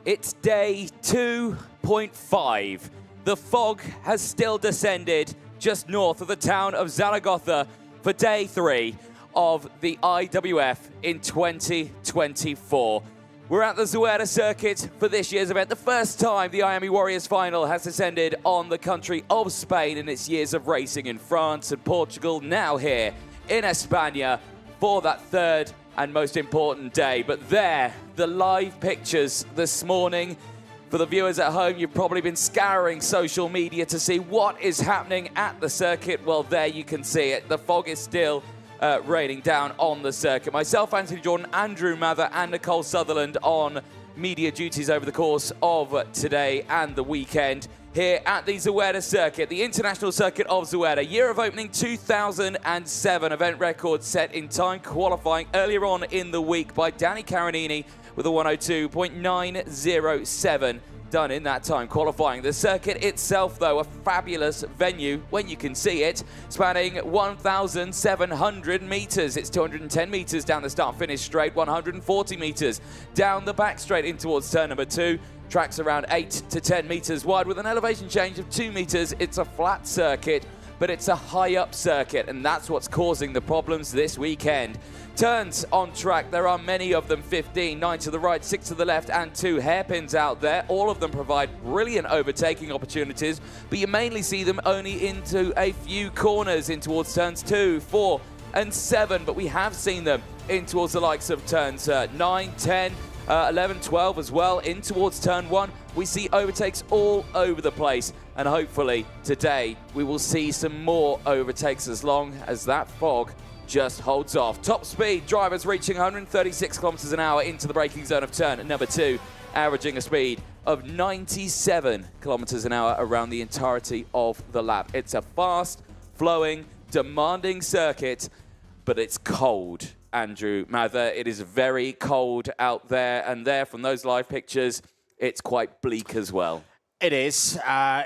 It's day 2.5. The fog has still descended just north of the town of Zaragoza for day 3 of the IWF in 2024. We're at the Zuera circuit for this year's event. The first time the Miami Warriors final has descended on the country of Spain in its years of racing in France and Portugal, now here in España for that third and most important day. But there, the live pictures this morning. For the viewers at home, you've probably been scouring social media to see what is happening at the circuit. Well, there you can see it. The fog is still raining down on the circuit. Myself, Anthony Jordan, Andrew Mather and Nicole Sutherland on media duties over the course of today and the weekend here at the Zuera circuit, the international circuit of Zuera. Year of opening 2007, event record set in time qualifying earlier on in the week by Danny Caronini with a 102.907 done in that time qualifying. The circuit itself, though, a fabulous venue when you can see it, spanning 1,700 meters. It's 210 meters down the start-finish straight, 140 meters down the back straight in towards turn number 2. Tracks around 8 to 10 meters wide with an elevation change of 2 meters. It's a flat circuit, but it's a high-up circuit, and that's what's causing the problems this weekend. Turns on track, there are many of them, 15, 9 to the right, 6 to the left, and 2 hairpins out there. All of them provide brilliant overtaking opportunities, but you mainly see them only into a few corners in towards turns 2, 4, and 7, but we have seen them in towards the likes of turns 9, 10, 11, 12 as well, in towards turn 1. We see overtakes all over the place, and hopefully today we will see some more overtakes as long as that fog just holds off. Top speed drivers reaching 136 kilometers an hour into the braking zone of turn number 2, averaging a speed of 97 kilometers an hour around the entirety of the lap. It's a fast, flowing, demanding circuit, but it's cold. Andrew Mather, it is very cold out there, and there from those live pictures, it's quite bleak as well. It is.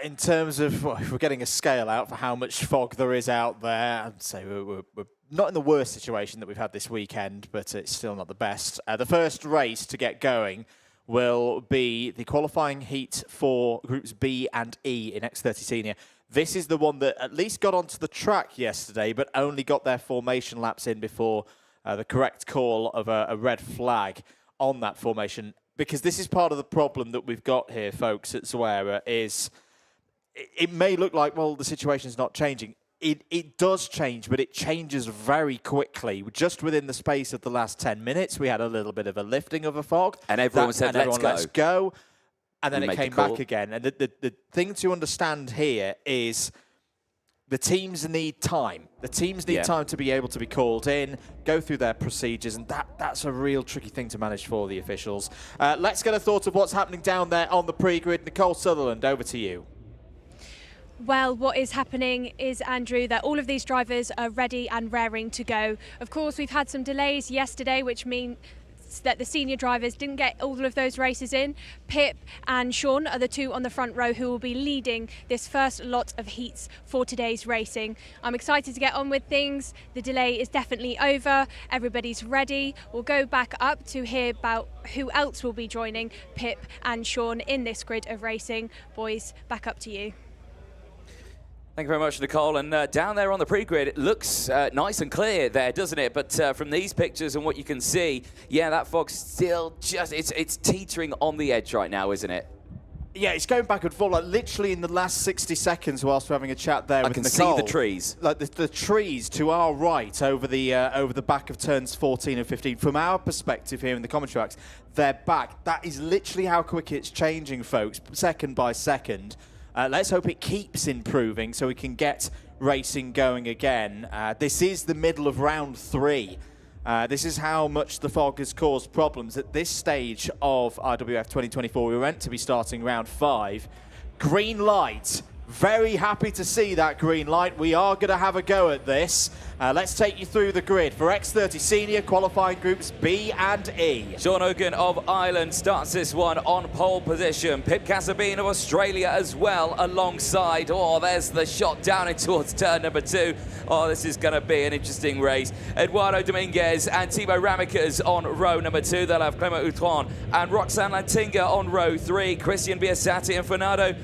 In terms of, well, if we're getting a scale out for how much fog there is out there, I'd say we're not in the worst situation that we've had this weekend, but it's still not the best. The first race to get going will be the qualifying heat for Groups B and E in X30 Senior. This is the one that at least got onto the track yesterday, but only got their formation laps in before the correct call of a red flag on that formation. Because this is part of the problem that we've got here, folks, at Zuera, is it may look like, well, the situation's not changing. It does change, but it changes very quickly. Just within the space of the last 10 minutes, we had a little bit of a lifting of a fog. And everyone said, let's go. And then it came back again. And the thing to understand here is the teams need time. The teams need time to be able to be called in, go through their procedures, and that's a real tricky thing to manage for the officials. Let's get a thought of what's happening down there on the pre-grid. Nicole Sutherland, over to you. Well, what is happening is, Andrew, that all of these drivers are ready and raring to go. Of course, we've had some delays yesterday, which mean that the senior drivers didn't get all of those races in. Pip and Sean are the 2 on the front row who will be leading this first lot of heats for today's racing. I'm excited to get on with things. The delay is definitely over. Everybody's ready. We'll go back up to hear about who else will be joining Pip and Sean in this grid of racing. Boys, back up to you. Thank you very much, Nicole. And down there on the pre-grid, it looks nice and clear there, doesn't it? But from these pictures and what you can see, yeah, that fog's still just, it's teetering on the edge right now, isn't it? Yeah, it's going back and forth. Like literally in the last 60 seconds whilst we're having a chat there with Nicole. I can see the trees. Like the trees to our right over the back of turns 14 and 15. From our perspective here in the commentary tracks, they're back. That is literally how quick it's changing, folks, second by second. Let's hope it keeps improving so we can get racing going again. This is the middle of round 3. This is how much the fog has caused problems. At this stage of IWF 2024, we were meant to be starting round 5. Green light, Very happy to see that green light. We are going to have a go at this. Let's take you through the grid for X30 Senior qualifying groups B and E. Sean Hogan of Ireland starts this one on pole position. Pip Casabine of Australia as well alongside. Oh, there's the shot down in towards turn number 2. Oh, this is going to be an interesting race. Eduardo Dominguez and Thibaut Ramekers on row number 2. They'll have Clement Outron and Roxanne Lantinga on row 3. Christian Biasati and Fernando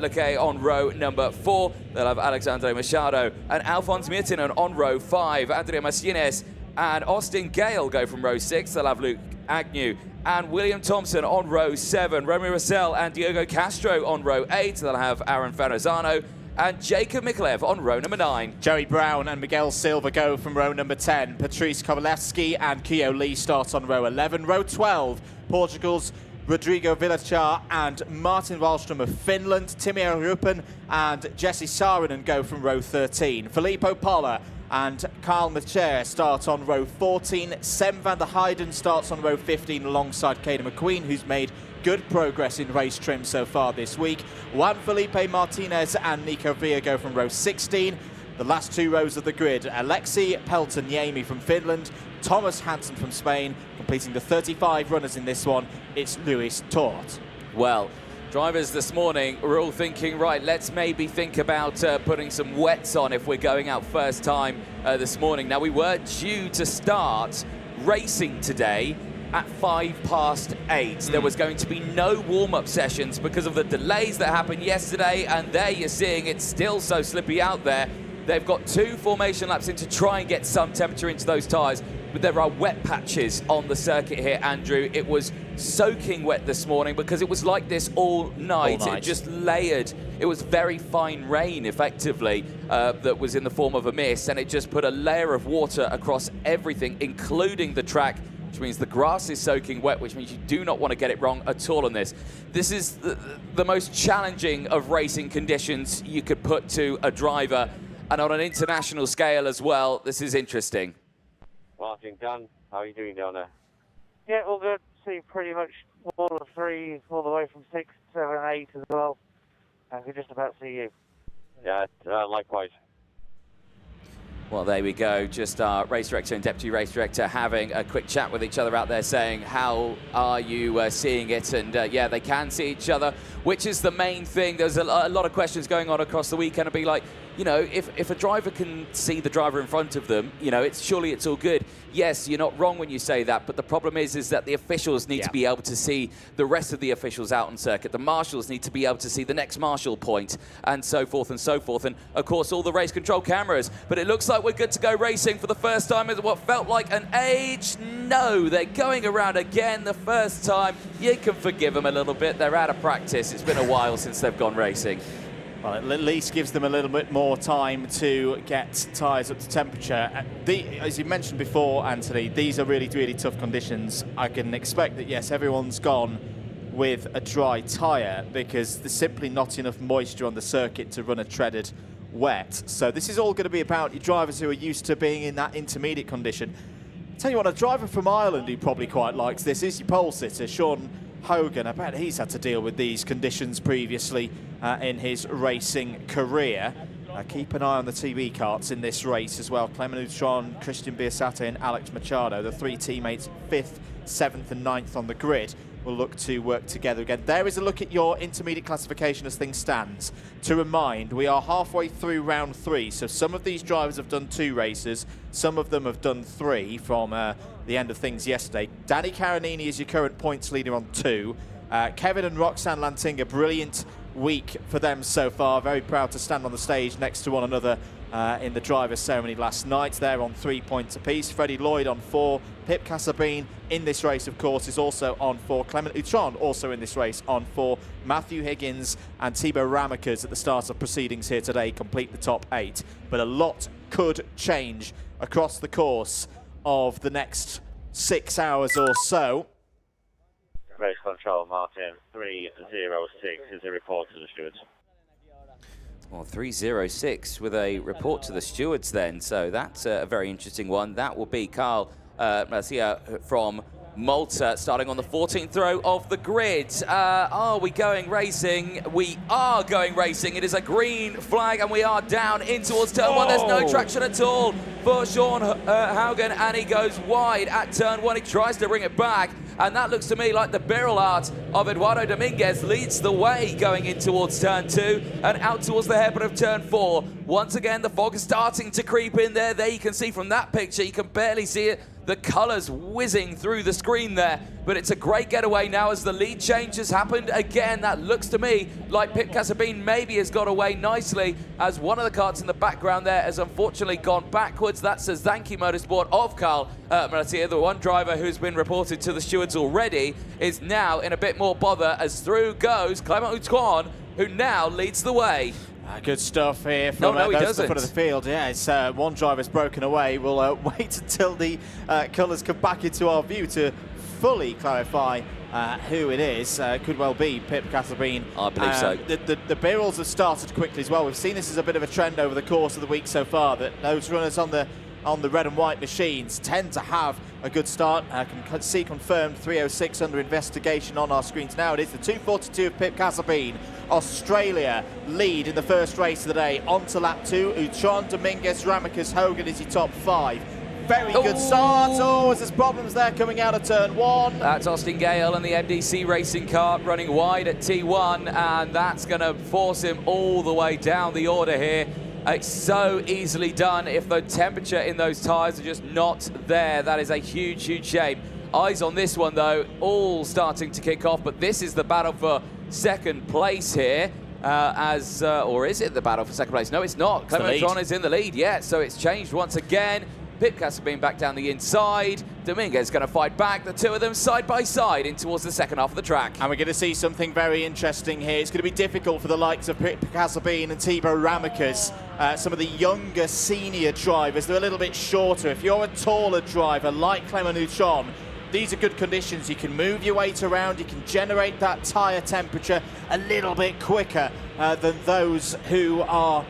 Leque on row number 4. They'll have Alexandre Machado and Alphonse Mirtinen on row 5. Andrea Martinez and Austin Gale go from row 6. They'll have Luke Agnew and William Thompson on row 7. Romy Rossell and Diogo Castro on row 8. They'll have Aaron Ferrazzano and Jacob Mikalev on row number 9. Joey Brown and Miguel Silva go from row number 10. Patrice Kovalevski and Keo Lee start on row 11. Row 12, Portugal's Rodrigo Villachar and Martin Wallström of Finland. Timmy Rupen and Jesse Saarinen go from row 13. Filippo Polla and Carl Macher start on row 14. Sem van der Heijden starts on row 15 alongside Caden McQueen, who's made good progress in race trim so far this week. Juan Felipe Martinez and Nico Villa go from row 16. The last 2 rows of the grid, Alexei Peltoniemi from Finland, Thomas Hansen from Spain, completing the 35 runners in this one. It's Luis Tort. Well, drivers this morning were all thinking, right, let's maybe think about putting some wets on if we're going out first time this morning. Now, we were due to start racing today at 8:05. There was going to be no warm-up sessions because of the delays that happened yesterday, and there you're seeing it's still so slippy out there. They've got 2 formation laps in to try and get some temperature into those tyres, but there are wet patches on the circuit here, Andrew. It was soaking wet this morning because it was like this all night. It just layered. It was very fine rain, effectively, that was in the form of a mist, and it just put a layer of water across everything, including the track, which means the grass is soaking wet, which means you do not want to get it wrong at all on this. This is the most challenging of racing conditions you could put to a driver. And on an international scale as well, this is interesting. Martin Gunn, how are you doing down there? Yeah, all good. See pretty much all the 3, all the way from 6, 7, 8 as well. I can just about see you. Yeah, likewise. Well, there we go. Just our race director and deputy race director having a quick chat with each other out there, saying, how are you seeing it? And yeah, they can see each other, which is the main thing. There's a lot of questions going on across the weekend. It'd be like, you know, if a driver can see the driver in front of them, you know, surely it's all good. Yes, you're not wrong when you say that, but the problem is that the officials need to be able to see the rest of the officials out on circuit. The marshals need to be able to see the next marshal point, and so forth and so forth. And of course, all the race control cameras. But it looks like we're good to go racing for the first time in what felt like an age. No, they're going around again the first time. You can forgive them a little bit. They're out of practice. It's been a while since they've gone racing. Well, it at least gives them a little bit more time to get tyres up to temperature. As you mentioned before, Anthony, these are really, really tough conditions. I can expect that, yes, everyone's gone with a dry tyre because there's simply not enough moisture on the circuit to run a treaded wet. So this is all going to be about your drivers who are used to being in that intermediate condition. Tell you what, a driver from Ireland who probably quite likes this is your pole sitter, Sean Hogan. I bet he's had to deal with these conditions previously in his racing career. Keep an eye on the TV carts in this race as well. Clement Outron, Christian Biasati and Alex Machado, the 3 teammates 5th, 7th and 9th on the grid, will look to work together again. There is a look at your intermediate classification as things stands. To remind, we are halfway through round 3, so some of these drivers have done 2 races, some of them have done 3 from the end of things yesterday. Danny Caronini is your current points leader on 2. Kevin and Roxanne Lantinga, brilliant week for them so far. Very proud to stand on the stage next to one another in the driver's ceremony last night. They're on 3 points apiece. Freddie Lloyd on 4. Pip Casabine in this race, of course, is also on 4. Clement Outron also in this race on 4. Matthew Higgins and Thibaut Ramekers at the start of proceedings here today complete the top 8. But a lot could change across the course of the next 6 hours or so. Race control, Martin, 306 is a report to the stewards. Well, 306 with a report to the stewards then, so that's a very interesting one. That will be Carl Marcia from Malta, starting on the 14th row of the grid. Are we going racing? We are going racing. It is a green flag, and we are down in towards turn one. There's no traction at all for Sean Haugen, and he goes wide at turn one. He tries to bring it back, and that looks to me like the barrel art of Eduardo Dominguez leads the way going in towards turn two and out towards the hairpin of turn four. Once again, the fog is starting to creep in there. There you can see from that picture, you can barely see it, the colours whizzing through the screen there. But it's a great getaway now as the lead change has happened again. That looks to me like Pip Casabin maybe has got away nicely, as one of the karts in the background there has unfortunately gone backwards. That's Sazanki Motorsport of Karl Maratia. The one driver who's been reported to the stewards already is now in a bit more bother, as through goes Clement Outron, who now leads the way. Good stuff here from he the doesn't. front of the field. Yeah, it's one driver's broken away. We'll wait until the colours come back into our view to fully clarify who it is. Could well be Pip Casabin. I believe so. The barrels have started quickly as well. We've seen this as a bit of a trend over the course of the week so far, that those runners on the red and white machines tend to have a good start. I can see confirmed 306 under investigation on our screens now. It is the 2:42 of Pip Casabin. Australia lead in the first race of the day. On to lap two. Outron, Dominguez, Ramicus, Hogan is your top five. Very good start. Oh, there's problems there coming out of turn one. That's Austin Gale and the MDC racing car running wide at T1, and that's going to force him all the way down the order here. It's so easily done if the temperature in those tyres are just not there. That is a huge, huge shame. Eyes on this one, though, all starting to kick off, but this is the battle for second place here. Or is it the battle for second place? No, it's not. Clement Outron is in the lead, yeah, so it's changed once again. Pip Casabin back down the inside. Dominguez going to fight back. The two of them side by side in towards the second half of the track. And we're going to see something very interesting here. It's going to be difficult for the likes of Pip Casabin and Thibaut Ramicus, some of the younger senior drivers. They're a little bit shorter. If you're a taller driver like Clement Outron, these are good conditions. You can move your weight around. You can generate that tyre temperature a little bit quicker than those who are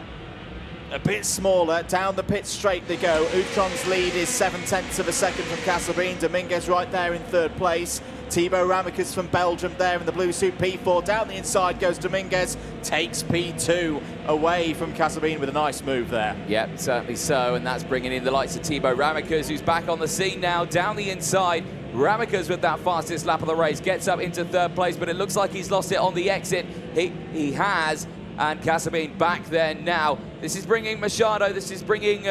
a bit smaller. Down the pit straight they go. Outron's lead is 7/10 of a second from Casabin. Dominguez right there in third place. Thibaut Ramicus from Belgium there in the blue suit, P4. Down the inside goes Dominguez, takes P2 away from Casabin with a nice move there. Yep, certainly so, and that's bringing in the likes of Thibaut Ramicus, who's back on the scene now. Down the inside, Ramicus with that fastest lap of the race gets up into third place, but it looks like he's lost it on the exit. He has. And Casabin back there now. This is bringing Machado, this is bringing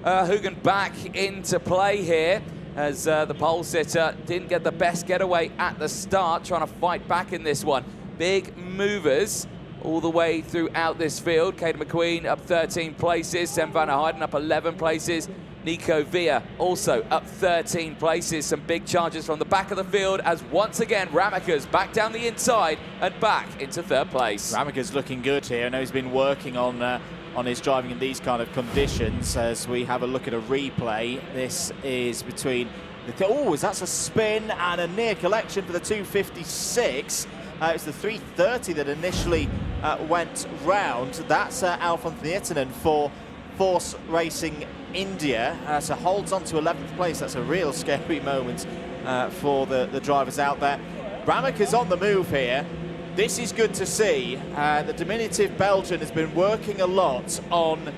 Haugen back into play here, as the pole sitter didn't get the best getaway at the start, trying to fight back in this one. Big movers all the way throughout this field. Caden McQueen up 13 places, Sam van der Heijden up 11 places. Nico Villa also up 13 places. Some big charges from the back of the field, as once again Ramicus back down the inside and back into third place. Ramicus looking good here. I know he's been working on his driving in these kind of conditions. As we have a look at a replay, this is between the that's a spin and a near collection for the 256. It's the 330 that initially went round. That's Alfons Nietinen for Force Racing India. So holds on to 11th place. That's a real scary moment for the drivers out there. Ramicus on the move here. This is good to see. The diminutive Belgian has been working a lot on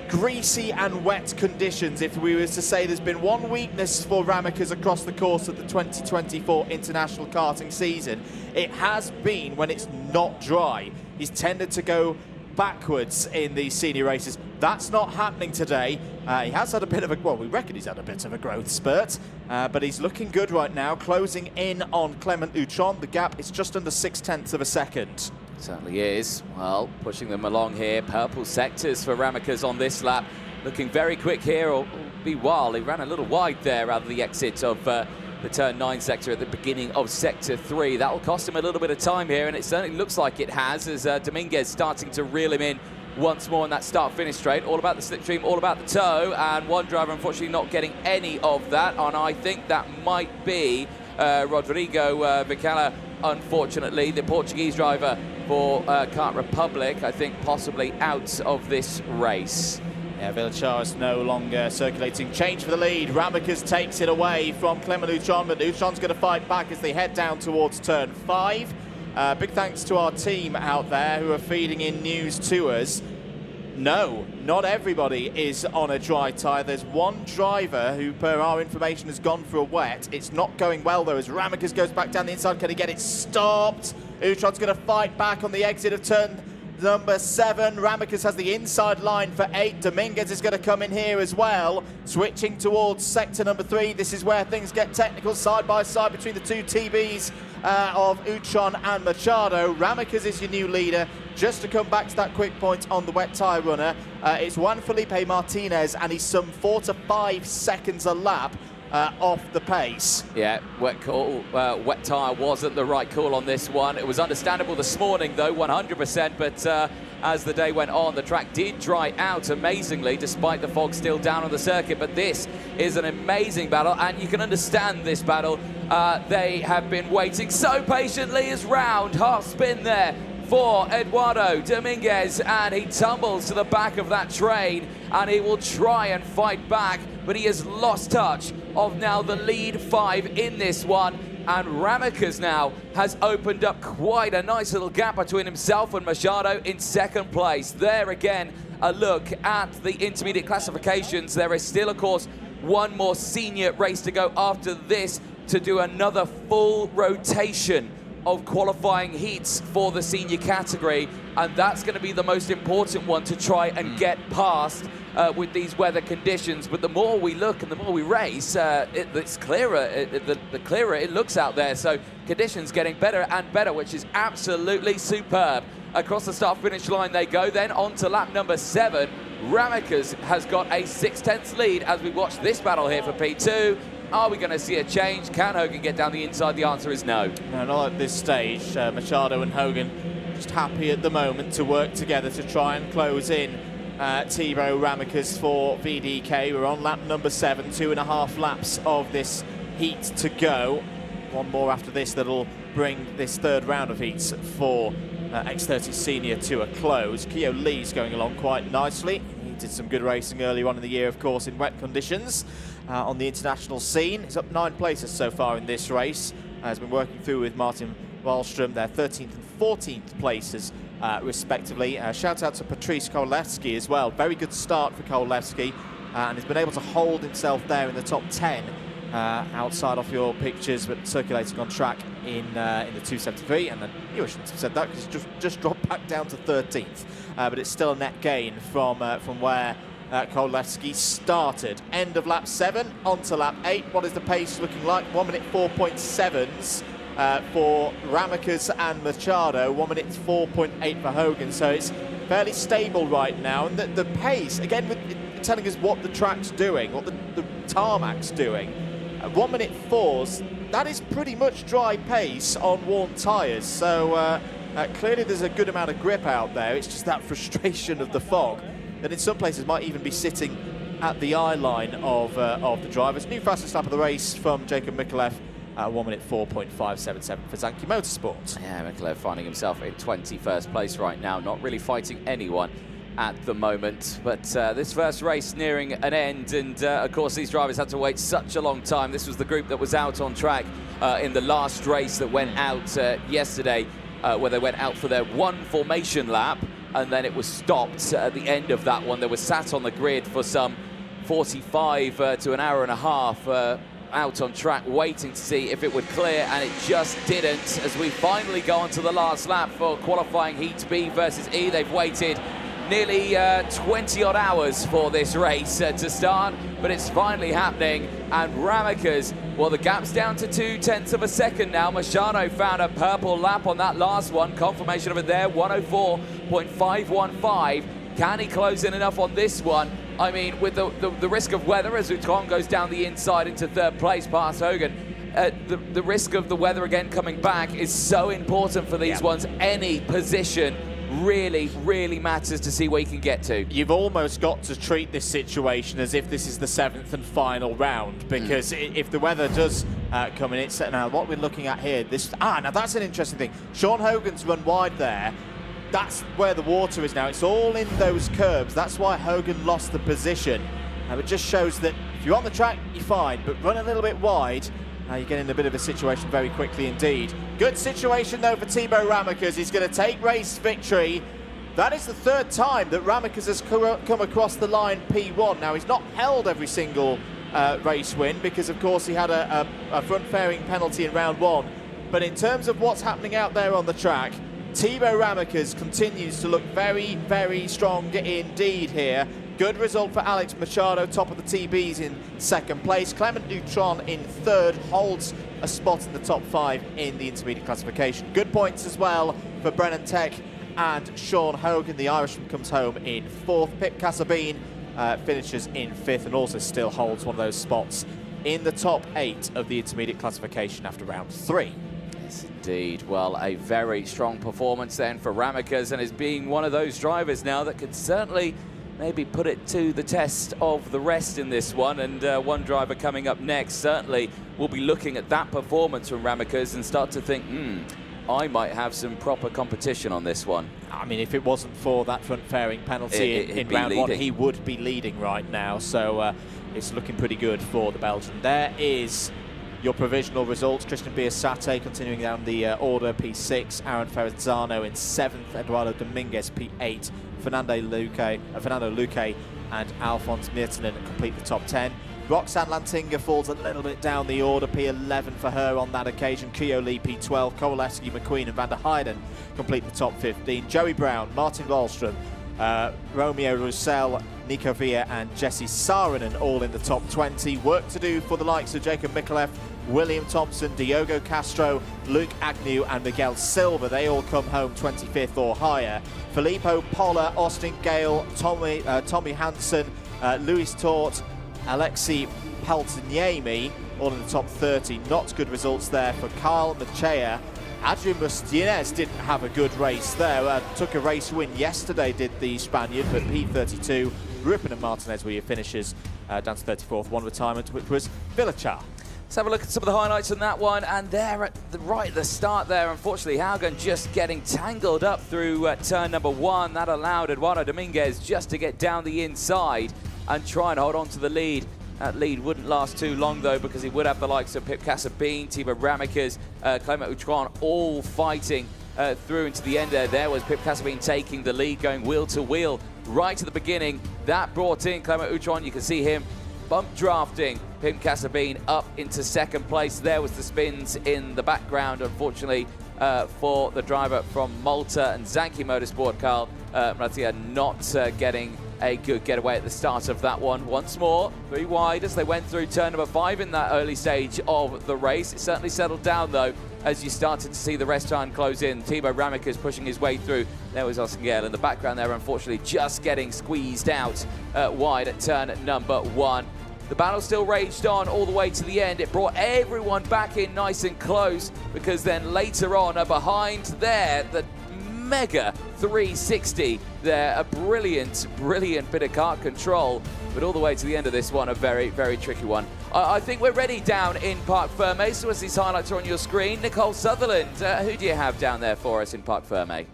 greasy and wet conditions. If we were to say there's been one weakness for Ramicus across the course of the 2024 international karting season, it has been when it's not dry. He's tended to go backwards in these senior races. That's not happening today. He has had a bit of a, well, we reckon he's had a bit of a growth spurt, but he's looking good right now, closing in on Clement Outron. The gap is just under 6/10 of a second. Certainly is. Well, pushing them along here. Purple sectors for Ramicus on this lap. Looking very quick here, or be wild. He ran a little wide there out of the exit of the turn 9 sector at the beginning of sector 3. That will cost him a little bit of time here, and it certainly looks like it has, as Dominguez starting to reel him in once more in that start-finish straight. All about the slipstream, all about the toe, and one driver unfortunately not getting any of that, and I think that might be Rodrigo Vicala, unfortunately, the Portuguese driver for Kart Republic, I think possibly out of this race. Yeah, Villacharis no longer circulating. Change for the lead. Ramicus takes it away from Clement Neutron, but Neutron's going to fight back as they head down towards turn 5. Big thanks to our team out there who are feeding in news to us. No, not everybody is on a dry tyre. There's one driver who, per our information, has gone for a wet. It's not going well, though, as Ramicus goes back down the inside. Can he get it stopped? Neutron's going to fight back on the exit of turn number 7. Ramicus has the inside line for 8. Dominguez is going to come in here as well. Switching towards sector number 3. This is where things get technical, side by side between the two TBs of Utron and Machado. Ramicus is your new leader. Just to come back to that quick point on the wet tyre runner, it's Juan Felipe Martinez, and he's some 4 to 5 seconds a lap off the pace. Yeah, wet tyre wasn't the right call on this one. It was understandable this morning, though, 100%, but as the day went on, the track did dry out amazingly, despite the fog still down on the circuit. But this is an amazing battle, and you can understand this battle. They have been waiting so patiently as round half spin there for Eduardo Dominguez, and he tumbles to the back of that train, and he will try and fight back, but he has lost touch of now the lead 5 in this one. And Ramicus now has opened up quite a nice little gap between himself and Machado in second place. There again, a look at the intermediate classifications. There is still, of course, one more senior race to go after this to do another full rotation of qualifying heats for the senior category, and that's going to be the most important one to try and get past with these weather conditions. But the more we look and the more we race, it's clearer. The clearer it looks out there. So conditions getting better and better, which is absolutely superb. Across the start-finish line they go. Then on to lap number 7. Ramicus has got a 6/10 lead as we watch this battle here for P2. Are we going to see a change? Can Hogan get down the inside? The answer is no. No, not at this stage. Machado and Hogan just happy at the moment to work together to try and close in Thibaut Ramicus for VDK. We're on lap number 7, 2.5 laps of this heat to go. One more after this that'll bring this third round of heats for X30 Senior to a close. Keo Lee's going along quite nicely. He did some good racing earlier on in the year, of course, in wet conditions. On the international scene, he's up 9 places so far in this race. Has been working through with Martin Wallström, their 13th and 14th places, respectively. Shout out to Patrice Kowalewski as well. Very good start for Kowalewski, and has been able to hold himself there in the top 10 outside of your pictures, but circulating on track in the 273. And then you shouldn't have said that because he's just dropped back down to 13th, but it's still a net gain from where Kowalewski started. End of lap 7, on to lap 8. What is the pace looking like? 1 minute 4.7s for Ramicus and Machado, 1 minute 4.8 for Hogan. So it's fairly stable right now. And the pace, again, it's telling us what the track's doing, what the tarmac's doing. 1 minute 4s, that is pretty much dry pace on worn tyres. So clearly there's a good amount of grip out there. It's just that frustration of the fog that in some places might even be sitting at the eye line of the drivers. New fastest lap of the race from Jacob Mikulev, 1 minute 4.577 for Zanki Motorsport. Yeah, Mikulev finding himself in 21st place right now, not really fighting anyone at the moment. But this first race nearing an end, and of course these drivers had to wait such a long time. This was the group that was out on track in the last race that went out yesterday, where they went out for their 1 formation lap, and then it was stopped at the end of that one. They were sat on the grid for some 45 to an hour and a half out on track, waiting to see if it would clear, and it just didn't, as we finally go on to the last lap for qualifying Heat B versus E. They've waited nearly 20-odd hours for this race to start, but it's finally happening, and Ramicus, well, the gap's down to 0.2 of a second now. Machado found a purple lap on that last one, confirmation of it there, 104.515. Can he close in enough on this one? I mean, with the risk of weather, as Utron goes down the inside into 3rd place past Hogan, the risk of the weather again coming back is so important for these ones. Any position really, really matters to see where you can get to. You've almost got to treat this situation as if this is the 7th and final round, because if the weather does come in, it's now what we're looking at here. Now that's an interesting thing. Sean Hogan's run wide there. that's where the water is now. It's all in those curbs. That's why Hogan lost the position. It just shows that if you're on the track, you're fine, but run a little bit wide, you get in a bit of a situation very quickly indeed. Good situation though for Thibaut Ramekes. He's going to take race victory. That is the third time that Ramekes has come across the line P1. Now, he's not held every single race win because, of course, he had a front fairing penalty in round 1. But in terms of what's happening out there on the track, Thibaut Ramekes continues to look very, very strong indeed here. Good result for Alex Machado, top of the TBs in second place. Clement Dutron in third, holds a spot in the top 5 in the intermediate classification. Good points as well for Brennan Tech and Sean Hogan. The Irishman comes home in 4th. Pip Casabine finishes in 5th and also still holds one of those spots in the top 8 of the intermediate classification after round 3. Yes, indeed. Well, a very strong performance then for Ramekes, and is being one of those drivers now that could certainly maybe put it to the test of the rest in this one. And one driver coming up next certainly will be looking at that performance from Ramekes and start to think, I might have some proper competition on this one. I mean, if it wasn't for that front fairing penalty in round 1, he would be leading right now. So it's looking pretty good for the Belgian. There is your provisional results. Christian Biasate continuing down the order, P6. Aaron Ferrazzano in 7th. Eduardo Dominguez, P8. Fernando Luque and Alphonse Myrtinen complete the top 10. Roxanne Lantinga falls a little bit down the order, P11 for her on that occasion. Kyo Lee, P12. Kowalewski, McQueen and Van der Heijden complete the top 15. Joey Brown, Martin Wallström, Romeo Roussel, Nico Villa and Jesse Saarinen all in the top 20. Work to do for the likes of Jacob Mikulev, William Thompson, Diogo Castro, Luke Agnew and Miguel Silva. They all come home 25th or higher. Filippo Polla, Austin Gale, Tommy Hansen, Louis Tort, Alexei Paltiniemi all in the top 30. Not good results there for Carl Machea. Adrian Mustines didn't have a good race there. Took a race win yesterday, did the Spaniard, but P32. Ruppen and Martinez were your finishers down to 34th. One retirement, which was Villachar. Let's have a look at some of the highlights on that one, and there right at the start there, unfortunately, Haugen just getting tangled up through turn number 1. That allowed Eduardo Dominguez just to get down the inside and try and hold on to the lead. That lead wouldn't last too long, though, because he would have the likes of Pip Casabine, Thibaut Ramekes, Clement Outron all fighting through into the end there. There was Pip Casabine taking the lead, going wheel to wheel right at the beginning. That brought in Clement Outron. You can see him bump drafting Pim Casabine up into second place. There was the spins in the background, unfortunately, for the driver from Malta and Zanki Motorsport, Carl Maratia, not getting a good getaway at the start of that one. Once more, very wide as they went through turn number 5 in that early stage of the race. It certainly settled down, though, as you started to see the rest time close in. Thibaut Ramekes pushing his way through. There was Austin Gale in the background there, unfortunately, just getting squeezed out wide at turn number 1. The battle still raged on all the way to the end. It brought everyone back in nice and close, because then later on, behind there, the mega 360 there. A brilliant bit of kart control, but all the way to the end of this one, a very, very tricky one. I think we're ready down in Parc Ferme. So as these highlights are on your screen, Nicole Sutherland, who do you have down there for us in Parc Ferme?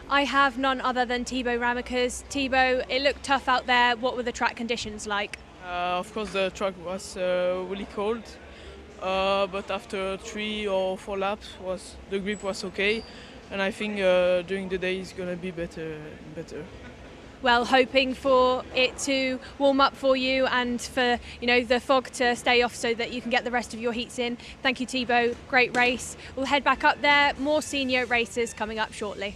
I have none other than Thibaut Ramekes. Thibaut, it looked tough out there. What were the track conditions like? Of course, the track was really cold, but after 3 or 4 laps, the grip was okay, and I think during the day it's going to be better. Well, hoping for it to warm up for you and for the fog to stay off so that you can get the rest of your heats in. Thank you, Thibaut. Great race. We'll head back up there. More senior races coming up shortly.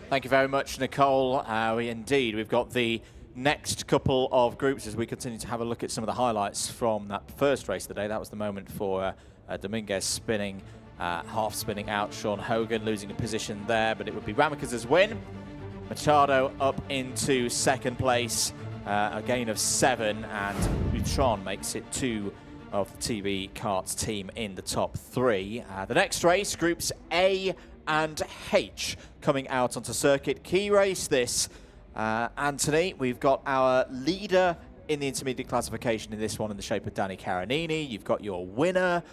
Thank you very much, Nicole. Indeed, we've got the next couple of groups as we continue to have a look at some of the highlights from that first race of the day. That was the moment for Dominguez spinning, half spinning out Sean Hogan, losing a position there, but it would be Ramekes' win. Machado up into second place, a gain of 7, and Utron makes it 2 of the TV Karts team in the top 3. The next race, groups A and H, coming out onto circuit. Key race this. Anthony, we've got our leader in the intermediate classification in this one in the shape of Danny Caronini. You've got your winner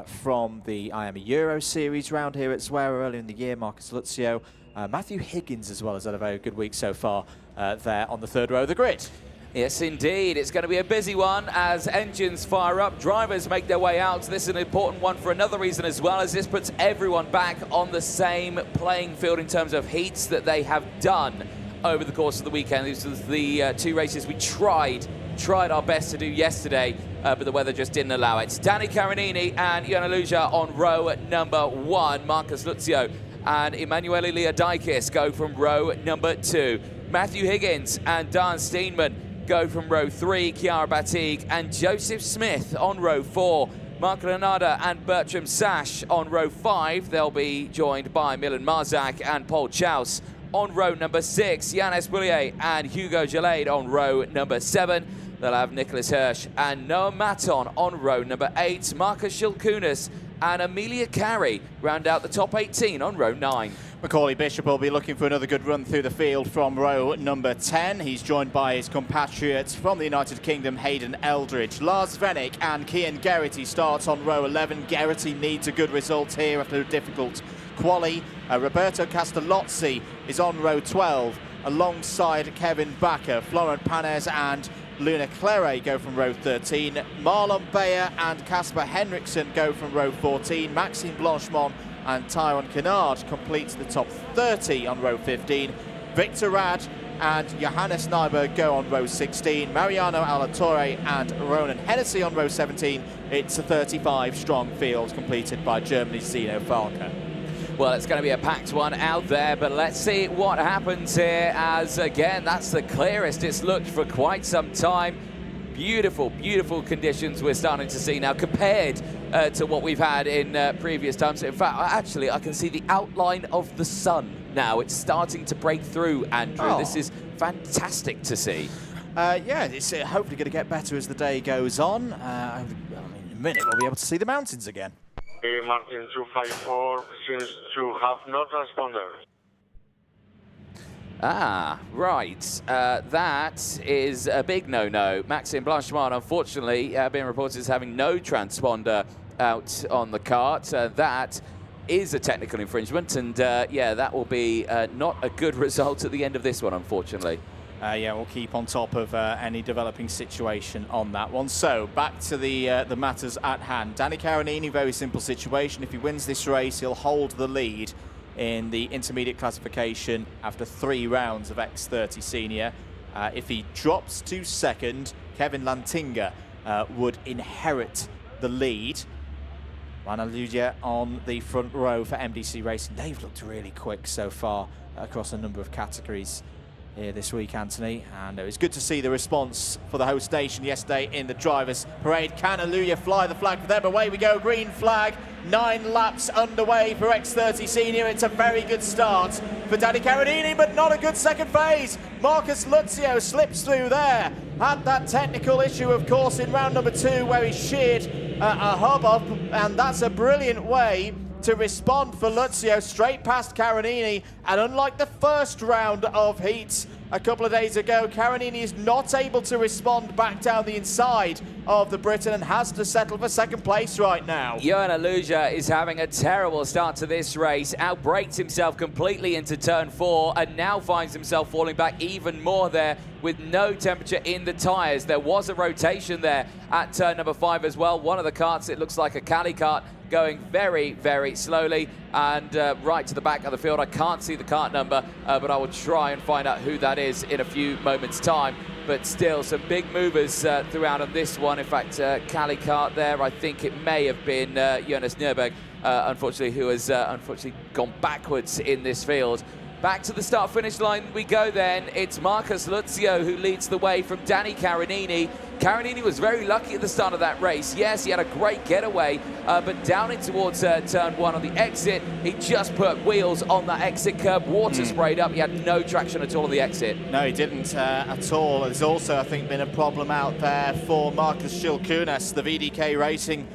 from the IAMA Euro Series round here at Zwiera earlier in the year, Marcus Luzio. Matthew Higgins as well has had a very good week so far there on the third row of the grid. Yes, indeed. It's going to be a busy one as engines fire up, drivers make their way out. So this is an important one for another reason as well, as this puts everyone back on the same playing field in terms of heats that they have done over the course of the weekend. These are the two races we tried our best to do yesterday, but the weather just didn't allow it. Danny Carinini and Joanna Luja on row number 1. Marcus Luzio and Emanuele Leodikis go from row number 2. Matthew Higgins and Dan Steenman go from row 3, Chiara Batig and Joseph Smith on row 4. Mark Granada and Bertram Sash on row 5. They'll be joined by Milan Marzak and Paul Chaus on row number 6. Yannis Boulier and Hugo Gelade on row number 7. They'll have Nicholas Hirsch and Noah Maton on row number 8. Marcus Shilkunas and Amelia Carey round out the top 18 on row 9. Macaulay Bishop will be looking for another good run through the field from row number 10. He's joined by his compatriots from the United Kingdom, Hayden Eldridge. Lars Vennick and Kian Geraghty starts on row 11. Geraghty needs a good result here after a difficult quali. Roberto Castellozzi is on row 12 alongside Kevin Bakker. Florent Panes and Luna Clare go from row 13. Marlon Bayer and Casper Henriksen go from row 14. Maxime Blanchemont and Tyron Kennard completes the top 30 on row 15. Victor Rad and Johannes Nyberg go on row 16. Mariano Alatorre and Ronan Hennessy on row 17. It's a 35-strong field completed by Germany's Zeno Falker. Well, it's going to be a packed one out there, but let's see what happens here as, again, that's the clearest it's looked for quite some time. Beautiful, beautiful conditions we're starting to see now compared to what we've had in previous times. In fact, actually, I can see the outline of the sun now. It's starting to break through, Andrew. Oh. This is fantastic to see. Yeah, it's hopefully going to get better as the day goes on. I mean, in a minute, we'll be able to see the mountains again. Martin 254 seems to have no transponder. Ah, right. That is a big no-no. Maxime Blanchemont, unfortunately, being reported as having no transponder out on the kart. That is a technical infringement, and yeah, that will be not a good result at the end of this one, unfortunately. Yeah, we'll keep on top of any developing situation on that one. So, back to the matters at hand. Danny Carinini, very simple situation. If he wins this race, he'll hold the lead in the intermediate classification after 3 rounds of X30 Senior. If he drops to second, Kevin Lantinga would inherit the lead. Juana Ludia on the front row for MDC Racing. They've looked really quick so far across a number of categories here this week, Anthony, and it was good to see the response for the host nation yesterday in the drivers' parade. Can Aluya fly the flag for them? Away we go, green flag. 9 laps underway for X30 Senior. It's a very good start for Danny Carinini, but not a good second phase. Marcus Luzio slips through there. Had that technical issue, of course, in round number 2 where he sheared a hub up, and that's a brilliant way to respond for Luzio, straight past Carinini. And unlike the first round of heats a couple of days ago, Carinini is not able to respond back down the inside of the Briton and has to settle for second place right now. Joanna Luja is having a terrible start to this race, outbrakes himself completely into turn 4 and now finds himself falling back even more there with no temperature in the tyres. There was a rotation there at turn number 5 as well. One of the karts, it looks like a Cali kart, going very, very slowly and right to the back of the field. I can't see the kart number, but I will try and find out who that is in a few moments' time. But still, some big movers throughout on this one. In fact, Cali kart there, I think it may have been Jonas Nürberg, unfortunately, who has unfortunately gone backwards in this field. Back to the start-finish line we go then. It's Marcus Luzio who leads the way from Danny Carinini. Carinini was very lucky at the start of that race. Yes, he had a great getaway, but down in towards turn 1 on the exit, he just put wheels on that exit curb, water sprayed up. He had no traction at all on the exit. No, he didn't at all. There's also, I think, been a problem out there for Marcus Shilkunas, the VDK Racing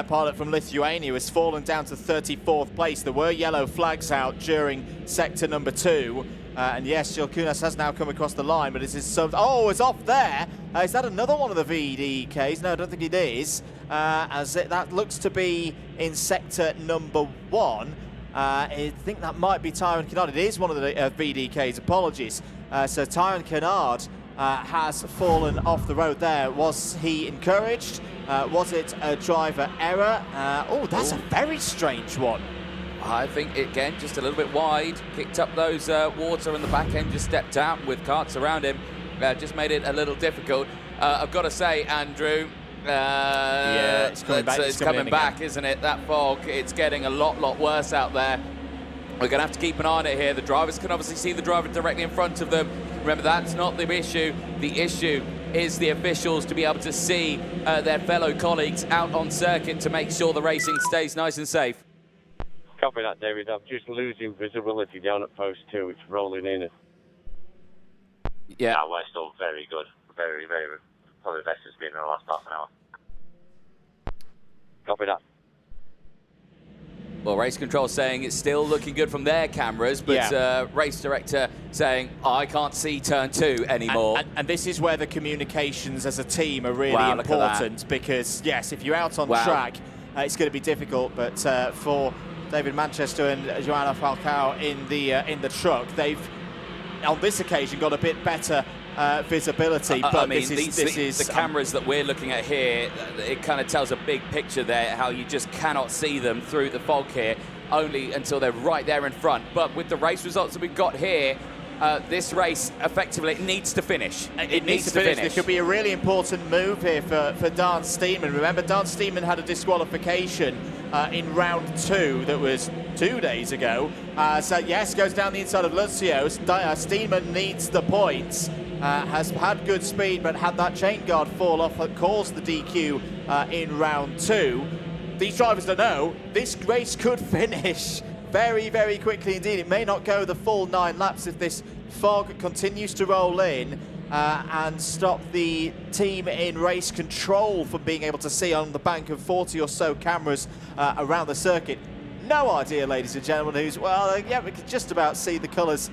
pilot from Lithuania, has fallen down to 34th place. There were yellow flags out during sector number 2. And yes, Shilkunas has now come across the line, but it's off there. Is that another one of the VDKs? No, I don't think it is. That looks to be in sector number 1. I think that might be Tyrone Kennard. It is one of the VDK's, apologies. So Tyrone Kennard has fallen off the road there. Was he encouraged? Was it a driver error? Oh, that's a very strange one. I think, again, just a little bit wide, kicked up those water and the back end just stepped out with carts around him. Just made it a little difficult. I've got to say, Andrew, yeah, it's coming back. It's coming back, isn't it? That fog, it's getting a lot worse out there. We're going to have to keep an eye on it here. The drivers can obviously see the driver directly in front of them. Remember, that's not the issue. The issue is the officials to be able to see their fellow colleagues out on circuit to make sure the racing stays nice and safe. Copy that, David. I'm just losing visibility down at post 2. It's rolling in. Yeah. No, we're still very good. Very, probably the best it's been in the last half an hour. Copy that. Well, race control saying it's still looking good from their cameras, but race director saying, I can't see turn 2 anymore. And this is where the communications as a team are really important, because, yes, if you're out on track, it's going to be difficult, but for David Manchester and Joanna Falcao in the truck, they've, on this occasion, got a bit better visibility. But I mean, this is the cameras that we're looking at here, it kind of tells a big picture there, how you just cannot see them through the fog here, only until they're right there in front. But with the race results that we've got here, this race effectively needs to finish. It needs to finish. There could be a really important move here for Dan Steeman. Remember, Dan Steeman had a disqualification in round 2 that was 2 days ago. So yes, goes down the inside of Lucio. Steeman needs the points. Has had good speed, but had that chain guard fall off that caused the DQ in round 2. These drivers don't know, this race could finish very quickly indeed. It may not go the full 9 laps if this fog continues to roll in and stop the team in race control from being able to see on the bank of 40 or so cameras around the circuit. No idea, ladies and gentlemen, who's, well, yeah, we can just about see the colours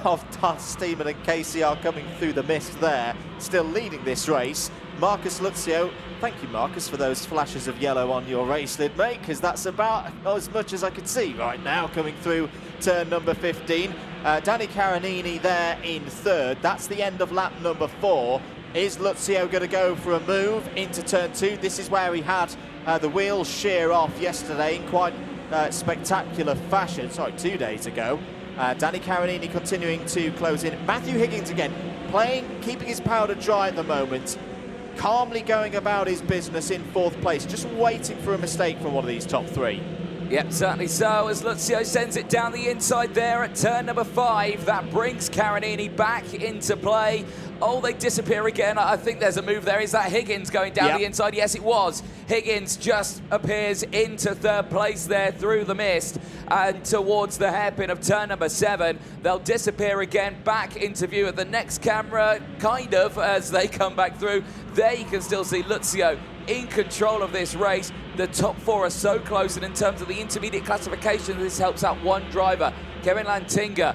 of Dan Steeman and KCR coming through the mist there, still leading this race. Marcus Lucio, thank you, Marcus, for those flashes of yellow on your race lid, mate, because that's about as much as I can see right now coming through turn number 15. Danny Caronini there in 3rd. That's the end of lap number 4. Is Lucio going to go for a move into turn 2? This is where he had the wheels shear off yesterday in quite spectacular fashion, 2 days ago. Danny Caronini continuing to close in. Matthew Higgins again, keeping his powder dry at the moment, calmly going about his business in 4th place, just waiting for a mistake from one of these top 3. Yep, certainly so, as Lucio sends it down the inside there at turn number 5. That brings Caronini back into play. Oh, they disappear again. I think there's a move there. Is that Higgins going down the inside? Yes, it was. Higgins just appears into 3rd place there through the mist and towards the hairpin of turn number 7. They'll disappear again, back into view at the next camera, kind of, as they come back through. There you can still see Lucio in control of this race. The top 4 are so close, and in terms of the intermediate classification, this helps out one driver, Kevin Lantinga,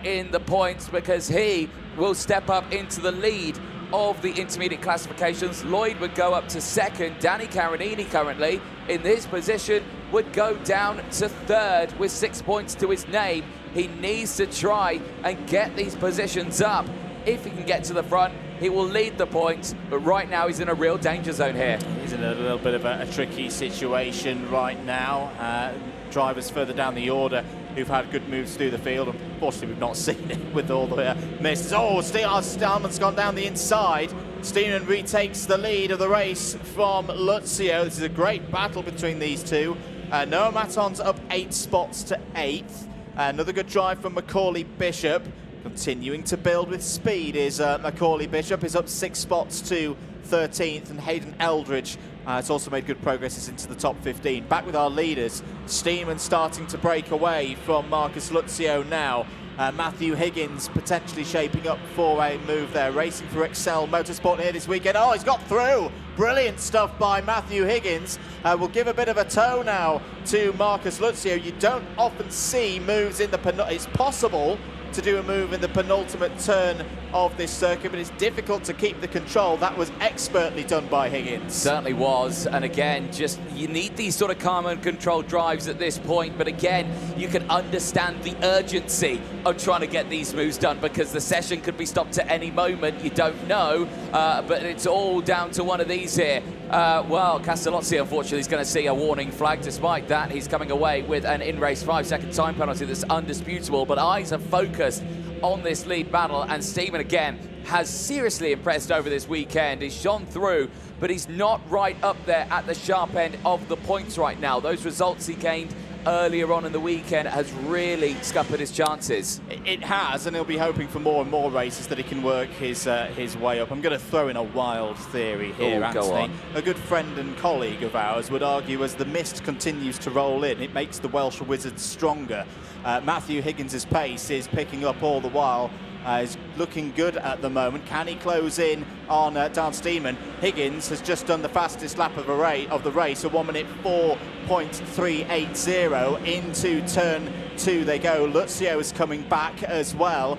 in the points, because he will step up into the lead of the intermediate classifications. Lloyd would go up to 2nd. Danny Caronini currently in this position would go down to 3rd with 6 points to his name. He needs to try and get these positions up. If he can get to the front, he will lead the points, but right now he's in a real danger zone here. He's in a little bit of a tricky situation right now. Drivers further down the order who've had good moves through the field. Unfortunately, we've not seen it with all the misses. Oh, Stallman's gone down the inside. Steeman retakes the lead of the race from Lucio. This is a great battle between these two. Noah Maton's up 8 spots to 8th. Another good drive from Macaulay Bishop. Continuing to build with speed is Macaulay Bishop. Is up 6 spots to 13th, and Hayden Eldridge has also made good progresses into the top 15. Back with our leaders, Steeman starting to break away from Marcus Lucio now. Matthew Higgins potentially shaping up for a move there, racing for Excel Motorsport here this weekend. Oh, he's got through! Brilliant stuff by Matthew Higgins. Will give a bit of a toe now to Marcus Lucio. You don't often see moves in the it's possible to do a move in the penultimate turn of this circuit, but it's difficult to keep the control. That was expertly done by Higgins. Certainly was, and again, just you need these sort of calm and controlled drives at this point, but again, you can understand the urgency of trying to get these moves done because the session could be stopped at any moment. You don't know, but it's all down to one of these here. Well, Castellozzi, unfortunately, is going to see a warning flag. Despite that, he's coming away with an in-race 5-second time penalty that's undisputable, but eyes are focused on this lead battle, and Steeman, again, has seriously impressed over this weekend. He's shone through, but he's not right up there at the sharp end of the points right now. Those results he gained earlier on in the weekend has really scuppered his chances. It has, and he'll be hoping for more and more races that he can work his way up. I'm going to throw in a wild theory here, Anthony. A good friend and colleague of ours would argue as the mist continues to roll in, it makes the Welsh Wizards stronger. Matthew Higgins' pace is picking up all the while. Is looking good at the moment. Can he close in on Dan Steeman? Higgins has just done the fastest lap of the race, a 1 minute 4.380. Into turn 2 they go. Luzio is coming back as well.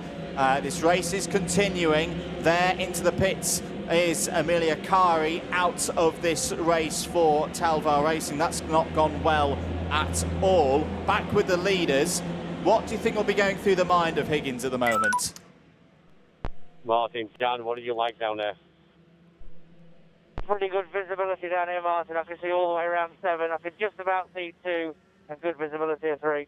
This race is continuing. There into the pits is Emilia Kari out of this race for Talvar Racing. That's not gone well at all. Back with the leaders. What do you think will be going through the mind of Higgins at the moment? Martin, John, what do you like down there? Pretty good visibility down here, Martin. I can see all the way around 7. I can just about see 2 and good visibility of 3.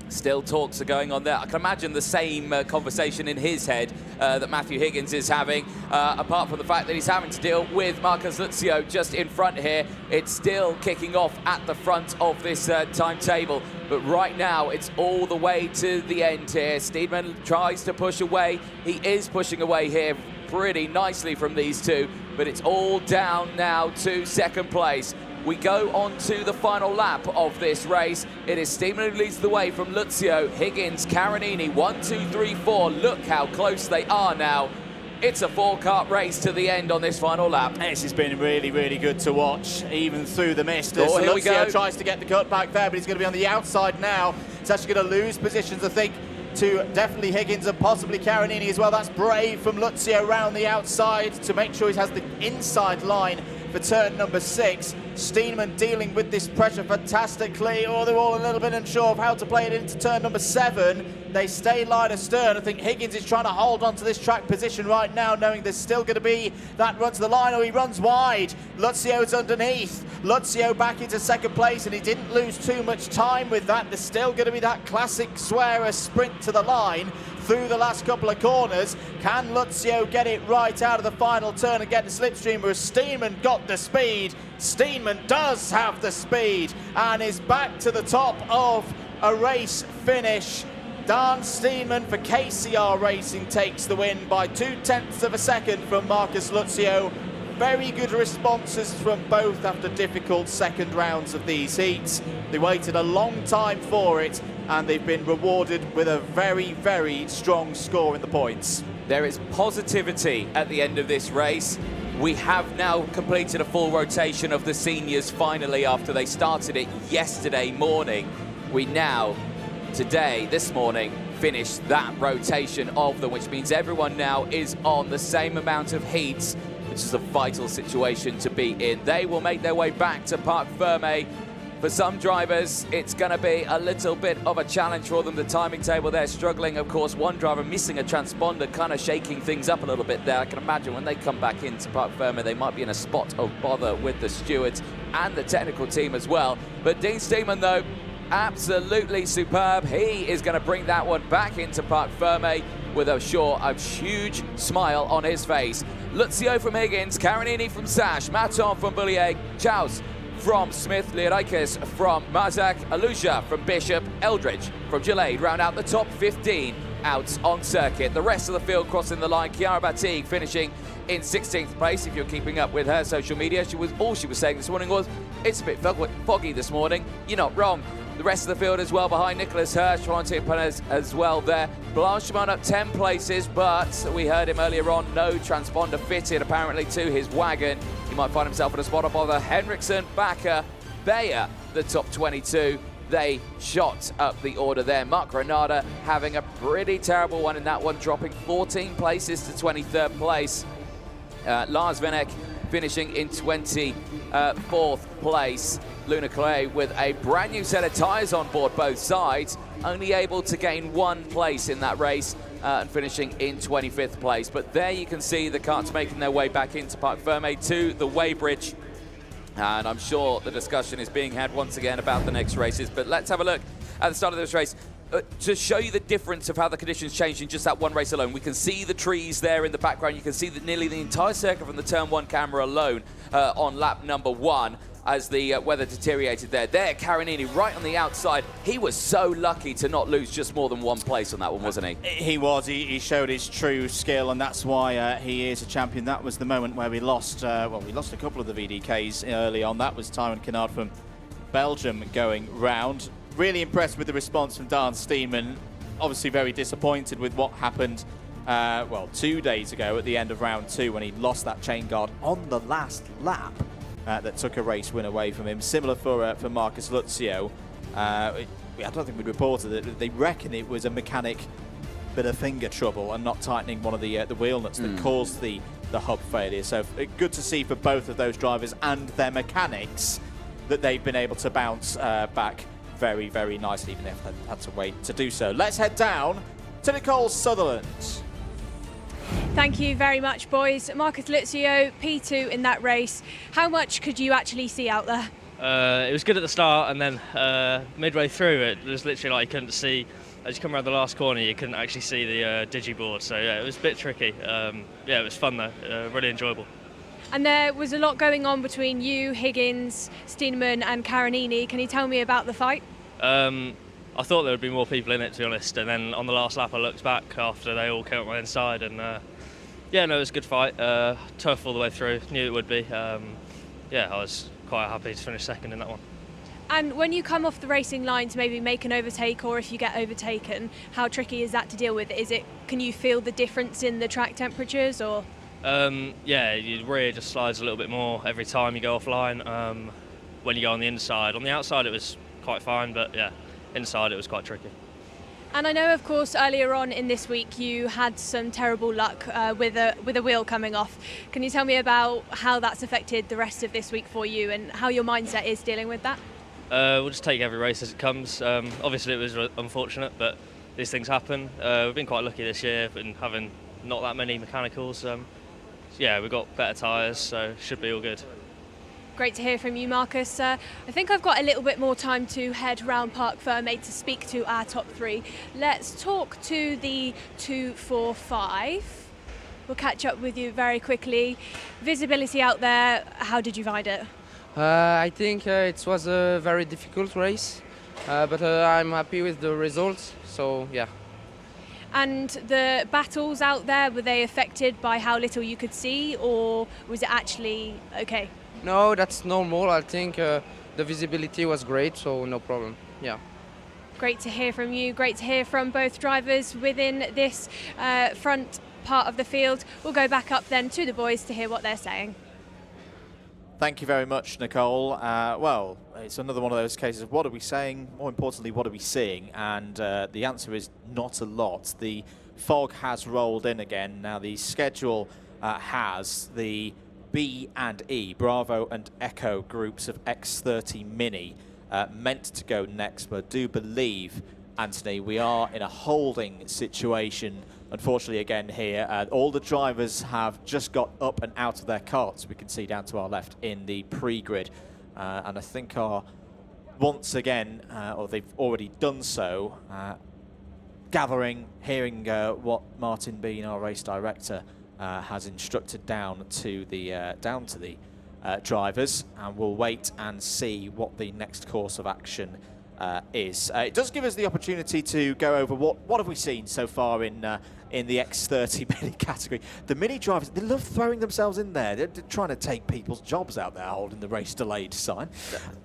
Still talks are going on there. I can imagine the same conversation in his head that Matthew Higgins is having, apart from the fact that he's having to deal with Marcus Luzio just in front here. It's still kicking off at the front of this timetable, but right now it's all the way to the end here. Steedman tries to push away. He is pushing away here pretty nicely from these two, but it's all down now to second place. We go on to the final lap of this race. It is Steeman who leads the way from Luzio, Higgins, Carinini, 1, 2, 3, 4. Look how close they are now. It's a 4-kart race to the end on this final lap. This has been really, really good to watch, even through the mist. As Here we go. Luzio tries to get the cut back there, but he's going to be on the outside now. He's actually going to lose positions, I think, to definitely Higgins and possibly Carinini as well. That's brave from Luzio round the outside to make sure he has the inside line for turn number 6. Steeman dealing with this pressure fantastically. Oh, they're all a little bit unsure of how to play it into turn number 7. They stay line astern. I think Higgins is trying to hold on to this track position right now, knowing there's still going to be that run to the line, or he runs wide. Luzio's underneath. Luzio back into second place, and he didn't lose too much time with that. There's still going to be that classic swearer sprint to the line through the last couple of corners. Can Luzio get it right out of the final turn and get the slipstream, where Steeman got the speed? Steeman does have the speed and is back to the top of a race finish. Dan Steeman for KCR Racing takes the win by 0.2 of a second from Marcus Luzio. Very good responses from both after difficult second rounds of these heats. They waited a long time for it, and they've been rewarded with a very, very strong score in the points. There is positivity at the end of this race. We have now completed a full rotation of the seniors finally after they started it yesterday morning. We now, today, this morning, finished that rotation of them, which means everyone now is on the same amount of heats, which is a vital situation to be in. They will make their way back to Parc Ferme. For some drivers, it's going to be a little bit of a challenge for them. The timing table, they're struggling. Of course, one driver missing a transponder, kind of shaking things up a little bit there. I can imagine when they come back into Parc Ferme, they might be in a spot of bother with the stewards and the technical team as well. But Dean Steeman, though, absolutely superb. He is going to bring that one back into Parc Ferme with a huge smile on his face. Luzio from Higgins, Carinini from Sash, Maton from Boulier, Chaus from Smith, Leonikis from Mazak, Aluja from Bishop, Eldridge from Gillade round out the top 15 out on circuit. The rest of the field crossing the line. Chiara Batig finishing in 16th place. If you're keeping up with her social media, all she was saying this morning was, it's a bit foggy this morning. You're not wrong. The rest of the field as well behind Nicholas Hirsch, Valentin Perez as well there. Blanchimont up 10 places, but we heard him earlier on, no transponder fitted apparently to his wagon. He might find himself in a spot of bother. Henriksen, Bakker, Bayer, the top 22. they shot up the order there. Mark Granada having a pretty terrible one in that one, dropping 14 places to 23rd place. Lars Venek finishing in 24th place. Luna Clay with a brand new set of tyres on board both sides, only able to gain 1 place in that race and finishing in 25th place. But there you can see the karts making their way back into Parc Fermé to the weighbridge. And I'm sure the discussion is being had once again about the next races. But let's have a look at the start of this race. To show you the difference of how the conditions changed in just that one race alone. We can see the trees there in the background. You can see that nearly the entire circuit from the turn 1 camera alone on lap number 1 as the weather deteriorated there. There, Carinini right on the outside. He was so lucky to not lose just more than 1 place on that one, wasn't he? He was. He showed his true skill, and that's why he is a champion. That was the moment where we lost, well, we lost a couple of the VDKs early on. That was Tyrone Kennard from Belgium going round. Really impressed with the response from Dan Steenman. Obviously very disappointed with what happened, well, 2 days ago at the end of round 2 when he lost that chain guard on the last lap that took a race win away from him. Similar for Marcus Luzio. I don't think we reported that they reckon it was a mechanic bit of finger trouble and not tightening one of the wheel nuts that caused the hub failure. So good to see for both of those drivers and their mechanics that they've been able to bounce back very, very nicely, even if they had to wait to do so. Let's head down to Nicole Sutherland. Thank you very much, boys. Marcus Luzio, P2 in that race. How much could you actually see out there? It was good at the start, and then midway through it was literally like you couldn't see. As you come around the last corner, you couldn't actually see the digiboard. So yeah, it was a bit tricky. Yeah, it was fun though, really enjoyable. And there was a lot going on between you, Higgins, Steenman and Carinini. Can you tell me about the fight? I thought there would be more people in it, to be honest, and then on the last lap I looked back after they all came up my inside, and yeah, no, it was a good fight. Tough all the way through, knew it would be. Yeah, I was quite happy to finish second in that one. And when you come off the racing line to maybe make an overtake, or if you get overtaken, how tricky is that to deal with? Can you feel the difference in the track temperatures, or? Yeah, your rear just slides a little bit more every time you go offline when you go on the inside. On the outside it was quite fine, but yeah, inside it was quite tricky. And I know, of course, earlier on in this week you had some terrible luck with a wheel coming off. Can you tell me about how that's affected the rest of this week for you and how your mindset is dealing with that? We'll just take every race as it comes. Obviously it was unfortunate, but these things happen. We've been quite lucky this year in having not that many mechanicals. Yeah, we've got better tyres, so should be all good. Great to hear from you, Marcus. I think I've got a little bit more time to head round Parc Fermé to speak to our top 3. Let's talk to the 245. We'll catch up with you very quickly. Visibility out there, how did you find it? I think it was a very difficult race, but I'm happy with the results, so yeah. And the battles out there, were they affected by how little you could see, or was it actually okay? No, that's normal. I think the visibility was great, so no problem. Yeah. Great to hear from you. Great to hear from both drivers within this front part of the field. We'll go back up then to the boys to hear what they're saying. Thank you very much, Nicole. Well, it's another one of those cases of what are we saying? More importantly, what are we seeing? And the answer is not a lot. The fog has rolled in again. Now, the schedule has the B and E, Bravo and Echo groups of X30 Mini meant to go next, but I do believe, Anthony, we are in a holding situation, unfortunately, again here. All the drivers have just got up and out of their carts, we can see down to our left in the pre-grid, and I think are once again, or they've already done so, gathering, hearing what Martin Bean, our race director, has instructed down to the drivers, and we'll wait and see what the next course of action is. It does give us the opportunity to go over what have we seen so far in the X30 Mini category. The Mini drivers, they love throwing themselves in there. They're trying to take people's jobs out there, holding the race delayed sign.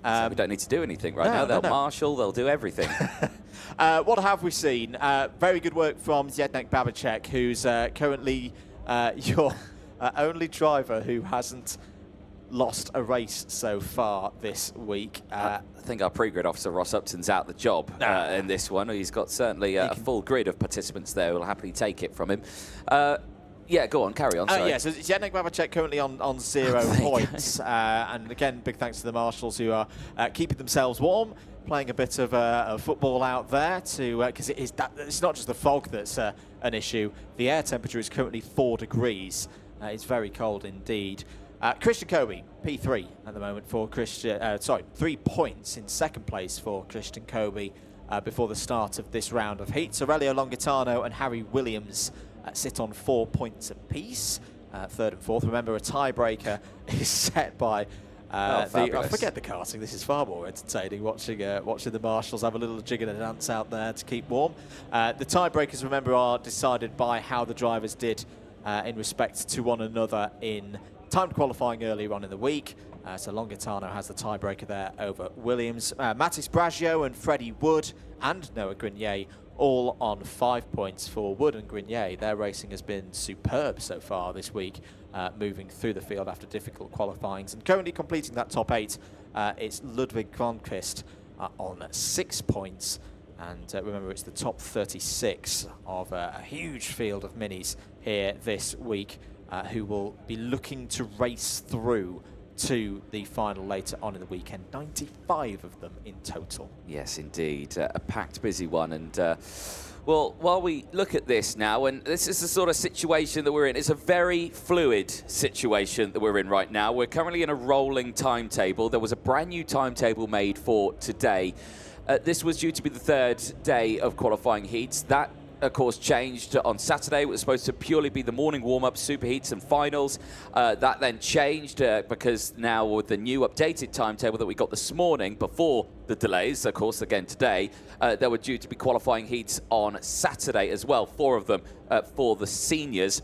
So we don't need to do anything right now. They'll marshal, they'll do everything. What have we seen? Very good work from Zdeněk Babacek, who's currently your only driver who hasn't lost a race so far this week. I think our pre-grid officer, Ross Upton's out the job in this one. He's got certainly a full grid of participants there. We'll happily take it from him. Yeah, go on, carry on. Sorry. Yeah, so Janek Babacek currently on 0 points. And again, big thanks to the marshals who are keeping themselves warm, playing a bit of football out there because it's not just the fog that's an issue. The air temperature is currently 4 degrees. It's very cold indeed. Christian Kobe, P3 at the moment for Christian. 3 points in second place for Christian Kobe before the start of this round of heats. Aurelio Longitano and Harry Williams sit on 4 points apiece, third and fourth. Remember, a tiebreaker is set by. I forget the karting. This is far more entertaining watching the marshals have a little jig and a dance out there to keep warm. The tiebreakers, remember, are decided by how the drivers did in respect to one another in timed qualifying earlier on in the week. So Longitano has the tiebreaker there over Williams. Matis Braggio and Freddie Wood and Noah Grenier all on 5 points for Wood and Grenier. Their racing has been superb so far this week, moving through the field after difficult qualifyings. And currently completing that top 8, it's Ludwig Gronqvist on 6 points. And remember, it's the top 36 of a huge field of minis here this week, who will be looking to race through to the final later on in the weekend. 95 of them in total. Yes, indeed. A packed, busy one. And, well, while we look at this now, and this is the sort of situation that we're in, it's a very fluid situation that we're in right now. We're currently in a rolling timetable. There was a brand new timetable made for today. This was due to be the third day of qualifying heats. That, of course, changed on Saturday. It was supposed to purely be the morning warm-up, super heats and finals. That then changed because now with the new updated timetable that we got this morning before the delays, of course, again today, there were due to be qualifying heats on Saturday as well, 4 of them for the seniors.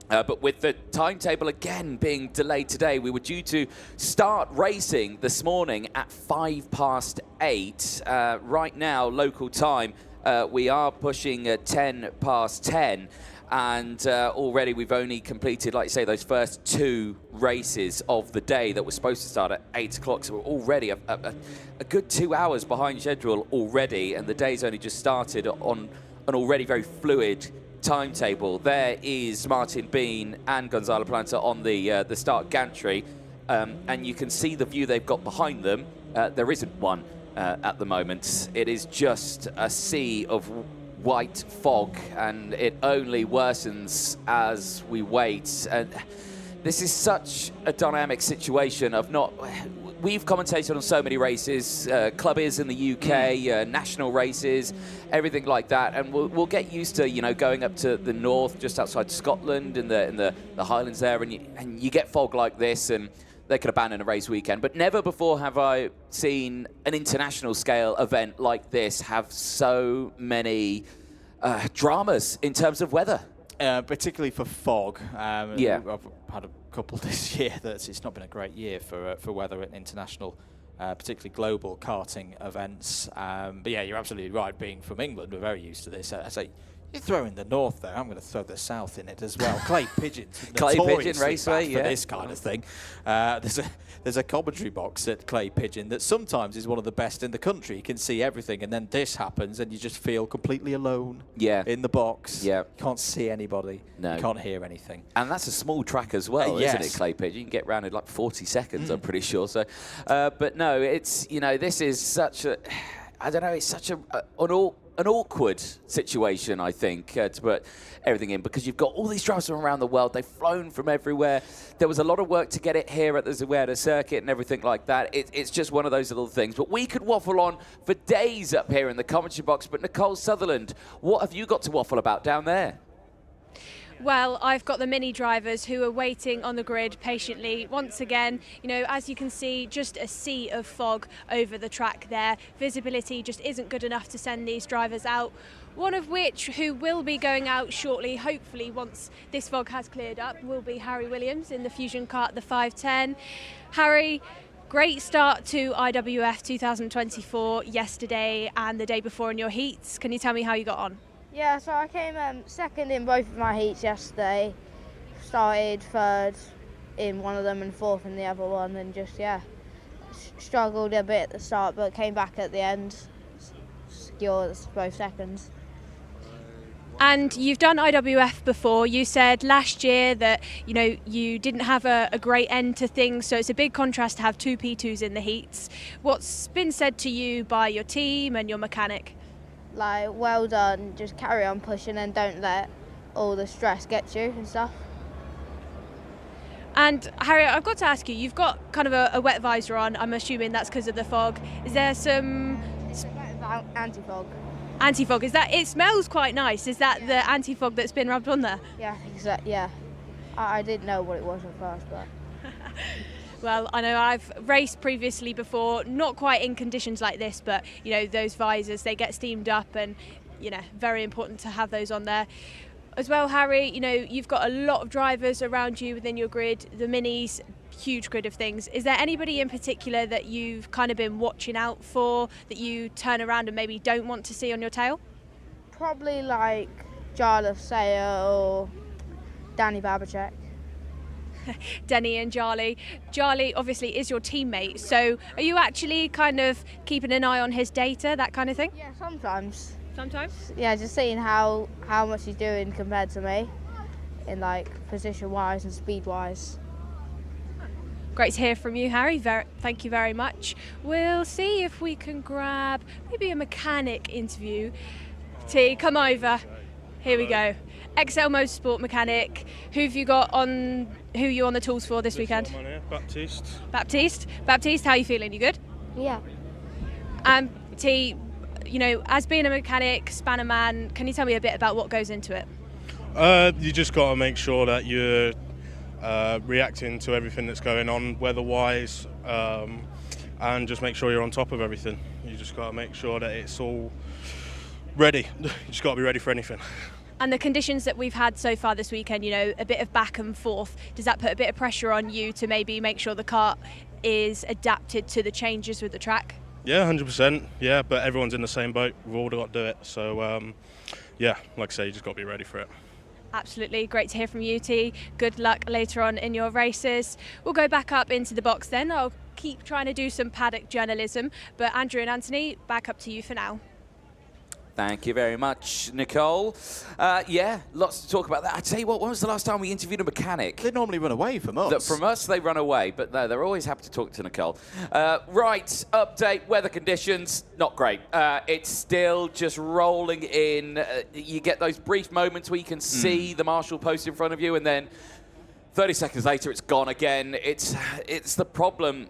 But with the timetable again being delayed today, we were due to start racing this morning at 8:05. Right now, local time, we are pushing 10:10, and already we've only completed, like you say, those first 2 races of the day that were supposed to start at 8 o'clock. So we're already a good 2 hours behind schedule already, and the day's only just started on an already very fluid timetable. There is Martin Bean and Gonzalo Planta on the start gantry, and you can see the view they've got behind them. There isn't one at the moment. It is just a sea of white fog, and it only worsens as we wait. And this is such a dynamic situation of not... We've commentated on so many races, clubbies in the UK, national races, everything like that, and we'll get used to, you know, going up to the north, just outside Scotland, in the Highlands there, and you get fog like this, and they could abandon a race weekend. But never before have I seen an international scale event like this have so many dramas in terms of weather. Particularly for fog. Yeah. I've had a couple this year that it's not been a great year for weather at international, particularly global karting events. But yeah, you're absolutely right. Being from England, we're very used to this. I say, you throw in the north there, I'm going to throw the south in it as well. Clay Pigeon. Clay Pigeon Raceway, for this kind of thing. There's a commentary box at Clay Pigeon that sometimes is one of the best in the country. You can see everything, and then this happens, and you just feel completely alone in the box. Yeah. You can't see anybody. No. You can't hear anything. And that's a small track as well, isn't it, Clay Pigeon? You can get round in like 40 seconds, I'm pretty sure. So, but no, it's, you know, this is such a, I don't know, it's such an awkward situation, I think, to put everything in, because you've got all these drivers from around the world. They've flown from everywhere. There was a lot of work to get it here at the Zueda circuit and everything like that. It's just one of those little things. But we could waffle on for days up here in the commentary box. But Nicole Sutherland, what have you got to waffle about down there? Well, I've got the Mini drivers who are waiting on the grid patiently. Once again, you know, as you can see, just a sea of fog over the track there. Visibility just isn't good enough to send these drivers out. One of which, who will be going out shortly, hopefully once this fog has cleared up, will be Harry Williams in the Fusion car at the 510. Harry, great start to IWF 2024 yesterday and the day before in your heats. Can you tell me how you got on? Yeah, so I came second in both of my heats yesterday, started third in one of them and fourth in the other one, and just, yeah, struggled a bit at the start, but came back at the end, secured both seconds. And you've done IWF before. You said last year that you didn't have a great end to things, so it's a big contrast to have 2 P2s in the heats. What's been said to you by your team and your mechanic? Like, well done, just carry on pushing and don't let all the stress get you and stuff. And Harriet, I've got to ask you, you've got kind of a wet visor on. I'm assuming that's because of the fog. Is there some anti-fog? Anti-fog, is that, it smells quite nice. Is that the anti-fog that's been rubbed on there? Yeah, I think so, yeah. I didn't know what it was at first, but... Well, I know I've raced previously before, not quite in conditions like this, but, those visors, they get steamed up and, very important to have those on there. As well, Harry, you've got a lot of drivers around you within your grid, the Minis, huge grid of things. Is there anybody in particular that you've kind of been watching out for, that you turn around and maybe don't want to see on your tail? Probably like Jarlath Sayer or Danny Babacek. Denny and Charlie. Charlie obviously is your teammate, so are you actually kind of keeping an eye on his data, that kind of thing? Yeah, sometimes. Sometimes? Yeah, just seeing how much he's doing compared to me in like position-wise and speed-wise. Great to hear from you, Harry. Thank you very much. We'll see if we can grab maybe a mechanic interview. T, come over. Here we go. XL Motorsport mechanic. Who have you got on? Who are you on the tools for this weekend? Baptiste. Baptiste, how are you feeling? You good? Yeah. T, as being a mechanic, spanner man, can you tell me a bit about what goes into it? You just got to make sure that you're reacting to everything that's going on weather-wise, and just make sure you're on top of everything. You just got to make sure that it's all ready. You just got to be ready for anything. And the conditions that we've had so far this weekend, a bit of back and forth, does that put a bit of pressure on you to maybe make sure the car is adapted to the changes with the track? Yeah, 100%. Yeah, but everyone's in the same boat. We've all got to do it. So, yeah, like I say, you just got to be ready for it. Absolutely. Great to hear from you, T. Good luck later on in your races. We'll go back up into the box then. I'll keep trying to do some paddock journalism, but Andrew and Anthony, back up to you for now. Thank you very much, Nicole. Yeah, lots to talk about that. I tell you what, when was the last time we interviewed a mechanic? They normally run away from us. From us, they run away, but no, they're always happy to talk to Nicole. Right, update, weather conditions, not great. It's still just rolling in. You get those brief moments where you can see the marshal post in front of you, and then 30 seconds later, it's gone again. It's the problem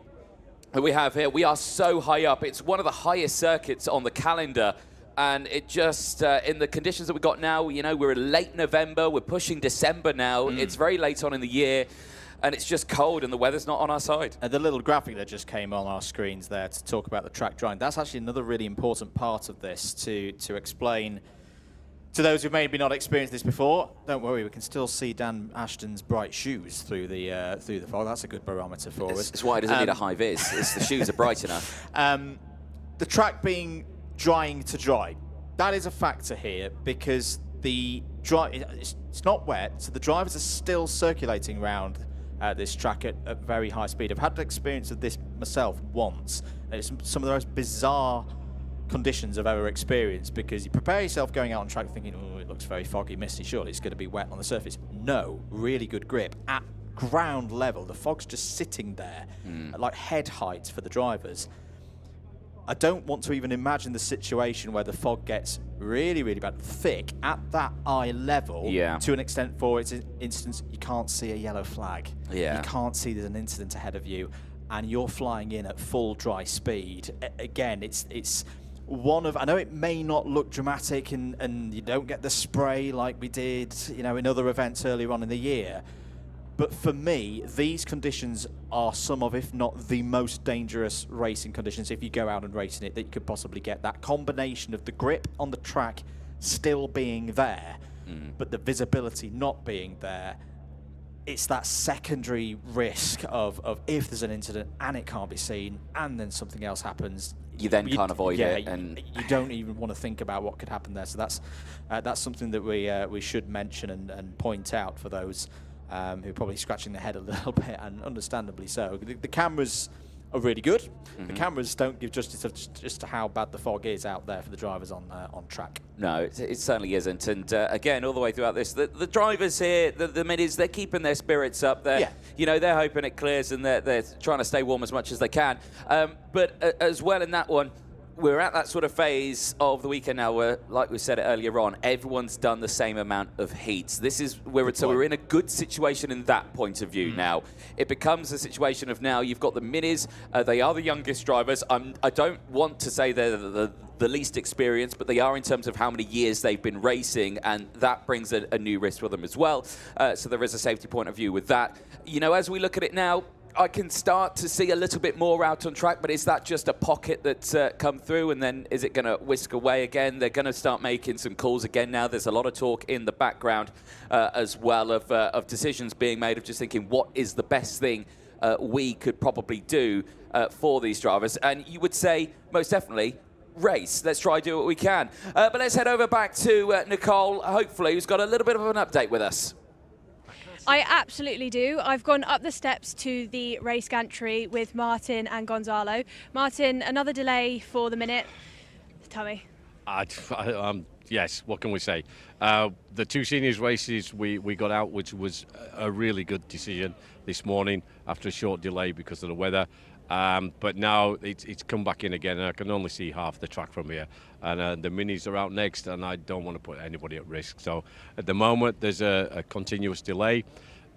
that we have here. We are so high up. It's one of the highest circuits on the calendar. And it just, in the conditions that we've got now, we're in late November, we're pushing December now. It's very late on in the year, and it's just cold, and the weather's not on our side. And the little graphic that just came on our screens there to talk about the track drying, that's actually another really important part of this to explain to those who maybe not experienced this before. Don't worry, we can still see Dan Ashton's bright shoes through the fog. That's a good barometer for us. It's why he doesn't need a high vis. The shoes are bright enough. The track being drying to dry, that is a factor here because it's not wet, so the drivers are still circulating around this track at very high speed. I've had the experience of this myself once, and it's some of the most bizarre conditions I've ever experienced, because you prepare yourself going out on track thinking, oh, it looks very foggy, misty, surely it's going to be wet on the surface. No, really good grip. At ground level, the fog's just sitting there at like head height for the drivers. I don't want to even imagine the situation where the fog gets really, really bad, thick at that eye level, to an extent, for instance, you can't see a yellow flag. You can't see there's an incident ahead of you, and you're flying in at full dry speed. Again, it's one of, I know it may not look dramatic and you don't get the spray like we did, in other events earlier on in the year. But for me, these conditions are some of, if not the most dangerous racing conditions, if you go out and race in it, that you could possibly get. That combination of the grip on the track still being there, but the visibility not being there. It's that secondary risk of if there's an incident and it can't be seen, and then something else happens. You then can't avoid it, and you don't even want to think about what could happen there. So that's something that we should mention and point out for those who are probably scratching their head a little bit, and understandably so. The cameras are really good. The cameras don't give justice of just how bad the fog is out there for the drivers on track. No, it certainly isn't. And again, all the way throughout this, the drivers here, the Minis, they're keeping their spirits up. They're, they're hoping it clears, and they're trying to stay warm as much as they can. But as well in that one, we're at that sort of phase of the weekend now where, like we said earlier on, everyone's done the same amount of heats. This is where so we're in a good situation in that point of view now. It becomes a situation of now you've got the Minis. They are the youngest drivers. I don't want to say they're the least experienced, but they are in terms of how many years they've been racing, and that brings a new risk for them as well. So there is a safety point of view with that. You know, as we look at it now, I can start to see a little bit more out on track, but is that just a pocket that's come through, and then is it going to whisk away again? They're going to start making some calls again now. There's a lot of talk in the background as well of decisions being made, of just thinking what is the best thing we could probably do for these drivers. And you would say, most definitely, race. Let's try do what we can. But let's head over back to Nicole, hopefully, who's got a little bit of an update with us. I absolutely do. I've gone up the steps to the race gantry with Martin and Gonzalo. Martin, another delay for the minute. Tell me. Yes, what can we say? The 2 seniors races we got out, which was a really good decision this morning after a short delay because of the weather. But now it's come back in again, and I can only see half the track from here. And the Minis are out next, and I don't want to put anybody at risk. So at the moment, there's a continuous delay.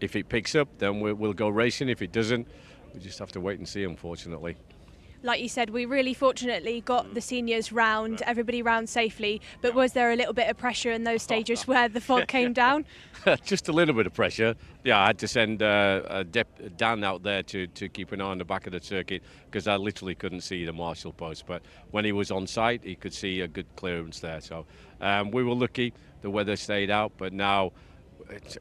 If it picks up, then we'll go racing. If it doesn't, we just have to wait and see, unfortunately. Like you said, we really fortunately got the seniors round, everybody round safely, but was there a little bit of pressure in those stages where the fog came down? Just a little bit of pressure. Yeah, I had to send Dan out there to keep an eye on the back of the circuit because I literally couldn't see the marshal post. But when he was on site, he could see a good clearance there. So we were lucky. The weather stayed out, but now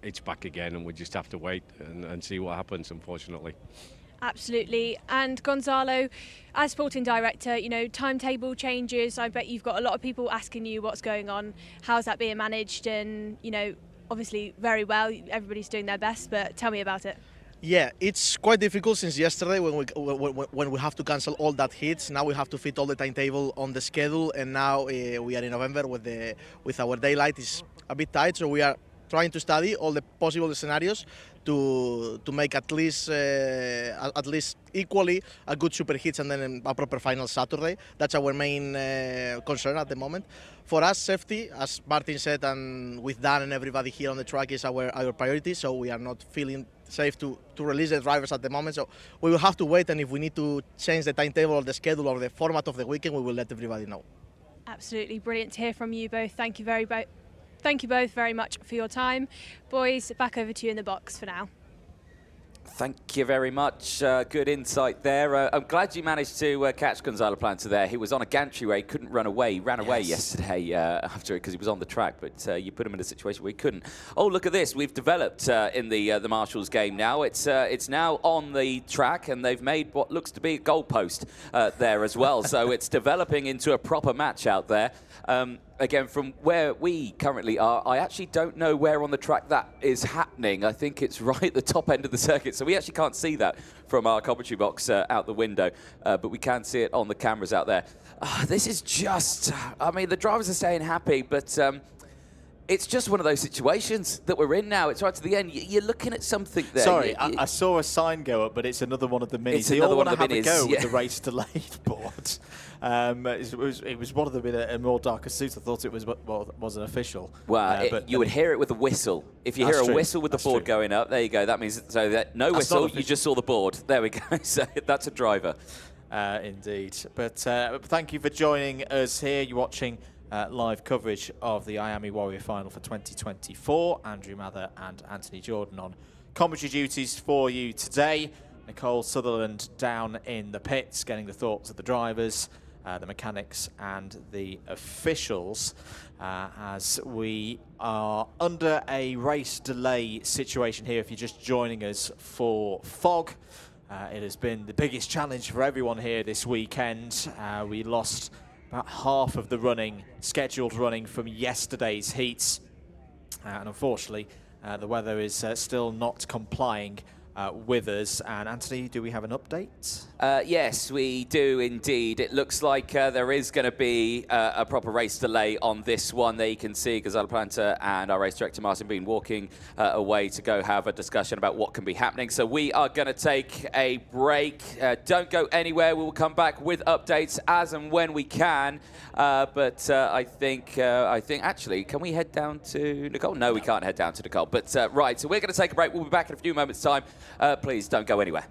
it's back again, and we just have to wait and see what happens, unfortunately. Absolutely. And Gonzalo, as sporting director, you know, timetable changes. I bet you've got a lot of people asking you what's going on. How's that being managed? And, you know, obviously very well. Everybody's doing their best, but tell me about it. Yeah, it's quite difficult since yesterday when we have to cancel all that heats. Now we have to fit all the timetable on the schedule, and now we are in November with our daylight is a bit tight, so we are trying to study all the possible scenarios to make at least equally a good super hits and then a proper final Saturday. That's our main concern at the moment. For us, safety, as Martin said, and with Dan and everybody here on the track, is our priority. So we are not feeling safe to release the drivers at the moment. So we will have to wait, and if we need to change the timetable or the schedule or the format of the weekend, we will let everybody know. Absolutely brilliant to hear from you both. Thank you both very much for your time. Boys, back over to you in the box for now. Thank you very much. Good insight there. I'm glad you managed to catch Gonzalo Planta there. He was on a gantry where he couldn't run away. He ran away yesterday after it because he was on the track, but you put him in a situation where he couldn't. Oh, look at this. We've developed in the Marshals game now. It's now on the track, and they've made what looks to be a goalpost there as well. So it's developing into a proper match out there. Again, from where we currently are, I actually don't know where on the track that is happening. I think it's right at the top end of the circuit, so we actually can't see that from our commentary box out the window, but we can see it on the cameras out there. This is just, I mean, the drivers are staying happy, but it's just one of those situations that we're in now. It's right to the end. You're looking at something there. Sorry, I saw a sign go up, but it's another one of the Minis. It's another one of the Minis. Go with the race delayed board. It was one of them in a more darker suit. I thought it wasn't official. Well, you would hear it with a whistle. If you hear a whistle with the board going up, there you go. That means so that no whistle, you just saw the board. There we go. So that's a driver. Indeed. But thank you for joining us here. You're watching live coverage of the Miami Warrior Final for 2024. Andrew Mather and Anthony Jordan on commentary duties for you today. Nicole Sutherland down in the pits, getting the thoughts of the drivers, the mechanics and the officials, as we are under a race delay situation here. If you're just joining us for fog, it has been the biggest challenge for everyone here this weekend. We lost about half of the scheduled running from yesterday's heats. And unfortunately, The weather is still not complying with us. And Anthony, do we have an update? Yes, we do indeed. It looks like there is going to be a proper race delay on this one. There you can see Gonzalo Planta and our race director Martin Bean walking away to go have a discussion about what can be happening. So we are going to take a break. Don't go anywhere. We will come back with updates as and when we can. But I think actually, can we head down to Nicole? No, we can't head down to Nicole. But right, so we're going to take a break. We'll be back in a few moments' time. Please don't go anywhere.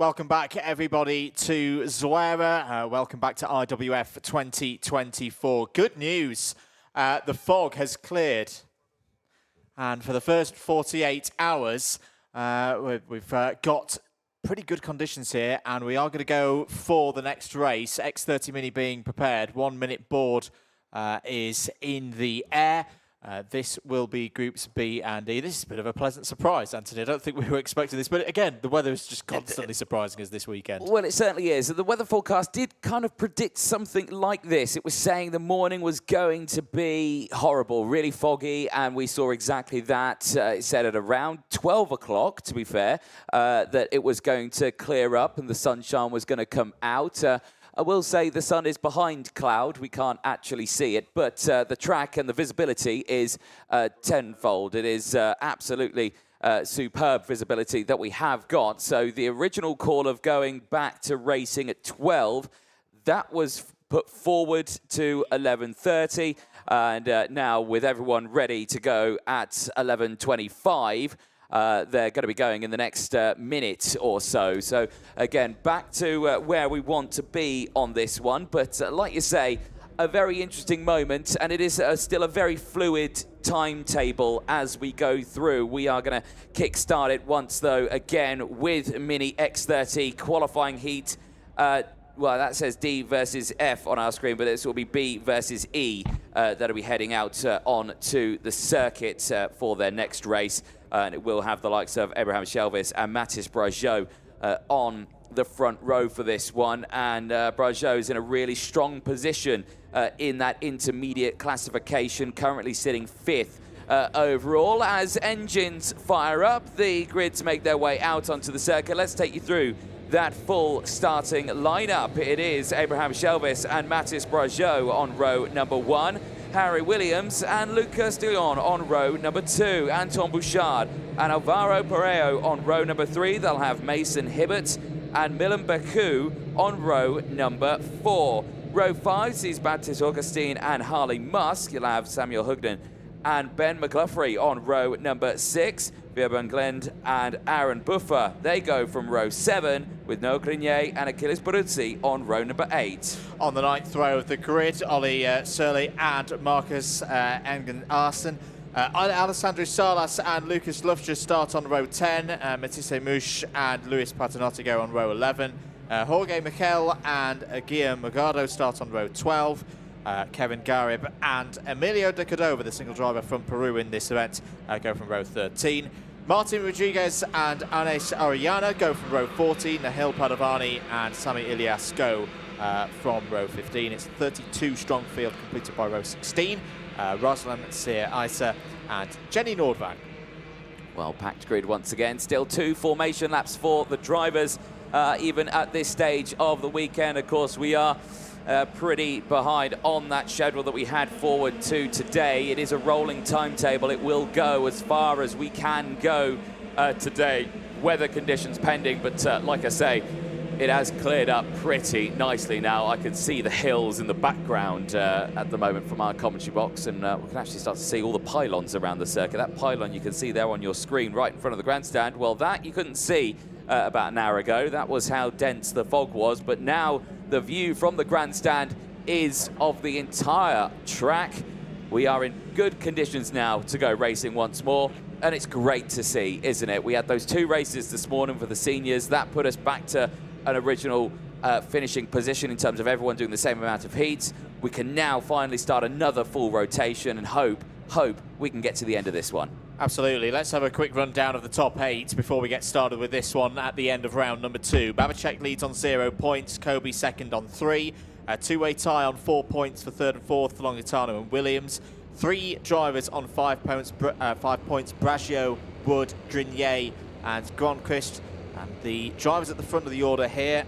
Welcome back, everybody, to Zuera. Welcome back to IWF 2024. Good news, the fog has cleared. And for the first 48 hours, we've got pretty good conditions here, and we are going to go for the next race. X30 Mini being prepared. 1 minute board is in the air. This will be Groups B and E. This is a bit of a pleasant surprise, Anthony. I don't think we were expecting this, but again, the weather is just constantly surprising us this weekend. Well, it certainly is. The weather forecast did kind of predict something like this. It was saying the morning was going to be horrible, really foggy, and we saw exactly that. It said at around 12 o'clock, to be fair, that it was going to clear up and the sunshine was going to come out. I will say the sun is behind cloud. We can't actually see it, but the track and the visibility is tenfold. It is absolutely superb visibility that we have got. So the original call of going back to racing at 12, that was put forward to 11:30, and now with everyone ready to go at 11:25, they're going to be going in the next minute or so. So, again, back to where we want to be on this one. But like you say, a very interesting moment, and it is still a very fluid timetable as we go through. We are going to kick-start it once, though, again, with Mini X30 qualifying heat. Well, that says D versus F on our screen, but this will be B versus E that'll be heading out onto the circuit for their next race. And it will have the likes of Abraham Shelvis and Mathis Brajot on the front row for this one. And Brajot is in a really strong position in that intermediate classification, currently sitting 5th overall. As engines fire up, the grids make their way out onto the circuit. Let's take you through that full starting lineup. It is Abraham Shelvis and Mathis Brajot on row number 1. Harry Williams and Lucas de Leon on row number 2. Anton Bouchard and Alvaro Pereiro on row number 3. They'll have Mason Hibbert and Milan Baku on row number 4. Row 5 sees Baptiste Augustine and Harley Musk. You'll have Samuel Hugden and Ben McLaughlin on row number 6. Björn Glend and Aaron Buffer. They go from row 7 with Noah Grenier and Achilles Baruzzi on row number 8. On the 9th row of the grid, Ollie Surley and Marcus Engen Arsen. Alessandro Salas and Lucas Lufter start on row 10. Matisse Mouche and Luis Paternotte go on row 11. Jorge Michel and Guillaume Magado start on row 12. Kevin Garib and Emilio de Cordova, the single driver from Peru in this event, go from row 13. Martin Rodriguez and Anes Arellana go from row 14. Nahil Padovani and Sami Ilias go from row 15. It's a 32-strong field completed by row 16. Rosalind Sear Isa and Jenny Nordvang. Well, packed grid once again. Still 2 formation laps for the drivers, even at this stage of the weekend. Of course, we are pretty behind on that schedule that we had forward to today. It is a rolling timetable. It will go as far as we can go today. Weather conditions pending, but like I say, it has cleared up pretty nicely now. I can see the hills in the background at the moment from our commentary box, and we can actually start to see all the pylons around the circuit. That pylon you can see there on your screen right in front of the grandstand, well, that you couldn't see about an hour ago. That was how dense the fog was, but now the view from the grandstand is of the entire track. We are in good conditions now to go racing once more, and it's great to see, isn't it? We had those 2 races this morning for the seniors. That put us back to an original finishing position in terms of everyone doing the same amount of heats. We can now finally start another full rotation and hope we can get to the end of this one. Absolutely. Let's have a quick rundown of the top 8 before we get started with this one at the end of round number 2. Babacek leads on 0 points, Kobe second on 3. A 2-way tie on 4 points for third and fourth for Longitano and Williams. 3 drivers on 5 points, Bragio, Wood, Grenier and Gronquist. And the drivers at the front of the order here,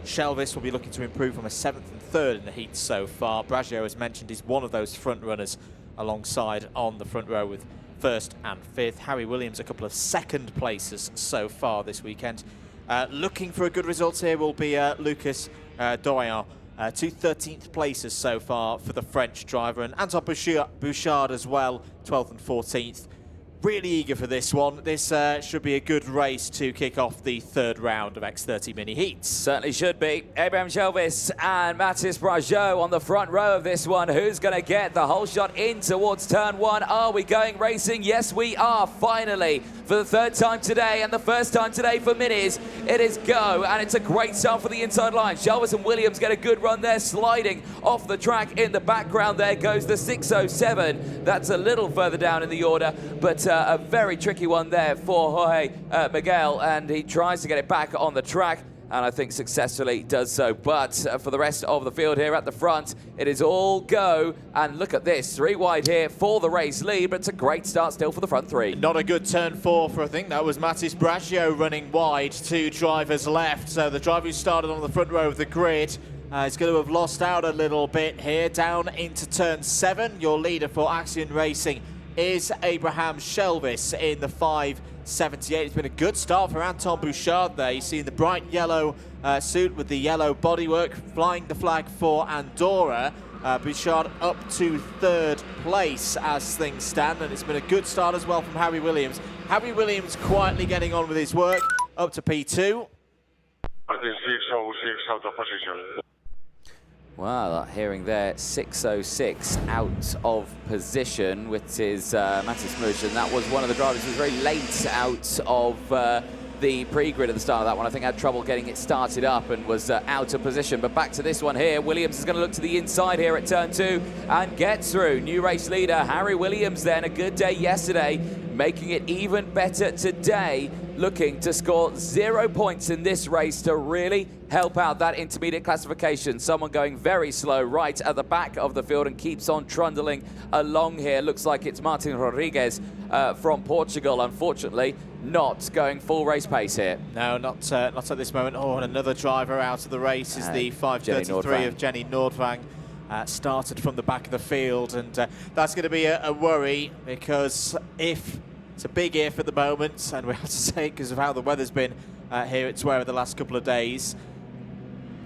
Shelvis will be looking to improve from a 7th and 3rd in the heat so far. Bragio, as mentioned, is one of those front runners alongside on the front row with 1st and 5th. Harry Williams, a couple of 2nd places so far this weekend. Looking for a good result here will be Lucas Doyon. 2 13th places so far for the French driver, and Anton Bouchard as well, 12th and 14th. Really eager for this one. This should be a good race to kick off the third round of X30 Mini Heats. Certainly should be. Abraham Shelvis and Mathis Brageau on the front row of this one. Who's going to get the whole shot in towards turn one? Are we going racing? Yes, we are, finally. For the third time today and the first time today for Minis, it is go, and it's a great start for the inside line. Shelvis and Williams get a good run there, sliding off the track. In the background there goes the 607. That's a little further down in the order, but a very tricky one there for Jorge Miguel, and he tries to get it back on the track, and I think successfully does so. But for the rest of the field here at the front, it is all go, and look at this, 3 wide here for the race lead, but it's a great start still for the front 3. Not a good turn 4 for, I think that was Mathis Brageau running wide, 2 drivers left. So the driver who started on the front row of the grid is going to have lost out a little bit here, down into turn 7. Your leader for Axion Racing is Abraham Shelvis in the 578. It's been a good start for Anton Bouchard there. You see the bright yellow suit with the yellow bodywork, flying the flag for Andorra. Bouchard up to 3rd place as things stand, and it's been a good start as well from Harry Williams. Harry Williams quietly getting on with his work, up to P2. Out of position. Wow, that hearing there, 606 out of position, which is Mathis Mush, and that was one of the drivers who was very late out of the pre-grid at the start of that one. I think had trouble getting it started up and was out of position. But back to this one here, Williams is going to look to the inside here at turn 2 and get through. New race leader, Harry Williams then, a good day yesterday, making it even better today, looking to score 0 points in this race to really help out that intermediate classification. Someone going very slow right at the back of the field and keeps on trundling along here. Looks like it's Martin Rodriguez from Portugal, unfortunately, not going full race pace here. No, not at this moment. Oh, and another driver out of the race is the 533 of Jenny Nordvang. Started from the back of the field, and that's going to be a worry, because it's a big if at the moment, and we have to say because of how the weather's been here at Twer the last couple of days.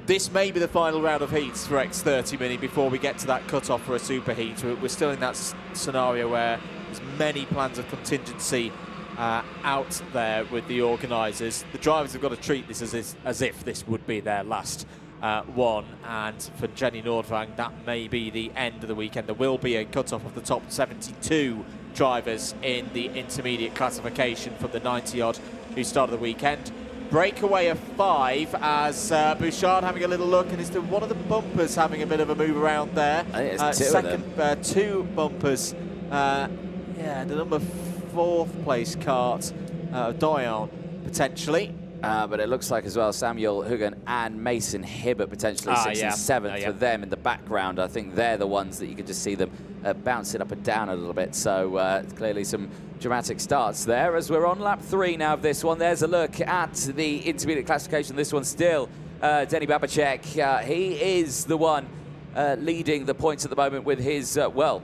This may be the final round of heats for X30 Mini before we get to that cut-off for a super heat. We're still in that scenario where there's many plans of contingency out there with the organisers. The drivers have got to treat this as if this would be their last one, and for Jenny Nordvang, that may be the end of the weekend. There will be a cut-off of the top 72 drivers in the intermediate classification from the 90-odd who started the weekend. Breakaway of 5 as Bouchard having a little look, and is one of the bumpers having a bit of a move around there. Second, 2 bumpers. Yeah, the number 4th place cart, Doyon, potentially. But it looks like as well Samuel Hugan and Mason Hibbert potentially 6th and 7th for them in the background. I think they're the ones that you can just see them bouncing up and down a little bit. So clearly some dramatic starts there as we're on lap 3 now of this one. There's a look at the intermediate classification. This one still Denny Babacek. He is the one leading the points at the moment with his, well,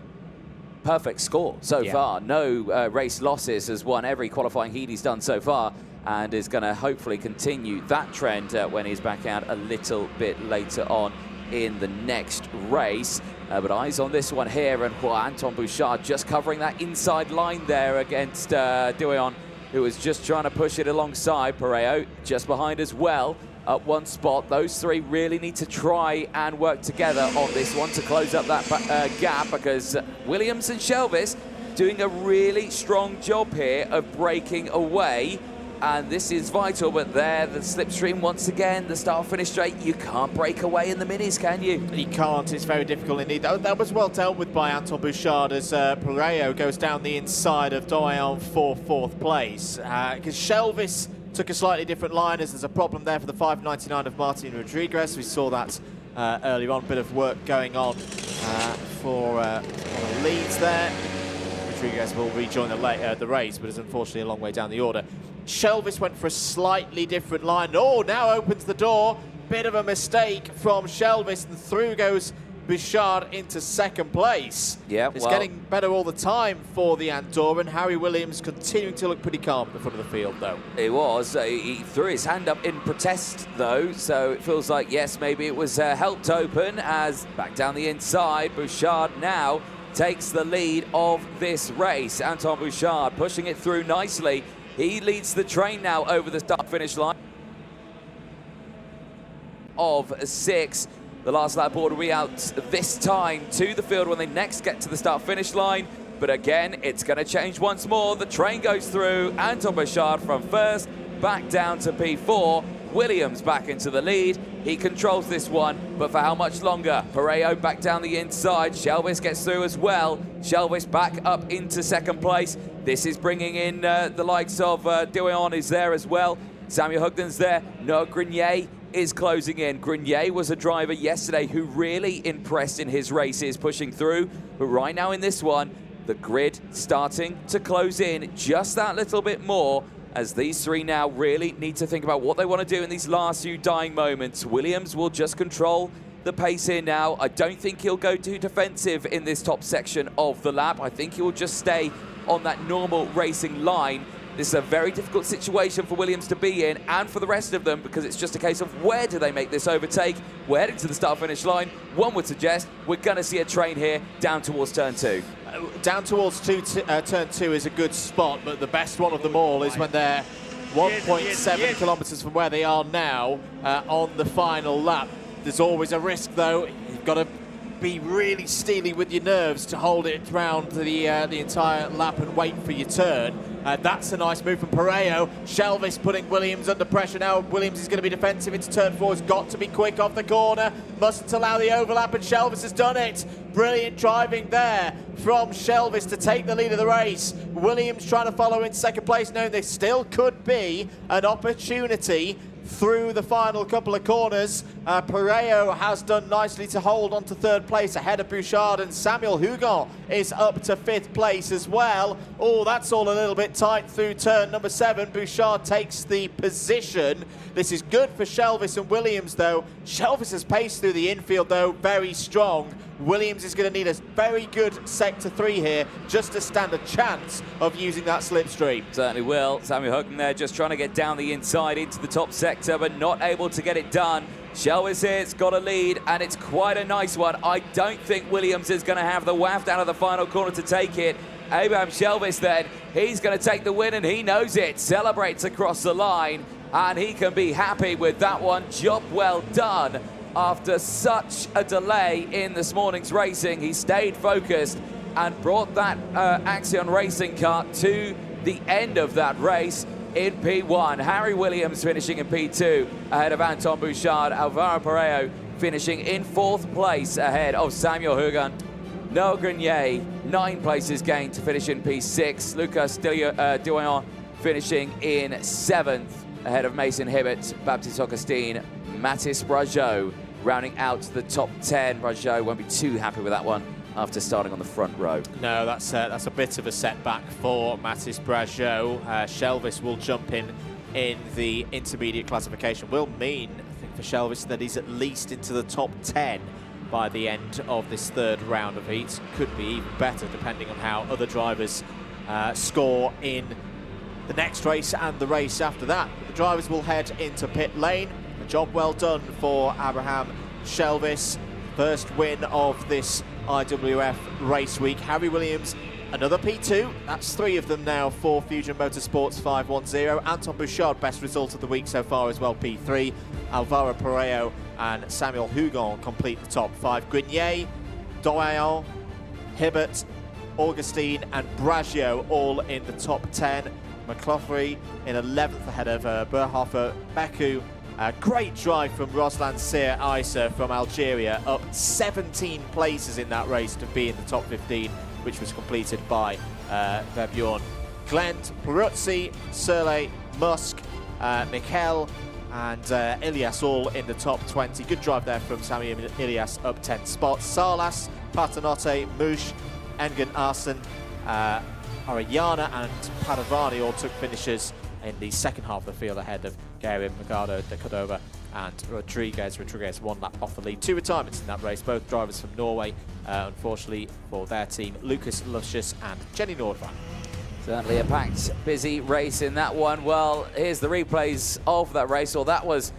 perfect score so far. No race losses, has won every qualifying heat he's done so far, and is going to hopefully continue that trend when he's back out a little bit later on in the next race. But eyes on this one here, and Anton Bouchard just covering that inside line there against Doyon, who was just trying to push it alongside. Pareo just behind as well, up 1 spot. Those 3 really need to try and work together on this one to close up that gap, because Williams and Shelvis doing a really strong job here of breaking away, and this is vital. But there, the slipstream once again, the start-finish straight. You can't break away in the minis, can you? You can't. It's very difficult indeed. That was well dealt with by Anton Bouchard as Pareo goes down the inside of Doyon for 4th place, because Shelvis took a slightly different line, as there's a problem there for the 599 of Martin Rodriguez. We saw that earlier on, bit of work going on for the leads there. Rodriguez will rejoin the race, but is unfortunately a long way down the order. Shelvis went for a slightly different line. Oh, now opens the door. Bit of a mistake from Shelvis, and through goes Bouchard into 2nd place. Yeah, it's getting better all the time for the Andorran. Harry Williams continuing to look pretty calm at the front of the field, though. It was. He threw his hand up in protest, though, so it feels like, yes, maybe it was helped open, as back down the inside, Bouchard now takes the lead of this race. Anton Bouchard pushing it through nicely. He leads the train now over the start-finish line of 6. The last lap board will be out this time to the field when they next get to the start-finish line. But again, it's going to change once more. The train goes through. Anton Bouchard from first, back down to P4. Williams back into the lead. He controls this one, but for how much longer? Pareo back down the inside. Shelvis gets through as well. Shelvis back up into second place. This is bringing in the likes of Dion is there as well. Samuel Hugden's there. Noah Grenier is closing in. Grenier was a driver yesterday who really impressed in his races, pushing through. But right now in this one, the grid starting to close in just that little bit more, as these three now really need to think about what they want to do in these last few dying moments. Williams will just control the pace here now. I don't think he'll go too defensive in this top section of the lap. I think he will just stay on that normal racing line. This is a very difficult situation for Williams to be in, and for the rest of them, because it's just a case of where do they make this overtake. We're heading to the start-finish line. One would suggest we're going to see a train here down towards turn 2. Down towards turn 2 is a good spot, but the best one of them all is when they're 1.7 kilometres from where they are now on the final lap. There's always a risk, though. You've got to be really steely with your nerves to hold it round the entire lap and wait for your turn. That's a nice move from Pareo. Shelvis putting Williams under pressure now. Williams is going to be defensive into turn 4. Has got to be quick off the corner. Mustn't allow the overlap, and Shelvis has done it. Brilliant driving there from Shelvis to take the lead of the race. Williams trying to follow in second place, knowing there still could be an opportunity through the final couple of corners. Pareo has done nicely to hold on to third place ahead of Bouchard, and Samuel Hugon is up to 5th place as well. Oh, that's all a little bit tight through turn number 7. Bouchard takes the position. This is good for Shelvis and Williams, though. Shelvis's pace through the infield, though, very strong. Williams is going to need a very good sector 3 here just to stand a chance of using that slipstream. Certainly will. Samuel Hugden there just trying to get down the inside into the top sector, but not able to get it done. Shelvis here's got a lead, and it's quite a nice one. I don't think Williams is going to have the waft out of the final corner to take it. Abraham Shelvis then, he's going to take the win, and he knows it. Celebrates across the line, and he can be happy with that one. Job well done. After such a delay in this morning's racing, he stayed focused and brought that Axion racing car to the end of that race in P1. Harry Williams finishing in P2 ahead of Anton Bouchard. Alvaro Pareo finishing in 4th place ahead of Samuel Hugon. Noah Grenier, 9 places gained to finish in P6. Lucas Dion finishing in 7th ahead of Mason Hibbett, Baptiste Augustine, Mathis Brageau rounding out the top 10. Brageau won't be too happy with that one after starting on the front row. No, that's a bit of a setback for Mathis Brageau. Shelvis will jump in the intermediate classification. Will mean, I think, for Shelvis that he's at least into the top 10 by the end of this 3rd round of heats. Could be even better depending on how other drivers score in the next race and the race after that. The drivers will head into pit lane. A job well done for Abraham Shelvis. First win of this IWF race week. Harry Williams, another P2. That's 3 of them now for Fusion Motorsports 510. Anton Bouchard, best result of the week so far as well, P3. Alvaro Pareo and Samuel Hugon complete the top 5. Grenier, Doyon, Hibbert, Augustine and Brageau all in the top 10. McCloughery in 11th ahead of Berhofer Beku. Great drive from Roslan Sir Isa from Algeria, up 17 places in that race to be in the top 15, which was completed by Verbjorn. Glent, Peruzzi, Surley, Musk, Mikel and Ilias all in the top 20. Good drive there from Sami Ilias, up 10 spots. Salas, Paternotte, Mush, Engen Arsen, Ariana and Padovani all took finishes in the second half of the field ahead of Gary Magado de Cordova and Rodriguez. Rodriguez 1 lap off the lead. 2 retirements in that race, both drivers from Norway, unfortunately for their team, Lucas Lucius and Jenny Nordvan. Certainly a packed, busy race in that one. Well, here's the replays of that race. Well, that was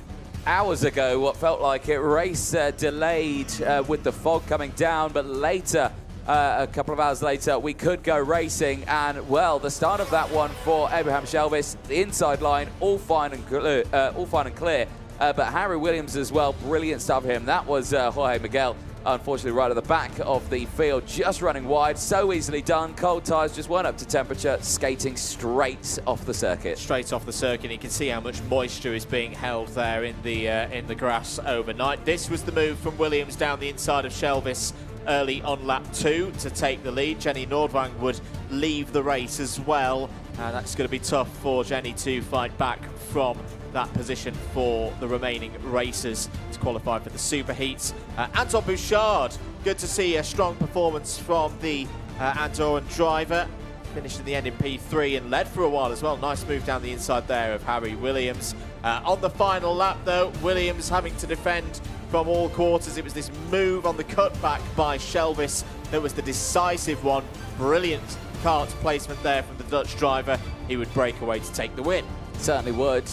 hours ago, what felt like it. Race delayed with the fog coming down, but later a couple of hours later, we could go racing. And, well, the start of that one for Abraham Shelvis, the inside line, all fine and clear. But Harry Williams as well, brilliant stuff for him. That was Jorge Miguel, unfortunately, right at the back of the field, just running wide. So easily done. Cold tyres just weren't up to temperature, skating straight off the circuit. Straight off the circuit. You can see how much moisture is being held there in the grass overnight. This was the move from Williams down the inside of Shelvis early on lap 2 to take the lead. Jenny Nordvang would leave the race as well. That's going to be tough for Jenny to fight back from that position for the remaining racers to qualify for the superheats. Anton Bouchard, good to see a strong performance from the Andorran driver. Finished in the end in P3 and led for a while as well. Nice move down the inside there of Harry Williams. On the final lap though, Williams having to defend from all quarters. It was this move on the cutback by Shelvis that was the decisive one. Brilliant kart placement there from the Dutch driver. He would break away to take the win. Certainly would,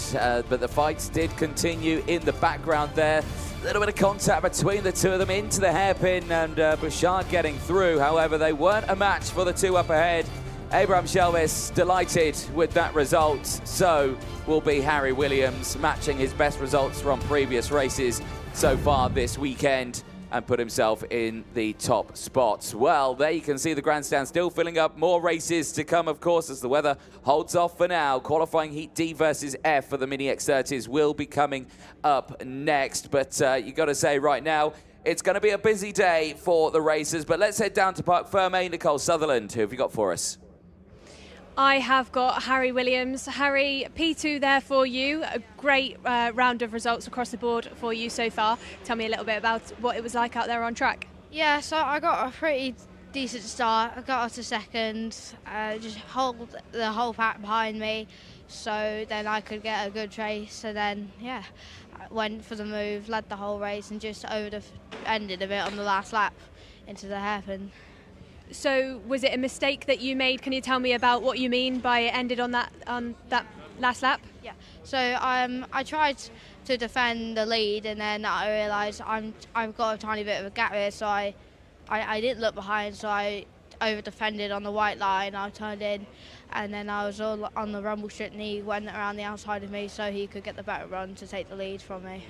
but the fights did continue in the background there. A little bit of contact between the two of them into the hairpin, and Bouchard getting through. However, they weren't a match for the two up ahead. Abraham Shelvis delighted with that result. So will be Harry Williams, matching his best results from previous races so far this weekend, and put himself in the top spots. Well, there you can see the grandstand still filling up. More races to come, of course, as the weather holds off for now. Qualifying Heat D versus F for the Mini X30s will be coming up next. But you got to say right now, it's going to be a busy day for the racers. But let's head down to Parc Ferme. Nicole Sutherland, who have you got for us? I have got Harry Williams. Harry, P2 there for you. A great round of results across the board for you so far. Tell me a little bit about what it was like out there on track. Yeah, so I got a pretty decent start. I got up to second, just hold the whole pack behind me, so then I could get a good race. And then, yeah, I went for the move, led the whole race, and just ended a bit on the last lap into the hairpin. So was it a mistake that you made? Can you tell me about what you mean by it ended on that last lap? Yeah. So I tried to defend the lead, and then I realised I've got a tiny bit of a gap here, so I didn't look behind, so I over defended on the white line. I turned in, and then I was all on the rumble strip, and he went around the outside of me, so he could get the better run to take the lead from me.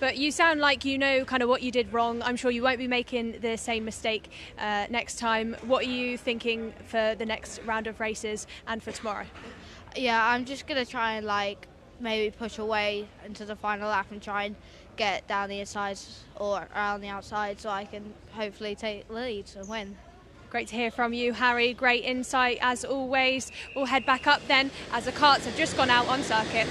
But you sound like you know kind of what you did wrong. I'm sure you won't be making the same mistake next time. What are you thinking for the next round of races and for tomorrow? Yeah, I'm just going to try and maybe push away into the final lap and try and get down the insides or around the outside so I can hopefully take the lead and win. Great to hear from you, Harry. Great insight as always. We'll head back up then as the karts have just gone out on circuit.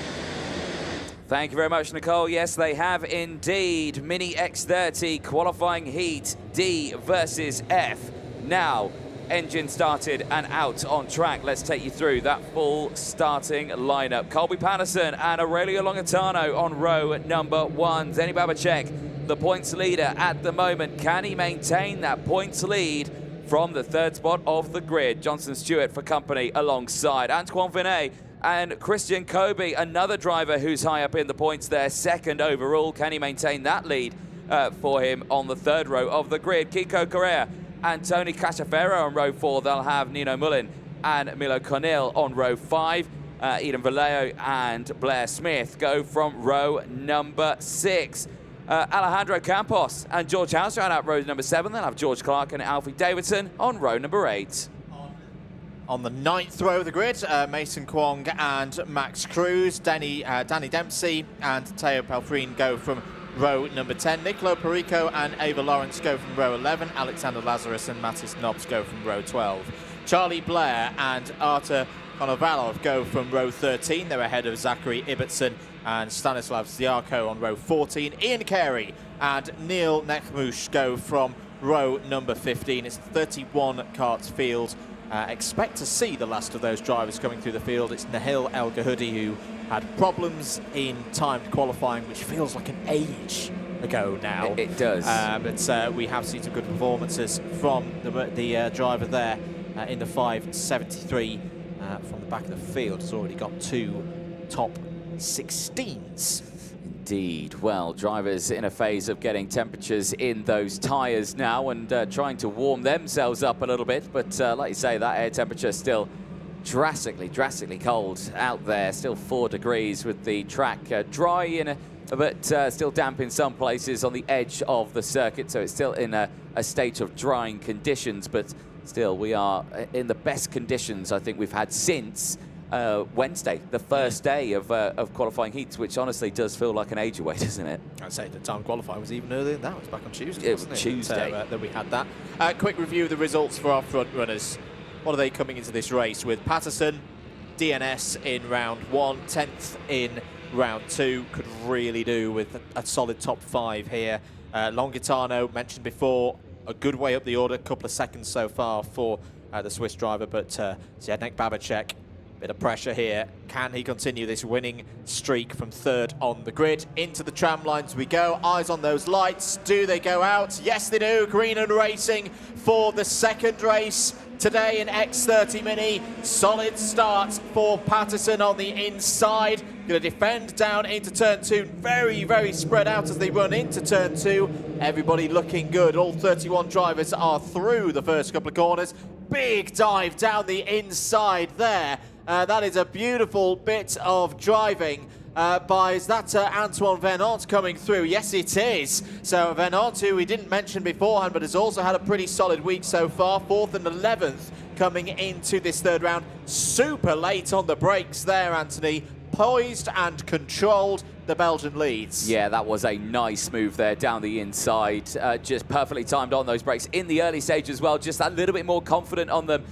Thank you very much, Nicole. Yes, they have indeed. Mini X30 qualifying heat D versus F. Now, engine started and out on track. Let's take you through that full starting lineup. Colby Patterson and Aurelio Longatano on row number 1. Zeni Babacek, the points leader at the moment. Can he maintain that points lead from the third spot of the grid? Johnson Stewart for company alongside Antoine Vinet and Christian Kobe, another driver who's high up in the points there, second overall. Can he maintain that lead for him on the third row of the grid? Kiko Correa and Tony Cachaferro on row 4. They'll have Nino Mullin and Milo Cornel on row 5. Eden Vallejo and Blair Smith go from row number 6. Alejandro Campos and George House round out row number 7. They'll have George Clark and Alfie Davidson on row number 8. On the 9th row of the grid, Mason Kwong and Max Cruz, Danny Dempsey and Teo Pelfrine go from row number 10. Nicolo Perico and Ava Lawrence go from row 11. Alexander Lazarus and Mattis Nobbs go from row 12. Charlie Blair and Artur Konovalov go from row 13. They're ahead of Zachary Ibbotson and Stanislav Ziarko on row 14. Ian Carey and Neil Nekhmush go from row number 15. It's 31 karts field. Expect to see the last of those drivers coming through the field. It's Nahil El Gahudi, who had problems in timed qualifying, which feels like an age ago now. It does. But we have seen some good performances from the driver there in the 573 from the back of the field. Has already got 2 top 16s. Indeed. Well, drivers in a phase of getting temperatures in those tyres now and trying to warm themselves up a little bit. But like you say, that air temperature still drastically cold out there. Still 4 degrees with the track dry but still damp in some places on the edge of the circuit. So it's still in a state of drying conditions. But still, we are in the best conditions I think we've had since Wednesday, the first day of qualifying heats, which honestly does feel like an age away, doesn't it? I'd say the time qualifying was even earlier than that. It was back on Tuesday, wasn't it? Tuesday. That we had that. Quick review of the results for our front runners. What are they coming into this race with? Patterson, DNS in round 1, 10th in round 2. Could really do with a solid top 5 here. Longitano, mentioned before, a good way up the order, a couple of seconds so far for the Swiss driver, but Zdeněk Babacek, bit of pressure here. Can he continue this winning streak from 3rd on the grid? Into the tram lines we go. Eyes on those lights. Do they go out? Yes, they do. Green and racing for the 2nd race today in X30 Mini. Solid start for Patterson on the inside. Going to defend down into turn 2. Very spread out as they run into turn 2. Everybody looking good. All 31 drivers are through the first couple of corners. Big dive down the inside there. That is a beautiful bit of driving by, is that Antoine Venant coming through? Yes, it is. So Venant, who we didn't mention beforehand, but has also had a pretty solid week so far. 4th and 11th coming into this 3rd round. Super late on the brakes there, Anthony. Poised and controlled the Belgian leads. Yeah, that was a nice move there down the inside. Just perfectly timed on those brakes in the early stage as well. Just a little bit more confident on them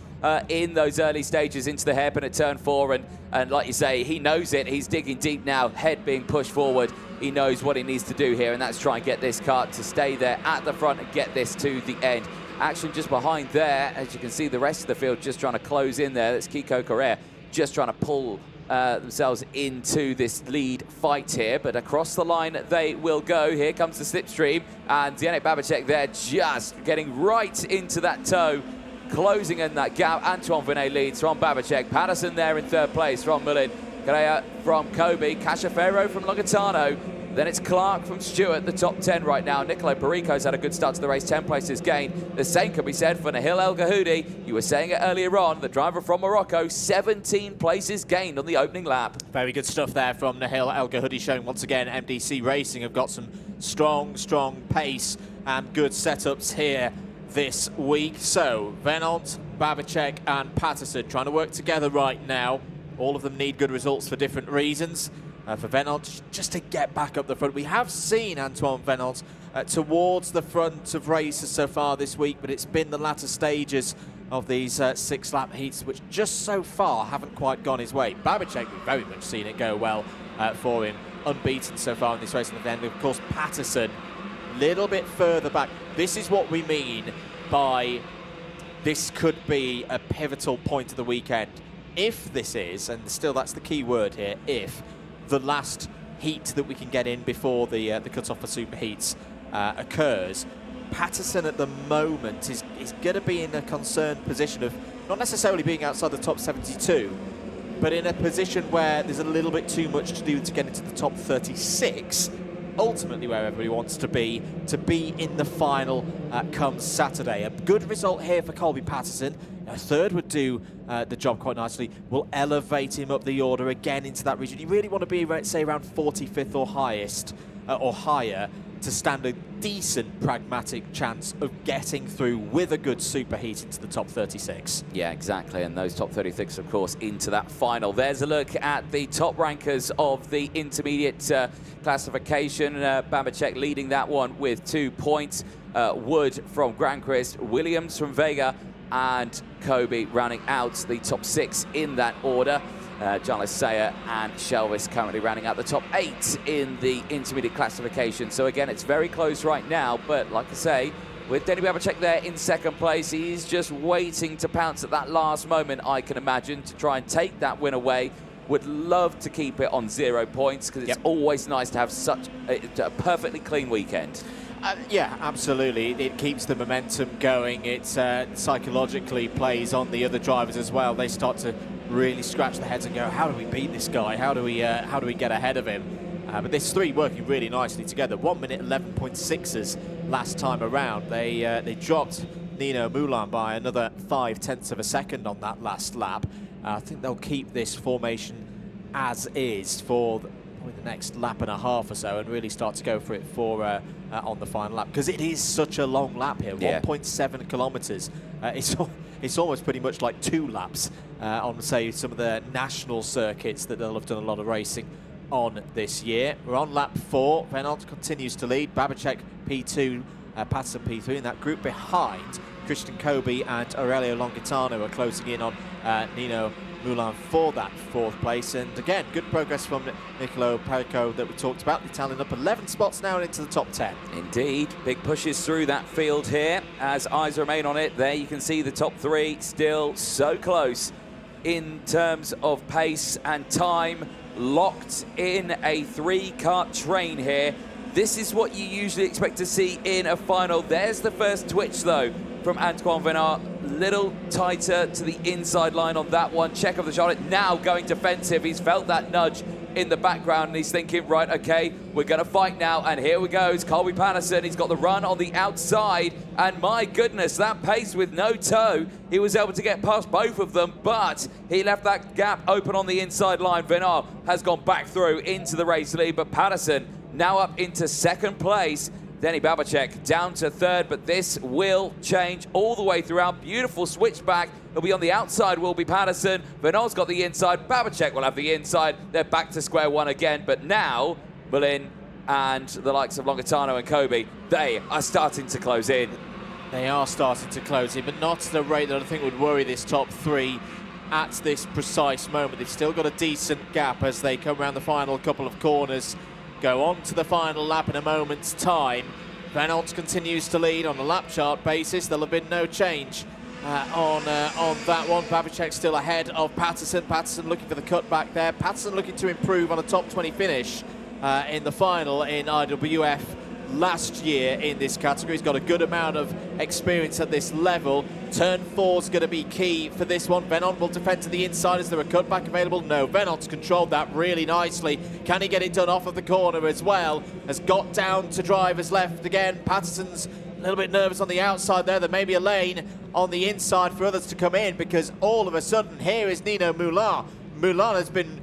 in those early stages into the hairpin at turn 4. And like you say, he knows it. He's digging deep now, head being pushed forward. He knows what he needs to do here, and that's try and get this car to stay there at the front and get this to the end. Action just behind there. As you can see, the rest of the field just trying to close in there. That's Kiko Correa just trying to pull themselves into this lead fight here, but across the line they will go. Here comes the slipstream, and Zdeněk Babacek there just getting right into that toe, closing in that gap. Antoine Venet leads from Babacek. Patterson there in 3rd place from Mullin. Correa from Kobe. Cachaferro from Longitano. Then it's Clark from Stewart, the top 10 right now. Nicolo Perico's had a good start to the race, 10 places gained. The same could be said for Nahil El Gahoudi. You were saying it earlier on, the driver from Morocco, 17 places gained on the opening lap. Very good stuff there from Nahil El Gahoudi, showing once again MDC Racing have got some strong pace and good setups here this week. So Venant, Babacek and Patterson trying to work together right now. All of them need good results for different reasons. For Venant, just to get back up the front. We have seen Antoine Venant towards the front of races so far this week, but it's been the latter stages of these 6-lap heats which just so far haven't quite gone his way. Babacek, we've very much seen it go well for him. Unbeaten so far in this race, and then of course Patterson, little bit further back. This is what we mean by this could be a pivotal point of the weekend. If this is, and still that's the key word here, if the last heat that we can get in before the cut-off for super heats occurs, Patterson at the moment is going to be in a concerned position of not necessarily being outside the top 72, but in a position where there's a little bit too much to do to get into the top 36, ultimately where everybody wants to be in the final come Saturday. A good result here for Colby Patterson. A 3rd would do the job quite nicely. Will elevate him up the order again into that region. You really want to be, say, around 45th or highest or higher to stand a decent pragmatic chance of getting through with a good superheat into the top 36. Yeah, exactly, and those top 36, of course, into that final. There's a look at the top rankers of the intermediate classification. Babacek leading that one with 2 points. Wood from Granquist, Williams from Vega, and Kobe rounding out the top 6 in that order. John Isaiah and Shelvis currently rounding out the top 8 in the intermediate classification. So again, it's very close right now, but like I say, with Denny Babacek there in 2nd place, he's just waiting to pounce at that last moment, I can imagine, to try and take that win away. Would love to keep it on 0 points, because it's always nice to have such a perfectly clean weekend. Yeah, absolutely. It keeps the momentum going. It psychologically plays on the other drivers as well. They start to really scratch their heads and go, how do we beat this guy? How do we get ahead of him? But this three working really nicely together. 1 minute 11.6s last time around. They dropped Nino Moulin by another 0.5 of a second on that last lap. I think they'll keep this formation as is for probably the next lap and a half or so, and really start to go for it for on the final lap, because it is such a long lap here. 1.7 kilometers. It's almost pretty much like 2 laps on, say, some of the national circuits that they'll have done a lot of racing on this year. We're on lap 4. Venant continues to lead. Babicek P2, Patterson P3, and that group behind Christian Kobe and Aurelio Longitano are closing in on Nino Moulin for that 4th place. And again, good progress from Nicolo Perico that we talked about. The Italian up 11 spots now into the top 10. Indeed, big pushes through that field here as eyes remain on it. There you can see the top 3 still so close in terms of pace and time. Locked in a 3-kart train here. This is what you usually expect to see in a final. There's the first twitch though from Antoine Venant. Little tighter to the inside line on that one. Check of the Charlotte now going defensive. He's felt that nudge in the background and he's thinking, right, okay, we're going to fight now. And here we go. Colby Patterson. He's got the run on the outside. And my goodness, that pace with no toe. He was able to get past both of them, but he left that gap open on the inside line. Venant has gone back through into the race lead, but Patterson now up into 2nd place. Denny Babicek down to 3rd, but this will change all the way throughout. Beautiful switchback. He'll be on the outside, will be Patterson. Venant's got the inside. Babicek will have the inside. They're back to square one again, but now Moulin and the likes of Longitano and Kobe, they are starting to close in. They are starting to close in, but not at the rate that I think would worry this top 3 at this precise moment. They've still got a decent gap as they come around the final couple of corners. Go on to the final lap in a moment's time. Venant continues to lead on a lap chart basis. There'll have been no change on that one. Babicek still ahead of Patterson. Patterson looking for the cutback there. Patterson looking to improve on a top 20 finish in the final in IWF last year in this category. He's got a good amount of experience at this level. Turn 4 is going to be key for this one. Venant will defend to the inside. Is there a cutback available? No. Venant's controlled that really nicely. Can he get it done off of the corner as well? Has got down to driver's left again. Patterson's a little bit nervous on the outside there. There may be a lane on the inside for others to come in, because all of a sudden here is Nino Moulin. Moulin has been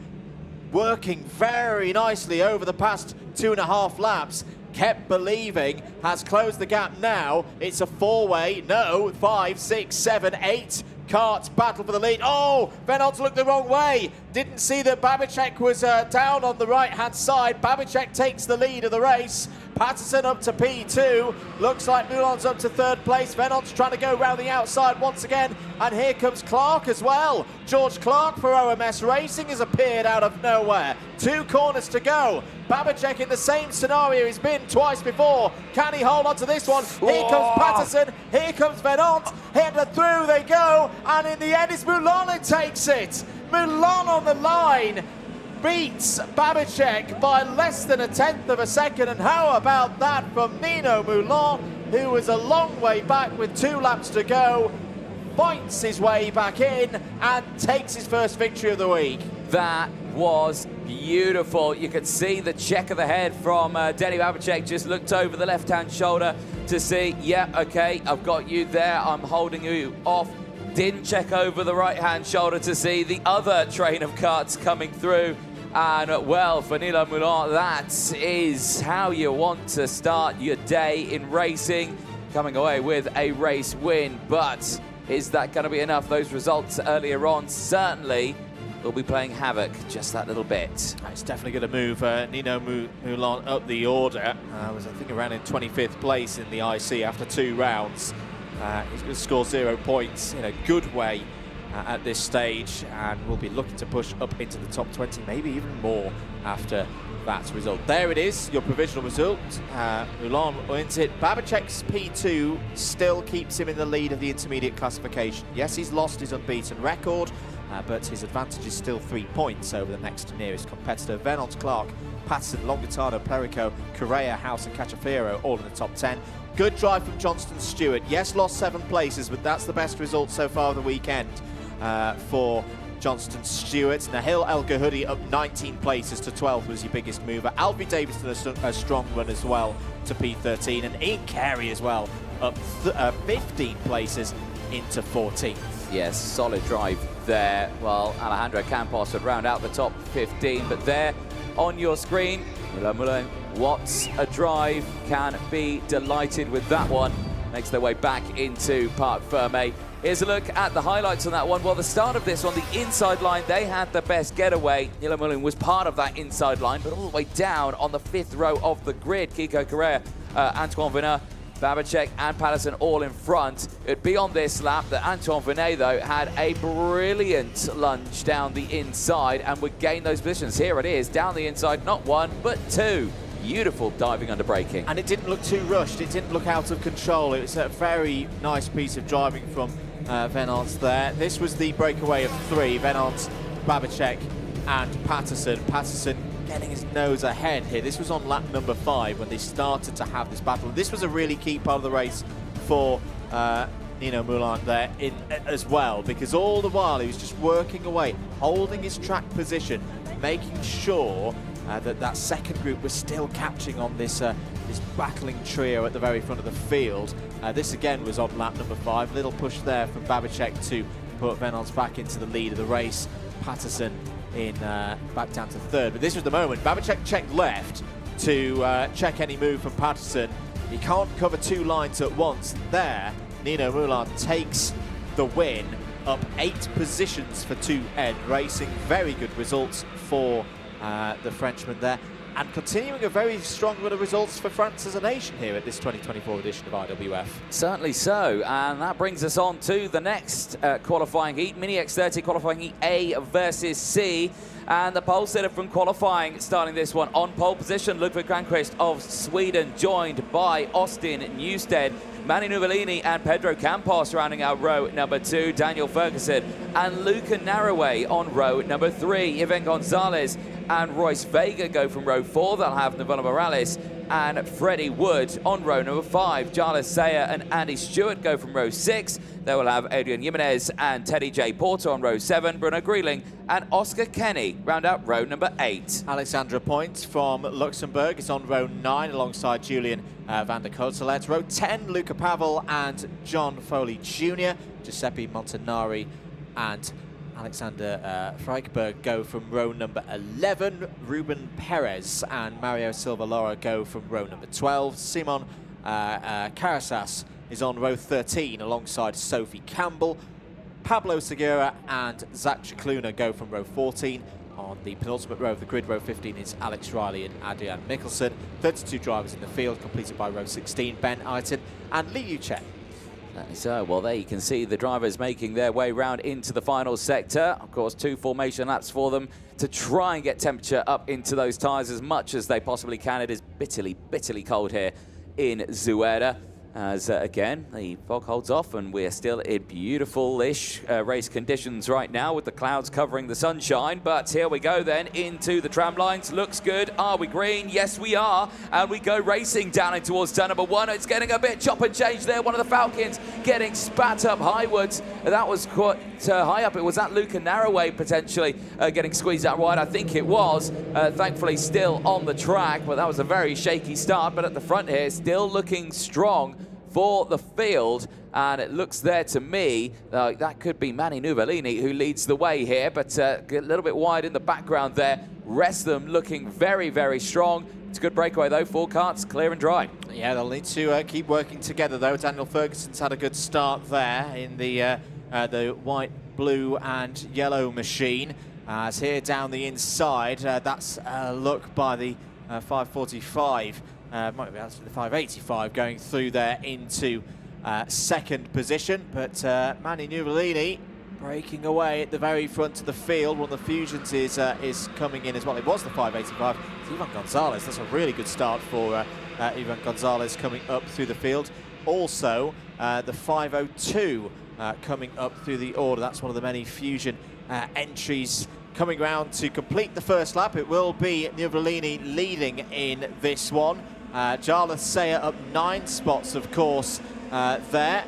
working very nicely over the past 2.5 laps. Kept believing, has closed the gap now. It's a 4-way, no, 5, 6, 7, 8 carts battle for the lead. Oh, Venant looked the wrong way. Didn't see that Babicek was down on the right-hand side. Babicek takes the lead of the race. Patterson up to P2. Looks like Moulin's up to 3rd place. Venant's trying to go round the outside once again. And here comes Clark as well. George Clark for OMS Racing has appeared out of nowhere. 2 corners to go. Babicek in the same scenario he's been twice before. Can he hold on to this one? Here comes Patterson. Here comes Venant. Hit and through they go. And in the end, it's Moulin who takes it. Moulin on the line. Beats Babicek by less than 1/10 of a second. And how about that from Nino Moulin, who was a long way back with 2 laps to go, fights his way back in and takes his first victory of the week. That was beautiful. You could see the check of the head from Denny Babicek. Just looked over the left-hand shoulder to see, yeah, okay, I've got you there. I'm holding you off. Didn't check over the right-hand shoulder to see the other train of carts coming through. And, well, for Nino Moulin, that is how you want to start your day in racing, coming away with a race win. But is that going to be enough? Those results earlier on certainly will be playing havoc just that little bit. It's definitely going to move Nino Moulin up the order. Was, I think, around in 25th place in the IC after 2 rounds. He's going to score 0 points in a good way at this stage, and will be looking to push up into the top 20, maybe even more after that result. There it is, your provisional result. Moulin wins it. Babicek's P2 still keeps him in the lead of the intermediate classification. Yes, he's lost his unbeaten record, but his advantage is still 3 points over the next nearest competitor. Venant, Clark, Patterson, Longitano, Perico, Correa, House and Cachafiero all in the top 10. Good drive from Johnston Stewart. Yes, lost 7 places, but that's the best result so far of the weekend for Johnston Stewart. Nahil El Gahudi up 19 places to 12th was your biggest mover. Alfie Davidson a strong run as well to P13, and Ian Carey as well up 15 places into 14th. Yes, solid drive there. Well, Alejandro Campos would round out the top 15, but there on your screen, what a drive. Can be delighted with that one. Makes their way back into Parc Ferme. Here's a look at the highlights on that one. Well, the start of this one, the inside line, they had the best getaway. Nilamulin was part of that inside line, but all the way down on the 5th row of the grid, Kiko Correa, Antoine Venat, Babacek and Patterson all in front. It'd be on this lap that Antoine Venat, though, had a brilliant lunge down the inside and would gain those positions. Here it is, down the inside, not one, but two. Beautiful diving under braking. And it didn't look too rushed. It didn't look out of control. It was a very nice piece of driving from Venant there. This was the breakaway of 3. Venant, Babacek and Patterson. Patterson getting his nose ahead here. This was on lap number 5 when they started to have this battle. This was a really key part of the race for Nino Moulin there as well, because all the while he was just working away, holding his track position, making sure that second group was still catching on this this battling trio at the very front of the field. This again was on lap number 5. Little push there from Babacek to put Venant back into the lead of the race. Patterson in back down to 3rd. But this was the moment. Babacek checked left to check any move from Patterson. He can't cover 2 lines at once. There, Nino Moulin takes the win, up 8 positions for 2N Racing. Very good results for the Frenchman there, and continuing a very strong run of results for France as a nation here at this 2024 edition of IWF. Certainly so, and that brings us on to the next qualifying heat, Mini X30 qualifying heat A versus C. And the pole sitter from qualifying starting this one on pole position, Ludwig Granqvist of Sweden, joined by Austin Newstead, Manny Nuvolini and Pedro Campos rounding out row number 2, Daniel Ferguson and Luca Narroway on row number 3. Yvan Gonzalez and Royce Vega go from row 4. They'll have Novella Morales and Freddie Wood on row number 5. Jarlath Sayer and Andy Stewart go from row 6. They will have Adrian Jimenez and Teddy J. Porter on row 7. Bruno Grieling and Oscar Kenny round out row number 8. Alexandra Point from Luxembourg is on row 9 alongside Julian van der Kotelet. Row 10, Luca Pavel and John Foley Jr. Giuseppe Montanari and Alexander Freiberg go from row number 11. Ruben Perez and Mario Silva Laura go from row number 12. Simon Carasas is on row 13 alongside Sophie Campbell. Pablo Segura and Zach Chicluna go from row 14. On the penultimate row of the grid, row 15, is Alex Riley and Adrian Mikkelsen. 32 drivers in the field, completed by row 16, Ben Eiton and Li Yu Chen. So, well, there you can see the drivers making their way round into the final sector. Of course, 2 formation laps for them to try and get temperature up into those tyres as much as they possibly can. It is bitterly, bitterly cold here in Zueda. As again, the fog holds off and we're still in beautiful-ish race conditions right now with the clouds covering the sunshine. But here we go then into the tram lines. Looks good. Are we green? Yes, we are. And we go racing down in towards turn number 1. It's getting a bit chop and change there. One of the Falcons getting spat up highwards. That was quite high up. It was that Luca Narroway potentially getting squeezed out wide. I think it was. Thankfully still on the track, but that was a very shaky start. But at the front here, still looking strong for the field, and it looks there to me that could be Manny Nuvolini who leads the way here, but a little bit wide in the background there. Rest of them looking very, very strong. It's a good breakaway though, 4 carts clear and dry. Yeah, they'll need to keep working together though. Daniel Ferguson's had a good start there in the white, blue and yellow machine. As here down the inside, that's a look by the 545. Might be actually the 585 going through there into second position, but Manny Nuvolini breaking away at the very front of the field. One of the Fusions is coming in as well. It was the 585. It's Ivan Gonzalez. That's a really good start for Ivan Gonzalez coming up through the field. Also, the 502 coming up through the order. That's one of the many Fusion entries coming round to complete the first lap. It will be Nuvolini leading in this one. Jarlath Sayer up 9 spots, of course, there.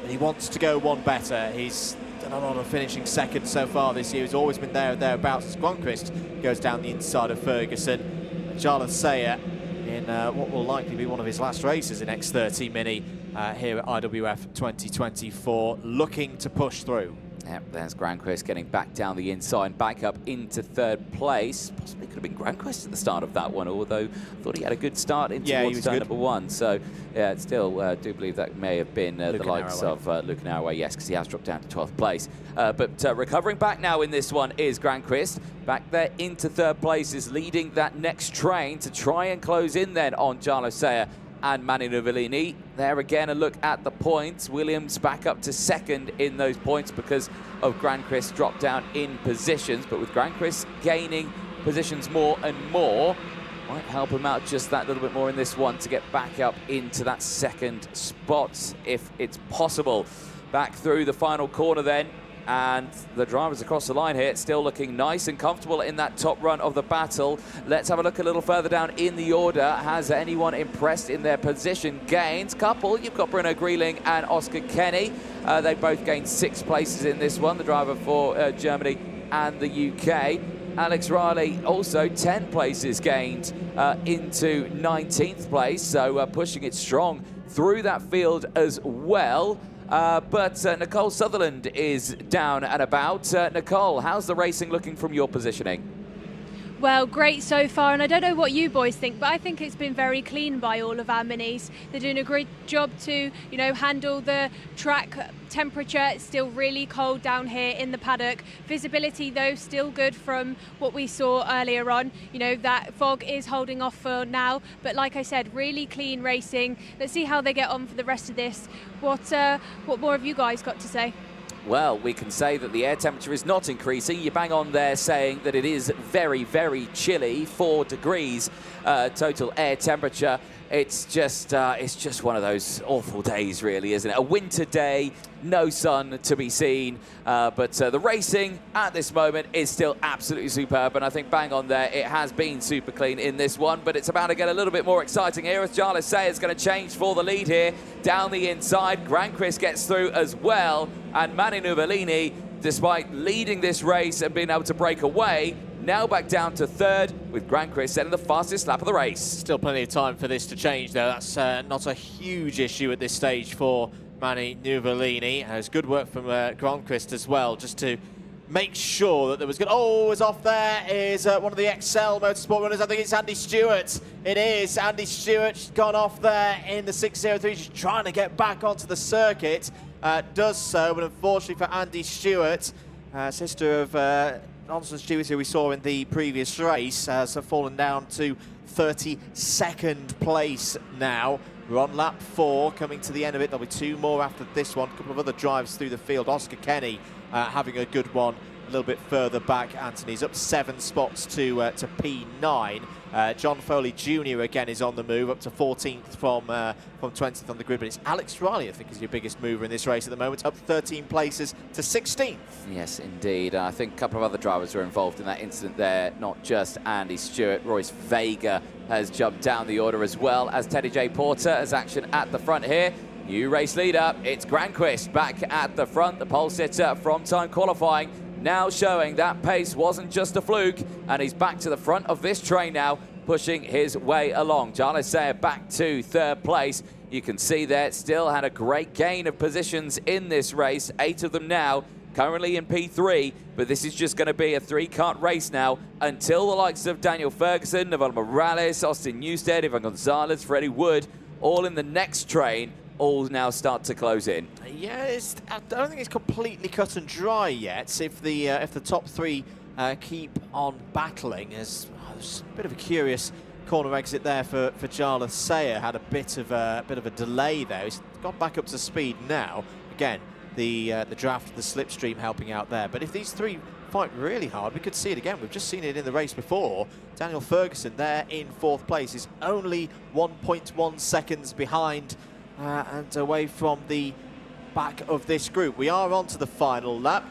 But he wants to go one better. He's done a lot of finishing second so far this year. He's always been there or thereabouts as Gronqvist goes down the inside of Ferguson. Jarlath Sayer in what will likely be one of his last races in X30 Mini here at IWF 2024, looking to push through. Yep, there's Granqvist getting back down the inside, back up into third place. Possibly could have been Granqvist at the start of that one, although I thought he had a good start in towards turn number one. So, yeah, still do believe that may have been the likes of Luke Narroway, yes, because he has dropped down to 12th place. But recovering back now in this one is Granqvist. Back there into third place is leading that next train to try and close in then on Jarlath Sayer and Manu Novellini. There again, a look at the points. Williams back up to second in those points because of Granqvist drop down in positions. But with Granqvist gaining positions more and more, might help him out just that little bit more in this one to get back up into that second spot if it's possible. Back through the final corner then. And the drivers across the line here still looking nice and comfortable in that top run of the battle. Let's have a look a little further down in the order. Has anyone impressed in their position gains? Couple, you've got Bruno Grieling and Oscar Kenny. They both gained 6 places in this one, the driver for Germany and the UK. Alex Riley also 10 places gained into 19th place, so pushing it strong through that field as well. But Nicole Sutherland is down and about. Nicole, how's the racing looking from your positioning? Well, great so far, and I don't know what you boys think, but I think it's been very clean by all of our minis. They're doing a great job to, you know, handle the track temperature. It's still really cold down here in the paddock. Visibility, though, still good from what we saw earlier on. You know, that fog is holding off for now, but like I said, really clean racing. Let's see how they get on for the rest of this. What more have you guys got to say? Well, we can say that the air temperature is not increasing. You bang on there saying that it is very, very chilly, 4 degrees total air temperature. It's just one of those awful days, really, isn't it? A winter day, no sun to be seen, but the racing at this moment is still absolutely superb, and I think bang on there, it has been super clean in this one, but it's about to get a little bit more exciting here as Jarlath Sayer is going to change for the lead here. Down the inside, Granqvist gets through as well, and Manu Novellini, despite leading this race and being able to break away, now back down to third, with Granqvist setting the fastest lap of the race. Still plenty of time for this to change, though. That's not a huge issue at this stage for Manu Novellini. It's good work from Gronqvist as well, just to make sure that there was good. Oh, is off there is one of the Excel Motorsport runners. I think it's Andy Stewart. It is Andy Stewart. She's gone off there in the 603. She's trying to get back onto the circuit. Does so, but unfortunately for Andy Stewart, sister of Nonson Stewart, who we saw in the previous race, has fallen down to 32nd place now. We're on lap 4, coming to the end of it. There'll be 2 more after this one. A couple of other drives through the field. Oscar Kenny having a good one a little bit further back. Anthony's up 7 spots to P9. John Foley Jr. again is on the move, up to 14th from 20th on the grid. But it's Alex Riley, I think, is your biggest mover in this race at the moment, up 13 places to 16th. Yes, indeed. I think a couple of other drivers were involved in that incident there, not just Andy Stewart. Royce Vega has jumped down the order as well as Teddy J. Porter has action at the front here. New race leader, it's Granqvist back at the front, the pole sitter from time qualifying, now showing that pace wasn't just a fluke, and he's back to the front of this train now, pushing his way along. Jarlath Sayer back to third place. You can see there, still had a great gain of positions in this race, 8 of them now, currently in P3, but this is just going to be a 3-kart race now until the likes of Daniel Ferguson, Naval Morales, Austin Newstead, Ivan Gonzalez, Freddie Wood, all in the next train, all now start to close in. Yeah, I don't think it's completely cut and dry yet. If the top 3 keep on battling, there's a bit of a curious corner exit there for Jarlath Sayer. Had a bit of a delay there. He's got back up to speed now. Again, the draft, the slipstream helping out there. But if these 3 fight really hard, we could see it again. We've just seen it in the race before. Daniel Ferguson there in 4th place is only 1.1 seconds behind and away from the back of this group. We are on to the final lap.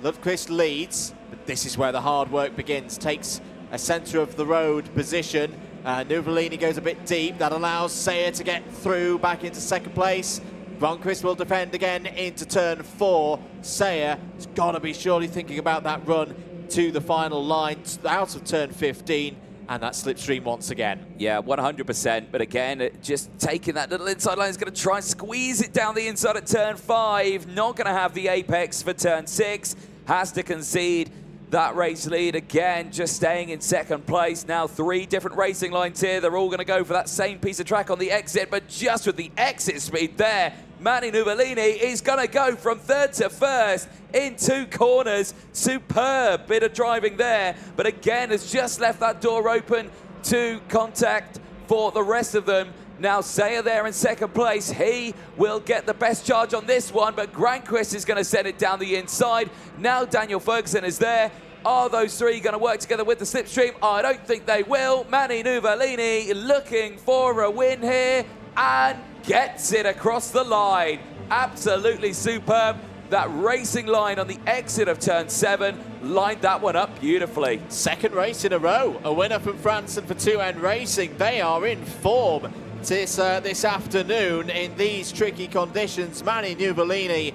Lundqvist leads, but this is where the hard work begins. Takes a centre of the road position. Novellini goes a bit deep. That allows Sayer to get through back into 2nd place. Ronquist will defend again into turn 4. Sayer has got to be surely thinking about that run to the final line, out of turn 15, and that slipstream once again. Yeah, 100%, but again, just taking that little inside line is going to try and squeeze it down the inside at turn 5. Not going to have the apex for turn 6. Has to concede that race lead again, just staying in second place. Now 3 different racing lines here. They're all going to go for that same piece of track on the exit, but just with the exit speed there, Manny Nuvolini is going to go from 3rd to 1st in 2 corners. Superb bit of driving there, but again has just left that door open to contact for the rest of them. Now Sayer there in second place. He will get the best charge on this one, but Granquist is going to send it down the inside. Now Daniel Ferguson is there. Are those 3 going to work together with the slipstream? I don't think they will. Manny Nuvolini looking for a win here and gets it across the line. Absolutely superb. That racing line on the exit of turn 7 lined that one up beautifully. Second race in a row. A winner from France and for 2N Racing. They are in form this afternoon in these tricky conditions. Manny Nuvolini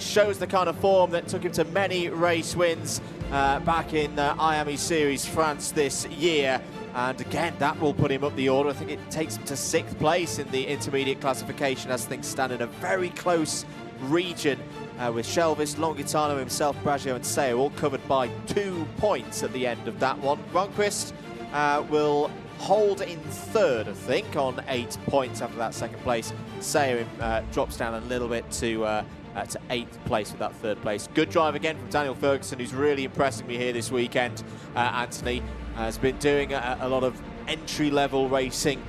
shows the kind of form that took him to many race wins back in IAME Series France this year. And again, that will put him up the order. I think it takes him to 6th place in the intermediate classification as things stand in a very close region with Shelvis, Longitano himself, Braggio and Sayer all covered by 2 points at the end of that one. Ronquist will hold in 3rd, I think, on 8 points after that 2nd place. Sayer drops down a little bit to 8th place with that 3rd place. Good drive again from Daniel Ferguson, who's really impressing me here this weekend. Anthony has been doing a lot of entry-level racing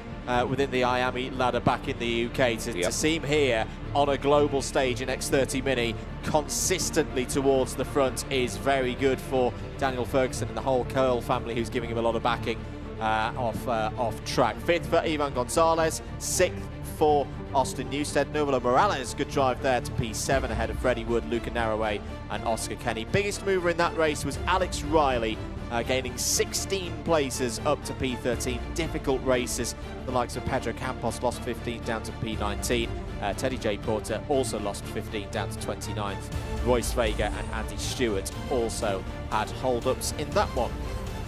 within the IAME ladder back in the UK. To see him here on a global stage in X30 Mini consistently towards the front is very good for Daniel Ferguson and the whole Curl family, who's giving him a lot of backing off track. 5th for Ivan Gonzalez, 6th for Austin Newstead. Novelo Morales, good drive there to P7 ahead of Freddie Wood, Luca Narroway and Oscar Kenny. Biggest mover in that race was Alex Riley, gaining 16 places up to P13. Difficult races. The likes of Pedro Campos lost 15 down to P19. Teddy J. Porter also lost 15 down to 29th. Royce Vega and Andy Stewart also had hold-ups in that one.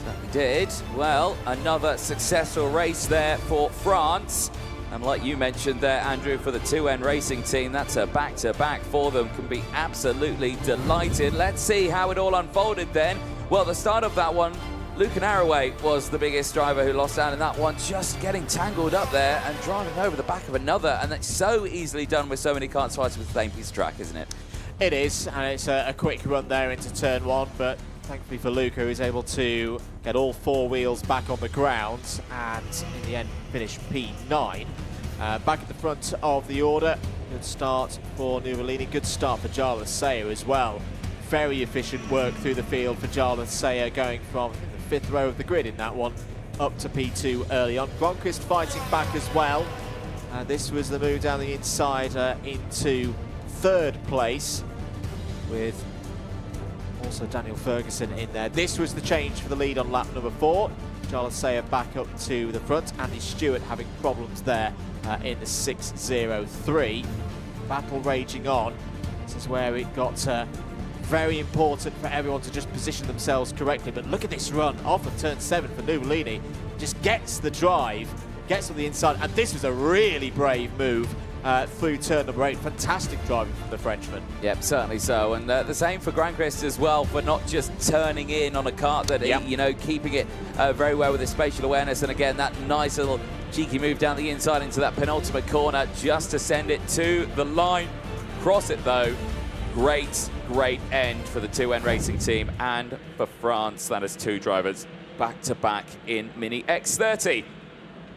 Certainly did. Well, another successful race there for France. And like you mentioned there, Andrew, for the 2N Racing team, that's a back-to-back for them. Can be absolutely delighted. Let's see how it all unfolded then. Well, the start of that one, Luca Narroway was the biggest driver who lost out in that one, just getting tangled up there and driving over the back of another. And that's so easily done with so many kart fights with the same piece of track, isn't it? It is, and it's a quick run there into turn 1, but thankfully for Luca, who is able to get all 4 wheels back on the ground and in the end finish P9. Back at the front of the order, good start for Nuvolini, good start for Jarlath Sayer as well. Very efficient work through the field for Jarlath Sayer, going from the 5th row of the grid in that one up to P2 early on. Ronquist fighting back as well. This was the move down the inside into 3rd place with also Daniel Ferguson in there. This was the change for the lead on lap number 4. Jarlath Sayer back up to the front. Andy Stewart having problems there in the 6.03. Battle raging on. This is where it got very important for everyone to just position themselves correctly. But look at this run off of turn 7 for Nuvolini. Just gets the drive, gets on the inside, and this was a really brave move through turn number 8. Fantastic driving from the Frenchman. Yep, certainly so. And the same for Granquist as well, for not just turning in on a kart that, you know, keeping it very well with his spatial awareness. And again, that nice little cheeky move down the inside into that penultimate corner just to send it to the line. Cross it though. Great end for the 2N Racing team and for France. That is 2 drivers back-to-back in Mini X30.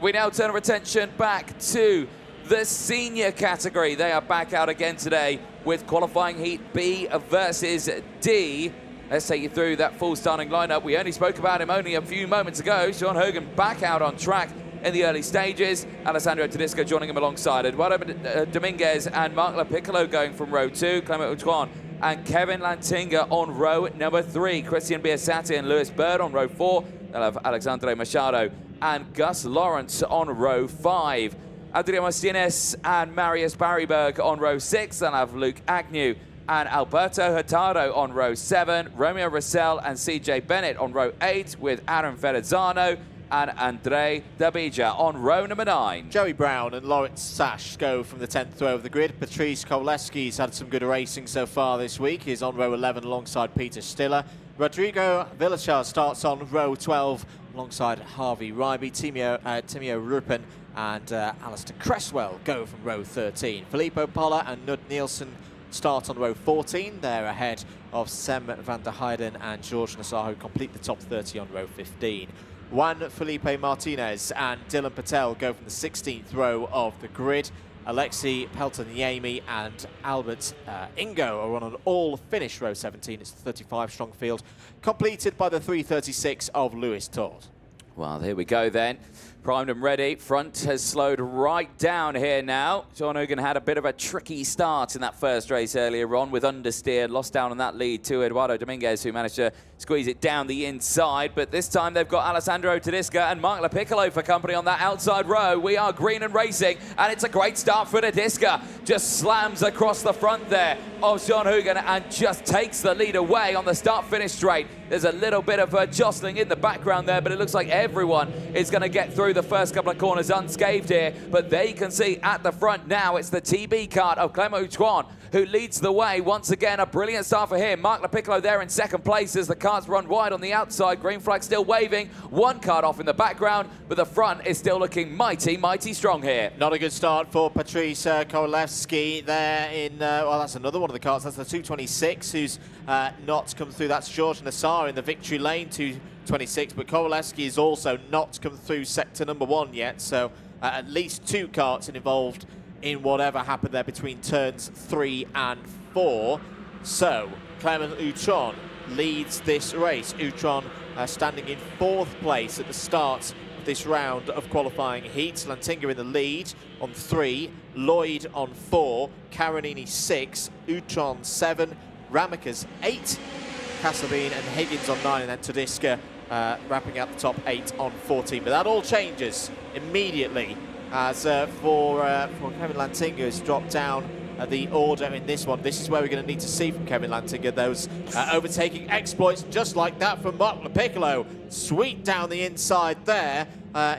We now turn our attention back to the senior category. They are back out again today with qualifying heat B versus D. Let's take you through that full starting lineup. We only spoke about him only a few moments ago. Sean Hogan back out on track in the early stages. Alessandro Tedesco joining him alongside Eduardo Dominguez and Mark LaPiccolo going from row 2. Clement Outron and Kevin Lantinga on row number 3. Christian Biasati and Lewis Bird on row 4. They'll have Alexandre Machado and Gus Lawrence on row 5. Adrian Martinez and Marius Barryberg on row 6. Then I have Luke Agnew and Alberto Hurtado on row 7. Romeo Russell and CJ Bennett on row 8 with Aaron Verrazzano and Andrei Dabija on row number 9. Joey Brown and Lawrence Sash go from the 10th row of the grid. Patrice Kowaleski's had some good racing so far this week. He's on row 11 alongside Peter Stiller. Rodrigo Villachar starts on row 12 alongside Harvey Ryby. Timio Ruppen and Alistair Cresswell go from row 13. Filippo Polla and Nud Nielsen start on row 14. They're ahead of Sem van der Heijden and George Nassar, who complete the top 30 on row 15. Juan Felipe Martinez and Dylan Patel go from the 16th row of the grid. Alexei Peltoniemi and Albert Ingo are on an all-finish row 17. It's the 35-strong field, completed by the 336 of Lewis Todd. Well, here we go then. Primed and ready. Front has slowed right down here now. Sean Hogan had a bit of a tricky start in that first race earlier on with understeer. Lost down on that lead to Eduardo Dominguez, who managed to squeeze it down the inside. But this time they've got Alessandro Tedesca and Mark Lepiccolo for company on that outside row. We are green and racing, and it's a great start for Tedesca. Just slams across the front there of Sean Hogan and just takes the lead away on the start-finish straight. There's a little bit of jostling in the background there, but it looks like everyone is going to get through the first couple of corners unscathed here. But there you can see at the front now, it's the TB cart of Clement Houchon who leads the way. Once again, a brilliant start for him. Mark Lepiccolo there in second place as the carts run wide on the outside. Green flag still waving. One cart off in the background, but the front is still looking mighty, mighty strong here. Not a good start for Patrice Kowalewski there in, well, that's another one of the carts. That's the 226 who's not come through. That's George Nassar in the victory lane, 226, but Kowalewski is also not come through sector number 1 yet, so at least 2 carts involved in whatever happened there between turns 3 and 4. So Clement Houchon leads this race. Houchon standing in 4th place at the start of this round of qualifying heats. Lantinga in the lead on 3, Lloyd on 4, Caronini 6, Houchon 7, Ramakas 8, Casabine and Higgins on 9, and then Tedesca wrapping out the top 8 on 14. But that all changes immediately as for Kevin Lantinga, who's dropped down the order in this one. This is where we're going to need to see from Kevin Lantinga those overtaking exploits just like that from Mark Lepiccolo. Sweet down the inside there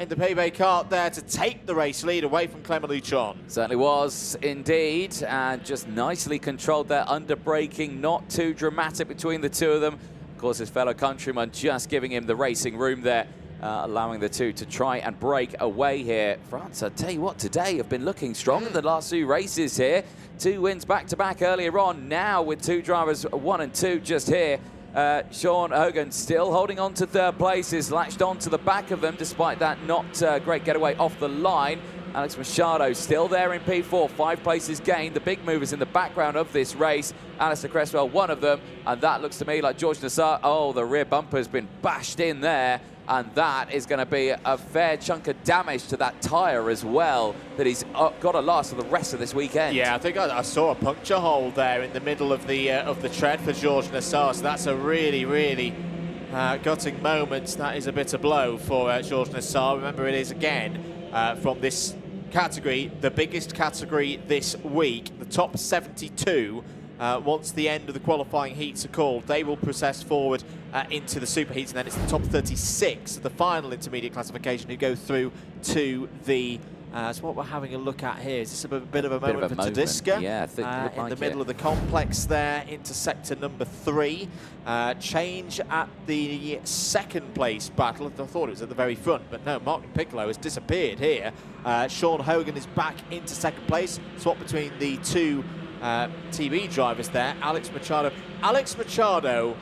in the PB cart there to take the race lead away from Clement Houchon. Certainly was indeed, and just nicely controlled their under-braking, not too dramatic between the two of them. Of course, his fellow countryman just giving him the racing room there. Allowing the two to try and break away here. France, I tell you what, today have been looking strong in the last 2 races here. 2 wins back-to-back earlier on. Now with 2 drivers, 1 and 2 just here. Sean Hogan still holding on to 3rd place, is latched on to the back of them despite that not great getaway off the line. Alex Machado still there in P4, 5 places gained. The big movers in the background of this race. Alistair Cresswell, one of them, and that looks to me like George Nassar. Oh, the rear bumper's been bashed in there, and that is going to be a fair chunk of damage to that tyre as well that he's got to last for the rest of this weekend. Yeah, I think I saw a puncture hole there in the middle of the tread for George Nassar, so that's a really, really gutting moment. That is a bitter blow for George Nassar. Remember, it is again from this category, the biggest category this week, the top 72. Once the end of the qualifying heats are called, they will process forward into the super heats, and then it's the top 36 of the final intermediate classification who go through to the so what we're having a look at here is this a bit of a moment for Tedesca. Yeah, I think in the middle of the complex there into sector number 3. Change at the 2nd place battle. I thought it was at the very front, but no, Mark Lepiccolo has disappeared here. Sean Hogan is back into 2nd place. Swap between the 2 TB drivers there. Alex Machado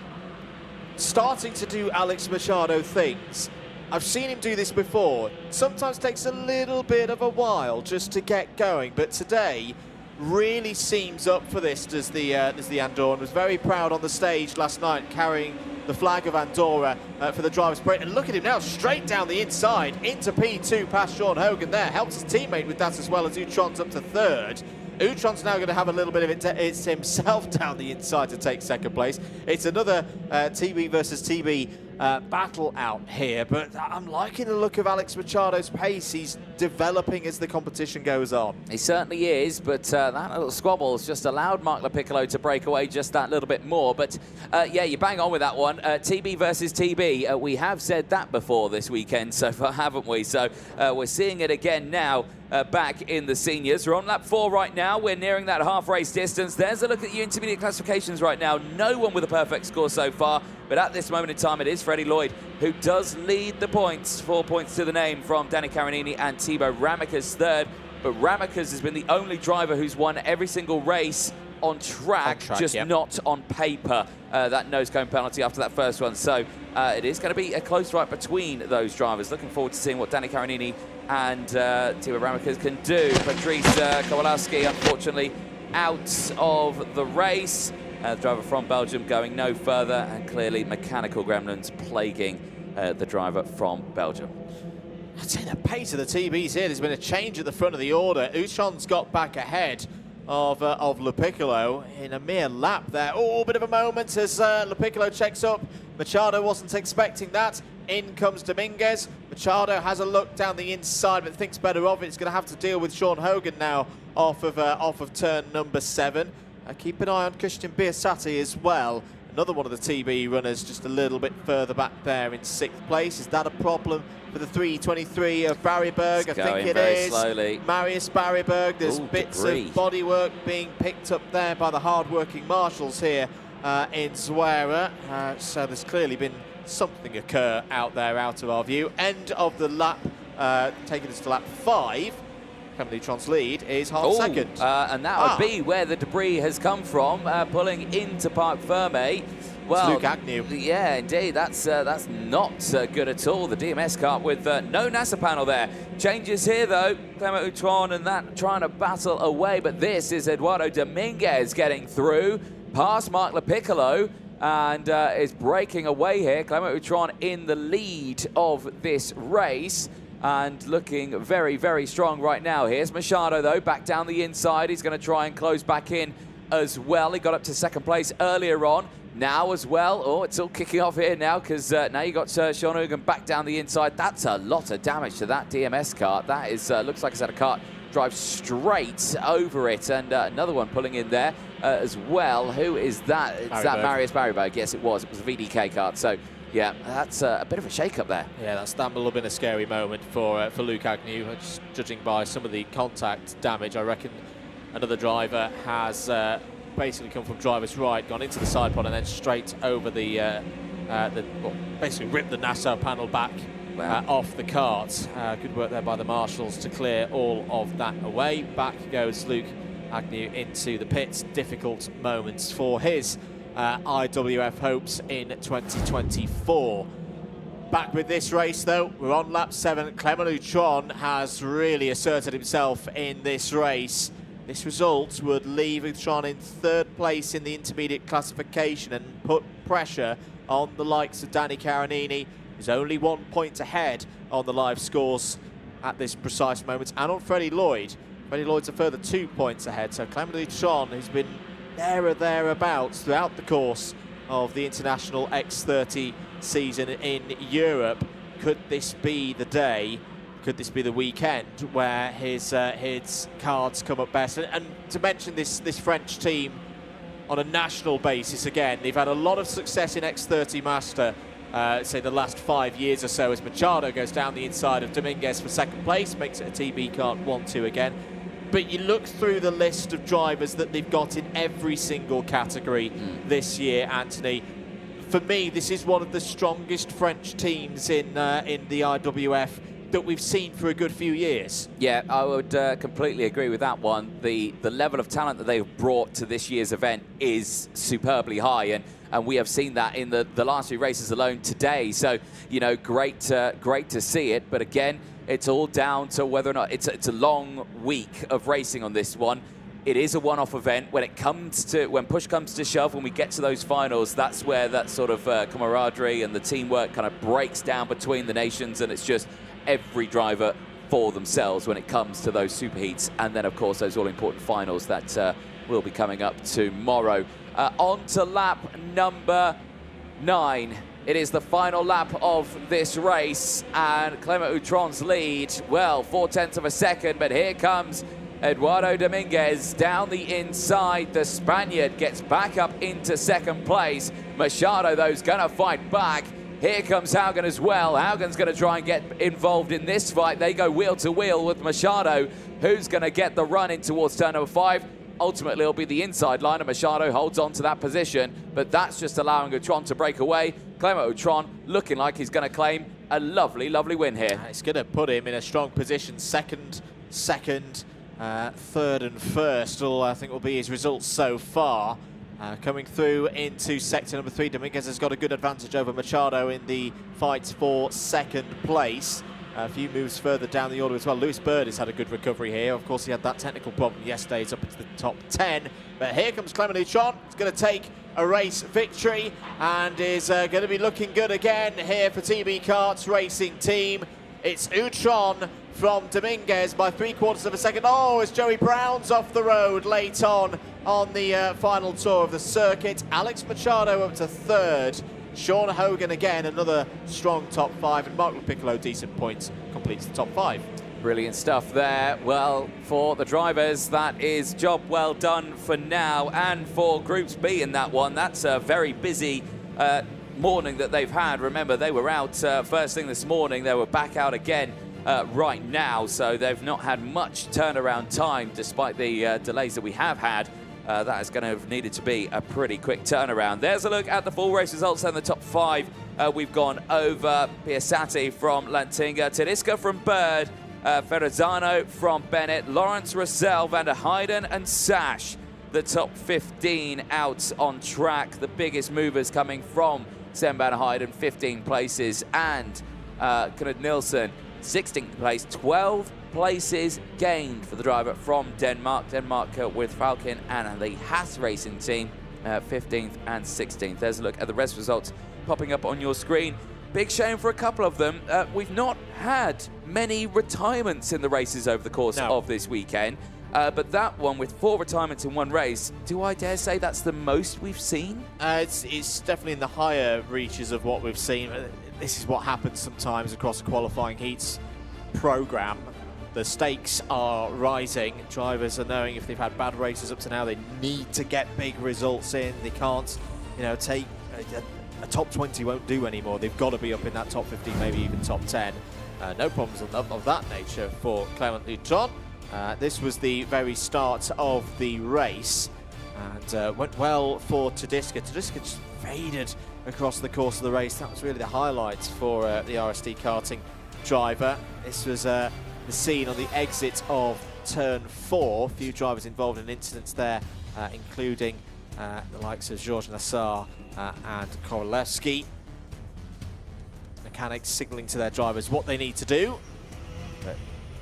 starting to do Alex Machado things. I've seen him do this before. Sometimes takes a little bit of a while just to get going, but today really seems up for this as the Andorran. Was very proud on the stage last night carrying the flag of Andorra for the driver's break. And look at him now, straight down the inside into P2 past Sean Hogan there. Helps his teammate with that as well as Houchon's up to 3rd. Houchon's now going to have a little bit of it himself down the inside to take 2nd place. It's another TB versus TB battle out here, but I'm liking the look of Alex Machado's pace. He's developing as the competition goes on. He certainly is, but that little squabble has just allowed Mark LaPiccolo to break away just that little bit more. But yeah, you bang on with that one. TB versus TB. We have said that before this weekend so far, haven't we? So we're seeing it again now. Back in the seniors. We're on lap 4 right now. We're nearing that half race distance. There's a look at the intermediate classifications right now. No one with a perfect score so far, but at this moment in time it is Freddie Lloyd who does lead the points. 4 points to the name from Danny Carinini and Thibaut Ramicus third, but Ramicus has been the only driver who's won every single race on track, just not on paper. That nose cone penalty after that first one. So it is going to be a close fight between those drivers. Looking forward to seeing what Danny Carinini and Thibaut Ramicus can do. Patrice Kowalowski, unfortunately, out of the race. The driver from Belgium going no further, and clearly mechanical gremlins plaguing the driver from Belgium. I'd say the pace of the TBs here, there's been a change at the front of the order. Uchon's got back ahead of LaPiccolo in a mere lap there. Oh, bit of a moment as LaPiccolo checks up. Machado wasn't expecting that. In comes Dominguez. Machado has a look down the inside, but thinks better of it. He's going to have to deal with Sean Hogan now off of turn number 7. Keep an eye on Christian Biasati as well. Another one of the TB runners just a little bit further back there in 6th place. Is that a problem for the 323 of Barryberg? I think it is. Slowly. Marius Barryberg. There's bits of bodywork being picked up there by the hard-working marshals here in Zuera. So there's clearly been something occur out there, out of our view. End of the lap, taking us to lap 5. Neutron's lead is half second. And that would be where the debris has come from, pulling into Parc Ferme. Well, it's Luke Agnew. Yeah, indeed. That's not good at all. The DMS kart with no NASA panel there. Changes here, though. Clement Utron and that trying to battle away. But this is Eduardo Dominguez getting through past Mark LaPiccolo and is breaking away here. Clement Utron in the lead of this race. And looking very, very strong right now. Here's Machado, though, back down the inside. He's going to try and close back in as well. He got up to 2nd place earlier on. Now as well. Oh, it's all kicking off here now because now you got Sean Hogan back down the inside. That's a lot of damage to that DMS kart. That is looks like it's had a kart drive straight over it. And another one pulling in there as well. Who is that? It's that Marius Barryberg. Yes, it was. It was a VDK kart. So yeah, that's a bit of a shake-up there. Yeah, that will have been a scary moment for Luke Agnew. Just judging by some of the contact damage, I reckon another driver has basically come from driver's right, gone into the side pod, and then straight over well, basically ripped the NASA panel back off the cart. Good work there by the marshals to clear all of that away. Back goes Luke Agnew into the pits. Difficult moments for his IWF hopes in 2024. Back with this race, though, we're on lap 7. Clement Utron has really asserted himself in this race. This result would leave Utron in 3rd place in the intermediate classification and put pressure on the likes of Danny Carinini, who's only 1 point ahead on the live scores at this precise moment, and on Freddie Lloyd. Freddie Lloyd's a further 2 points ahead, so Clement Utron has been there or thereabouts throughout the course of the international X30 season in Europe. Could this be the day, could this be the weekend where his cards come up best? And to mention this French team on a national basis again, they've had a lot of success in X30 Master, say the last 5 years or so, as Machado goes down the inside of Dominguez for 2nd place, makes it a TB kart 1-2 again. But you look through the list of drivers that they've got in every single category this year, Anthony. For me, this is one of the strongest French teams in the IWF that we've seen for a good few years. Yeah, I would completely agree with that one. The level of talent that they've brought to this year's event is superbly high, and we have seen that in the last 3 races alone today. So, you know, great to see it. But again, it's all down to whether or not it's a long week of racing on this one. It is a one-off event. When push comes to shove, when we get to those finals, that's where that sort of camaraderie and the teamwork kind of breaks down between the nations, and it's just every driver for themselves when it comes to those superheats, and then of course those all-important finals that will be coming up tomorrow. On to lap number 9. It is the final lap of this race, and Clement Utron's lead, well, 0.4 of a second, but here comes Eduardo Dominguez down the inside. The Spaniard gets back up into second place. Machado, though, is going to fight back. Here comes Haugen as well. Haugen's going to try and get involved in this fight. They go wheel to wheel with Machado, who's going to get the run in towards turn number 5. Ultimately, it'll be the inside line, and Machado holds on to that position, but that's just allowing Utron to break away. Clement Utron looking like he's going to claim a lovely, lovely win here. It's going to put him in a strong position. Second, third and first, all I think will be his results so far. Coming through into sector number 3, Dominguez has got a good advantage over Machado in the fight for second place. A few moves further down the order as well. Lewis Bird has had a good recovery here. Of course, he had that technical problem yesterday. He's up into the top 10. But here comes Clement Utron. He's going to take a race victory and is going to be looking good again here for TB Kart's racing team. It's Utron from Dominguez by 3/4 of a second. Oh, as Joey Brown's off the road late on the final tour of the circuit. Alex Machado up to third. Sean Hogan again, another strong top 5, and Mark Piccolo, decent points, completes the top 5. Brilliant stuff there. Well, for the drivers, that is job well done for now, and for Groups B in that one, that's a very busy morning that they've had. Remember, they were out first thing this morning. They were back out again right now, so they've not had much turnaround time despite the delays that we have had. That is going to have needed to be a pretty quick turnaround. There's a look at the full race results and the top 5. We've gone over Piazzati from Lantinga, Tedesco from Bird, Ferrazzano from Bennett, Lawrence Russell, Van der Heijden and Sash. The top 15 out on track. The biggest movers coming from Sam Van der Heijden, 15 places, and Knud Nielsen, 16th place, 12 places gained for the driver from Denmark. Denmark with Falcon and the Haas Racing team, 15th and 16th. There's a look at the rest results popping up on your screen. Big shame for a couple of them. We've not had many retirements in the races over the course of this weekend, but that one with 4 retirements in one race, do I dare say that's the most we've seen? It's definitely in the higher reaches of what we've seen. This is what happens sometimes across the qualifying heats program. The stakes are rising. Drivers are knowing if they've had bad races up to now, they need to get big results in. They can't, take a top 20 won't do anymore. They've got to be up in that top 15, maybe even top 10. No problems of that nature for Clement Utron. This was the very start of the race and went well for Tedesco. Tedesco just faded across the course of the race. That was really the highlight for the RSD karting driver. This was the scene on the exit of turn 4. A few drivers involved in incidents there, including the likes of Georges Nassar and Korolewski. Mechanics signalling to their drivers what they need to do, but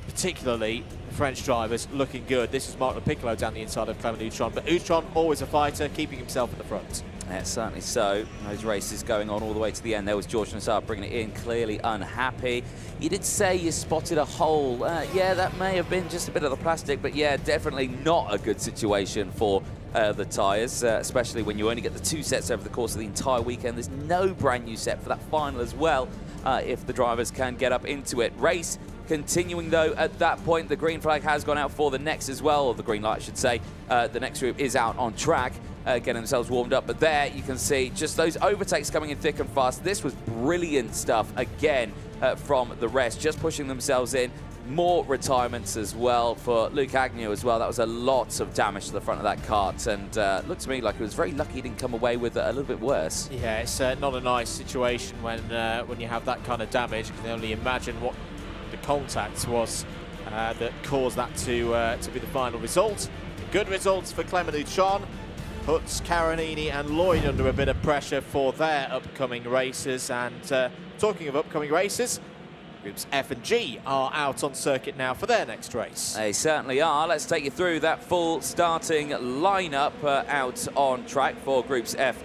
particularly the French drivers looking good. This is Mark Piccolo down the inside of Clement Utron, but Utron always a fighter, keeping himself at the front. Yeah, certainly so. Those races going on all the way to the end. There was George Nassar bringing it in, clearly unhappy. You did say you spotted a hole. Yeah, that may have been just a bit of the plastic, but yeah, definitely not a good situation for the tyres, especially when you only get the 2 sets over the course of the entire weekend. There's no brand new set for that final as well, if the drivers can get up into it. Race continuing though at that point. The green flag has gone out for the next as well, or the green light I should say. The next group is out on track. Getting themselves warmed up, but there you can see just those overtakes coming in thick and fast. This was brilliant stuff again from the rest, just pushing themselves in. More retirements as well for Luke Agnew as well. That was a lot of damage to the front of that kart, and looked to me like it was very lucky he didn't come away with it a little bit worse. Yeah, it's not a nice situation when you have that kind of damage. You can only imagine what the contact was that caused that to be the final result. Good results for Clement Utron. Puts Caronini and Lloyd under a bit of pressure for their upcoming races. And talking of upcoming races, Groups F and G are out on circuit now for their next race. They certainly are. Let's take you through that full starting lineup out on track for Groups F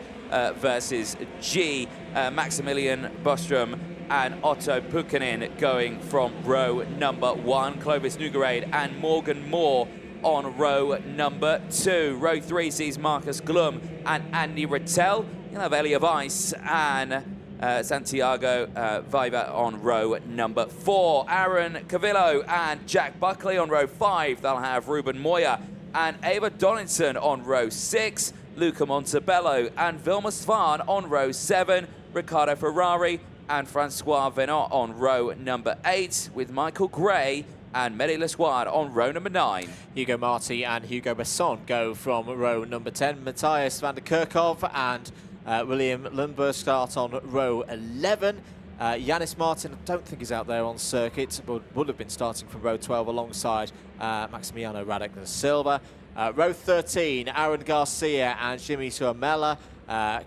versus G. Maximilian Bostrom and Otto Pukkanen going from row number 1. Clovis Nugarade and Morgan Moore on row number 2. Row 3 sees Marcus Glum and Andy Rattel. You'll have Elia Weiss and Santiago Viva on row number 4. Aaron Cavillo and Jack Buckley on row 5. They'll have Ruben Moya and Ava Donaldson on row 6. Luca Montebello and Vilma Svan on row 7. Riccardo Ferrari and Francois Venot on row number 8, with Michael Gray and Mehdi Leswad on row number 9. Hugo Marti and Hugo Besson go from row number 10. Matthias van der Kerkhoff and William Lundberg start on row 11. Yanis Martin, I don't think he's out there on circuit, but would have been starting from row 12 alongside Maximiano Radek da Silva. Row 13, Aaron Garcia and Jimmy Suamela.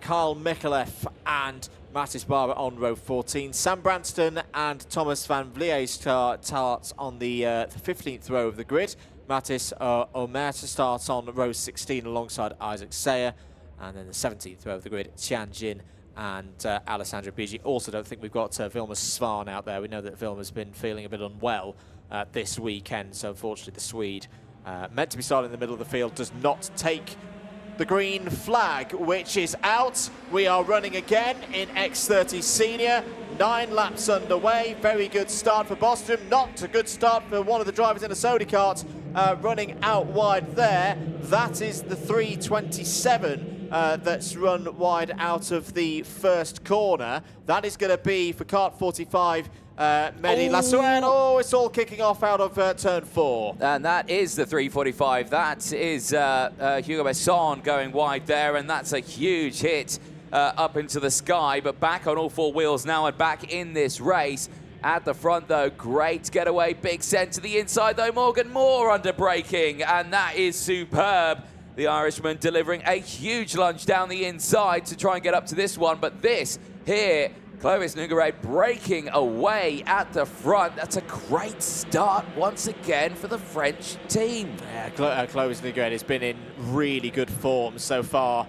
Carl Mikalev and Mattis Barber on row 14. Sam Branston and Thomas van Vliet starts on the 15th row of the grid. Mattis Omer starts on row 16 alongside Isaac Sayer. And then the 17th row of the grid, Tian Jin and Alessandro Bigi. Also don't think we've got Vilma Svan out there. We know that Vilma's been feeling a bit unwell this weekend, so unfortunately the Swede, meant to be starting in the middle of the field, does not take the green flag, which is out. We are running again in X30 Senior. 9 laps underway. Very good start for Bostrom. Not a good start for one of the drivers in a Sodi kart, running out wide there. That is the 327 that's run wide out of the first corner. That is going to be for kart 45. Mehdi Lassouen. Oh, it's all kicking off out of turn 4. And that is the 345. That is Hugo Besson going wide there, and that's a huge hit up into the sky, but back on all 4 wheels now and back in this race. At the front, though, great getaway. Big send to the inside, though. Morgan Moore under braking, and that is superb. The Irishman delivering a huge lunge down the inside to try and get up to this one, but this here, Clovis Nogueira breaking away at the front. That's a great start once again for the French team. Yeah, Clovis Nogueira has been in really good form so far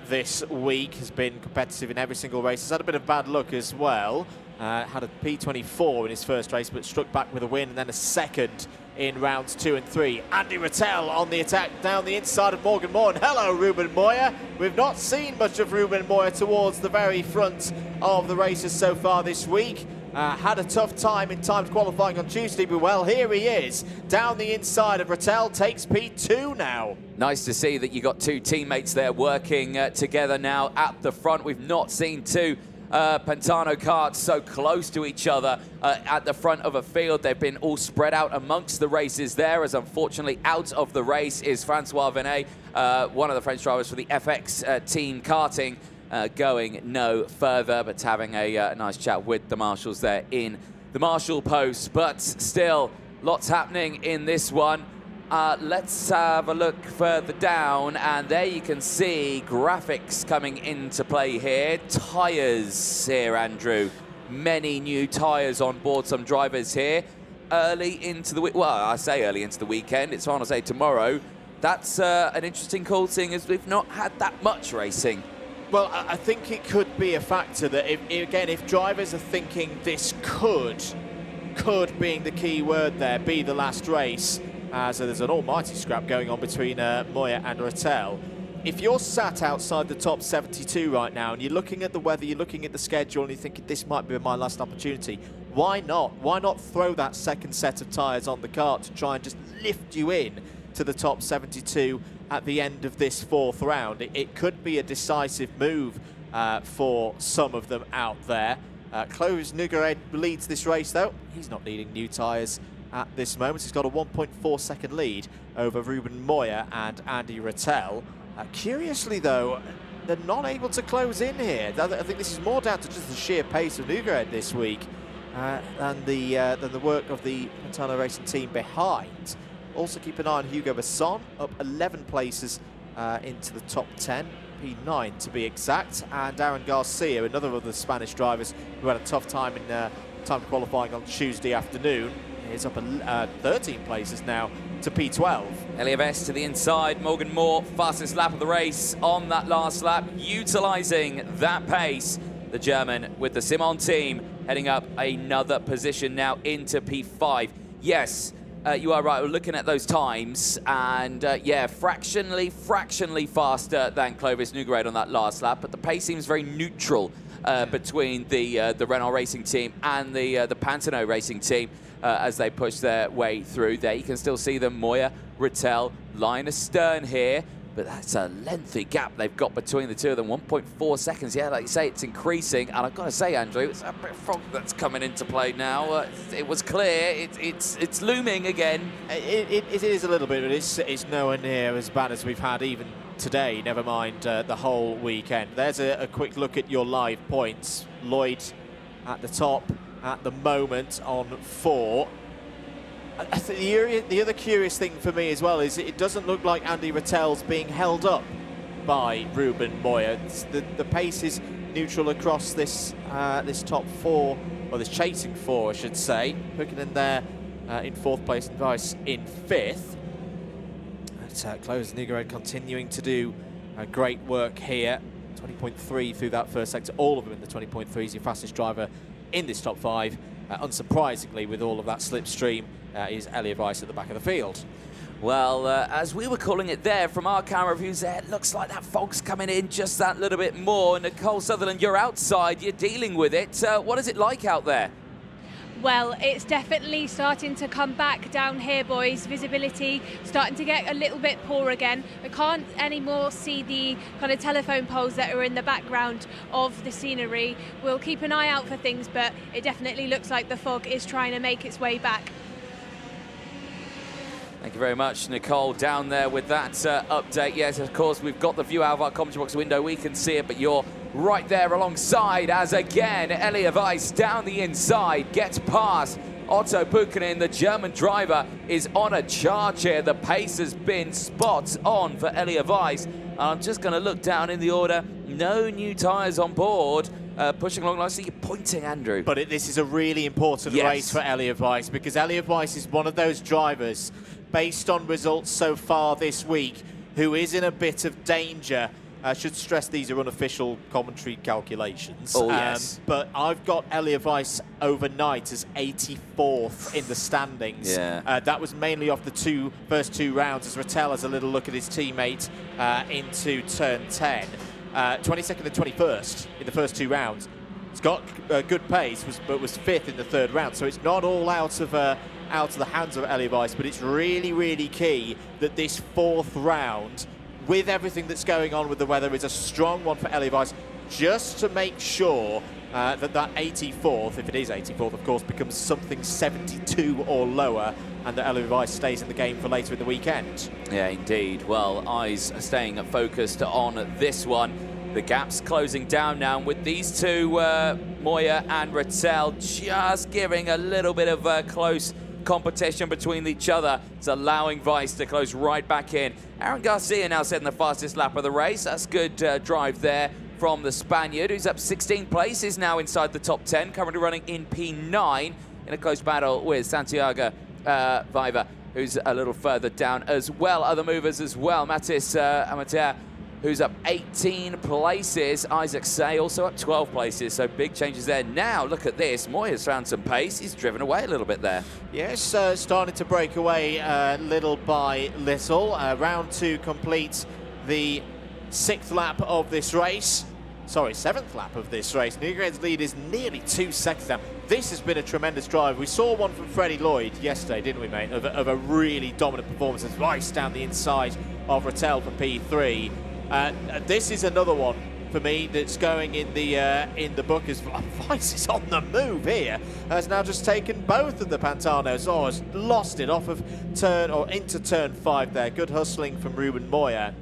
this week. Has been competitive in every single race. Has had a bit of bad luck as well. Had a P24 in his first race, but struck back with a win and then a second in rounds 2 and 3. Andy Rattel on the attack down the inside of Morgan Moore. And hello, Ruben Moya. We've not seen much of Ruben Moya towards the very front of the races so far this week. Had a tough time in timed qualifying on Tuesday, but well, here he is down the inside of Rattel, takes P2 now. Nice to see that you got 2 teammates there working together now at the front. We've not seen 2 Pantano karts so close to each other at the front of a field. They've been all spread out amongst the races there, as unfortunately out of the race is Francois Venet, one of the French drivers for the FX team karting, going no further, but having a nice chat with the marshals there in the marshal post. But still, lots happening in this one. Let's have a look further down, and there you can see graphics coming into play here. Tyres here, Andrew. Many new tyres on board some drivers here. Early into the week, well, I say early into the weekend, it's on to say tomorrow. That's an interesting call, seeing as we've not had that much racing. Well, I think it could be a factor that, if drivers are thinking this could being the key word there, be the last race, so there's an almighty scrap going on between Moya and Rattel. If you're sat outside the top 72 right now and you're looking at the weather, you're looking at the schedule and you're thinking this might be my last opportunity, why not? Why not throw that second set of tyres on the kart to try and just lift you in to the top 72 at the end of this 4th round? It could be a decisive move for some of them out there. Clovis Nogueira leads this race though. He's not needing new tyres at this moment. He's got a 1.4 second lead over Ruben Moya and Andy Rattel. Curiously though, they're not able to close in here. I think this is more down to just the sheer pace of Nogueira this week than the work of the Pantano Racing team behind. Also keep an eye on Hugo Besson, up 11 places into the top 10, P9 to be exact, and Aaron Garcia, another of the Spanish drivers who had a tough time in time qualifying on Tuesday afternoon, is up 13 places now to P12. Eliaves to the inside, Morgan Moore, fastest lap of the race on that last lap, utilising that pace. The German with the Simon team heading up another position now into P5. Yes, you are right. We're looking at those times, and yeah, fractionally faster than Clovis Nogueira on that last lap, but the pace seems very neutral between the Renault Racing team and the Pantano Racing team as they push their way through there. You can still see them, Moya, Rattel, line astern here, but that's a lengthy gap they've got between the two of them, 1.4 seconds. Yeah, like you say, it's increasing, and I've got to say, Andrew, it's a bit of fog that's coming into play now. It was clear, it's looming again. It is a little bit, but it's nowhere near as bad as we've had even today, never mind the whole weekend. There's a quick look at your live points. Lloyd at the top at the moment on 4. I think the other curious thing for me as well is it doesn't look like Andy Rattel's being held up by Ruben Moya. The pace is neutral across this this top 4, or this chasing 4, I should say. Pukkinen there in 4th place and Weiss in 5th. Clovis Nogueira continuing to do great work here. 20.3 through that first sector. All of them in the 20.3s. Your fastest driver in this top 5. Unsurprisingly, with all of that slipstream, is Elliot Weiss at the back of the field. Well, as we were calling it there from our camera views there, it looks like that fog's coming in just that little bit more. Nicole Sutherland, you're outside, you're dealing with it. What is it like out there? Well, it's definitely starting to come back down here, boys. Visibility starting to get a little bit poor again. We can't anymore see the kind of telephone poles that are in the background of the scenery. We'll keep an eye out for things, but it definitely looks like the fog is trying to make its way back. Thank you very much, Nicole, down there with that update. Yes, of course, we've got the view out of our commentary box window. We can see it, but you're right there alongside as, again, Elliot Weiss down the inside gets past Otto Pukkinen. The German driver is on a charge here. The pace has been spot on for Elliot Weiss. I'm just going to look down in the order. No new tyres on board. Pushing along nicely. You're pointing, Andrew. But this is a really important race for Elliot Weiss, because Elliot Weiss is one of those drivers, based on results so far this week, who is in a bit of danger. I should stress these are unofficial commentary calculations. Oh, yes. But I've got Elliot Weiss overnight as 84th in the standings. Yeah. That was mainly off the first two rounds, as Rattel has a little look at his teammate into turn 10. 22nd and 21st in the first 2 rounds. It's got good pace, but was 5th in the 3rd round. So it's not all out of the hands of Elliot Weiss, but it's really, really key that this 4th round, with everything that's going on with the weather, is a strong one for Elliot Weiss, just to make sure that 84th, if it is 84th, of course, becomes something 72 or lower, and that Elliot Weiss stays in the game for later in the weekend. Yeah, indeed. Well, eyes are staying focused on this one. The gap's closing down now, and with these two, Moya and Rattel, just giving a little bit of close competition between each other. It's allowing Weiss to close right back in. Aaron Garcia now setting the fastest lap of the race. That's good drive there from the Spaniard, who's up 16 places now inside the top 10, currently running in P9 in a close battle with Santiago Viva, who's a little further down as well. Other movers as well. Matis Amateur, who's up 18 places. Isaac Say also up 12 places, so big changes there. Now, look at this. Moya's found some pace. He's driven away a little bit there. Yes, starting to break away little by little. Round 2 completes the 6th lap of this race. Sorry, 7th lap of this race. Nogueira's lead is nearly 2 seconds now. This has been a tremendous drive. We saw one from Freddie Lloyd yesterday, didn't we, mate? Of a really dominant performance as Weiss down the inside of Rattel for P3. This is another one for me that's going in the book, as Weiss is on the move here. Has now just taken both of the Pantanos. Oh, has lost it off of into turn 5 there. Good hustling from Ruben Moya.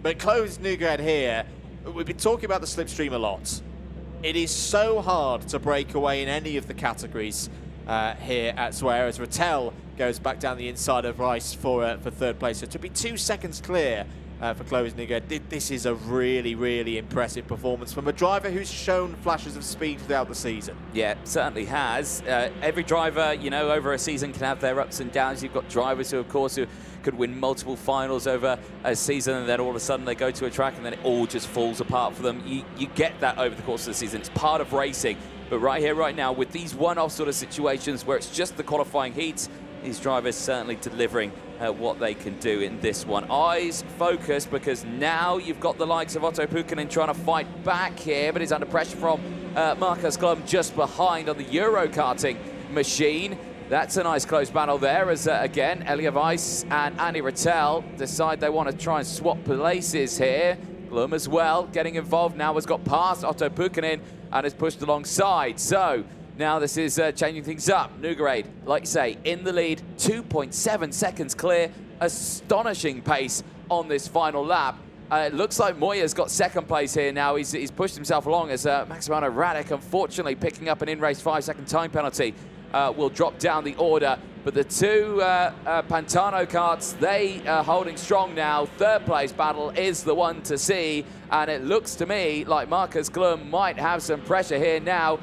But Clovis Nogueira here, we've been talking about the slipstream a lot. It is so hard to break away in any of the categories here at Swear, as Rattel goes back down the inside of Weiss for 3rd place. So to be 2 seconds clear for Clovis Nogueira, this is a really, really impressive performance from a driver who's shown flashes of speed throughout the season. Yeah, certainly has. Every driver, you know, over a season can have their ups and downs. You've got drivers who, of course, who could win multiple finals over a season, and then all of a sudden they go to a track and then it all just falls apart for them. You get that over the course of the season. It's part of racing. But right here, right now, with these one-off sort of situations where it's just the qualifying heats, these drivers certainly delivering what they can do in this one. Eyes focused, because now you've got the likes of Otto Pukkanen trying to fight back here, but he's under pressure from Markus Glum just behind on the Euro karting machine. That's a nice close battle there as, again, Elia Weiss and Andy Rattel decide they want to try and swap places here. Glum as well getting involved now, has got past Otto Pukkanen and has pushed alongside. So now this is changing things up. Nugarade, like you say, in the lead, 2.7 seconds clear. Astonishing pace on this final lap. It looks like Moya's got second place here now. He's pushed himself along as Maximiliano Radek, unfortunately, picking up an in-race 5-second time penalty. Will drop down the order, but the two Pantano karts, they are holding strong now. Third place battle is the one to see, and it looks to me like Markus Glum might have some pressure here now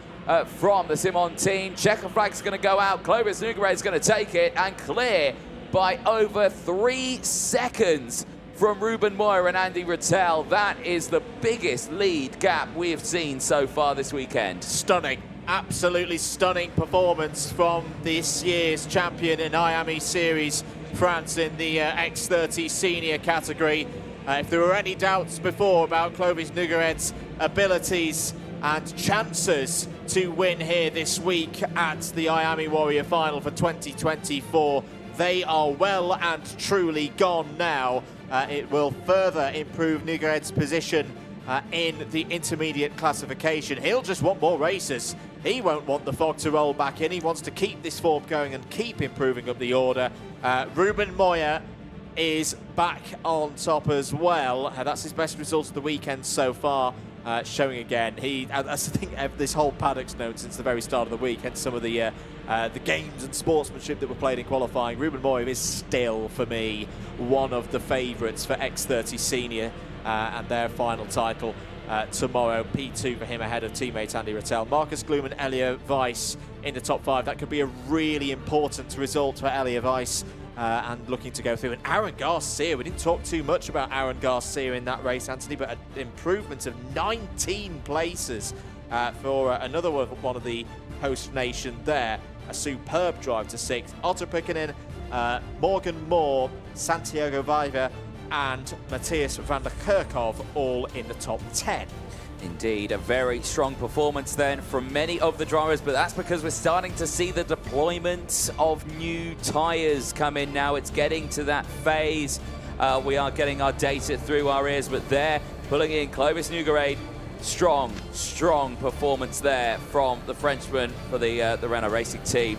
from the Simon team. Checker flag's going to go out. Clovis Nugarade is going to take it and clear by over 3 seconds from Ruben Moya and Andy Rattel. That is the biggest lead gap we have seen so far this weekend. Stunning. Absolutely stunning performance from this year's champion in IAME Series France in the X30 Senior category. If there were any doubts before about Clovis Nugarade's abilities and chances to win here this week at the IAME Warrior Final for 2024, they are well and truly gone now. It will further improve Nugarade's position in the intermediate classification. He'll just want more races. He won't want the fog to roll back in. He wants to keep this form going and keep improving up the order. Ruben Moya is back on top as well. That's his best result of the weekend so far, showing again. I think this whole paddock's known since the very start of the week, and some of the games and sportsmanship that were played in qualifying. Ruben Moya is still, for me, one of the favourites for X30 Senior and their final title tomorrow. P2 for him ahead of teammate Andy Rattel. Markus Glum and Elia Weiss in the top 5. That could be a really important result for Elia Weiss and looking to go through. And Aaron Garcia, we didn't talk too much about Aaron Garcia in that race, Anthony, but an improvement of 19 places for another one of the host nation there. A superb drive to 6th. Otto Pukkanen, Morgan Moore, Santiago Veiga and Matthias van der Kerkhoff all in the top 10. Indeed, a very strong performance then from many of the drivers, but that's because we're starting to see the deployment of new tyres come in now. It's getting to that phase. We are getting our data through our ears, but they're pulling in Clovis Nugarade. Strong performance there from the Frenchman for the Renault Racing team.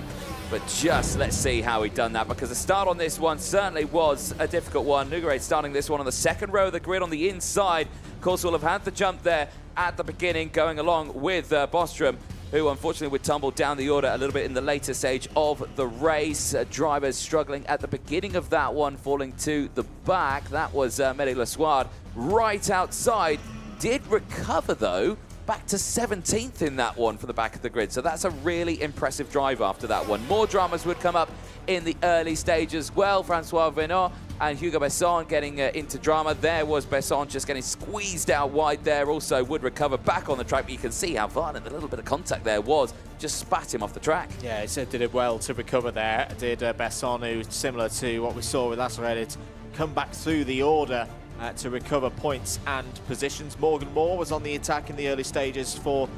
But just let's see how he done that, because the start on this one certainly was a difficult one. Nugarade starting this one on the second row of the grid on the inside. Of course, we'll have had the jump there at the beginning, going along with Bostrom, who unfortunately would tumble down the order a little bit in the later stage of the race. Drivers struggling at the beginning of that one, falling to the back. That was Mehdi Lassoir right outside. Did recover, though, back to 17th in that one for the back of the grid. So that's a really impressive drive after that one. More dramas would come up in the early stage as well. Francois Venot and Hugo Besson getting into drama. There was Besson just getting squeezed out wide there. Also would recover back on the track, but you can see how violent the little bit of contact there was. Just spat him off the track. Yeah, he said did it well to recover there. Did Besson, who, similar to what we saw with Lassered, come back through the order to recover points and positions. Morgan Moore was on the attack in the early stages for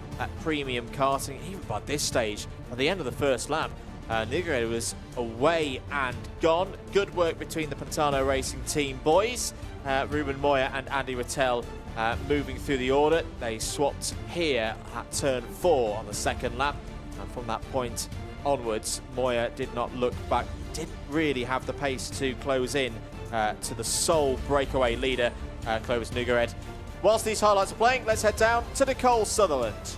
premium karting. Even by this stage, at the end of the first lap, Nugarade was away and gone. Good work between the Pantano Racing team boys. Ruben Moya and Andy Rattel moving through the order. They swapped here at turn 4 on the second lap, and from that point onwards, Moya did not look back. Didn't really have the pace to close in to the sole breakaway leader, Clovis Nugarade. Whilst these highlights are playing, let's head down to Nicole Sutherland.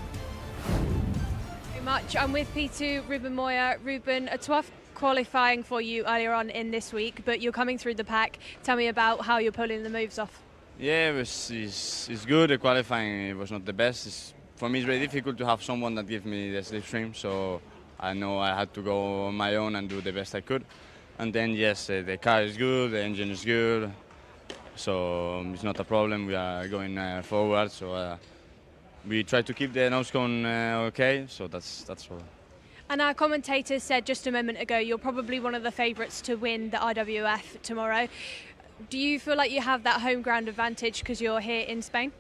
Very much. I'm with P2, Ruben Moya. Ruben, a tough qualifying for you earlier on in this week, but you're coming through the pack. Tell me about how you're pulling the moves off. Yeah, it's good. The qualifying was not the best. For me, it's very difficult to have someone that gives me the slipstream, so I know I had to go on my own and do the best I could. And then, yes, the car is good, the engine is good, so it's not a problem. We are going forward, so we try to keep the nose cone okay, so that's all. And our commentators said just a moment ago you're probably one of the favourites to win the IWF tomorrow. Do you feel like you have that home ground advantage because you're here in Spain?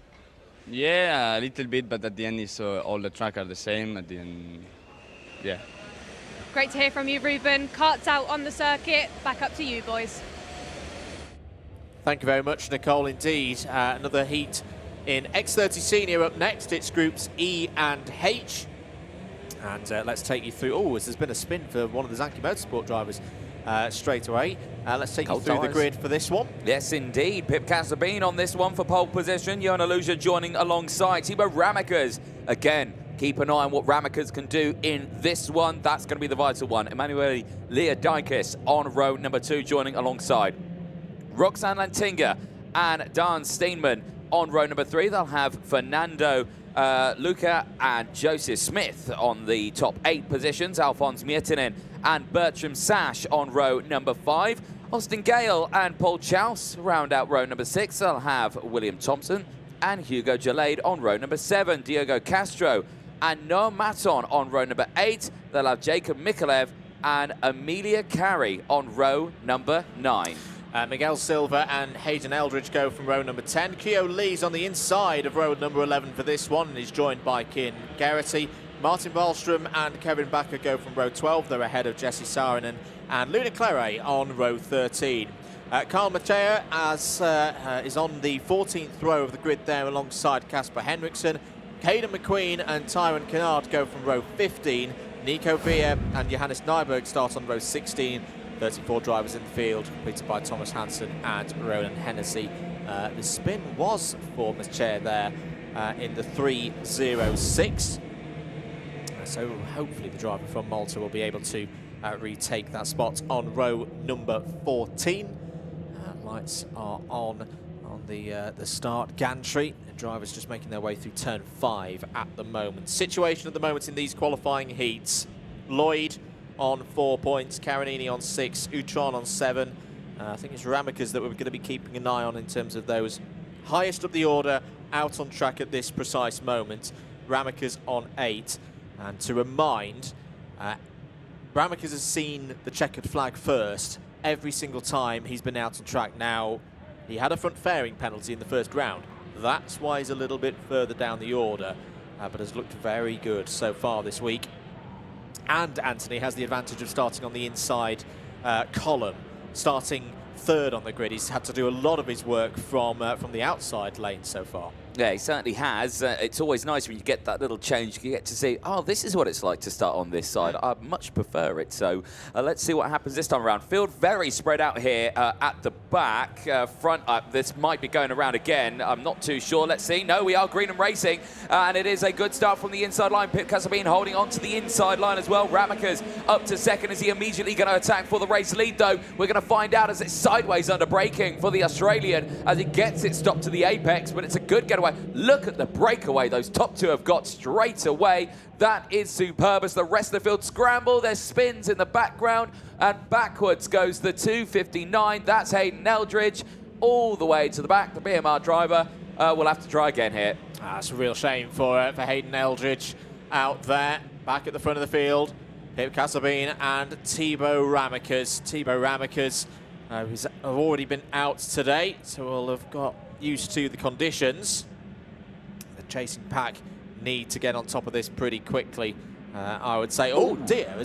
Yeah, a little bit, but at the end, it's, all the tracks are the same. At the end, yeah. Great to hear from you, Ruben. Kart's out on the circuit. Back up to you, boys. Thank you very much, Nicole, indeed. Another heat in X30 Senior up next. It's groups E and H. And let's take you through... Oh, there's been a spin for one of the Zanki Motorsport drivers straight away. Let's take you through the grid for this one. Yes, indeed. Pip Casabin on this one for pole position. Johan Aluja joining alongside Timo Ramakas. Again, keep an eye on what Ramakas can do in this one. That's going to be the vital one. Emanuele Leodikis on row number 2 joining alongside Roxanne Lantinga and Dan Steenman on row number 3. They'll have Fernando Luca and Joseph Smith on the top 8 positions. Alphonse Miettinen and Bertram Sash on row number 5. Austin Gale and Paul Chouse round out row number 6. They'll have William Thompson and Hugo Gelade on row number 7. Diogo Castro and Noah Maton on row number 8. They'll have Jacob Mikolev and Amelia Carey on row number 9. Miguel Silva and Hayden Eldridge go from row number 10. Keo Lee's on the inside of row number 11 for this one, and he's joined by Kian Garrity. Martin Wallström and Kevin Backer go from row 12. They're ahead of Jesse Saarinen and Luna Clare on row 13. Carl Matea is on the 14th row of the grid there alongside Casper Henriksen. Hayden McQueen and Tyron Kennard go from row 15. Nico Villa and Johannes Nyberg start on row 16. 34 drivers in the field, completed by Thomas Hansen and Ronan Hennessy. The spin was for Matea there in the 3.06. So hopefully the driver from Malta will be able to retake that spot on row number 14. Lights are on the start gantry. The drivers just making their way through turn 5 at the moment. Situation at the moment in these qualifying heats: Lloyd on 4 points, Carinini on 6, Utron on 7. I think it's Ramakas that we're going to be keeping an eye on in terms of those highest up the order out on track at this precise moment. Ramakas on 8. And to remind, Ramakas has seen the checkered flag first every single time he's been out on track. Now, he had a front fairing penalty in the first round. That's why he's a little bit further down the order, but has looked very good so far this week. And Anthony has the advantage of starting on the inside column, starting third on the grid. He's had to do a lot of his work from the outside lane so far. Yeah, he certainly has. It's always nice when you get that little change. You get to see, oh, this is what it's like to start on this side. I much prefer it. So let's see what happens this time around. Field very spread out here at the back. Front, this might be going around again. I'm not too sure. Let's see. No, we are green and racing. And it is a good start from the inside line. Pip Casabin holding on to the inside line as well. Ramakas up to second. Is he immediately going to attack for the race lead, though? We're going to find out as it's sideways under braking for the Australian as he gets it stopped to the apex. But it's a good getaway. Look at the breakaway those top 2 have got straight away. That is superb as the rest of the field scramble. There's spins in the background, and backwards goes the 259. That's Hayden Eldridge all the way to the back. The BMR driver will have to try again here. That's a real shame for Hayden Eldridge out there. Back at the front of the field, Pip Casabin and Thibaut Ramakas. Thibaut Ramakas has already been out today, so we'll have got used to the conditions. Chasing pack need to get on top of this pretty quickly, I would say. Oh dear, I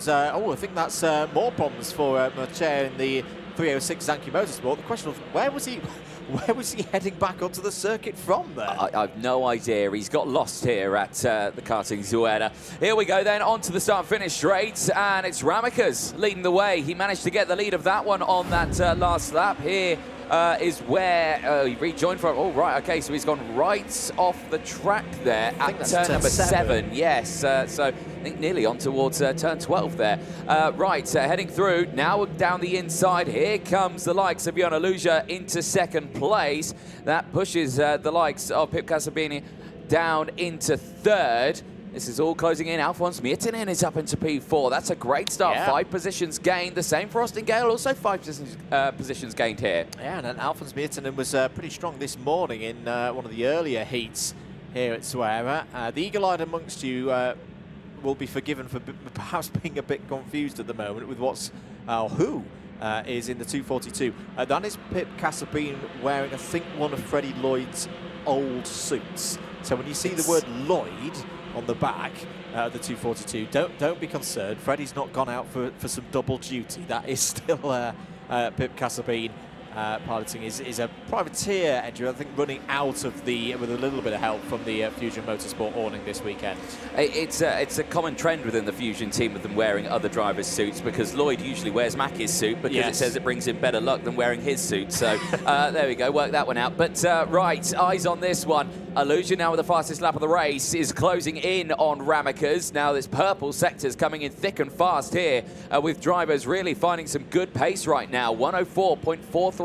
think that's more problems for Matea in the 306 Zanki Motorsport. The question was, where was he heading back onto the circuit from there? I've no idea. He's got lost here at the karting Zuela. Here we go then, on to the start-finish straight, and it's Ramakas leading the way. He managed to get the lead of that one on that last lap. Here is where he rejoined from. Oh, right, okay, so he's gone right off the track there at turn number 7. Yes, so I think nearly on towards turn 12 there. Right, heading through, now down the inside. Here comes the likes of Johan Aluja into second place. That pushes the likes of Pip Casabini down into third. This is all closing in. Alphonse Miettinen is up into P4. That's a great start. Yeah. 5 positions gained. The same for Austin Gale. Also 5 positions gained here. Yeah, and Alphonse Miettinen was pretty strong this morning in one of the earlier heats here at Zuera. The eagle-eyed amongst you will be forgiven for perhaps being a bit confused at the moment with who is in the 242. That is Pip Casabin wearing, I think, one of Freddie Lloyd's old suits. So when you see the word Lloyd on the back of the 242, don't be concerned. Freddie's not gone out for some double duty. That is still Pip Casabin. Piloting is a privateer entry, I think, running out of with a little bit of help from the Fusion Motorsport awning this weekend. It's a common trend within the Fusion team of them wearing other drivers' suits, because Lloyd usually wears Mackie's suit because it says it brings him better luck than wearing his suit. So there we go, work that one out. But right, eyes on this one. Illusion now with the fastest lap of the race is closing in on Ramekers. Now this purple sector's coming in thick and fast here with drivers really finding some good pace right now. 104.430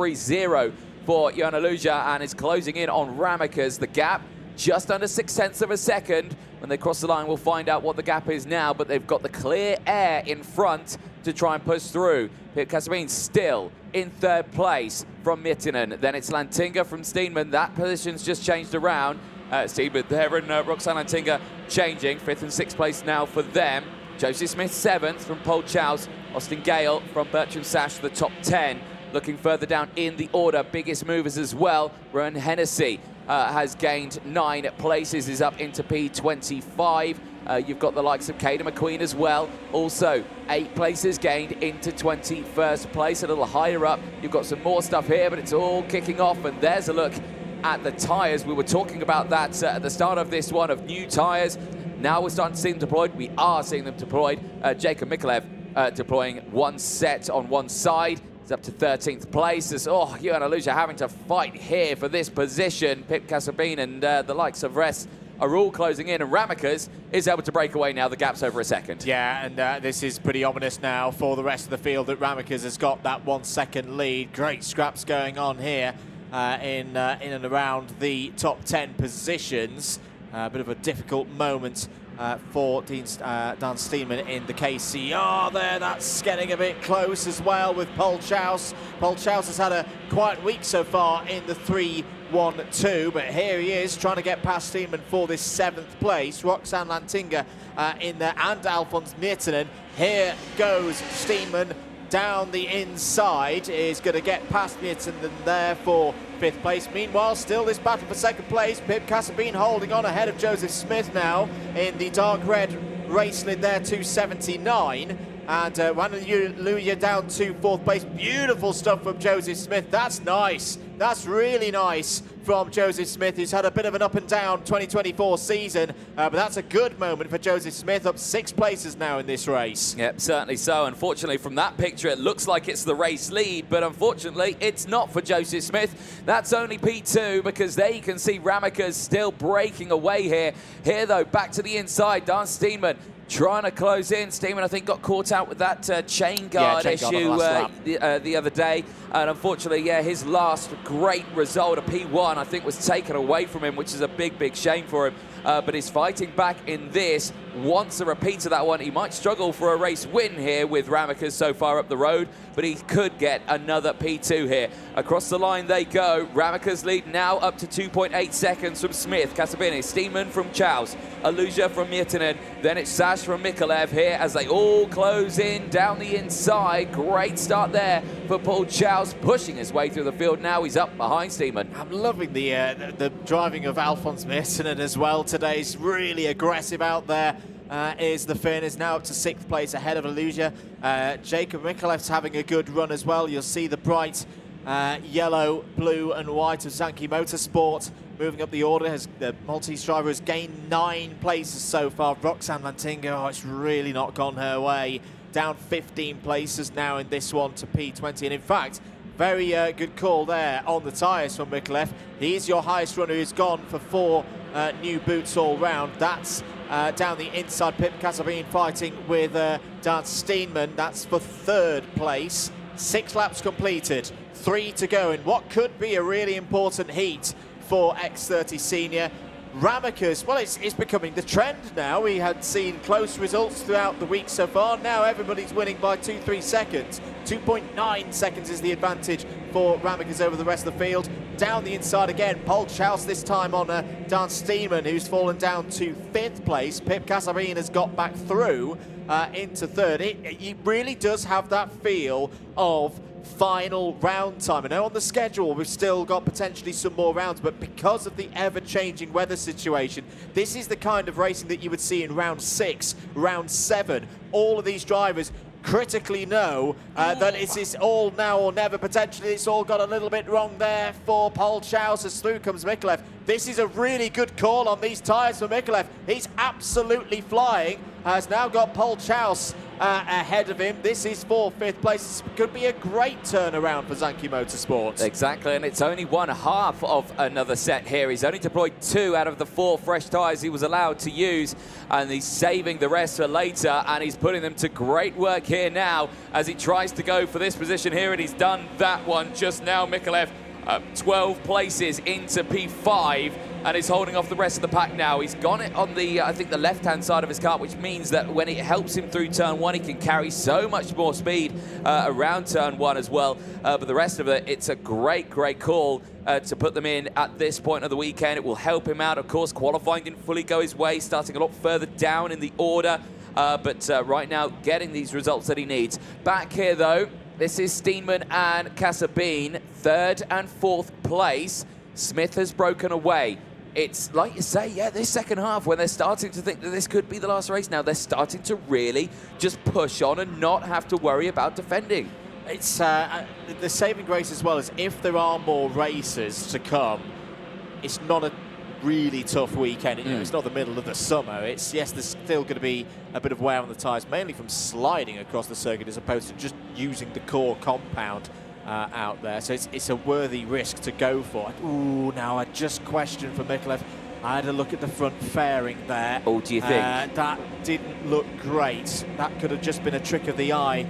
for Jan Illusia, and is closing in on Ramekers. The gap just under 0.6 of a second. When they cross the line, we'll find out what the gap is now, but they've got the clear air in front to try and push through. Pip Casabin still in third place from Miettinen. Then it's Lantinga from Steenman. That position's just changed around. Steenman there, and Roxanne Lantinga changing. 5th and 6th place now for them. Josie Smith 7th from Paul Chows. Austin Gale from Bertram Sash for the top 10. Looking further down in the order, biggest movers as well. Rowan Hennessy has gained 9 places, is up into P25. You've got the likes of Caden McQueen as well. Also, 8 places gained into 21st place, a little higher up. You've got some more stuff here, but it's all kicking off. And there's a look at the tyres. We were talking about that at the start of this one, of new tyres. Now we're starting to see them deployed. We are seeing them deployed. Jacob Mikolev deploying one set on one side. He's up to 13th place. As Jan Illusia having to fight here for this position. Pip Casabin and the likes of Rest are all closing in, and Ramekers is able to break away now. The gap's over a second. Yeah, and this is pretty ominous now for the rest of the field that Ramekers has got that 1 second lead. Great scraps going on here in and around the top 10 positions. A bit of a difficult moment for Dan Steenman in the KCR there. That's getting a bit close as well with Paul Chows. Paul Chows has had a quiet week so far in the 3-1-2, but here he is trying to get past Steenman for this 7th place. Roxanne Lantinga in there, and Alphonse Miettinen. Here goes Steenman down the inside, is going to get past Miettinen there for 5th place. Meanwhile, still this battle for 2nd place. Pip Casabin holding on ahead of Joseph Smith now in the dark red race lid there, 279. And Jan Illusia down to 4th place. Beautiful stuff from Joseph Smith. That's nice. That's really nice from Joseph Smith, who's had a bit of an up and down 2024 season. But that's a good moment for Joseph Smith, up 6 places now in this race. Yep, certainly so. Unfortunately, from that picture, it looks like it's the race lead, but unfortunately, it's not for Joseph Smith. That's only P2, because there you can see Ramekers still breaking away here. Here, though, back to the inside, Dan Steenman trying to close in. Steenman, I think, got caught out with that chain guard issue the other day. And unfortunately, his last great result, a P1, I think, was taken away from him, which is a big, big shame for him. But he's fighting back in this. Wants a repeat of that one. He might struggle for a race win here with Ramekers so far up the road, but he could get another P2 here. Across the line they go. Ramekers lead now up to 2.8 seconds from Smith. Casabini, Steenman from Chows, Illusia from Miettinen. Then it's Sash from Mikolev here as they all close in down the inside. Great start there for Paul Chows, pushing his way through the field. Now he's up behind Steenman. I'm loving the driving of Alphonse Miettinen as well today. He's really aggressive out there. Is the Finn, is now up to 6th place ahead of Illusia. Jacob Mikolev's having a good run as well. You'll see the bright yellow, blue and white of Zanki Motorsport moving up the order. The Maltese driver has gained 9 places so far. Roxanne Lantinga, it's really not gone her way. Down 15 places now in this one to P20. And in fact, very good call there on the tyres from Mikolev. He's your highest runner, who's gone for 4 new boots all round. That's down the inside. Pip Casabin fighting with Dan Steenman. That's for 3rd place. 6 laps completed, 3 to go in what could be a really important heat for X30 Senior. Ramekers, well, it's becoming the trend now. We had seen close results throughout the week so far. Now everybody's winning by 2-3 seconds. 2.9 seconds is the advantage for Ramekers over the rest of the field. down the inside again. Paul Chouse this time on Dan Steenman, who's fallen down to 5th place. Pip Casabin has got back through into 3rd. It really does have that feel of final round time. I know on the schedule we've still got potentially some more rounds, but because of the ever-changing weather situation, this is the kind of racing that you would see in round 6, round 7. All of these drivers critically know that it's all now or never. Potentially it's all got a little bit wrong there for Paul Chouse as through comes Mikolev. This is a really good call on these tyres for Mikolev. He's absolutely flying. Has now got Paul Chouse ahead of him. This is for 5th place. This could be a great turnaround for Zanki Motorsports. Exactly, and it's only one half of another set here. He's only deployed 2 out of the 4 fresh tyres he was allowed to use, and he's saving the rest for later, and he's putting them to great work here now as he tries to go for this position here, and he's done that one just now. Mikolev 12 places into P5 and is holding off the rest of the pack now. He's gone it on the, I think, the left-hand side of his car, which means that when it helps him through turn 1, he can carry so much more speed around turn 1 as well. But the rest of it, it's a great, great call to put them in at this point of the weekend. It will help him out. Of course, qualifying didn't fully go his way, starting a lot further down in the order. But right now, getting these results that he needs. Back here, though, this is Steenman and Casabin, 3rd and 4th place. Smith has broken away. It's like you say, yeah, this second half when they're starting to think that this could be the last race now, they're starting to really just push on and not have to worry about defending. It's the saving grace as well is if there are more races to come, it's not a really tough weekend. You know, it's not the middle of the summer. It's, yes, there's still going to be a bit of wear on the tyres, mainly from sliding across the circuit as opposed to just using the core compound out there. So it's a worthy risk to go for. Ooh, now I just question for Mikolev. I had a look at the front fairing there. Oh, do you think? That didn't look great. That could have just been a trick of the eye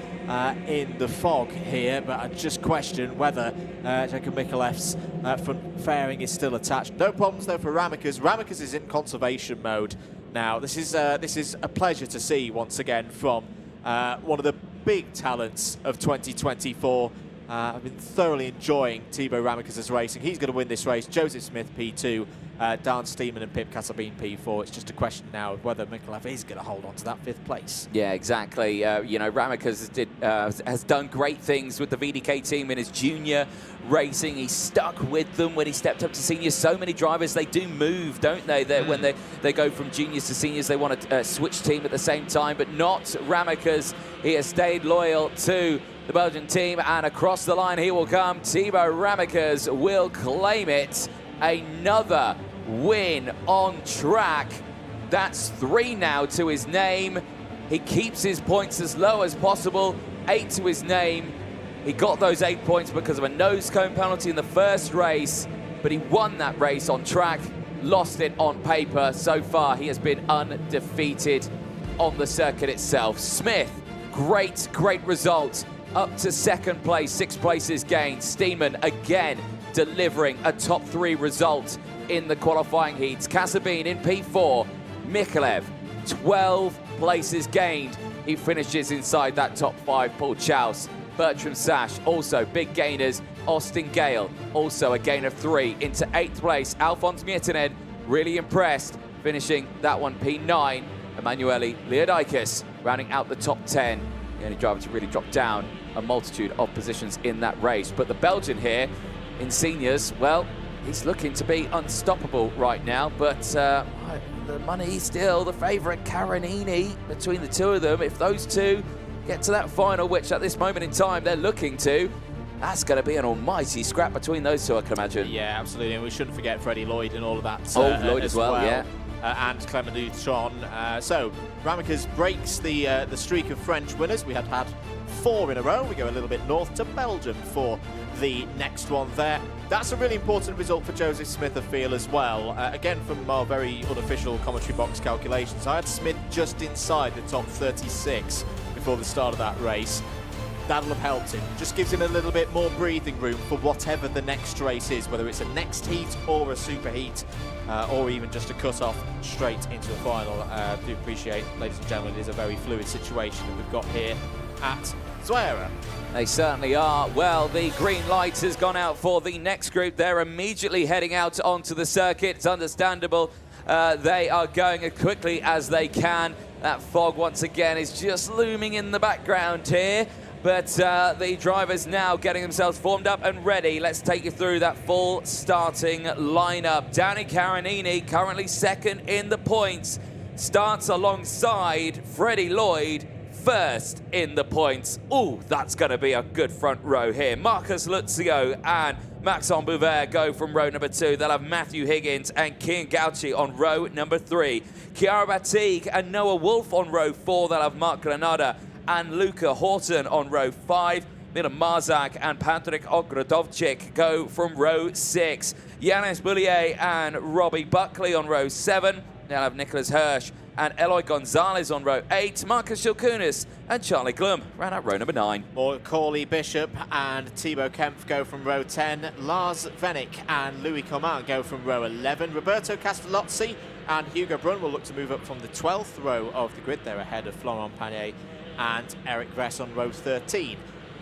in the fog here, but I just question whether Jacob Mikolev's front fairing is still attached. No problems though for Ramekers. Ramekers is in conservation mode now. This is a pleasure to see once again from one of the big talents of 2024. I've been thoroughly enjoying Thibaut Ramekers' racing. He's going to win this race. Joseph Smith P2, Dan Steenman and Pip Casabin P4. It's just a question now of whether Mikolev is going to hold on to that 5th place. Yeah, exactly. You know, Ramekers has done great things with the VDK team in his junior racing. He stuck with them when he stepped up to seniors. So many drivers, they do move, don't they? When they go from juniors to seniors, they want to switch team at the same time, but not Ramekers. He has stayed loyal to the Belgian team, and across the line he will come. Thibaut Ramekers will claim it. Another win on track. That's 3 now to his name. He keeps his points as low as possible. 8 to his name. He got those 8 points because of a nose cone penalty in the first race, but he won that race on track, lost it on paper. So far, he has been undefeated on the circuit itself. Smith, great, great result. Up to 2nd place, 6 places gained. Steenman again delivering a top 3 result in the qualifying heats. Casabin in P4. Mikolev, 12 places gained. He finishes inside that top 5. Paul Chouse, Bertram Sash, also big gainers. Austin Gale, also a gain of 3 into 8th place. Alphonse Miettinen, really impressed, finishing that one P9. Emanuele Leodikis rounding out the top 10. The only driver to really drop down a multitude of positions in that race. But the Belgian here in seniors, well, he's looking to be unstoppable right now. But the money still the favourite, Carinini, between the two of them. If those two get to that final, which at this moment in time they're looking to, that's going to be an almighty scrap between those two, I can imagine. Yeah, absolutely. And we shouldn't forget Freddie Lloyd and all of that. Lloyd as well, yeah. And Clement Dutron. So Ramekers breaks the streak of French winners. We had 4 in a row. We go a little bit north to Belgium for the next one there. That's a really important result for Joseph Smith, I feel, as well. Again, from our very unofficial commentary box calculations, I had Smith just inside the top 36 before the start of that race. That'll have helped him. Just gives him a little bit more breathing room for whatever the next race is, whether it's a next heat or a super heat, or even just a cut-off straight into the final. I do appreciate, ladies and gentlemen, it is a very fluid situation that we've got here. at Zweira. They certainly are. Well, the green light has gone out for the next group. They're immediately heading out onto the circuit. It's understandable. They are going as quickly as they can. That fog, once again, is just looming in the background here. But the drivers now getting themselves formed up and ready. Let's take you through that full starting lineup. Danny Carinini, currently second in the points, starts alongside Freddie Lloyd, first in the points. Ooh, that's going to be a good front row here. Marcus Luzio and Maxon Bouvert go from row number 2. They'll have Matthew Higgins and Kian Gauci on row number 3. Chiara Batik and Noah Wolf on row 4. They'll have Mark Granada and Luca Horton on row 5. Milan Marzak and Patrick Ogrodovchik go from row 6. Yanis Boulier and Robbie Buckley on row 7. They'll have Nicholas Hirsch and Eloy Gonzalez on row 8. Marcus Shilkunis and Charlie Glum round out row number 9. Macaulay Bishop and Thibaut Kempf go from row 10. Lars Vennick and Louis Coman go from row 11. Roberto Castellozzi and Hugo Brunn will look to move up from the 12th row of the grid. They're ahead of Florent Pagnet and Eric Gress on row 13.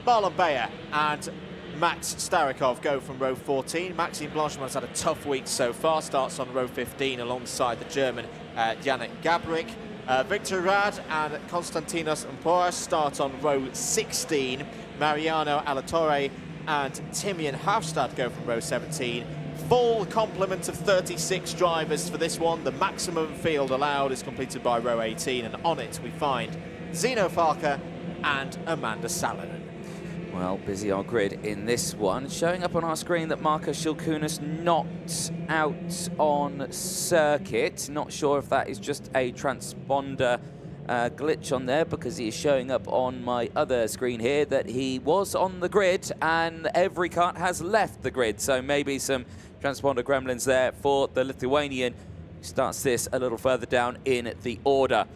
Marlon Bayer and Max Starikov go from row 14. Maxime Blanchemont's had a tough week so far, starts on row 15 alongside the German Yannick Gabrick. Victor Rad and Konstantinos Mporas start on row 16. Mariano Alatorre and Timian Hafstad go from row 17. Full complement of 36 drivers for this one. The maximum field allowed is completed by row 18, and on it we find Zeno Farker and Amanda Salonen. Well, busy our grid in this one. Showing up on our screen that Marcus Shilkunis not out on circuit. Not sure if that is just a transponder glitch on there, because he is showing up on my other screen here that he was on the grid and every kart has left the grid. So maybe some transponder gremlins there for the Lithuanian, who starts this a little further down in the order.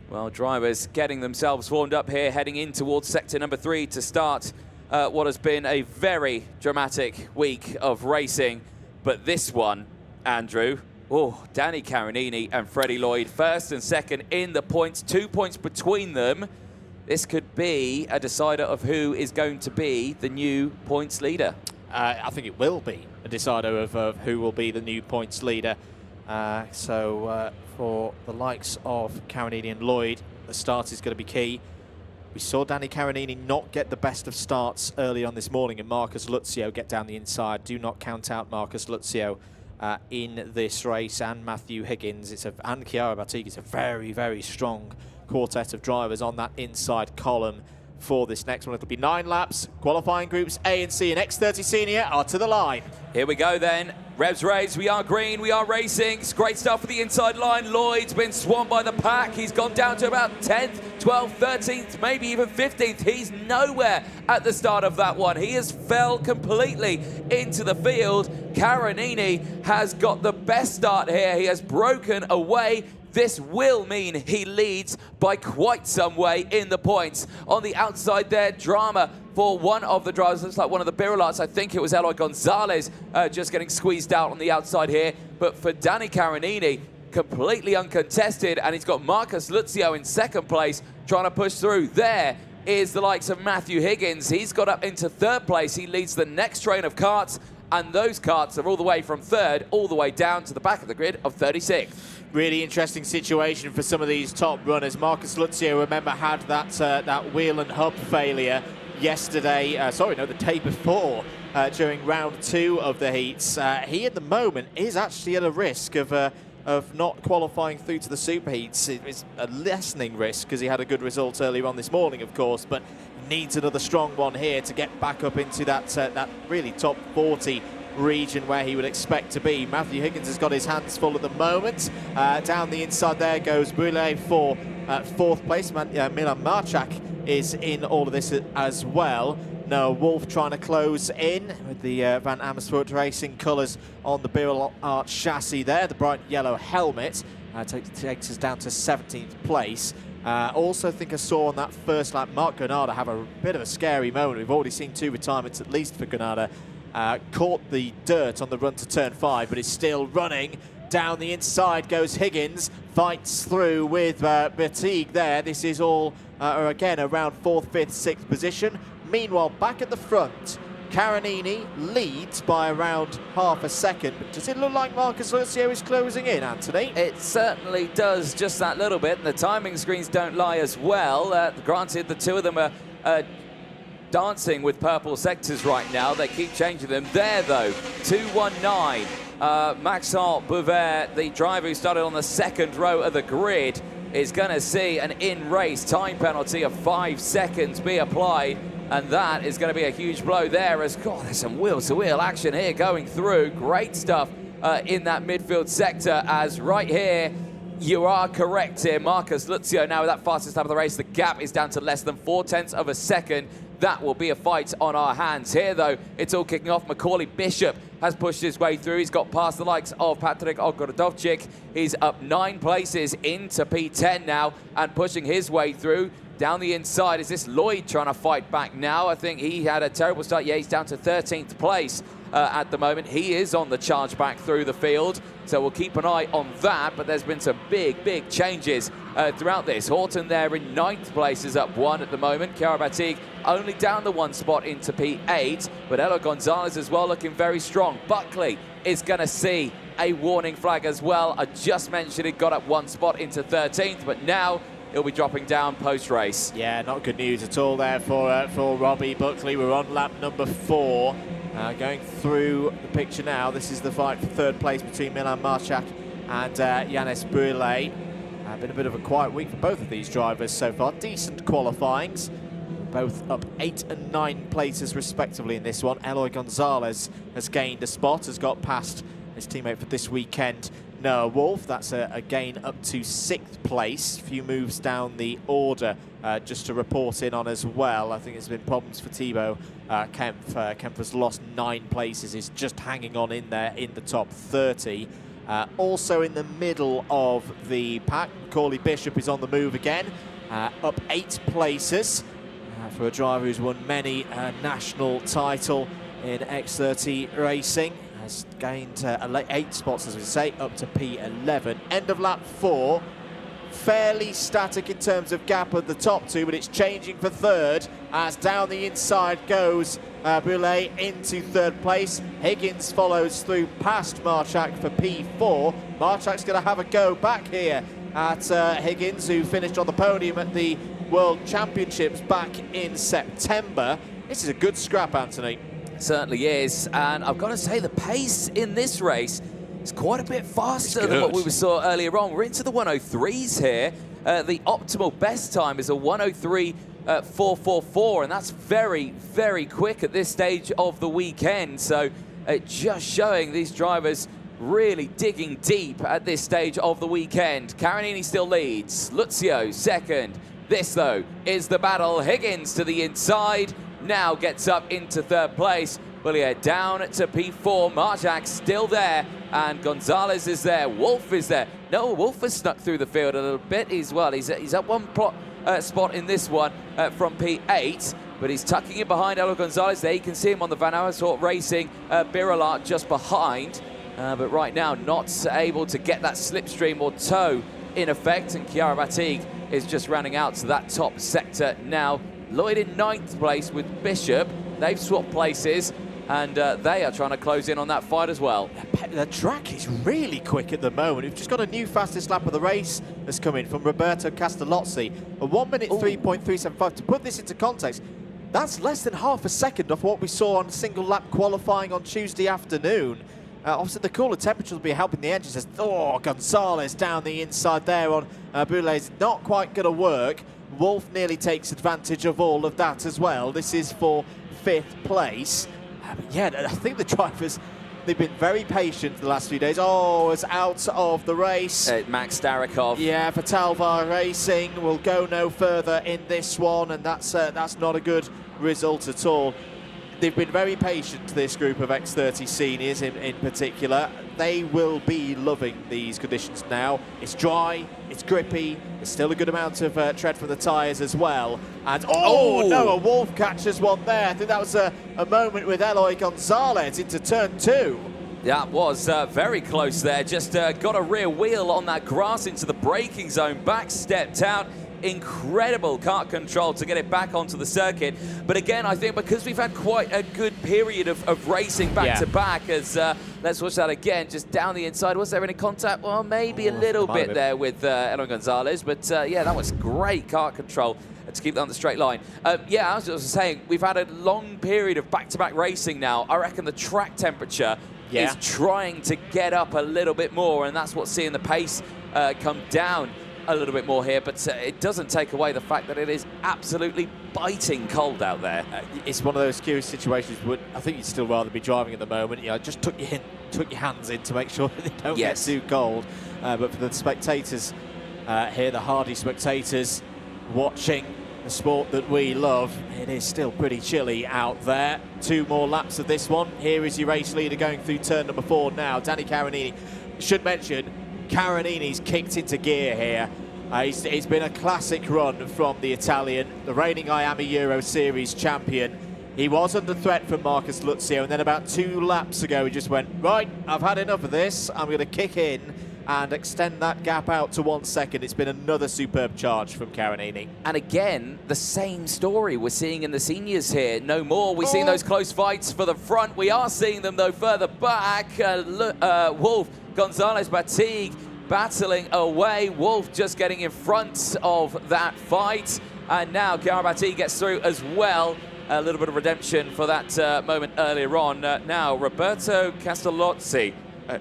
Well, drivers getting themselves formed up here, heading in towards sector number 3 to start what has been a very dramatic week of racing. But this one, Andrew, Danny Carinini and Freddie Lloyd, first and second in the points, 2 points between them. This could be a decider of who is going to be the new points leader. I think it will be a decider of who will be the new points leader. For the likes of Carinini and Lloyd, the start is going to be key. We saw Danny Carinini not get the best of starts early on this morning, and Marcus Luzio get down the inside. Do not count out Marcus Luzio in this race, and Matthew Higgins and Chiara Batik. It's a very, very strong quartet of drivers on that inside column for this next one. It'll be 9 laps. Qualifying groups A and C and X30 Senior are to the line. Here we go then. Revs raised, we are green, we are racing. It's great stuff for the inside line. Lloyd's been swamped by the pack. He's gone down to about 10th, 12th, 13th, maybe even 15th. He's nowhere at the start of that one. He has fell completely into the field. Carinini has got the best start here. He has broken away. This will mean he leads by quite some way in the points. On the outside there, drama for one of the drivers. Looks like one of the Birolats. I think it was Eloy Gonzalez just getting squeezed out on the outside here. But for Danny Carinini, completely uncontested. And he's got Marcus Luzio in second place, trying to push through. There is the likes of Matthew Higgins. He's got up into third place. He leads the next train of karts. And those karts are all the way from third, all the way down to the back of the grid of 36. Really interesting situation for some of these top runners. Marcus Luzio, remember, had that wheel and hub failure yesterday, the day before, during round 2 of the heats. He, at the moment, is actually at a risk of not qualifying through to the super heats. It's a lessening risk because he had a good result earlier on this morning, of course, but needs another strong one here to get back up into that really top 40 region where he would expect to be. Matthew Higgins has got his hands full at the moment. Down the inside there goes Boulet for 4th place. Milan Marchak is in all of this as well. Noah Wolf trying to close in with the Van Amersfoort Racing colours on the Birol Art chassis there. The bright yellow helmet takes us down to 17th place. Also think I saw on that first lap Mark Granada have a bit of a scary moment. We've already seen 2 retirements at least for Granada. Caught the dirt on the run to turn 5, but is still running Down the inside goes Higgins, fights through with Bertig there. This is all, again, around 4th, 5th, 6th position. Meanwhile, back at the front, Carinini leads by around half a second. But does it look like Marcus Lucio is closing in, Anthony? It certainly does, just that little bit. And the timing screens don't lie as well. Granted, the two of them are dancing with purple sectors right now. They keep changing them. There, though, 219. Maxence Bouvert, the driver who started on the 2nd row of the grid, is going to see an in-race time penalty of 5 seconds be applied. And that is going to be a huge blow there as, God, there's some wheel-to-wheel action here going through. Great stuff in that midfield sector as right here, you are correct here. Marcus Lucio now with that fastest lap of the race. The gap is down to less than 0.4 of a second. That will be a fight on our hands. Here, though, it's all kicking off. Macaulay Bishop has pushed his way through. He's got past the likes of Patrick Ogrodovchik. He's up 9 places into P10 now and pushing his way through. Down the inside, is this Lloyd trying to fight back now? I think he had a terrible start. Yeah, he's down to 13th place at the moment. He is on the charge back through the field, so we'll keep an eye on that. But there's been some big changes throughout this. Horton there in 9th place is up 1 at the moment. Chiara Batig only down the 1 spot into P8, but Elo Gonzalez as well looking very strong. Buckley is going to see a warning flag as well. I just mentioned it got up 1 spot into 13th, but now he'll be dropping down post-race. Yeah, not good news at all there for Robbie Buckley. We're on lap number 4. Going through the picture now, this is the fight for 3rd place between Milan Marchak and Yannis Brulé. Been a bit of a quiet week for both of these drivers so far. Decent qualifyings. Both up 8 and 9 places respectively in this one. Eloy Gonzalez has gained a spot, has got past his teammate for this weekend, Noah Wolf. That's a gain up to 6th place. A few moves down the order just to report in on as well. I think there's been problems for Thibaut Kempf. Kempf has lost 9 places, is just hanging on in there in the top 30. Also in the middle of the pack, Macaulay Bishop is on the move again, up 8 places for a driver who's won many national title in X30 racing. Has gained 8 spots, as we say, up to P11. End of lap 4. Fairly static in terms of gap at the top 2, but it's changing for 3rd as down the inside goes Brulé into 3rd place. Higgins follows through past Marchak for P4. Marchak's going to have a go back here at Higgins, who finished on the podium at the World Championships back in September. This is a good scrap, Anthony. Certainly is, and I've got to say the pace in this race is quite a bit faster than what we saw earlier on. We're into the 103s here. The optimal best time is a 103.444, and that's very quick at this stage of the weekend. So just showing these drivers really digging deep at this stage of the weekend. Carinini still leads, Lucio 2nd. This, though, is the battle. Higgins to the inside. Now gets up into 3rd place. Bullier down to P4. Marchak still there, and Gonzalez is there. Wolf is there. No, Wolf has snuck through the field a little bit as well. He's at 1 spot in this one from P8, but he's tucking it behind Elo Gonzalez. There you can see him on the Van Amersfoort Racing Birolart just behind, but right now not able to get that slipstream or tow in effect, and Chiara Batig is just rounding out to that top sector now. Lloyd in 9th place with Bishop. They've swapped places, and they are trying to close in on that fight as well. The track is really quick at the moment. We've just got a new fastest lap of the race that's come in from Roberto Castellozzi. A 1:03.375. To put this into context, that's less than half a second off what we saw on single lap qualifying on Tuesday afternoon. Obviously, the cooler temperature will be helping the engines. As, Gonzalez down the inside there on Brulé. Not quite going to work. Wolf nearly takes advantage of all of that as well. This is for 5th place. Yeah, I think the drivers, they've been very patient the last few days. It's out of the race. Max Starikov. Yeah, for Talvar Racing will go no further in this one, and that's not a good result at all. They've been very patient, this group of X30 seniors in particular. They will be loving these conditions now. It's dry, it's grippy, there's still a good amount of tread from the tyres as well. And no, a Wolf catches one there. I think that was a moment with Eloy Gonzalez into turn 2. That was very close there. Just got a rear wheel on that grass into the braking zone, back stepped out. Incredible kart control to get it back onto the circuit. But again, I think because we've had quite a good period of racing back to back, as let's watch that again, just down the inside. Was there any contact? Well, maybe a little bit there with Eloy Gonzalez, but yeah, that was great kart control to keep that on the straight line. Yeah, as I was saying, we've had a long period of back-to-back racing now. I reckon the track temperature is trying to get up a little bit more, and that's what's seeing the pace come down a little bit more here, but it doesn't take away the fact that it is absolutely biting cold out there. It's one of those curious situations, but I think you'd still rather be driving at the moment. You know, just tuck your hands in to make sure that they don't get too cold. But for the spectators here, the hardy spectators watching the sport that we love, it is still pretty chilly out there. 2 more laps of this one. Here is your race leader going through turn number 4 now, Danny Caronini. Should mention, Caronini's kicked into gear here. It's been a classic run from the Italian, the reigning Miami Euro Series champion. He was under threat from Marcus Luzio, and then about 2 laps ago, he just went, right, I've had enough of this. I'm going to kick in and extend that gap out to 1 second. It's been another superb charge from Caronini. And again, the same story we're seeing in the seniors here. No more. We're seeing those close fights for the front. We are seeing them, though, further back. Wolf, Gonzalez, Batigue battling away. Wolf just getting in front of that fight. And now Chiara Batigue gets through as well. A little bit of redemption for that moment earlier on. Now, Roberto Castellozzi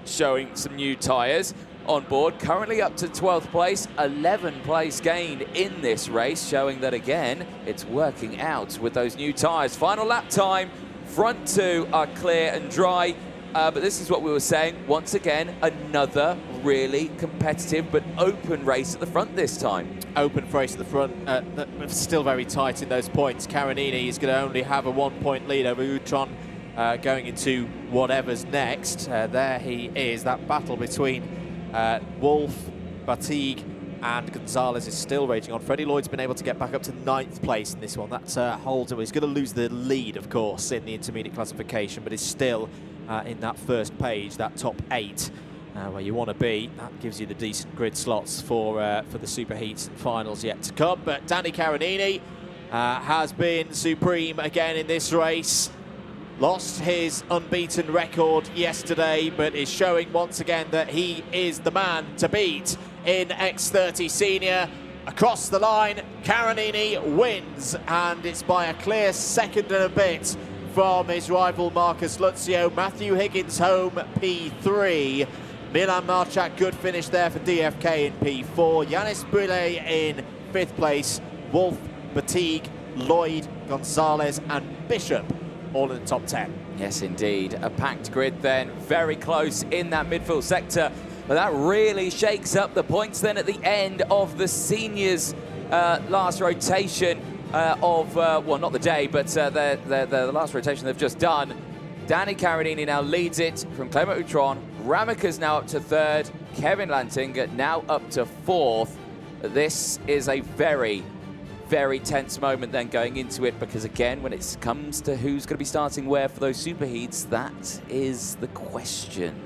showing some new tyres on board, currently up to 12th place, 11th place gain in this race, showing that again it's working out with those new tyres. Final lap time, front 2 are clear and dry, but this is what we were saying, once again another really competitive but open race at the front this time. Open race at the front, still very tight in those points. Caronini is going to only have a 1-point lead over Utron going into whatever's next. There he is. That battle between Wolf, Batigue and Gonzalez is still raging on. Freddie Lloyd's been able to get back up to 9th place in this one. That holds him. He's going to lose the lead, of course, in the intermediate classification, but is still in that first page, that top 8, where you want to be. That gives you the decent grid slots for the superheats and finals yet to come. But Danny Caronini has been supreme again in this race. Lost his unbeaten record yesterday, but is showing once again that he is the man to beat in X30 Senior. Across the line, Caronini wins, and it's by a clear second and a bit from his rival Marcus Luzio. Matthew Higgins home, P3. Milan Marchak, good finish there for DFK in P4. Yanis Brule in 5th place. Wolf, Batigue, Lloyd, Gonzalez and Bishop all in the top 10. Yes, indeed. A packed grid then, very close in that midfield sector. But that really shakes up the points then at the end of the seniors' last rotation well, not the day, but the last rotation they've just done. Danny Caronini now leads it from Clement Utron. Ramika's now up to 3rd. Kevin Lantinga now up to 4th. This is a very, very tense moment then going into it, because again, when it comes to who's going to be starting where for those superheats, that is the question.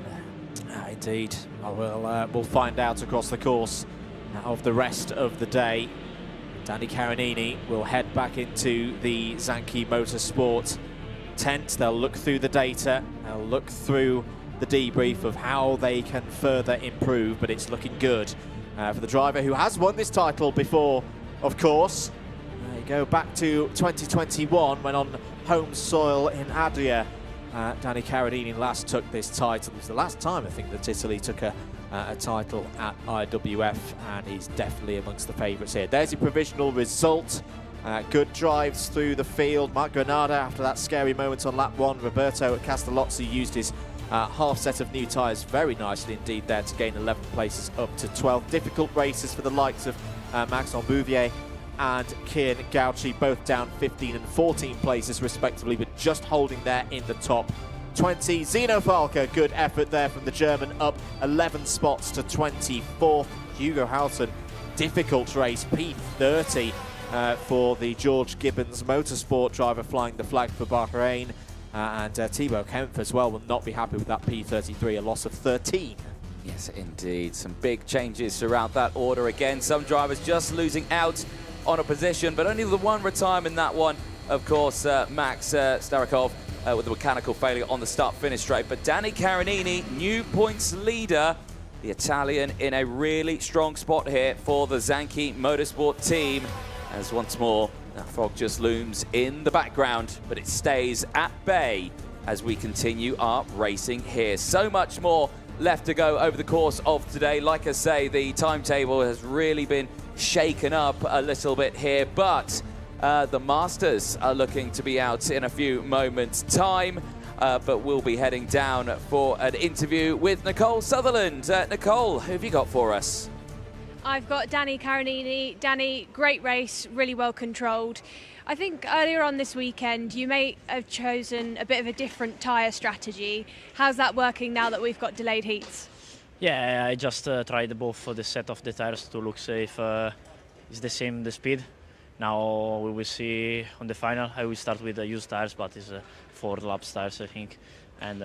Indeed. Well, we'll find out across the course of the rest of the day. Danny Caronini will head back into the Zanchi Motorsport tent. They'll look through the data, they'll look through the debrief of how they can further improve, but it's looking good for the driver who has won this title before, of course. You go back to 2021 when on home soil in Adria, Danny Caronini last took this title. It was the last time I think that Italy took a title at IWF, and he's definitely amongst the favourites here. There's your provisional result. Good drives through the field. Mark Granada, after that scary moment on lap 1, Roberto Castellozzi used his half set of new tyres very nicely indeed there to gain 11 places up to 12. Difficult races for the likes of Maxime Bouvier and Kian Gauchi, both down 15 and 14 places respectively, but just holding there in the top 20. Zeno Falca, good effort there from the German, up 11 spots to 24th. Hugo Houghton, difficult race, P30 for the George Gibbons Motorsport driver, flying the flag for Bahrain. and Thibaut Kempf as well will not be happy with that P33, a loss of 13. Yes, indeed. Some big changes throughout that order again. Some drivers just losing out on a position, but only the one retirement in that one. Of course, Max Starikov with a mechanical failure on the start-finish straight. But Danny Carinini, new points leader, the Italian in a really strong spot here for the Zanchi Motorsport team. As once more, that fog just looms in the background, but it stays at bay as we continue our racing here. So much more left to go over the course of today. Like I say, the timetable has really been shaken up a little bit here, but the Masters are looking to be out in a few moments' time, but we'll be heading down for an interview with Nicole Sutherland. Nicole, who have you got for us? I've got Danny Carinini. Danny, great race, really well controlled. I think earlier on this weekend you may have chosen a bit of a different tyre strategy. How's that working now that we've got delayed heats? Yeah, I just tried both for the set of the tyres to look safe. It's the same, the speed. Now we will see on the final. I will start with the used tyres, but it's 4 laps tyres, I think. And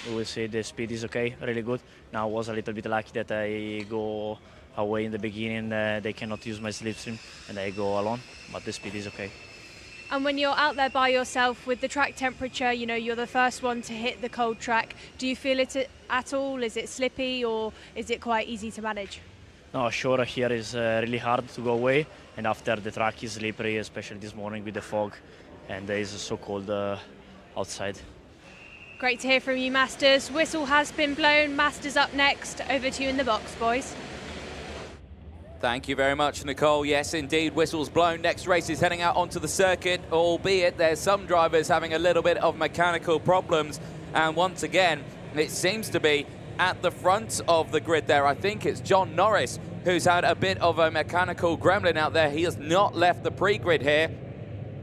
we will see the speed is okay, really good. Now I was a little bit lucky that I go away in the beginning. They cannot use my slipstream and I go alone, but the speed is okay. And when you're out there by yourself with the track temperature, you know, you're the first one to hit the cold track. Do you feel it at all? Is it slippy or is it quite easy to manage? No, sure, here is really hard to go away. And after the track is slippery, especially this morning with the fog. And it is so cold outside. Great to hear from you, Masters. Whistle has been blown. Masters up next. Over to you in the box, boys. Thank you very much, Nicole. Yes, indeed, whistle's blown. Next race is heading out onto the circuit, albeit there's some drivers having a little bit of mechanical problems. And once again, it seems to be at the front of the grid there. I think it's John Norris who's had a bit of a mechanical gremlin out there. He has not left the pre-grid here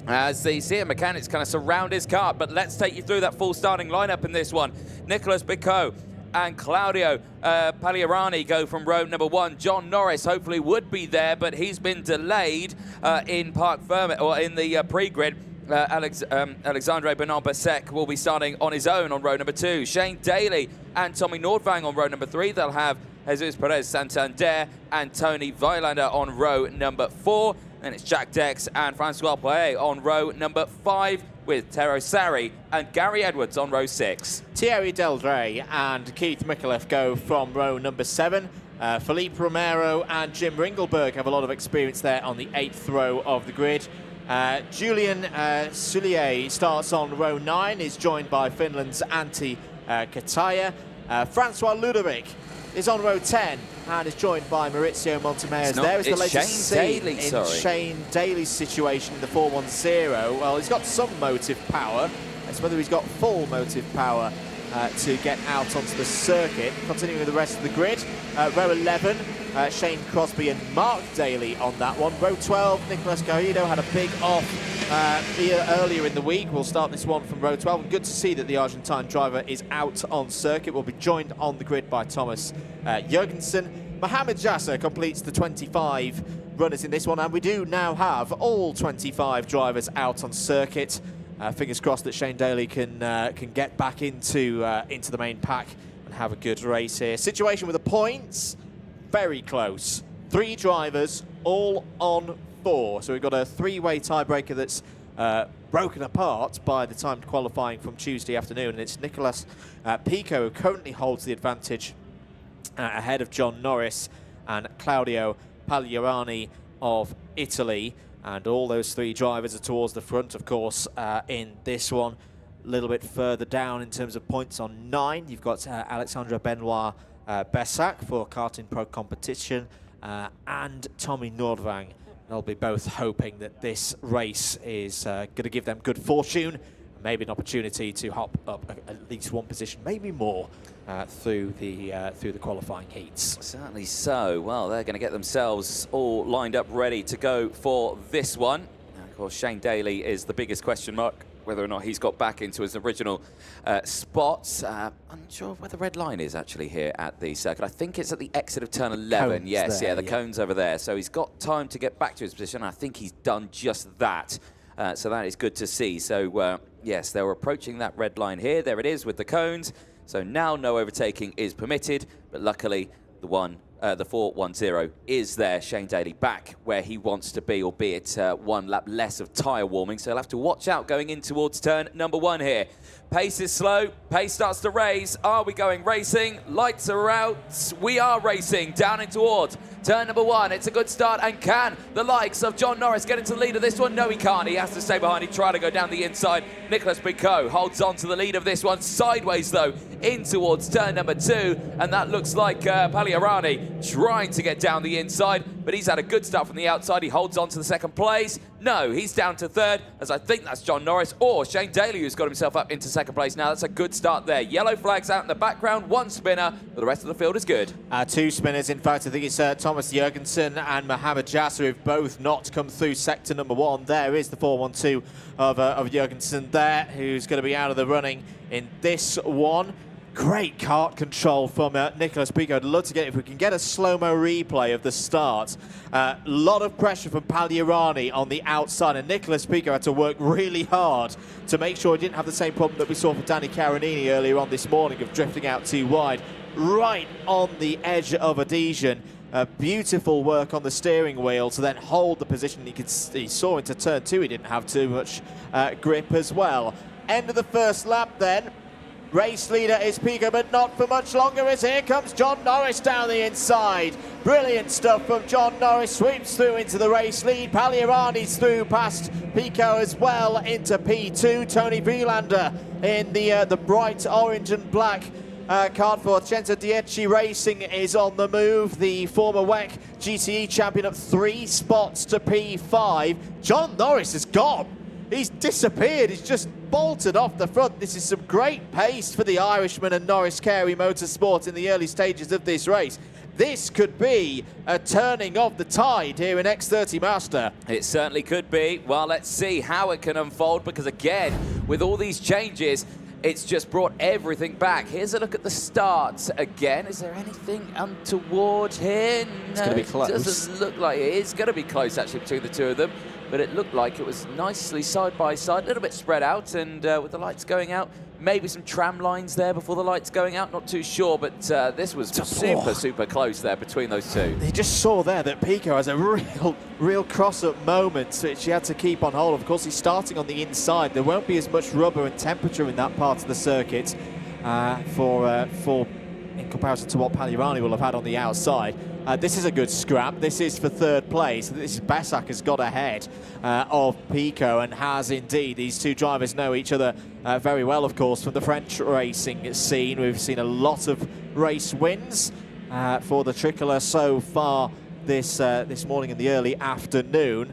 as the Seat mechanics kind of surround his car. But let's take you through that full starting lineup in this one. Nicholas Picot and Claudio Pagliarani go from row number 1. John Norris hopefully would be there, but he's been delayed in Parc Fermé, or in the pre-grid. Alexandre Bernard-Bassec will be starting on his own on row number 2. Shane Daly and Tommy Nordvang on row number 3. They'll have Jesus Perez Santander and Tony Violander on row number 4. Then it's Jack Dex and Francois Poirier on row number 5, with Tero Sari and Gary Edwards on row 6. Thierry Deldray and Keith Micallef go from row number 7. Philippe Romero and Jim Ringelberg have a lot of experience there on the 8th row of the grid. Julian Soulier starts on row 9, is joined by Finland's Antti Kataja. Francois Ludovic is on row 10 and is joined by Maurizio Montemez. There is the latest scene in Shane Daly's situation in the 410. Well, he's got some motive power. It's whether he's got full motive power to get out onto the circuit. Continuing with the rest of the grid, row 11, Shane Crosby and Mark Daly on that one. Row 12, Nicolas Garrido had a big off earlier in the week. We'll start this one from row 12. And good to see that the Argentine driver is out on circuit. We'll be joined on the grid by Thomas Jurgensen. Mohamed Jasser completes the 25 runners in this one, and we do now have all 25 drivers out on circuit. Fingers crossed that Shane Daly can get back into the main pack and have a good race here. Situation with the points, very close. 3 drivers, all on 4. So we've got a 3-way tiebreaker that's broken apart by the timed qualifying from Tuesday afternoon. And it's Nicholas Pico who currently holds the advantage ahead of John Norris and Claudio Pagliarani of Italy. And all those 3 drivers are towards the front, of course, in this one. A little bit further down in terms of points on 9, you've got Alexandre Benoit Bessac for Karting Pro Competition and Tommy Nordvang. They'll be both hoping that this race is going to give them good fortune, maybe an opportunity to hop up at least one position, maybe more, through the qualifying heats. Certainly so. Well, they're going to get themselves all lined up, ready to go for this one. And of course, Shane Daly is the biggest question mark, whether or not he's got back into his original spots. Unsure where the red line is actually here at the circuit. I think it's at the exit of turn 11. Cones there, the cone's over there. So he's got time to get back to his position. I think he's done just that. So that is good to see. So yes, they were approaching that red line here. There it is with the cones. So now no overtaking is permitted, but luckily the 410 is there. Shane Daly back where he wants to be, albeit 1 lap less of tyre warming. So he'll have to watch out going in towards turn number 1 here. Pace is slow, pace starts to raise. Are we going racing? Lights are out. We are racing down in towards turn number 1. It's a good start, and can the likes of John Norris get into the lead of this one? No, he can't. He has to stay behind. He tried to go down the inside. Nicolas Picot holds on to the lead of this one. Sideways, though, in towards turn number 2, and that looks like Pagliarani trying to get down the inside, but he's had a good start from the outside. He holds on to the 2nd place. No, he's down to 3rd, as I think that's John Norris or Shane Daly who's got himself up into 2nd place now. That's a good start there. Yellow flags out in the background, 1 spinner, but the rest of the field is good. 2 spinners, in fact. I think it's Thomas Jurgensen and Mohamed Jasser who've both not come through sector number 1. There is the 412 of Jurgensen there, who's going to be out of the running in this one. Great kart control from Nicolas Picot. I'd love to get, if we can get a slow-mo replay of the start. A lot of pressure from Pagliarani on the outside, and Nicolas Picot had to work really hard to make sure he didn't have the same problem that we saw for Danny Caronini earlier on this morning of drifting out too wide, right on the edge of adhesion. Beautiful work on the steering wheel to then hold the position. He saw into turn 2, he didn't have too much grip as well. End of the first lap then. Race leader is Picot, but not for much longer, as here comes John Norris down the inside. Brilliant stuff from John Norris, sweeps through into the race lead. Pagliarani's through past Picot as well into P2. Tony Vielander in the bright orange and black card for Cenzo Dieci Racing is on the move. The former WEC GTE champion up 3 spots to P5. John Norris has gone. He's disappeared. He's just bolted off the front. This is some great pace for the Irishman and Norris Carey Motorsport in the early stages of this race. This could be a turning of the tide here in X30 Master. It certainly could be. Well, let's see how it can unfold, because again, with all these changes, it's just brought everything back. Here's a look at the start again. Is there anything untoward here? No, it's going to be close. It doesn't look like it is going to be close, actually, between the two of them. But it looked like it was nicely side by side, a little bit spread out, and with the lights going out, maybe some tram lines there before the lights going out, not too sure, but this was super close there between those two. You just saw there that Picot has a real cross-up moment, which he had to keep on hold. Of course, he's starting on the inside. There won't be as much rubber and temperature in that part of the circuit in comparison to what Pagliarani will have had on the outside. This is a good scrap. This is for 3rd place. This is Besak has got ahead of Picot, and has indeed. These two drivers know each other very well, of course, from the French racing scene. We've seen a lot of race wins for the Tricolour so far this morning in the early afternoon.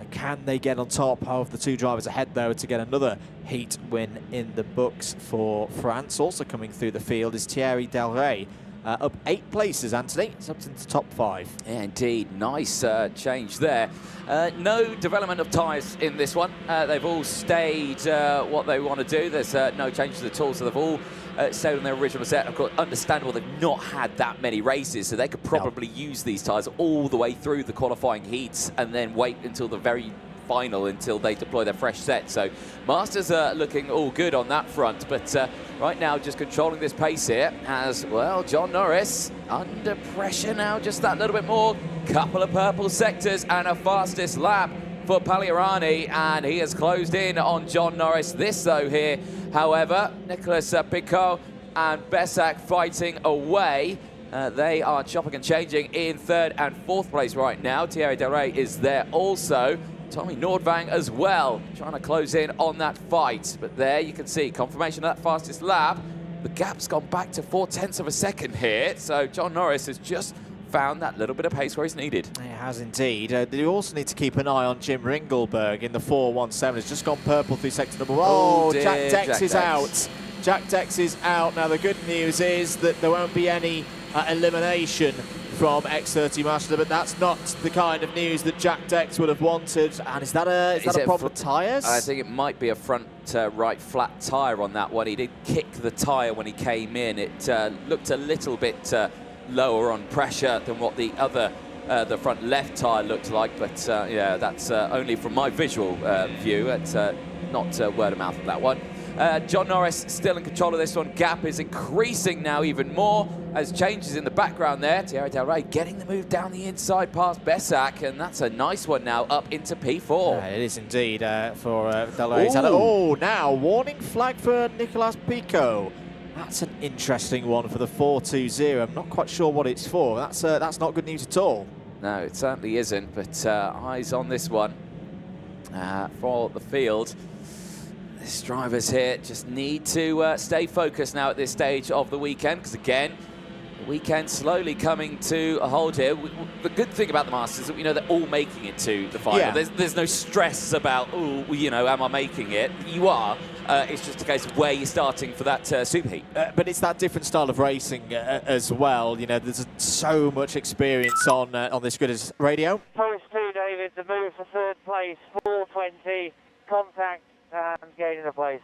Can they get on top of the 2 drivers ahead, though, to get another heat win in the books for France? Also coming through the field is Thierry Delray. Up 8 places, Anthony. It's up into top 5. Yeah, indeed. Nice change there. No development of tyres in this one. They've all stayed what they want to do. There's no changes at all, so they've all stayed on their original set. Of course, understandable, they've not had that many races, so they could probably use these tyres all the way through the qualifying heats and then wait until the very final until they deploy their fresh set. So Masters are looking all good on that front, but right now just controlling this pace here as well. John Norris under pressure now, just that little bit more. Couple of purple sectors and a fastest lap for Pagliarani, and he has closed in on John Norris. This though here, however, Nicolas Picot and Besak fighting away. They are chopping and changing in 3rd and 4th place right now. Thierry Delray is there also. Tommy Nordvang as well, trying to close in on that fight. But there you can see confirmation of that fastest lap. The gap's gone back to 0.4 of a second here. So John Norris has just found that little bit of pace where he's needed. He has indeed. You also need to keep an eye on Jim Ringelberg in the 417. It's just gone purple through sector number 1. Oh, Jack Dex is out. Jack Dex is out. Now the good news is that there won't be any elimination from X30 Master, but that's not the kind of news that Jack Dex would have wanted. And is that a problem with tyres? I think it might be a front right flat tyre on that one. He did kick the tyre when he came in. It looked a little bit lower on pressure than what the other the front left tyre looked like, but yeah, that's only from my visual view. It's not word of mouth of that one. John Norris still in control of this one. Gap is increasing now even more as changes in the background there. Thierry Del Rey getting the move down the inside past Besak, and that's a nice one now up into P4. Yeah, it is indeed for Del Rey. Oh, now warning flag for Nicolas Pico. That's an interesting one for the 420. I'm not quite sure what it's for. That's not good news at all. No, it certainly isn't, but eyes on this one for the field. These drivers here just need to stay focused now at this stage of the weekend, because again, the weekend slowly coming to a hold here. The good thing about the Masters is that we know they're all making it to the final. Yeah. There's no stress about, oh, you know, am I making it? You are. It's just a case of where you're starting for that superheat. But it's that different style of racing as well. You know, there's so much experience on this grid as radio. Post 2, David, the move for third place, 420, contact and gaining a place.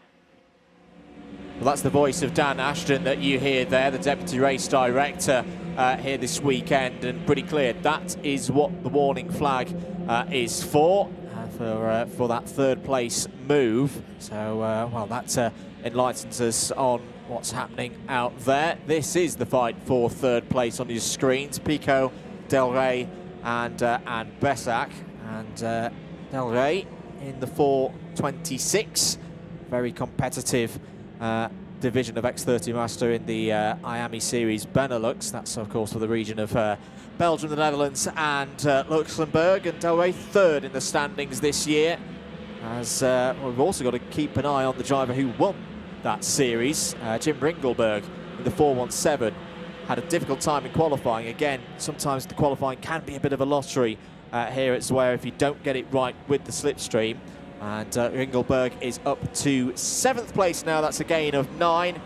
Well, that's the voice of Dan Ashton that you hear there, the Deputy Race Director here this weekend, and pretty clear that is what the warning flag is for that third place move. So, well, that enlightens us on what's happening out there. This is the fight for third place on your screens. Pico, Del Rey and Besak, and Del Rey in the 426. Very competitive division of X30 Master in the IAMI Series Benelux. That's, of course, for the region of Belgium, the Netherlands and Luxembourg. And Del Rey third in the standings this year. As we've also got to keep an eye on the driver who won that series, Jim Ringelberg, in the 417. Had a difficult time in qualifying. Again, sometimes the qualifying can be a bit of a lottery here at Zweier if you don't get it right with the slipstream. And Ringelberg is up to 7th place now. That's a gain of 9.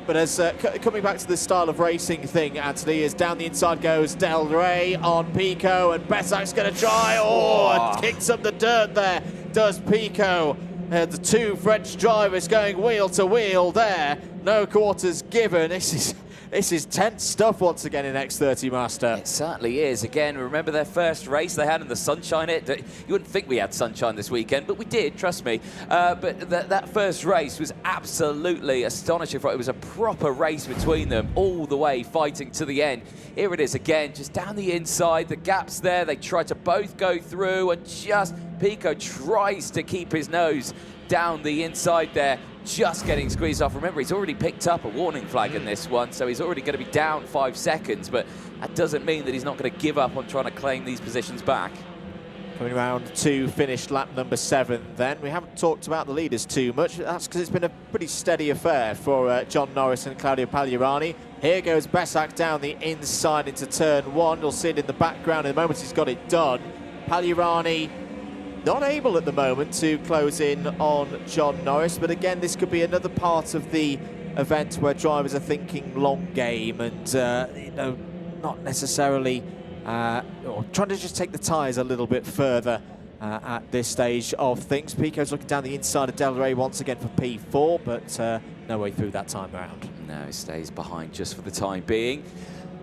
But as coming back to the style of racing thing, Anthony, as down the inside goes Del Rey on Pico, and Besak's going to try. Oh, kicks up the dirt there, does Pico. The two French drivers going wheel to wheel there. No quarters given. This is tense stuff once again in X30 Master. It certainly is. Again, remember their first race they had in the sunshine? You wouldn't think we had sunshine this weekend, but we did, trust me. But that first race was absolutely astonishing. It was a proper race between them, all the way fighting to the end. Here it is again, just down the inside, the gap's there. They try to both go through, and just Pico tries to keep his nose down the inside there, just getting squeezed off. Remember, he's already picked up a warning flag in this one, so he's already going to be down 5 seconds, but that doesn't mean that he's not going to give up on trying to claim these positions back. Coming around to finish lap number 7 then. We haven't talked about the leaders too much. That's because it's been a pretty steady affair for John Norris and Claudio Pagliarani. Here goes Besak down the inside into turn 1. You'll see it in the background in the moment he's got it done. Pagliarani not able at the moment to close in on John Norris, but again, this could be another part of the event where drivers are thinking long game and you know, not necessarily or trying to just take the tyres a little bit further at this stage of things. Pico's looking down the inside of Del Rey once again for P4, but no way through that time around. No, he stays behind just for the time being.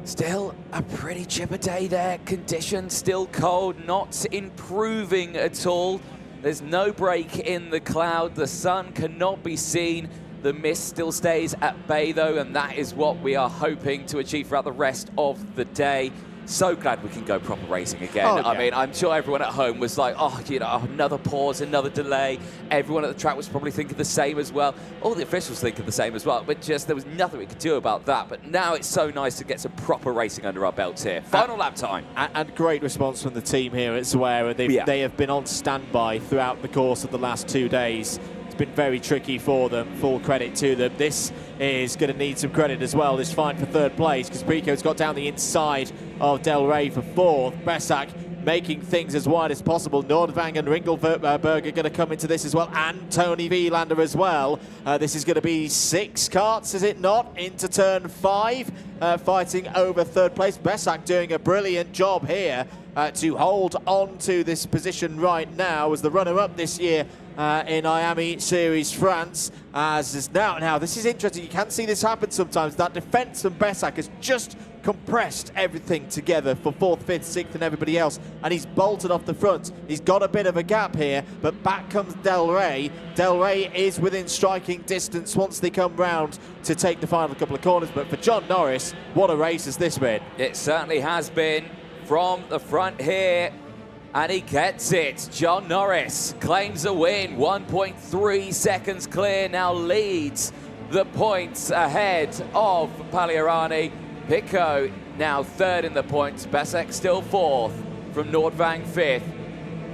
Still a pretty chipper day there. Conditions still cold, not improving at all. There's no break in the cloud. The sun cannot be seen. The mist still stays at bay though, and that is what we are hoping to achieve throughout the rest of the day. So glad we can go proper racing again. Oh, yeah. I mean, I'm sure everyone at home was like, oh, you know, another pause, another delay. Everyone at the track was probably thinking the same as well. All the officials thinking the same as well, but just there was nothing we could do about that. But now it's so nice to get some proper racing under our belts here. Final lap time. And great response from the team here at Zweier. They have been on standby throughout the course of the last 2 days. It's been very tricky for them, full credit to them. This is going to need some credit as well, this fight for third place, because Pico's got down the inside of Del Rey for 4th. Besak making things as wide as possible. Nordvang and Ringelberg are going to come into this as well, and Tony Wielander as well. This is going to be 6 karts, is it not, into turn 5, fighting over third place. Besak doing a brilliant job here to hold on to this position right now as the runner-up this year in IAMI Series France. As is now, this is interesting. You can see this happen sometimes. That defence from Besak has just compressed everything together for 4th, 5th, 6th and everybody else, and he's bolted off the front. He's got a bit of a gap here, but back comes Del Rey. Del Rey is within striking distance once they come round to take the final couple of corners, but for John Norris, what a race has this been. It certainly has been from the front here, and he gets it. John Norris claims a win, 1.3 seconds clear, now leads the points ahead of Pagliarani. Pico now 3rd in the points, Besek still 4th, from Nordvang 5th.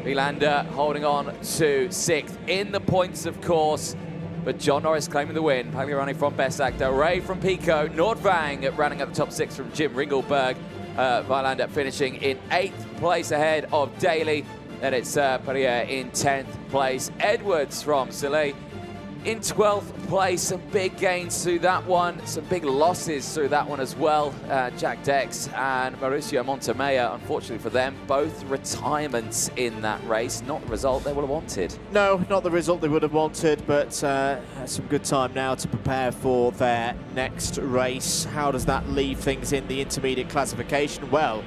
Wielander holding on to 6th in the points, of course, but John Norris claiming the win. Pagliarani from Besek, Del Rey from Pico, Nordvang running at the top 6 from Jim Ringelberg. Wielander finishing in 8th place ahead of Daly. Then it's Perrier in 10th place. Edwards from Soleil in 12th place. Some big gains through that one, some big losses through that one as well. Jack Dex and Mauricio Montemayor, unfortunately for them, both retirements in that race. Not the result they would have wanted. No, not the result they would have wanted, but some good time now to prepare for their next race. How does that leave things in the intermediate classification? Well,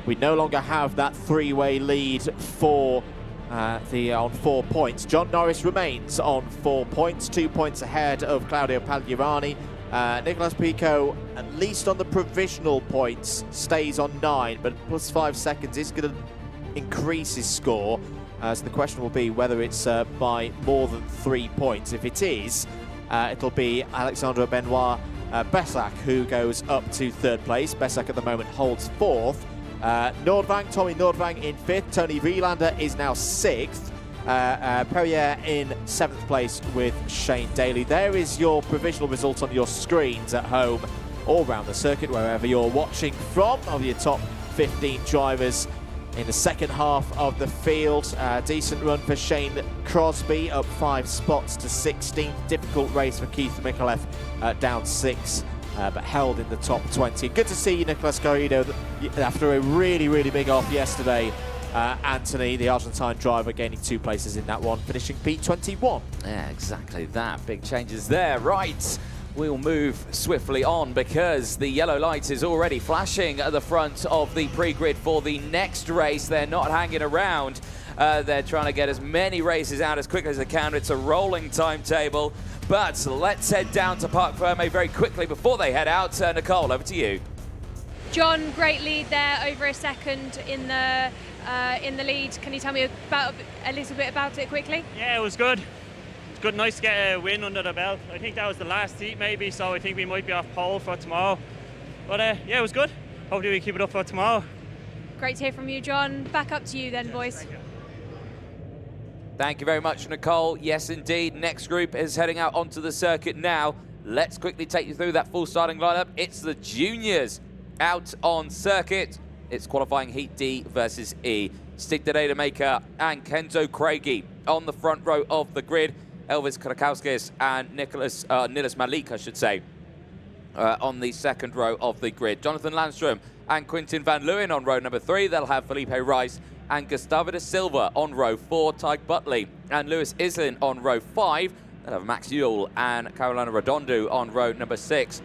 we no longer have that 3-way lead for on 4 points. John Norris remains on 4 points, 2 points ahead of Claudio Pagliarani. Nicolas Pico, at least on the provisional points, stays on 9, but plus 5 seconds is going to increase his score. So the question will be whether it's by more than 3 points. If it is, it'll be Alexandre Benoit Besac who goes up to 3rd place. Besac at the moment holds 4th. Tommy Nordvang in 5th. Tony Wielander is now 6th. Perrier in 7th place with Shane Daly. There is your provisional result on your screens at home, all around the circuit, wherever you're watching from, of your top 15 drivers in the second half of the field. Decent run for Shane Crosby, up 5 spots to 16th. Difficult race for Keith Micallef, down 6. But held in the top 20. Good to see Nicolas Garrido after a really, really big off yesterday. Anthony, the Argentine driver, gaining 2 places in that one, finishing P21. Yeah, exactly that. Big changes there. Right, we'll move swiftly on because the yellow light is already flashing at the front of the pre-grid for the next race. They're not hanging around. They're trying to get as many races out as quickly as they can. It's a rolling timetable. But let's head down to Parc Ferme very quickly before they head out. Nicole, over to you. John, great lead there, over a second in the lead. Can you tell me about a little bit about it quickly? Yeah, it was good. It's good, nice to get a win under the belt. I think that was the last heat maybe, so I think we might be off pole for tomorrow. But yeah, it was good. Hopefully we keep it up for tomorrow. Great to hear from you, John. Back up to you then, boys. Thank you very much, Nicole. Yes, indeed. Next group is heading out onto the circuit now. Let's quickly take you through that full starting lineup. It's the juniors out on circuit. It's qualifying Heat D versus E. Stig de Rademacher and Kenzo Craigie on the front row of the grid. Elvis Krakowskis and Nilis Malik, I should say, on the second row of the grid. Jonathan Landstrom and Quintin van Leeuwen on row number 3. They'll have Felipe Rice and Gustavo da Silva on row 4, Tyke Butley and Lewis Islin on row 5. They'll have Max Yule and Carolina Redondo on row number 6.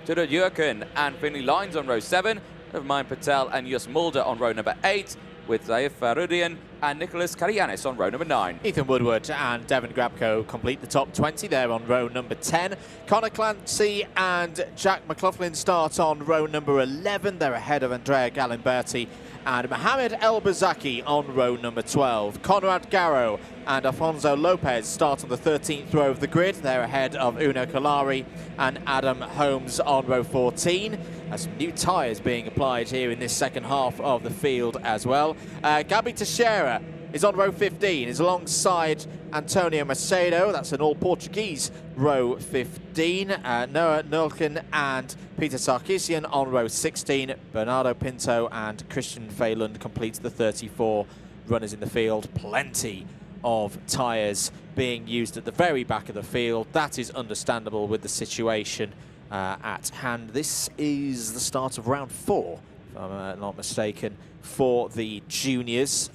Tudor Jurken and Finley Lines on row 7. They'll have Mayan Patel and Jus Mulder on row number 8, with Zaif Farudian and Nicholas Karianis on row number 9. Ethan Woodward and Devon Grabko complete the top 20 there on row number 10. Connor Clancy and Jack McLaughlin start on row number 11. They're ahead of Andrea Galimberti and Mohamed El Bazaki on row number 12. Conrad Garro and Alfonso Lopez start on the 13th row of the grid. They're ahead of Uno Kalari and Adam Holmes on row 14. Some new tyres being applied here in this second half of the field as well. Gabi Teixeira is on row 15, is alongside Antonio Macedo. That's an all-Portuguese row 15. Noah Nulkin and Peter Sarkisian on row 16. Bernardo Pinto and Christian Phelan completes the 34 runners in the field. Plenty of tyres being used at the very back of the field. That is understandable with the situation at hand. This is the start of round 4, if I'm not mistaken, for the juniors.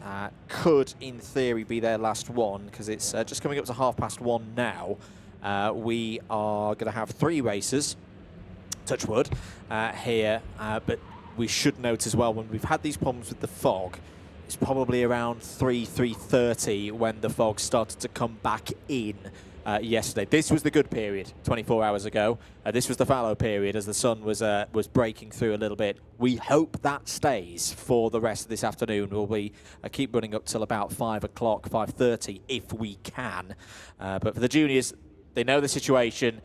Could, in theory, be their last one, because it's just coming up to 1:30 now. We are going to have 3 races touch wood, here. But we should note as well, when we've had these problems with the fog, it's probably around 3:30 when the fog started to come back in yesterday. This was the good period 24 hours ago. This was the fallow period as the sun was breaking through a little bit. We hope that stays for the rest of this afternoon. We'll keep running up till about 5 o'clock, 5:30 if we can. But for the juniors, they know the situation.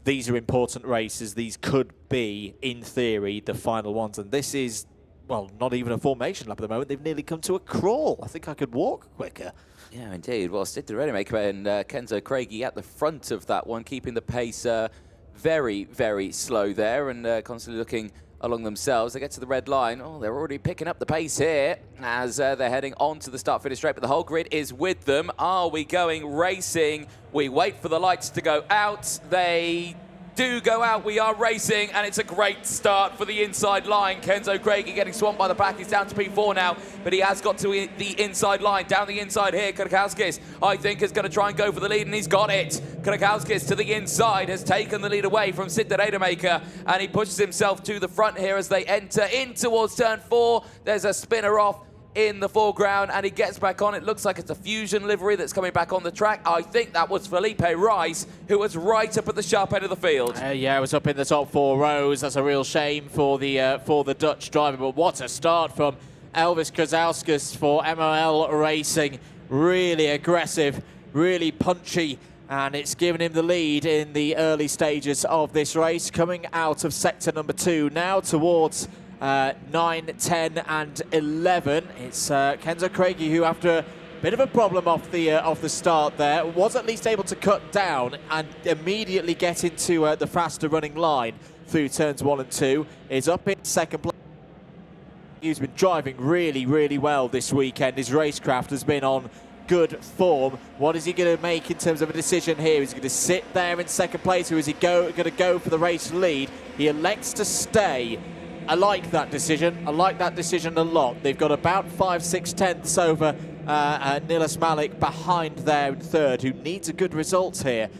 These are important races. These could be, in theory, the final ones. And this is, well, not even a formation lap at the moment. They've nearly come to a crawl. I think I could walk quicker. Yeah, indeed. Well, Sid the Redemaker and Kenzo Craigie at the front of that one, keeping the pace very, very slow there and constantly looking along themselves. They get to the red line. Oh, they're already picking up the pace here as they're heading on to the start-finish straight, but the whole grid is with them. Are we going racing? We wait for the lights to go out. They do go out. We are racing, and it's a great start for the inside line. Kenzo Craigie getting swamped by the pack. He's down to P4 now, but he has got to the inside line. Down the inside here, Kurakowskis, I think, is going to try and go for the lead, and he's got it. Kurakowskis to the inside has taken the lead away from Sid the Redemaker, and he pushes himself to the front here as they enter in towards turn 4. There's a spinner off in the foreground, and he gets back on. It looks like it's a Fusion livery that's coming back on the track. I think that was Felipe Rice, who was right up at the sharp end of the field. Yeah, it was up in the top 4 rows. That's a real shame for the Dutch driver, but what a start from Elvis Krzauskas for MOL Racing. Really aggressive, really punchy, and it's given him the lead in the early stages of this race. Coming out of sector number 2, now towards 9, 10 and 11. It's Kenzo Craigie who, after a bit of a problem off the start there, was at least able to cut down and immediately get into the faster running line through turns 1 and 2. Is up in second place. He's been driving really, really well this weekend. His racecraft has been on good form. What is he going to make in terms of a decision here? Is he going to sit there in second place, or is he going to go for the race lead? He elects to stay. I like that decision. I like that decision a lot. They've got about 5/6 tenths over Nilis Malik behind there in third, who needs a good result here,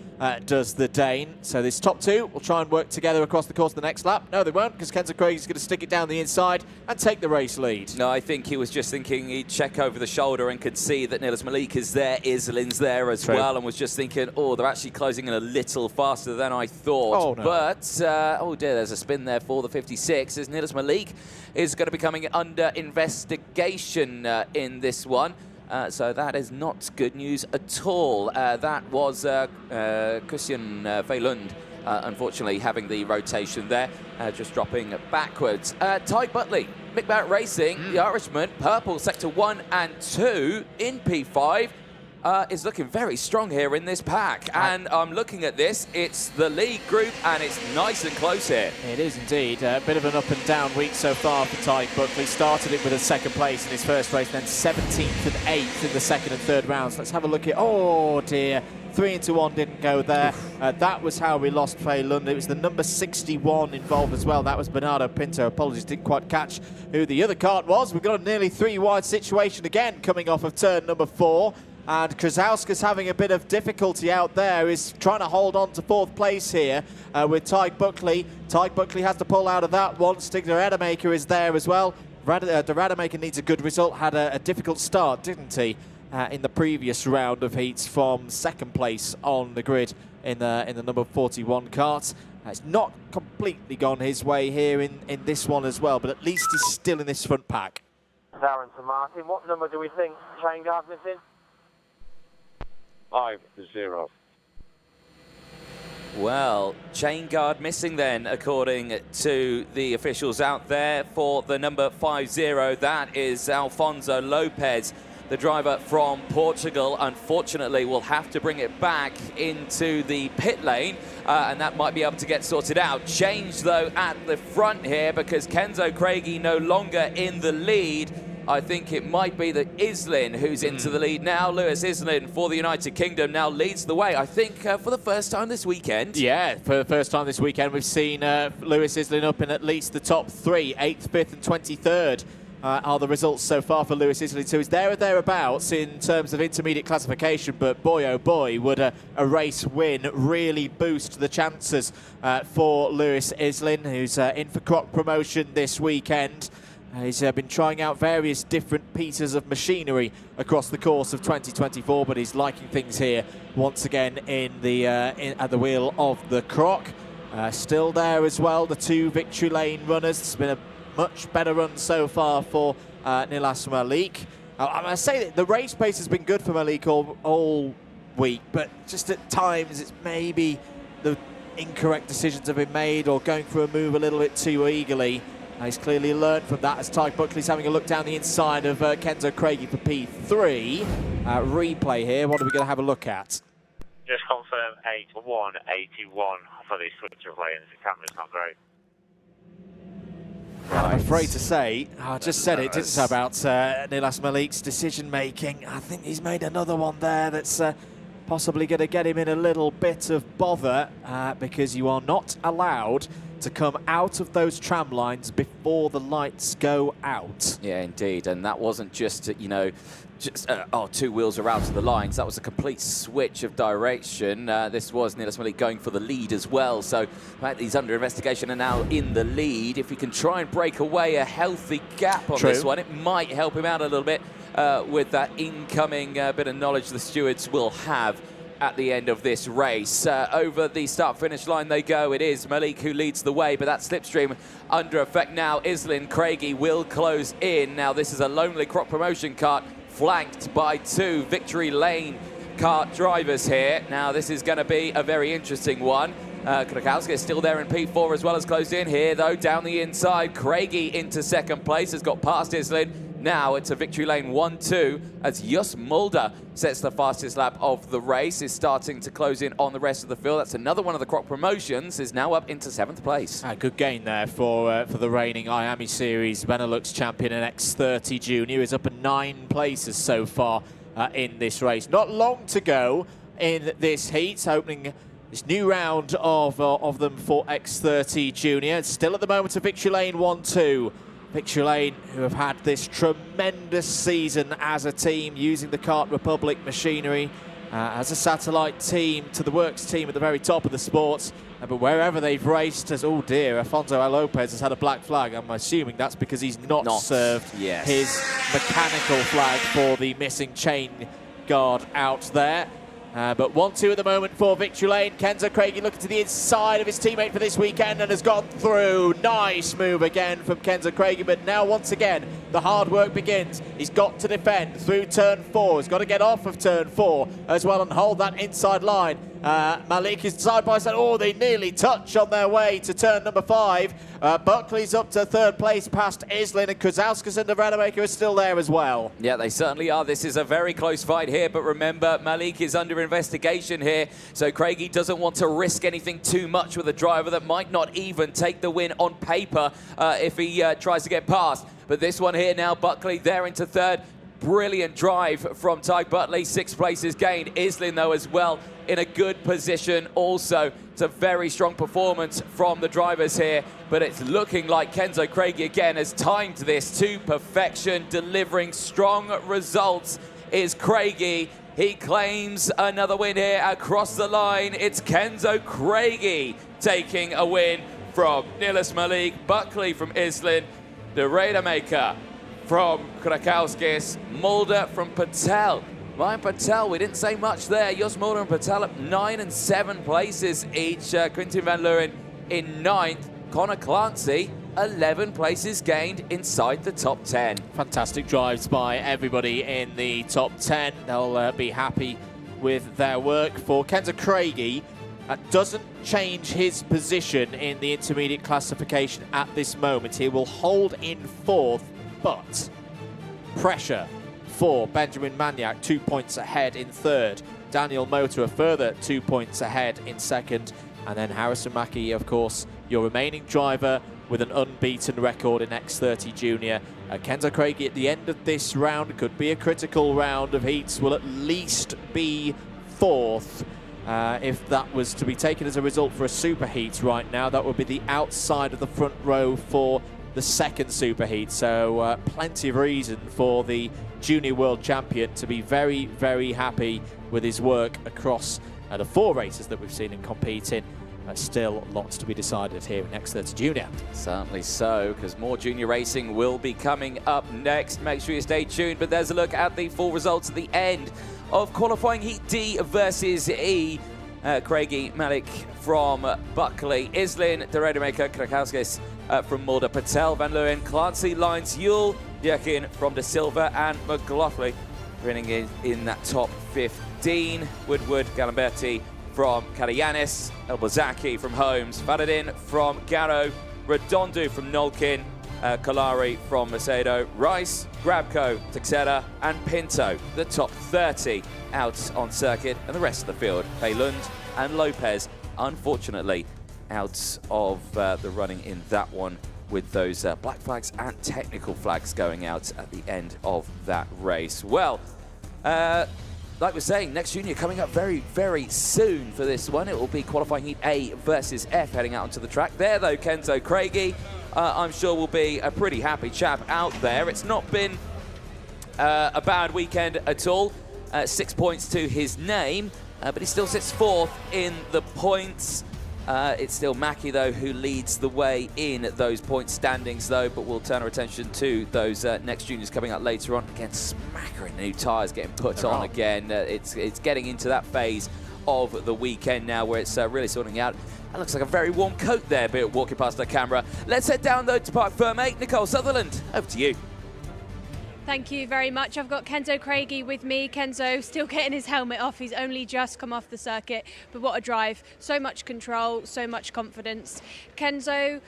does the Dane. So this top 2 will try and work together across the course of the next lap. No, they won't, because Kenzo Craig is going to stick it down the inside and take the race lead. No, I think he was just thinking he'd check over the shoulder and could see that Nilis Malik is there, Islin's there as well, and was just thinking, oh, they're actually closing in a little faster than I thought. Oh, no. But, oh dear, there's a spin there for the 56, as Nilis Malik is going to be coming under investigation in this one. So that is not good news at all. That was Christian Veylund, unfortunately, having the rotation there, just dropping backwards. Ty Butley, Mick Barrett Racing, the Irishman, purple sector 1 and 2 in P5, is looking very strong here in this pack. And I'm looking at this, it's the lead group, and it's nice and close here. It is indeed. A bit of an up and down week so far for Ty Buckley. Started it with a second place in his first race, then 17th and 8th in the second and third rounds. Let's have a look at, oh dear, 3 into 1 didn't go there. That was how we lost Veylund. It was the number 61 involved as well. That was Bernardo Pinto. Apologies, didn't quite catch who the other kart was. We've got a nearly 3 wide situation again coming off of turn number 4. And Krzauskas having a bit of difficulty out there, is trying to hold on to 4th place here with Ty Buckley. Ty Buckley has to pull out of that one. Stig the Rademacher is there as well. The Rademacher needs a good result. Had a difficult start, didn't he, in the previous round of heats from 2nd place on the grid in the number 41 kart. It's not completely gone his way here in this one as well, but at least he's still in this front pack. Darren to Martin, what number do we think Shane Gard's missing? 5-0. Well, chain guard missing then, according to the officials out there for the number 50. That is Alfonso Lopez, the driver from Portugal. Unfortunately, will have to bring it back into the pit lane, and that might be able to get sorted out. Change, though, at the front here, because Kenzo Craigie no longer in the lead. I think it might be that Islin who's into the lead now. Lewis Islin for the United Kingdom now leads the way, I think, for the first time this weekend. Yeah, for the first time this weekend, we've seen Lewis Islin up in at least the top 3, 8th, 5th and 23rd are the results so far for Lewis Islin, who is there or thereabouts in terms of intermediate classification, but boy oh boy, would a race win really boost the chances for Lewis Islin, who's in for Croc promotion this weekend. He's been trying out various different pieces of machinery across the course of 2024, but he's liking things here once again at the wheel of the Croc. Still there as well, the 2 victory lane runners. It's been a much better run so far for Nilas Malik. I must say that the race pace has been good for Malik all week, but just at times it's maybe the incorrect decisions have been made or going for a move a little bit too eagerly. He's clearly learned from that as Tyke Buckley's having a look down the inside of Kenzo Craigie for P3. Replay here, what are we going to have a look at? Just confirm 8181 for the switch of lanes. The camera's not great. I'm afraid to say, I just said it, didn't I, about Nilas Malik's decision-making. I think he's made another one there that's possibly going to get him in a little bit of bother because you are not allowed to come out of those tram lines before the lights go out. Yeah, indeed, and that wasn't just, you know, just, 2 wheels are out of the lines. That was a complete switch of direction. This was Nilas Malik going for the lead as well. So he's under investigation and now in the lead. If he can try and break away a healthy gap on this one, it might help him out a little bit with that incoming bit of knowledge the stewards will have at the end of this race. Over the start-finish line they go. It is Malik who leads the way, but that slipstream under effect now. Islin Craigie will close in. Now this is a lonely Croc promotion kart flanked by 2 victory lane kart drivers here. Now this is going to be a very interesting one. Krakowski is still there in P4 as well as closed in here though. Down the inside, Craigie into second place, has got past Islin. Now it's a victory lane 1-2 as Jus Mulder sets the fastest lap of the race, is starting to close in on the rest of the field. That's another one of the Croc promotions, is now up into 7th place. Good gain there for the reigning Miami Series Benelux champion, and X30 Junior is up at 9 places so far in this race. Not long to go in this heat, opening this new round of them for X30 Junior. It's still at the moment a victory lane 1-2. Victory Lane, who have had this tremendous season as a team, using the Kart Republic machinery as a satellite team to the Works team at the very top of the sports. But wherever they've raced, as oh dear, Afonso Lopez has had a black flag. I'm assuming that's because he's not served his mechanical flag for the missing chain guard out there. But 1-2 at the moment for Victory Lane. Kenzo Craigie looking to the inside of his teammate for this weekend and has gone through. Nice move again from Kenzo Craigie, but now once again the hard work begins. He's got to defend through turn 4. He's got to get off of turn 4 as well and hold that inside line. Malik is side by side. Oh, they nearly touch on their way to turn number 5. Buckley's up to 3rd place past Islin, and Krzauskas and the Rademacher are still there as well. Yeah, they certainly are. This is a very close fight here, but remember, Malik is under investigation here, so Craigie doesn't want to risk anything too much with a driver that might not even take the win on paper if he tries to get past. But this one here now, Buckley there into 3rd. Brilliant drive from Tyke Buckley. 6 places gained. Islin, though, as well, in a good position also. It's a very strong performance from the drivers here, but it's looking like Kenzo Craigie again has timed this to perfection, delivering strong results. Is Craigie. He claims another win here across the line. It's Kenzo Craigie taking a win from Nilas Malik. Buckley from Islin. The Rademacher from Krakowskis, Mulder from Patel. Ryan Patel, we didn't say much there. Jos Mulder and Patel up 9 and 7 places each. Quintin van Leeuwen in 9th. Connor Clancy, 11 places gained inside the top 10. Fantastic drives by everybody in the top 10. They'll be happy with their work. For Kenzo Craigie, doesn't change his position in the intermediate classification at this moment. He will hold in 4th, but pressure for Benjamin Maniac, 2 points ahead in 3rd. Daniel Motor a further 2 points ahead in 2nd. And then Harrison Mackie, of course, your remaining driver with an unbeaten record in X30 Junior. Kenzo Craigie at the end of this round, could be a critical round of heats, will at least be 4th. If that was to be taken as a result for a super heat right now, that would be the outside of the front row for the second superheat. So plenty of reason for the Junior World Champion to be very, very happy with his work across the 4 races that we've seen him compete in. Still lots to be decided here in X30 Junior. Certainly so, because more junior racing will be coming up next. Make sure you stay tuned, but there's a look at the full results at the end of qualifying heat D versus E. Craigie Malik from Buckley, Islin, Deredemaker, Krakowskis from Mulder, Patel, Van Leeuwen, Clancy, Lyons, Yule, Yerkin from De Silva, and McLaughlin running in that top 15. Woodward, Galimberti from Kalianis, Elbazaki from Holmes, Faradin from Garrow, Redondo from Nolkin, Kalari from Macedo, Rice, Grabko, Texera, and Pinto. The top 30 out on circuit, and the rest of the field, Paylund and Lopez, unfortunately, out of the running in that one, with those black flags and technical flags going out at the end of that race. Well, like we're saying, next junior coming up very, very soon for this one. It will be qualifying heat A versus F heading out onto the track. There, though, Kenzo Craigie, I'm sure will be a pretty happy chap out there. It's not been a bad weekend at all. 6 points to his name, but he still sits 4th in the points. It's still Mackie, though, who leads the way in those point standings, though, but we'll turn our attention to those next juniors coming up later on. Again, smackering new tyres getting put on again. It's getting into that phase of the weekend now where it's really sorting out. That looks like a very warm coat there, but walking past the camera. Let's head down, though, to Park Fermé. Nicole Sutherland, over to you. Thank you very much. I've got Kenzo Craigie with me. Kenzo still getting his helmet off. He's only just come off the circuit, but what a drive. So much control, so much confidence. Kenzo,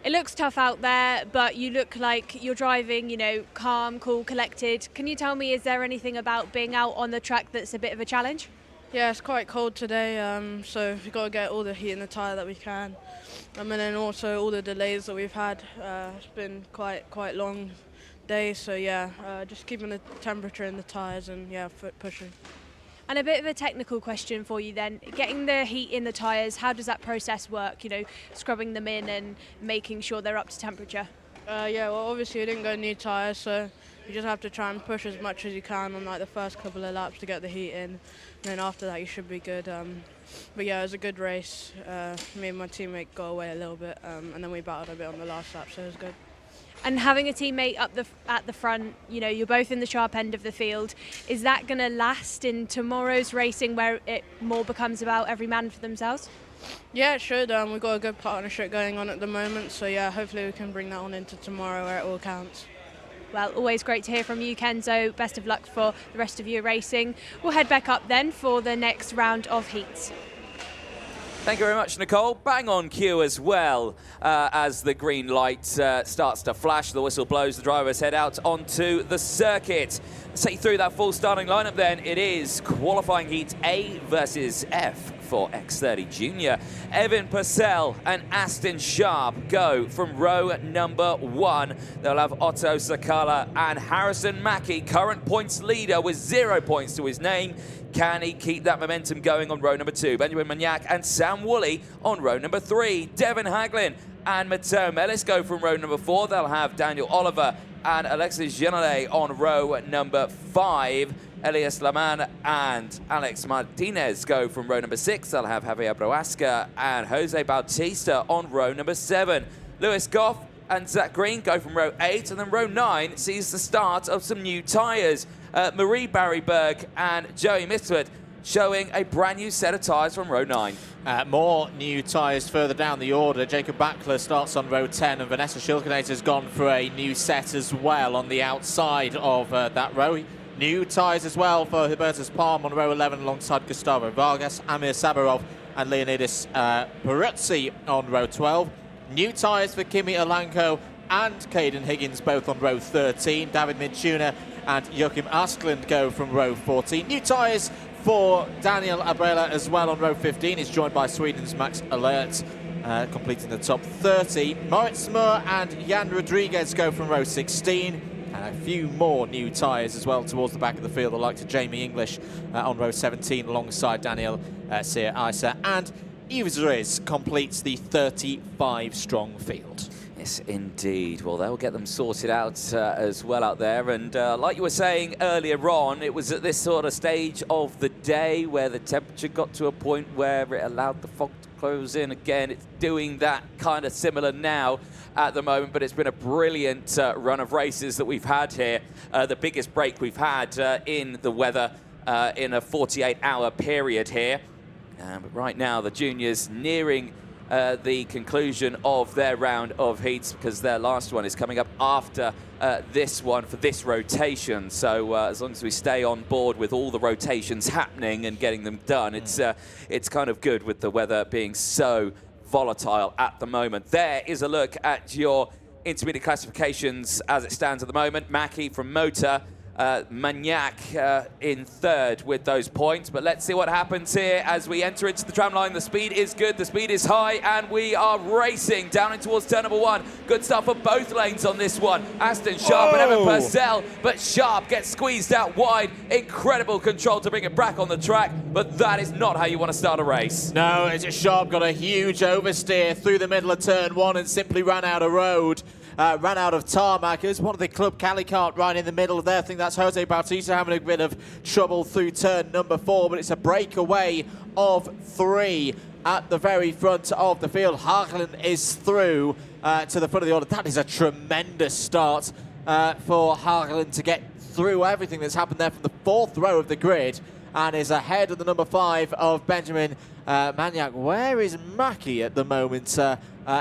it looks tough out there, but you look like you're driving, you know, calm, cool, collected. Can you tell me, is there anything about being out on the track that's a bit of a challenge? Yeah, it's quite cold today, so we've got to get all the heat in the tyre that we can. And then also all the delays that we've had. It's been quite long day, so yeah, just keeping the temperature in the tyres and yeah, foot pushing. And a bit of a technical question for you then. Getting the heat in the tyres, how does that process work? You know, scrubbing them in and making sure they're up to temperature? Yeah, well obviously we didn't go new tyres, so you just have to try and push as much as you can on like the first couple of laps to get the heat in. And then after that you should be good. But yeah, it was a good race. Me and my teammate got away a little bit, and then we battled a bit on the last lap, so it was good. And having a teammate up at the front, you know, you're both in the sharp end of the field. Is that going to last in tomorrow's racing where it more becomes about every man for themselves? Yeah, it should. We've got a good partnership going on at the moment, so yeah, hopefully we can bring that on into tomorrow where it all counts. Well, always great to hear from you, Kenzo. Best of luck for the rest of your racing. We'll head back up then for the next round of heats. Thank you very much, Nicole. Bang on cue as well. As the green light starts to flash, the whistle blows, the drivers head out onto the circuit. Let's take you through that full starting lineup then. It is qualifying heat A versus F for X30 Junior. Evan Purcell and Aston Sharp go from row number 1. They'll have Otto Sakala and Harrison Mackie, current points leader with 0 points to his name. Can he keep that momentum going on row number 2? Benjamin Magnac and Sam Woolley on row number 3. Devin Haglin and Matteo Mellis go from row number 4. They'll have Daniel Oliver and Alexis Genole on row number 5. Elias Laman and Alex Martinez go from row number 6. They'll have Javier Proasca and Jose Bautista on row number 7. Lewis Goff and Zach Green go from row 8, and then row 9 sees the start of some new tyres. Marie Barryberg and Joey Mistwood showing a brand new set of tyres from row 9. More new tyres further down the order. Jacob Backler starts on row 10, and Vanessa Schilkenator's gone for a new set as well on the outside of that row. New tyres as well for Hubertus Palm on row 11 alongside Gustavo Vargas, Amir Sabarov and Leonidis Peruzzi on row 12. New tyres for Kimi Alanko and Caden Higgins both on row 13. David Midtuna and Joachim Asklund go from row 14. New tyres for Daniel Abrela as well on row 15. He's joined by Sweden's Max Alert, completing the top 30. Moritz Smur and Jan Rodriguez go from row 16. And a few more new tyres as well towards the back of the field, the likes of Jamie English on row 17 alongside Daniel Sear Isa. And Yves Riz completes the 35-strong field. Yes, indeed. Well, they'll get them sorted out as well out there. And like you were saying earlier on, it was at this sort of stage of the day where the temperature got to a point where it allowed the fog to close in again. It's doing that kind of similar now at the moment, but it's been a brilliant run of races that we've had here. The biggest break we've had in the weather in a 48-hour period here. But right now, the juniors nearing the conclusion of their round of heats, because their last one is coming up after this one for this rotation. So as long as we stay on board with all the rotations happening and getting them done, it's kind of good with the weather being so volatile at the moment. There is a look at your intermediate classifications as it stands at the moment. Mackie from Motor, Magnac in third with those points. But let's see what happens here as we enter into the tram line. The speed is good, the speed is high, and we are racing down in towards turn number 1. Good stuff for both lanes on this one. Aston Sharp and Evan Purcell, but Sharp gets squeezed out wide. Incredible control to bring it back on the track, but that is not how you want to start a race. No, it's just Sharp got a huge oversteer through the middle of turn 1 and simply ran out of road. Ran out of tarmac. There's one of the Club Cali cart right in the middle there. I think that's Jose Bautista having a bit of trouble through turn number 4, but it's a breakaway of 3 at the very front of the field. Hagelin is through to the front of the order. That is a tremendous start for Hagelin to get through everything that's happened there from the 4th row of the grid, and is ahead of the number 5 of Benjamin Magnac. Where is Mackie at the moment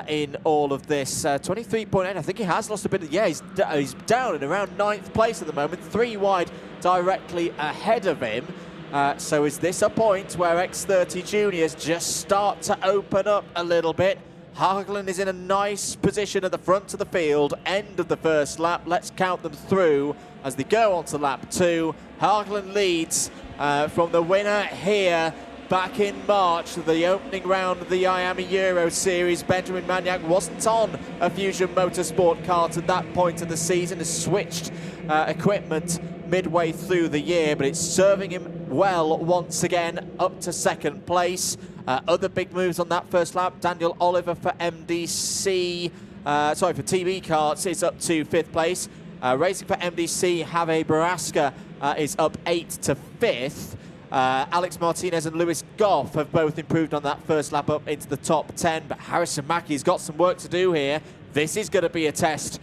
in all of this? 23.8. I think he has lost a bit of... Yeah, he's down in around 9th place at the moment. 3 wide directly ahead of him. So is this a point where X30 Juniors just start to open up a little bit? Hagelin is in a nice position at the front of the field, end of the first lap. Let's count them through as they go on to lap 2. Hagelin leads from the winner here back in March, the opening round of the IAMA Euro Series. Benjamin Magnac wasn't on a Fusion Motorsport kart at that point of the season, has switched equipment midway through the year, but it's serving him well once again, up to 2nd place. Other big moves on that first lap. Daniel Oliver for MDC, for TB karts is up to 5th place. Racing for MDC, Javier Baraska is up 8 to 5th. Alex Martinez and Lewis Goff have both improved on that first lap up into the top 10, but Harrison Mackey's got some work to do here. This is going to be a test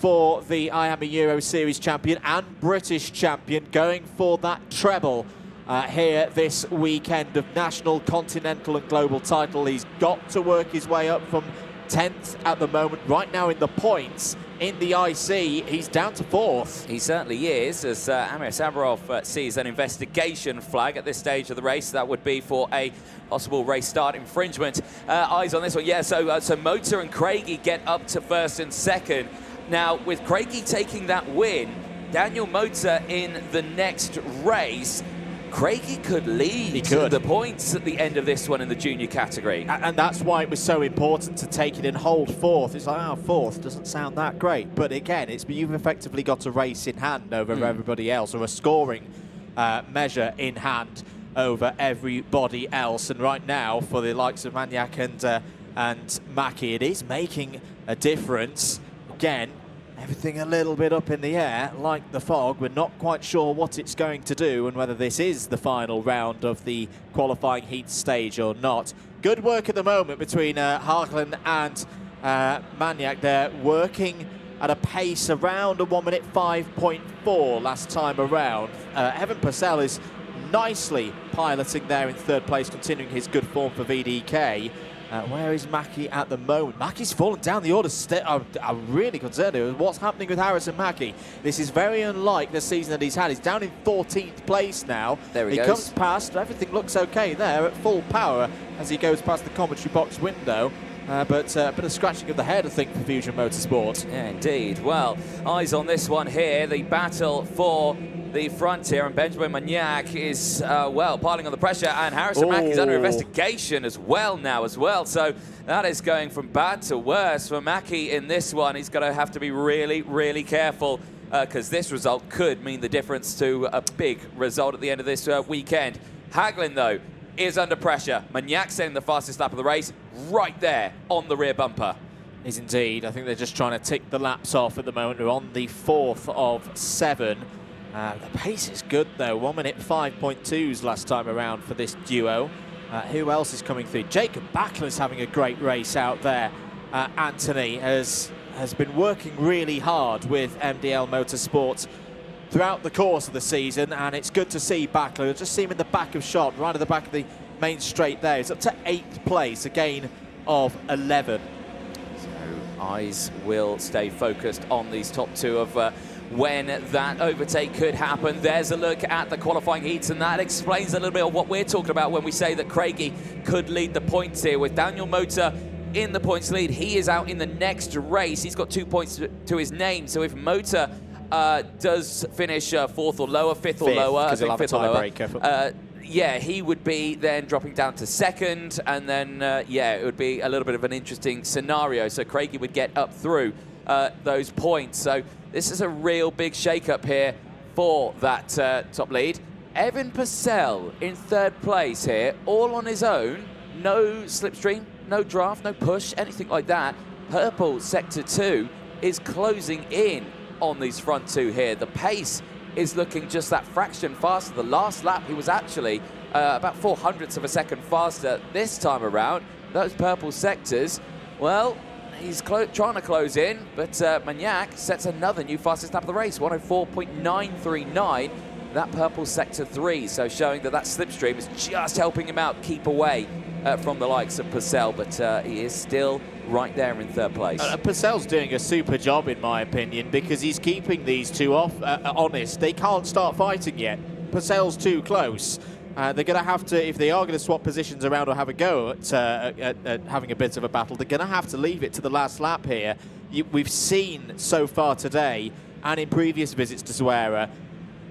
for the IAMA Euro Series champion and British champion, going for that treble here this weekend of national, continental and global title. He's got to work his way up from 10th at the moment. Right now in the points in the IC, he's down to 4th. He certainly is, as Amir Sabarov sees an investigation flag at this stage of the race. That would be for a possible race start infringement. Eyes on this one. Yeah, so Motor and Craigie get up to 1st and 2nd. Now, with Craigie taking that win, Daniel Motor in the next race, Craigie could lead the points at the end of this one in the junior category. And that's why it was so important to take it and hold 4th. It's like, 4th doesn't sound that great. But again, you've effectively got a race in hand over everybody else, or a scoring measure in hand over everybody else. And right now, for the likes of Magnac and Mackie, it is making a difference. Again, everything a little bit up in the air, like the fog. We're not quite sure what it's going to do and whether this is the final round of the qualifying heat stage or not. Good work at the moment between Hagelin and Magnac. They're working at a pace around a 1 minute 5.4 last time around. Evan Purcell is nicely piloting there in 3rd place, continuing his good form for VDK. Where is Mackie at the moment? Mackie's fallen down the order. I'm really concerned with what's happening with Harrison Mackie. This is very unlike the season that he's had. He's down in 14th place now. There he goes. Comes past. Everything looks okay there at full power as he goes past the commentary box window. But a bit of scratching of the head, I think, for Fusion Motorsport. Yeah, indeed. Well, eyes on this one here. The battle for the frontier, and Benjamin Magnac is, piling on the pressure, and Harrison Mack is under investigation as well now. So that is going from bad to worse for Mackie in this one. He's going to have to be really, really careful, because this result could mean the difference to a big result at the end of this weekend. Hagelin, though, is under pressure. Magnac setting the fastest lap of the race right there on the rear bumper. Is indeed. I think they're just trying to tick the laps off at the moment. We're on the 4th of 7. The pace is good though. 1 minute 5.2s last time around for this duo. Who else is coming through? Jacob Backler's having a great race out there. Anthony has been working really hard with MDL Motorsport throughout the course of the season, and it's good to see Backler. Just see him in the back of shot, right at the back of the main straight there. He's up to 8th place, a gain of 11. Eyes will stay focused on these top 2 of when that overtake could happen. There's a look at the qualifying heats, and that explains a little bit of what we're talking about when we say that Craigie could lead the points here. With Daniel Motor in the points lead, he is out in the next race. He's got 2 points to his name, so if Motor does finish 4th or lower, 5th or lower, because he'll have a tiebreaker. Yeah, he would be then dropping down to 2nd, and then, yeah, it would be a little bit of an interesting scenario. So Craigie would get up through those points. So this is a real big shake-up here for that top lead. Evan Purcell in 3rd place here, all on his own. No slipstream, no draft, no push, anything like that. Purple Sector 2 is closing in on these front 2 here. The pace is looking just that fraction faster. The last lap, he was actually about 0.04 of a second faster this time around. Those purple sectors, well, he's trying to close in, but Magnac sets another new fastest lap of the race, 104.939, that purple sector 3. So showing that slipstream is just helping him out, keep away from the likes of Purcell, but he is still right there in 3rd place. Purcell's doing a super job, in my opinion, because he's keeping these 2 off honest. They can't start fighting yet. Purcell's too close. They're going to have to, if they are going to swap positions around or have a go at having a bit of a battle, they're going to have to leave it to the last lap here. We've seen so far today, and in previous visits to Zuera,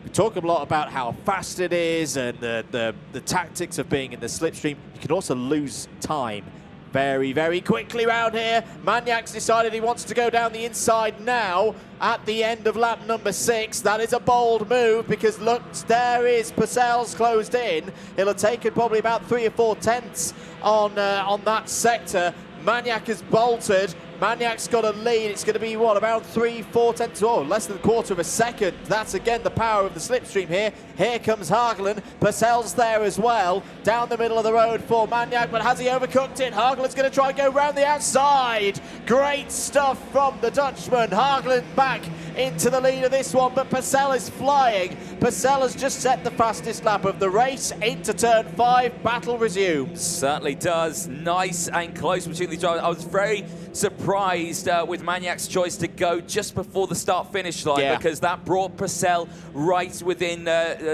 we talk a lot about how fast it is and the tactics of being in the slipstream. You can also lose time very, very quickly round here. Magnac's decided he wants to go down the inside now at the end of lap number 6. That is a bold move because look, there is Purcell's closed in. He'll have taken probably about 3 or 4 tenths on that sector. Magnac has bolted. Magnac's got a lead. It's going to be, what, about 3-4 tenths, oh, less than a quarter of a second. That's, again, the power of the slipstream here. Here comes Hagelin. Purcell's there as well. Down the middle of the road for Magnac, but has he overcooked it? Hagelin's going to try and go round the outside. Great stuff from the Dutchman. Hagelin back into the lead of this one, but Purcell is flying. Purcell has just set the fastest lap of the race. Into turn 5, battle resumes. Certainly does. Nice and close between these drivers. I was very surprised with Magnac's choice to go just before the start-finish line, because that brought Purcell right within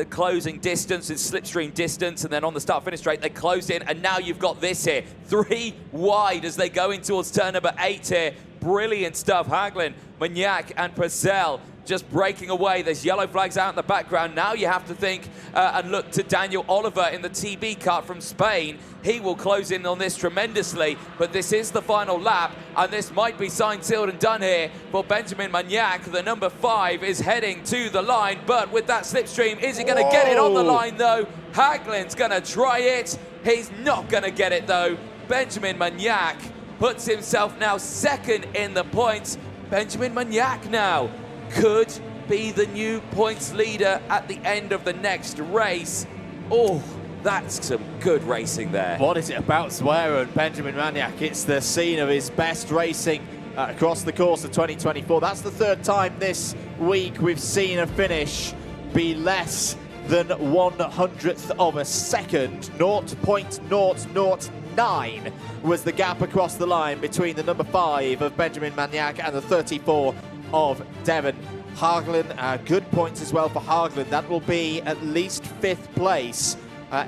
closing distance, and slipstream distance, and then on the start-finish straight they closed in, and now you've got this here. 3 wide as they go in towards turn number 8 here. Brilliant stuff. Hagelin, Magnac and Purcell just breaking away. There's yellow flags out in the background. Now you have to think and look to Daniel Oliver in the TB kart from Spain. He will close in on this tremendously, but this is the final lap, and this might be signed, sealed and done here for Benjamin Magnac. The number 5 is heading to the line, but with that slipstream, is he going to get it on the line though? Hagelin's going to try it. He's not going to get it though. Benjamin Magnac puts himself now 2nd in the points. Benjamin Magnac now could be the new points leader at the end of the next race. Oh, that's some good racing there. What is it about Zuera and Benjamin Magnac? It's the scene of his best racing across the course of 2024. That's the 3rd time this week we've seen a finish be less than 1/100th of a second. 0.009 was the gap across the line between the number 5 of Benjamin Magnac and the 34 of Devon Hagelin. Good points as well for Hagelin. That will be at least 5th place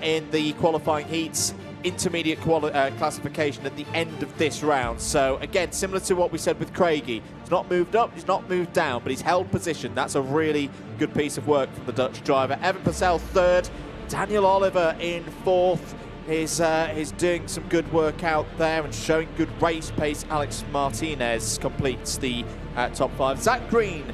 in the qualifying heats intermediate classification at the end of this round. So again, similar to what we said with Craigie, he's not moved up, he's not moved down, but he's held position. That's a really good piece of work from the Dutch driver. Evan Purcell 3rd, Daniel Oliver in 4th. Is doing some good work out there and showing good race pace. Alex Martinez completes the top 5. Zach Green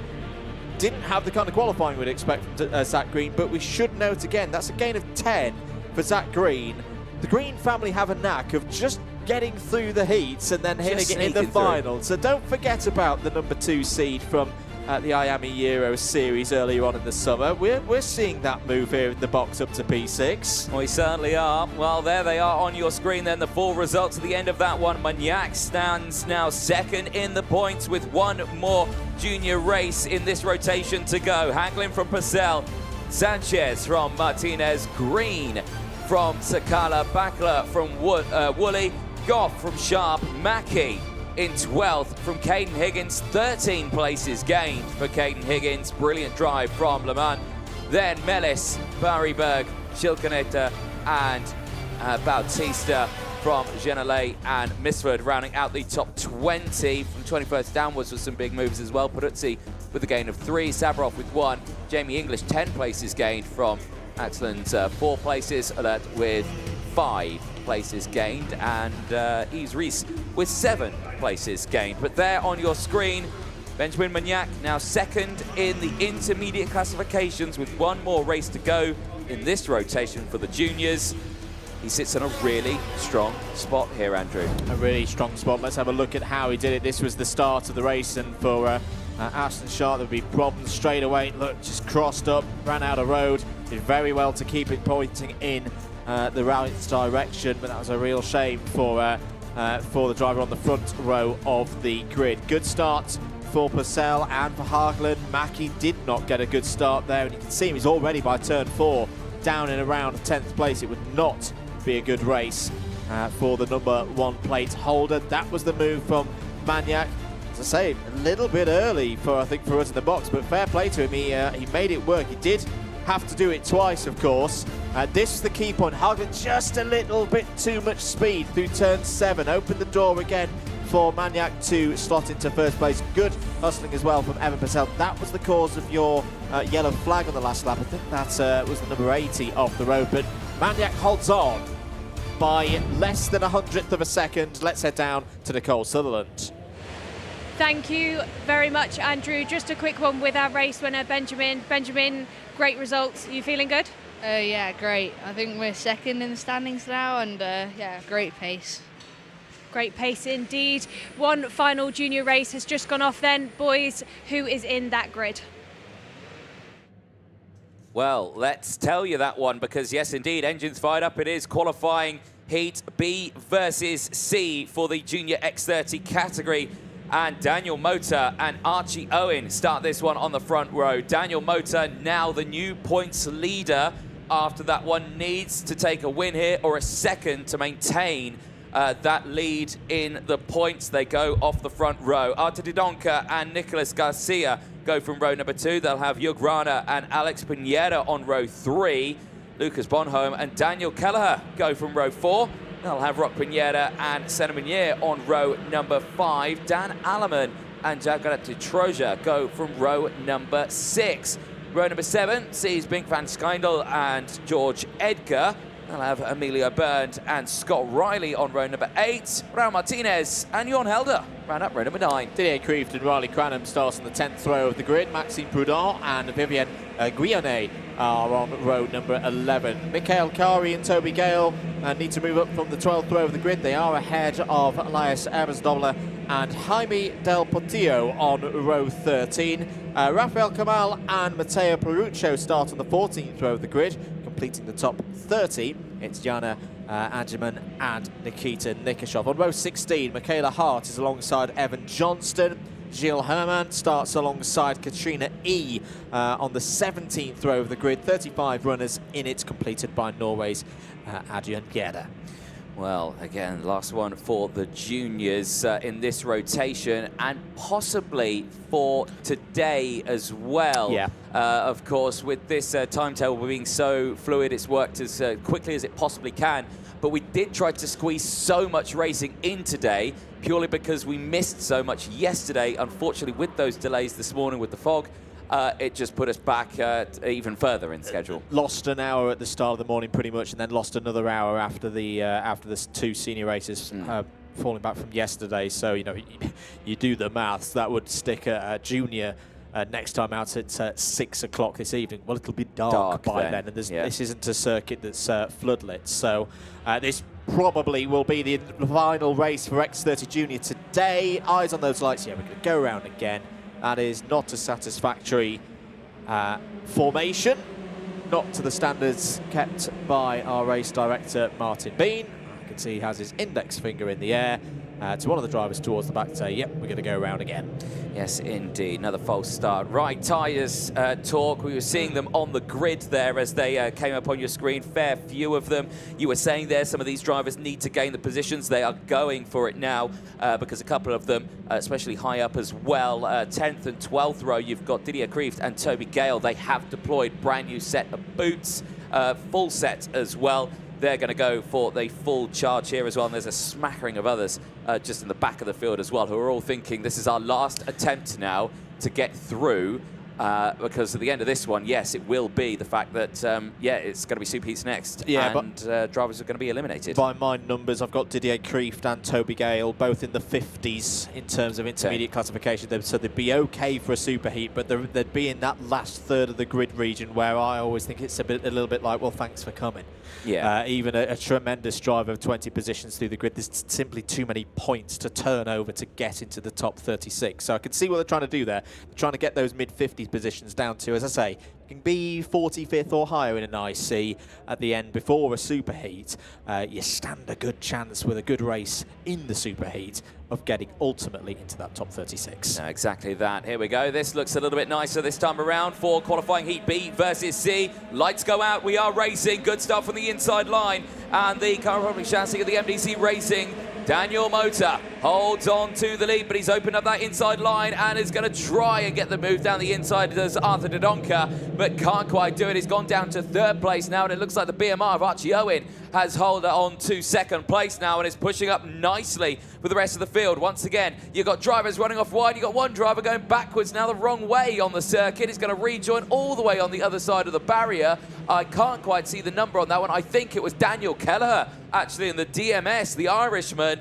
didn't have the kind of qualifying we'd expect from Zach Green, but we should note again, that's a gain of 10 for Zach Green. The Green family have a knack of just getting through the heats and then hitting it in the final. So don't forget about the number 2 seed from the Miami Euro Series earlier on in the summer. We're seeing that move here in the box up to P6. We certainly are. Well, there they are on your screen then, the 4 results at the end of that one. Magnac stands now second in the points with one more junior race in this rotation to go. Haglin from Purcell, Sanchez from Martinez, Green from Sakala, Bakler from Woolley, Goff from Sharp, Mackey in 12th from Caden Higgins, 13 places gained for Caden Higgins. Brilliant drive from Le Mans. Then Mellis, Barryberg, Schilkeneta and Bautista from Genelay and Misford rounding out the top 20. From 21st downwards with some big moves as well. Peruzzi with a gain of 3, Sabarov with 1, Jamie English 10 places gained from Axland's 4 places, Alert with 5 places gained, and Yves Rees with 7 places gained. But there on your screen, Benjamin Magnac now second in the intermediate classifications with one more race to go in this rotation for the juniors. He sits in a really strong spot here, Andrew. A really strong spot. Let's have a look at how he did it. This was the start of the race, and for Ashton Sharp, there'd be problems straight away. Look, just crossed up, ran out of road. Did very well to keep it pointing in the right direction, but that was a real shame for the driver on the front row of the grid. Good start for Purcell and for Haglin. Mackie did not get a good start there, and you can see him, he's already by turn 4 down in around 10th place. It would not be a good race for the number 1 plate holder. That was the move from Magnac. As I say, a little bit early for us in the box, but fair play to him. He made it work. He did have to do it twice, of course. This is the key point. Haglin just a little bit too much speed through turn 7. Opened the door again for Magnac to slot into first place. Good hustling as well from Evan Purcell. That was the cause of your yellow flag on the last lap. I think that was the number 80 off the road, but Magnac holds on by less than 100th of a second. Let's head down to Nicole Sutherland. Thank you very much, Andrew. Just a quick one with our race winner, Benjamin. Benjamin, great results. Are you feeling good? Yeah, great. I think we're second in the standings now, and yeah, great pace. Great pace indeed. One final junior race has just gone off then. Boys, who is in that grid? Well, let's tell you that one, because yes, indeed, engines fired up. It is qualifying heat B versus C for the junior X30 category. And Daniel Motor and Archie Owen start this one on the front row. Daniel Motor now the new points leader. After that one, needs to take a win here or a second to maintain that lead in the points. They go off the front row. Artur Didonka and Nicolas Garcia go from row number 2. They'll have Hugh Grana and Alex Pineda on row 3. Lucas Bonholm and Daniel Kelleher go from row 4. They'll have Rock Pineda and Senna Munier on row number 5. Dan Alleman and Jagarat Troja go from row number 6. Row number 7 sees Bink van Schijndel and George Edgar. They'll have Emilio Bernd and Scott Riley on row number 8. Raul Martinez and Jon Helder round up row number 9. Didier Kreeft and Riley Cranham starts on the 10th row of the grid. Maxime Prudent and Vivienne Guillonnet are on row number 11. Mikhail Kari and Toby Gale need to move up from the 12th row of the grid. They are ahead of Elias Ebersdobler and Jaime Del Portillo on row 13. Rafael Kamal and Matteo Peruccio start on the 14th row of the grid, completing the top 30. It's Jana Angerman and Nikita Nikashov. On row 16, Michaela Hart is alongside Evan Johnston. Gilles Herman starts alongside Katrina E on the 17th row of the grid. 35 runners in it, completed by Norway's Adrian Gerda. Well, again, last one for the juniors in this rotation, and possibly for today as well. Yeah. Of course, with this timetable being so fluid, it's worked as quickly as it possibly can. But we did try to squeeze so much racing in today, purely because we missed so much yesterday. Unfortunately, with those delays this morning with the fog, it just put us back even further in schedule. Lost an hour at the start of the morning pretty much, and then lost another hour after the 2 senior races falling back from yesterday. So, you know, you do the maths, that would stick a junior next time out at 6 o'clock this evening. Well, it'll be dark by then, and this isn't a circuit that's floodlit. So this probably will be the final race for X30 Junior today. Eyes on those lights. Yeah, we're going to go around again. That is not a satisfactory formation, not to the standards kept by our race director, Martin Bean. I can see he has his index finger in the air to one of the drivers towards the back to say, yep, we're going to go around again. Yes, indeed. Another false start. Right, tyres talk. We were seeing them on the grid there as they came up on your screen. Fair few of them. You were saying there some of these drivers need to gain the positions. They are going for it now because a couple of them, especially high up as well, 10th and 12th row, you've got Didier Kreeft and Toby Gale. They have deployed brand new set of boots, full set as well. They're going to go for the full charge here as well, and there's a smattering of others just in the back of the field as well, who are all thinking this is our last attempt now to get through, because at the end of this one, yes, it will be the fact that, yeah, it's going to be superheats next, and drivers are going to be eliminated. By my numbers, I've got Didier Kreeft and Toby Gale both in the 50s in terms of intermediate classification, so they'd be okay for a superheat, but they'd be in that last third of the grid region where I always think it's a little bit like, well, thanks for coming. Yeah. Even a tremendous drive of 20 positions through the grid, there's simply too many points to turn over to get into the top 36. So I can see what they're trying to do there. They're trying to get those mid-50s positions down to, as I say, you can be 45th or higher in an IC at the end before a superheat. You stand a good chance with a good race in the superheat of getting ultimately into that top 36. No, exactly that. Here we go. This looks a little bit nicer this time around for qualifying heat B versus C. Lights go out. We are racing. Good stuff from the inside line. And the car probably chassis of the MDC Racing, Daniel Motor, holds on to the lead, but he's opened up that inside line and is going to try and get the move down the inside. Does Arthur Dodonka, but can't quite do it. He's gone down to third place now, and it looks like the BMR of Archie Owen has held on to second place now and is pushing up nicely with the rest of the field. Once again, you've got drivers running off wide. You've got one driver going backwards now the wrong way on the circuit. He's going to rejoin all the way on the other side of the barrier. I can't quite see the number on that one. I think it was Daniel Kelleher, actually, in the DMS, the Irishman,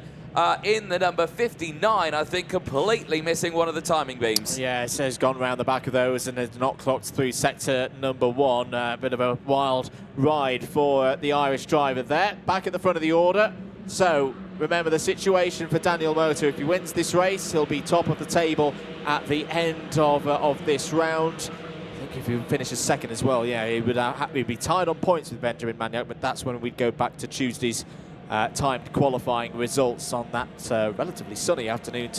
in the number 59, I think, completely missing one of the timing beams. Yeah, it says gone round the back of those and has not clocked through sector number 1. A bit of a wild ride for the Irish driver there. Back at the front of the order. So remember the situation for Daniel Motor. If he wins this race, he'll be top of the table at the end of this round. I think if he finishes second as well, yeah, he'd be tied on points with Benjamin Maniac, but that's when we'd go back to Tuesday's timed qualifying results on that relatively sunny afternoon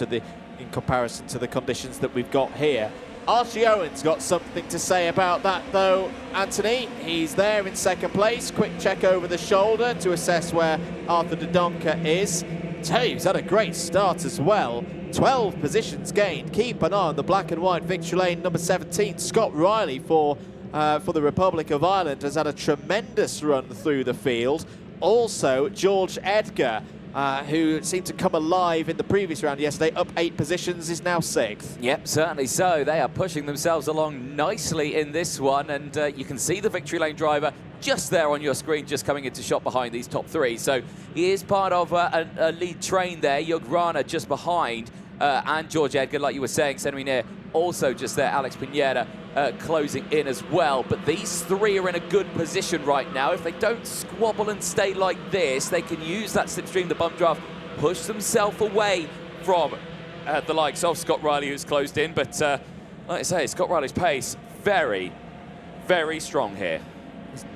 in comparison to the conditions that we've got here. Archie Owen's got something to say about that though, Anthony. He's there in second place. Quick check over the shoulder to assess where Arthur Dodonka is. Tell you, he's had a great start as well. 12 positions gained. Keep an eye on the black and white victory lane. Number 17, Scott Riley for the Republic of Ireland, has had a tremendous run through the field. Also, George Edgar, who seemed to come alive in the previous round yesterday, up 8 positions, is now 6th. Yep, certainly so. They are pushing themselves along nicely in this one, and you can see the victory lane driver just there on your screen, just coming into shot behind these top 3. So he is part of a lead train there. Jograna just behind, and George Edgar, like you were saying, Senamine also just there. Alex Pineda closing in as well. But these 3 are in a good position right now. If they don't squabble and stay like this, they can use that slipstream, the bump draft, push themselves away from the likes of Scott Riley, who's closed in. But like I say, Scott Riley's pace, very, very strong here.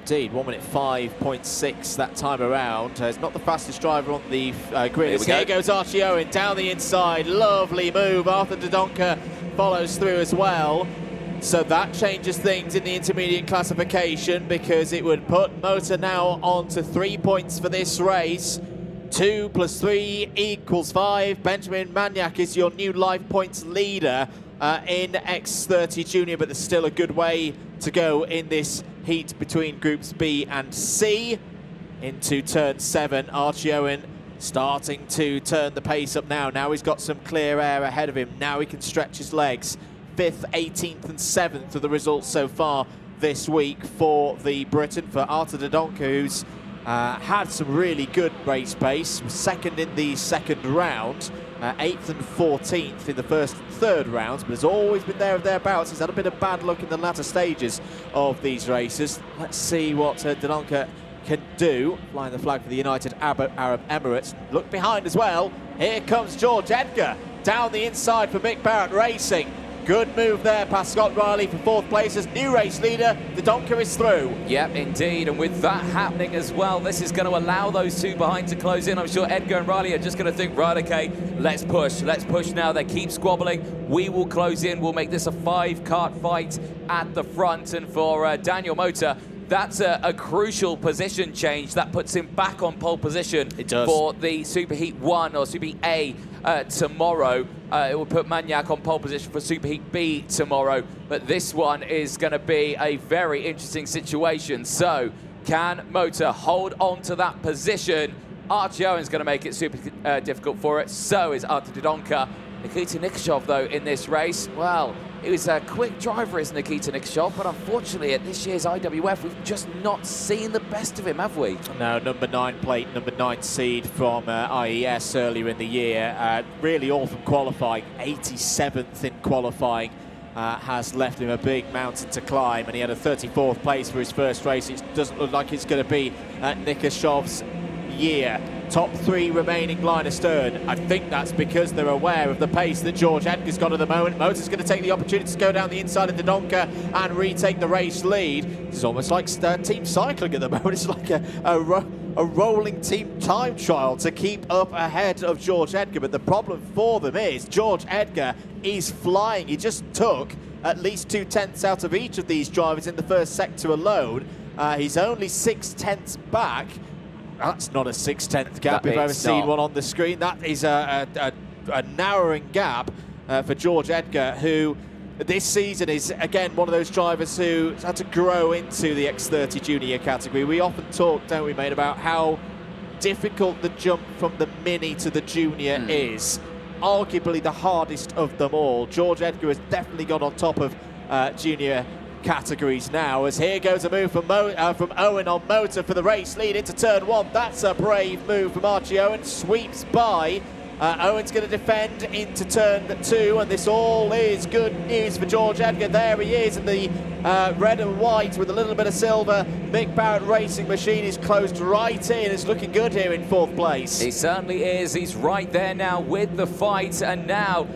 Indeed, 1 minute 5.6 that time around. He's not the fastest driver on the grid. Here goes Archie Owen down the inside. Lovely move. Arthur Dodonka follows through as well. So that changes things in the intermediate classification, because it would put Motor now on to 3 points for this race. 2 + 3 = 5. Benjamin Maniac is your new life points leader in X30 Junior, but there's still a good way to go in this heat between groups B and C. Into turn 7, Archie Owen starting to turn the pace up now. Now he's got some clear air ahead of him. Now he can stretch his legs. 5th, 18th and 7th are the results so far this week for the Briton, for Arthur Dodonka, who's had some really good race pace. Was second in the second round, 8th and 14th in the first and third rounds, but has always been there or thereabouts. He's had a bit of bad luck in the latter stages of these races. Let's see what Dodonka can do. Flying the flag for the United Arab Emirates. Look behind as well. Here comes George Edgar down the inside for Mick Barrett Racing. Good move there past Scott Riley for 4th place as new race leader. The Donker is through. Yep, indeed. And with that happening as well, this is going to allow those two behind to close in. I'm sure Edgar and Riley are just going to think, right, okay, let's push. Let's push now. They keep squabbling. We will close in. We'll make this a 5-kart fight at the front. And for Daniel Motor, that's a crucial position change. That puts him back on pole position for the Superheat 1 or Superheat A tomorrow. It will put Magnac on pole position for Superheat B tomorrow. But this one is going to be a very interesting situation. So can Motor hold on to that position? Archie Owen's going to make it super difficult for it. So is Artur Dodonka. Nikita Nikishov, though, in this race, well, he was a quick driver, is Nikita Nikishov, but unfortunately at this year's IWF, we've just not seen the best of him, have we? No, number 9 plate, number 9 seed from IES earlier in the year. Really all from qualifying, 87th in qualifying. Has left him a big mountain to climb, and he had a 34th place for his first race. It doesn't look like it's going to be Nikishov's year. Top 3 remaining line astern. I think that's because they're aware of the pace that George Edgar's got at the moment. Motor's going to take the opportunity to go down the inside of the Dodonka and retake the race lead. It's almost like team cycling at the moment. It's like a rolling team time trial to keep up ahead of George Edgar. But the problem for them is George Edgar is flying. He just took at least 2 tenths out of each of these drivers in the first sector alone. He's only 6 tenths back. That's not a 6/10 gap if I've ever seen one on the screen. That is a narrowing gap for George Edgar, who this season is, again, one of those drivers who had to grow into the X30 Junior category. We often talk, don't we, mate, about how difficult the jump from the Mini to the Junior is. Arguably the hardest of them all. George Edgar has definitely got on top of Junior categories now, as here goes a move from Owen on Motor for the race lead into turn 1. That's a brave move from Archie Owen. Sweeps by. Owen's going to defend into turn 2, and this all is good news for George Edgar. There he is in the red and white with a little bit of silver. Mick Barrett Racing Machine is closed right in. It's looking good here in 4th place. He certainly is. He's right there now with the fight, and now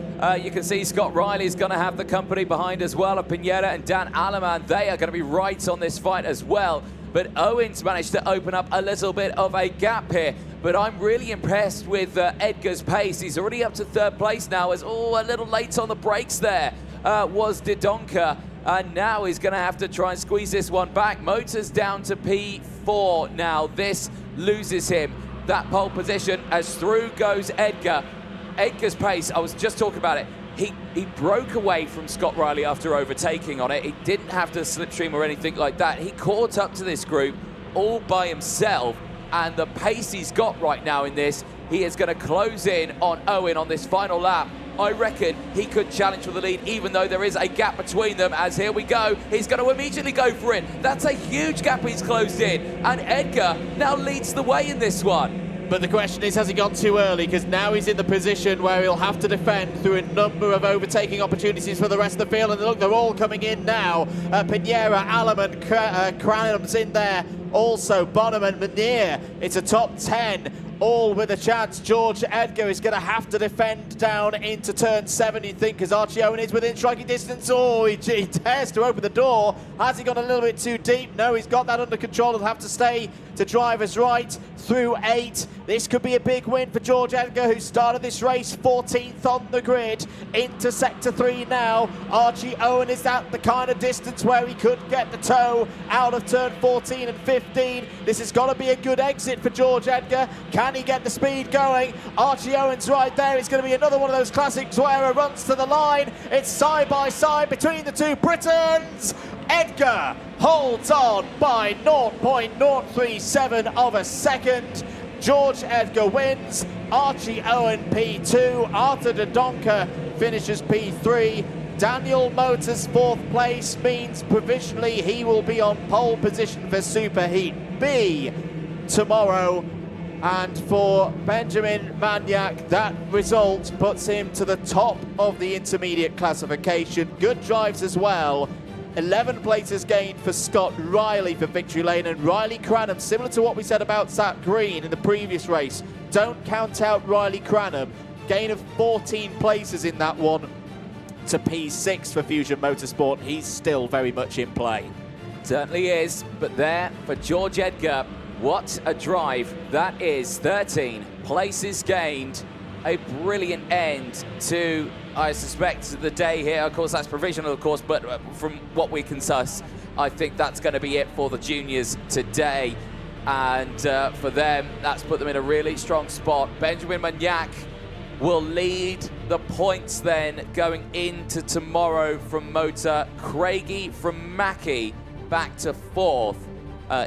you can see Scott Riley's going to have the company behind as well. Pineda and Dan Alleman, they are going to be right on this fight as well. But Owen's managed to open up a little bit of a gap here. But I'm really impressed with Edgar's pace. He's already up to 3rd place now, as a little late on the brakes there was Dodonka. And now he's going to have to try and squeeze this one back. Motor's down to P4 now. This loses him that pole position as through goes Edgar. Edgar's pace, I was just talking about it. He broke away from Scott Riley after overtaking on it. He didn't have to slipstream or anything like that. He caught up to this group all by himself, and the pace he's got right now in this, he is going to close in on Owen on this final lap. I reckon he could challenge for the lead, even though there is a gap between them, as here we go. He's going to immediately go for it. That's a huge gap he's closed in, and Edgar now leads the way in this one. But the question is, has he gone too early? Because now he's in the position where he'll have to defend through a number of overtaking opportunities for the rest of the field. And look, they're all coming in now. Pinera, Alleman, Cranham's in there. Also, Bonham and Manier. It's a top 10. All with a chance. George Edgar is going to have to defend down into turn 7, you'd think, because Archie Owen is within striking distance. Oh, he dares to open the door. Has he gone a little bit too deep? No, he's got that under control. He'll have to stay to driver's right through 8. This could be a big win for George Edgar, who started this race 14th on the grid. Into sector 3 now. Archie Owen is at the kind of distance where he could get the toe out of turn 14 and 15. This has got to be a good exit for George Edgar. Can he get the speed going? Archie Owen's right there. It's going to be another one of those classics where a runs to the line. It's side by side between the two Britons. Edgar holds on by 0.037 of a second. George Edgar wins. Archie Owen P2. Artur Dodonka finishes P3. Daniel Motor's 4th place means provisionally he will be on pole position for Superheat B tomorrow. And for Benjamin Magnac, that result puts him to the top of the intermediate classification. Good drives as well 11 places gained for Scott Riley for victory lane, and Riley Cranham, similar to what we said about Zach Green in the previous race, don't count out Riley Cranham. Gain of 14 places in that one to P6 for Fusion Motorsport. He's still very much in play. Certainly is, but there for George Edgar, what a drive that is. 13 places gained. A brilliant end to, I suspect, the day here. Of course, that's provisional, of course, but from what we can suss, I think that's going to be it for the juniors today. And for them, that's put them in a really strong spot. Benjamin Magnac will lead the points then going into tomorrow from Motor. Craigie from Mackie back to 4th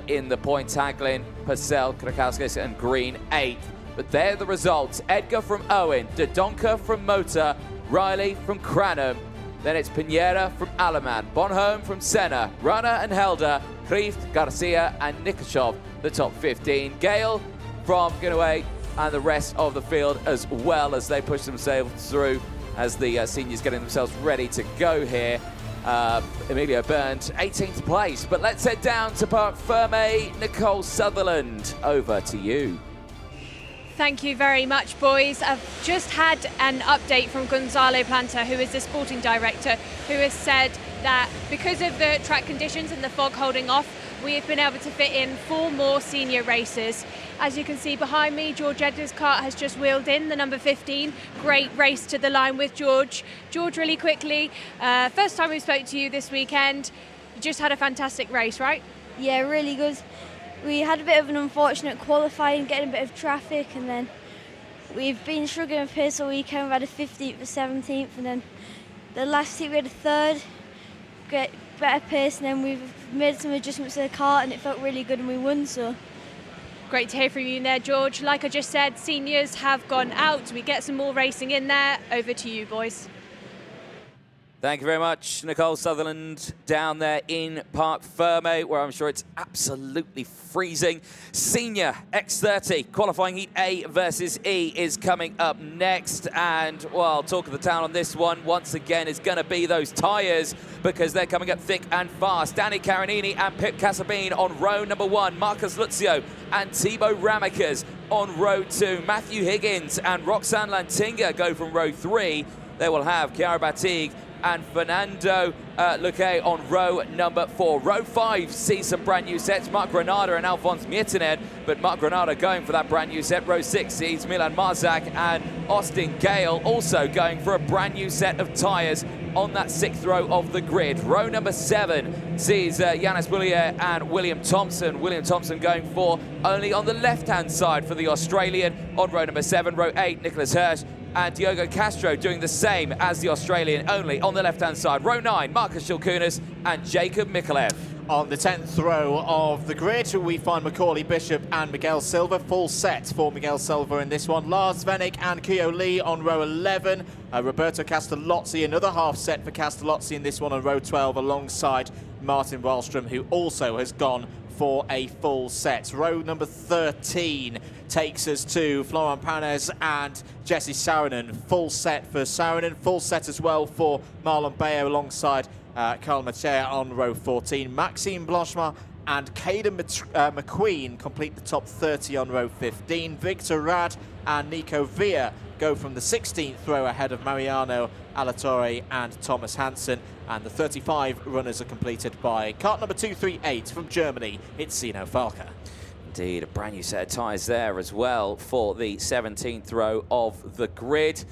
in the points haggling. Purcell, Krakowskis and Green 8th. But they're the results. Edgar from Owen, Dodonka from Motor, Riley from Cranham. Then it's Pinera from Alaman, Bonhomme from Senna, Runner and Helder, Krieft, Garcia and Nikashov, the top 15. Gale from Gunaway and the rest of the field as well as they push themselves through as the seniors getting themselves ready to go here. Emilio Burnt, 18th place. But let's head down to Parc Ferme. Nicole Sutherland, over to you. Thank you very much, boys. I've just had an update from Gonzalo Planta, who is the sporting director, who has said that because of the track conditions and the fog holding off, we have been able to fit in 4 more senior races. As you can see behind me, George Edgar's cart has just wheeled in, the number 15. Great race to the line with George. George, really quickly, first time we spoke to you this weekend, you just had a fantastic race, right? Yeah, really good. We had a bit of an unfortunate qualifying, getting a bit of traffic, and then we've been struggling with pace all weekend. We had a 15th, a 17th, and then the last heat we had a 3rd, get better pace, and then we've made some adjustments to the cart, and it felt really good, and we won. So great to hear from you there, George. Like I just said, seniors have gone out. We get some more racing in there. Over to you, boys. Thank you very much, Nicole Sutherland, down there in Parc Ferme, where I'm sure it's absolutely freezing. Senior X30 qualifying heat A versus E is coming up next. And, well, talk of the town on this one, once again, is going to be those tyres, because they're coming up thick and fast. Danny Carinini and Pip Casabine on row number 1. Marcus Luzio and Thibaut Ramekers on row 2. Matthew Higgins and Roxanne Lantinga go from row 3. They will have Chiara Batig and Fernando Luque on row number 4. Row 5 sees some brand new sets. Mark Granada and Alphonse Miettinen, but Mark Granada going for that brand new set. Row 6 sees Milan Marzak and Austin Gale also going for a brand new set of tyres on that 6th row of the grid. Row number 7 sees Yannis Boulier and William Thompson. William Thompson going for only on the left-hand side for the Australian on row number 7. Row 8, Nicholas Hirsch and Diogo Castro doing the same as the Australian, only on the left-hand side. Row 9, Marcus Shilkunas and Jacob Mikolev. On the 10th row of the grid, we find Macaulay Bishop and Miguel Silva. Full set for Miguel Silva in this one. Lars Vennick and Keo Lee on row 11. Roberto Castellozzi, another half set for Castellozzi in this one on row 12, alongside Martin Wallström, who also has gone for a full set. Row number 13 takes us to Florent Panes and Jesse Saarinen. Full set for Saarinen, full set as well for Marlon Bayo alongside Carl Machea on row 14. Maxime Blanchemont and Caden McQueen complete the top 30 on row 15. Victor Rad and Nico Villa go from the 16th row ahead of Mariano Alatorre and Thomas Hansen. And the 35 runners are completed by cart number 238 from Germany. It's Zeno Falker. Indeed, a brand new set of tyres there as well for the 17th row of the grid.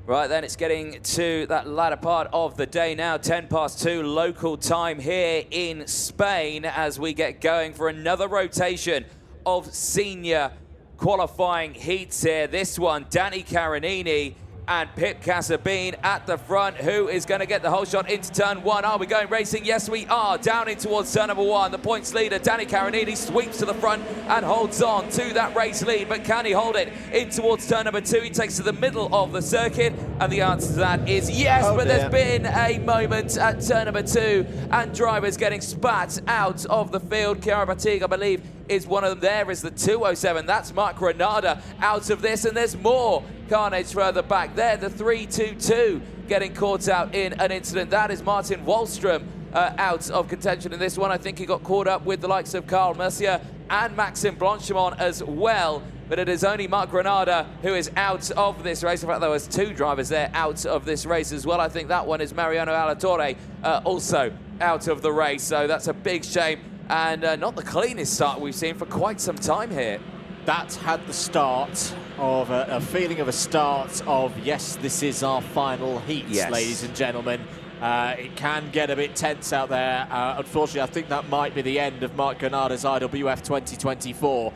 Right then, it's getting to that latter part of the day now, 2:10 local time here in Spain, as we get going for another rotation of senior qualifying heats here. This one, Danny Carinini and Pip Casabine at the front. Who is going to get the whole shot into turn 1? Are we going racing? Yes, we are. Down in towards turn number 1. The points leader, Danny Carinini, sweeps to the front and holds on to that race lead. But can he hold it in towards turn number 2? He takes to the middle of the circuit. And the answer to that is yes. There's been a moment at turn number 2 and drivers getting spat out of the field. Chiara Batig, I believe, is one of them. There is the 207. That's Mark Granada out of this, and there's more carnage further back there. The 322 getting caught out in an incident. That is Martin Wallström out of contention in this one. I think he got caught up with the likes of Carl Mercier and Maxime Blanchimont as well. But it is only Marc Granada who is out of this race. In fact, there was 2 drivers there out of this race as well. I think that one is Mariano Alatorre, also out of the race. So that's a big shame, and not the cleanest start we've seen for quite some time here. That had the start of a feeling of a start of, yes, this is our final heat, yes, ladies and gentlemen. It can get a bit tense out there. Unfortunately, I think that might be the end of Marc Granada's IWF24.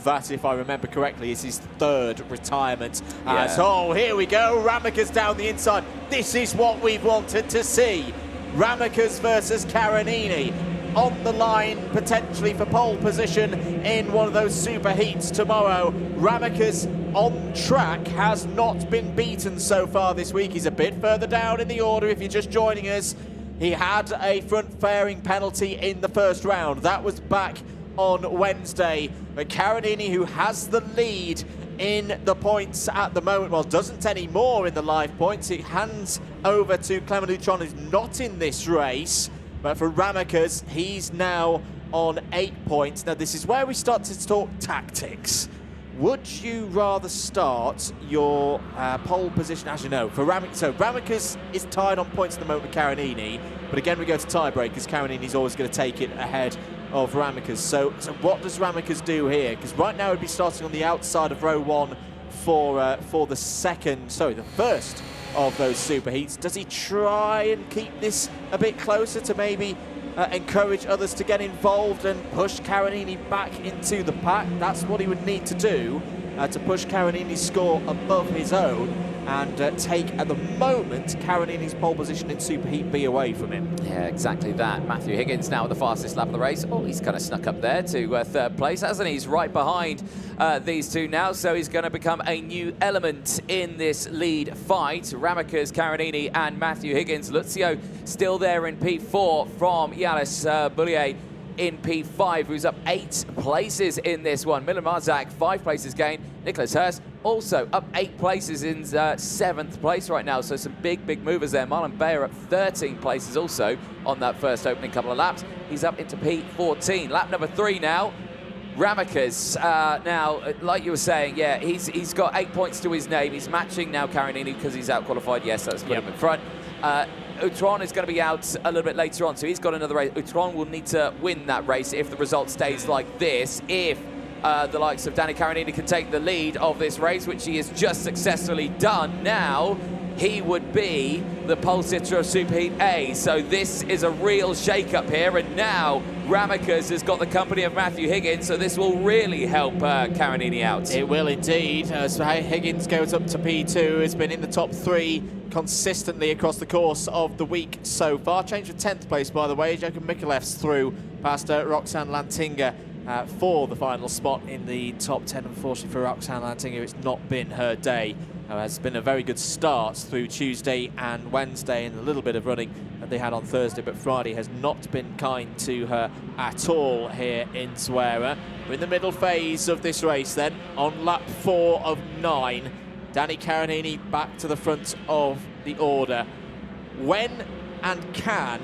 That, if I remember correctly, is his 3rd retirement. So here we go, Ramakas down the inside. This is what we've wanted to see. Ramakas versus Carinini on the line, potentially for pole position in one of those super heats tomorrow. Ramakas on track, has not been beaten so far this week. He's a bit further down in the order if you're just joining us. He had a front fairing penalty in the first round. That was back on Wednesday. But Carinini, who has the lead in the points at the moment, well, doesn't anymore in the live points. It hands over to Clement Lutron, who's not in this race. But for Ramakas, he's now on 8 points. Now, this is where we start to talk tactics. Would you rather start your pole position, as you know, for Ramakas? So Ramakas is tied on points at the moment with Carinini, but again, we go to tiebreakers. Carinini's always going to take it ahead of Ramakas. So what does Ramakas do here? Because right now he'd be starting on the outside of row 1 for the first of those super heats. Does he try and keep this a bit closer to maybe encourage others to get involved and push Carinini back into the pack? That's what he would need to do to push Carinini's score above his own and take, at the moment, Carinini's pole position in Super Heat B away from him. Yeah, exactly that. Matthew Higgins now at the fastest lap of the race. Oh, he's kind of snuck up there to 3rd place, hasn't he? He's right behind these two now, so he's going to become a new element in this lead fight. Ramakas, Carinini and Matthew Higgins. Luzio still there in P4 from Yanis Boulier in P5, who's up 8 places in this one. Milan Marzak, 5 places gained. Nicholas Hurst also up 8 places in 7th place right now. So some big movers there. Marlon Bayer up 13 places also on that first opening couple of laps. He's up into P14. Lap number 3 now. Ramakas, now, like you were saying, yeah, he's got 8 points to his name. He's matching now Carinini because he's out-qualified. Yes, that's put him in front. Utron is going to be out a little bit later on, so he's got another race. Utron will need to win that race if the result stays like this. If the likes of Danny Carinini can take the lead of this race, which he has just successfully done now, he would be the pole sitter of Superheat A. So this is a real shake-up here, and now Ramakas has got the company of Matthew Higgins, so this will really help Carinini out. It will indeed. So Higgins goes up to P2, has been in the top 3 consistently across the course of the week so far. Change of 10th place, by the way. Jacob Mikulev's through past Roxanne Lantinga for the final spot in the top 10. Unfortunately for Roxanne Lantinga, it's not been her day. It's been a very good start through Tuesday and Wednesday and a little bit of running that they had on Thursday, but Friday has not been kind to her at all here in Zuera. We're in the middle phase of this race then, on lap 4 of 9. Danny Carinini back to the front of the order. When and can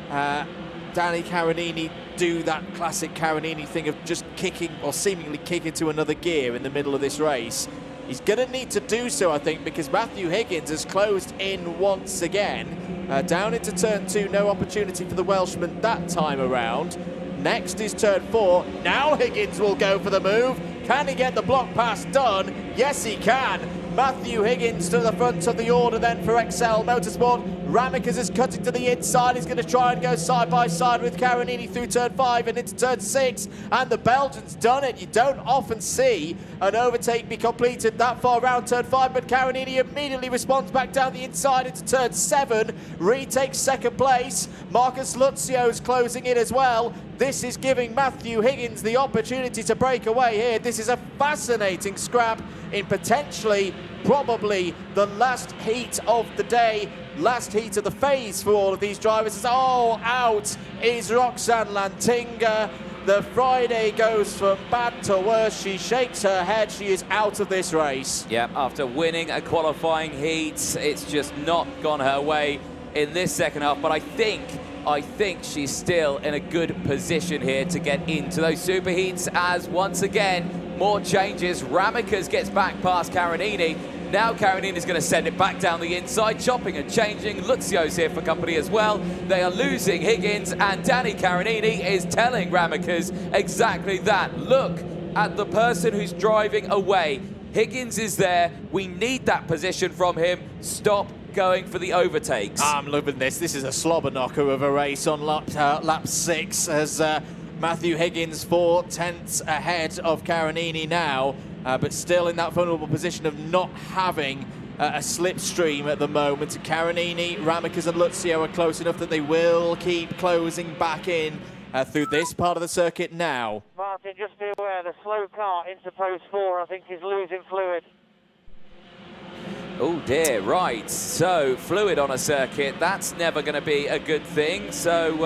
Danny Carinini do that classic Carinini thing of just kicking or seemingly kicking to another gear in the middle of this race? He's going to need to do so, I think, because Matthew Higgins has closed in once again. Down into turn 2, no opportunity for the Welshman that time around. Next is turn 4. Now Higgins will go for the move. Can he get the block pass done? Yes, he can. Matthew Higgins to the front of the order then for XL Motorsport. Ramakas is cutting to the inside. He's going to try and go side by side with Carinini through turn 5 and into turn 6. And the Belgian's done it. You don't often see an overtake be completed that far around turn 5, but Carinini immediately responds back down the inside into turn 7. Retakes 2nd place. Marcus Luzio's closing in as well. This is giving Matthew Higgins the opportunity to break away here. This is a fascinating scrap in potentially, probably the last heat of the day, last heat of the phase for all of these drivers. Oh, out is Roxanne Lantinga. The Friday goes from bad to worse. She shakes her head. She is out of this race. Yeah, after winning a qualifying heat, it's just not gone her way in this second half. But I think I think she's still in a good position here to get into those superheats, as once again, more changes. Ramikas gets back past Karanini. Now Karanini's going to send it back down the inside, chopping and changing. Lutzio's here for company as well. They are losing Higgins, and Danny Karanini is telling Ramikas exactly that. Look at the person who's driving away. Higgins is there. We need that position from him. Stop going for the overtakes. I'm loving this. This is a slobber knocker of a race on lap 6 as Matthew Higgins 4 tenths ahead of Karanini now, but still in that vulnerable position of not having a slipstream at the moment. Karanini, Ramikas and Lutzio are close enough that they will keep closing back in through this part of the circuit now. Martin, just be aware, the slow car into post 4, I think, is losing fluid. Oh dear, right. So, fluid on a circuit, that's never going to be a good thing. So,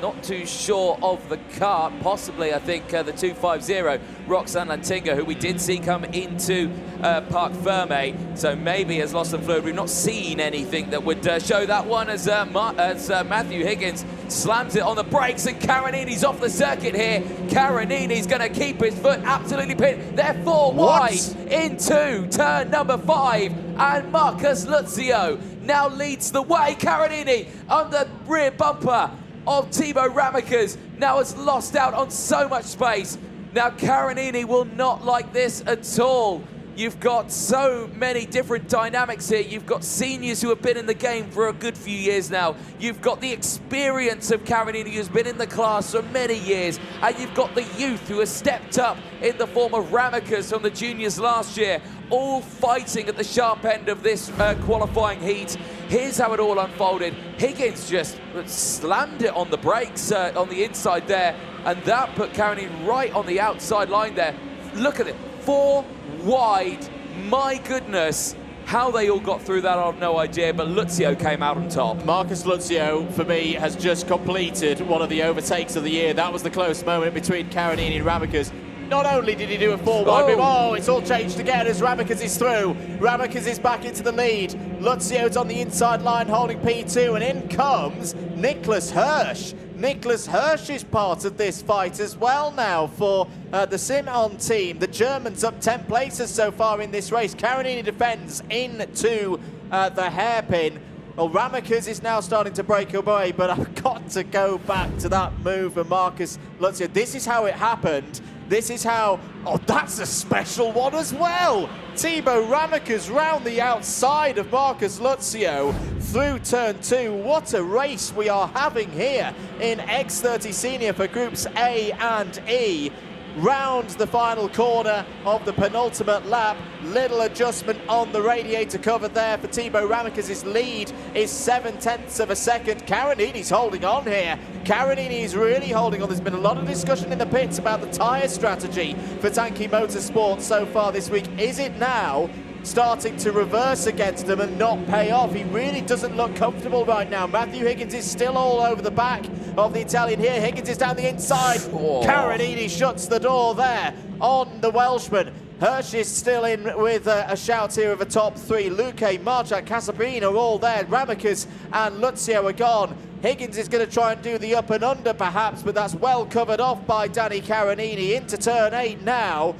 not too sure of the car. Possibly, I think, the 250, Roxanne Lantinga, who we did see come into Parc Ferme. So, maybe has lost some fluid. We've not seen anything that would show that one as Matthew Higgins slams it on the brakes, and Karanini's off the circuit here. Karanini's going to keep his foot absolutely pinned. They're 4 wide into turn number 5, and Marcus Lutzio now leads the way. Karanini on the rear bumper of Thibaut Ramikas now has lost out on so much space. Now Karanini will not like this at all. You've got so many different dynamics here. You've got seniors who have been in the game for a good few years now. You've got the experience of Karanini, who's been in the class for many years. And you've got the youth who has stepped up in the form of Ramikas from the juniors last year, all fighting at the sharp end of this qualifying heat. Here's how it all unfolded. Higgins just slammed it on the brakes on the inside there, and that put Karanini right on the outside line there. Look at it, 4 wide. My goodness, how they all got through that, I have no idea, but Lutzio came out on top. Marcus Lutzio, for me, has just completed one of the overtakes of the year. That was the close moment between Karanini and Ramikas. Not only did he do a 4-wide move, it's all changed again as Ramikas is through. Ramikas is back into the lead. Lutzio's on the inside line holding P2, and in comes Nicholas Hirsch. Nicholas Hirsch is part of this fight as well now for the Simon team. The Germans up 10 places so far in this race. Karanini defends into the hairpin. Well, Ramikas is now starting to break away, but I've got to go back to that move for Marcus Lutzio. This is how it happened. This is how... Oh, that's a special one as well. Thibaut Ramikas round the outside of Marcus Lutzio through turn 2. What a race we are having here in X30 Senior for Groups A and E. Round the final corner of the penultimate lap. Little adjustment on the radiator cover there for Thibaut Ramikas. His lead is 7/10 of a second. Karanini's holding on here. Karanini is really holding on. There's been a lot of discussion in the pits about the tyre strategy for Tanki Motorsport so far this week. Is it now starting to reverse against them and not pay off? He really doesn't look comfortable right now. Matthew Higgins is still all over the back of the Italian here. Higgins is down the inside. Karanini shuts the door there on the Welshman. Hirsch is still in with a shout here of a top 3. Luque, Marchak, Casapin are all there. Ramikas and Lutzio are gone. Higgins is going to try and do the up and under perhaps, but that's well covered off by Danny Karanini. Into turn 8 now.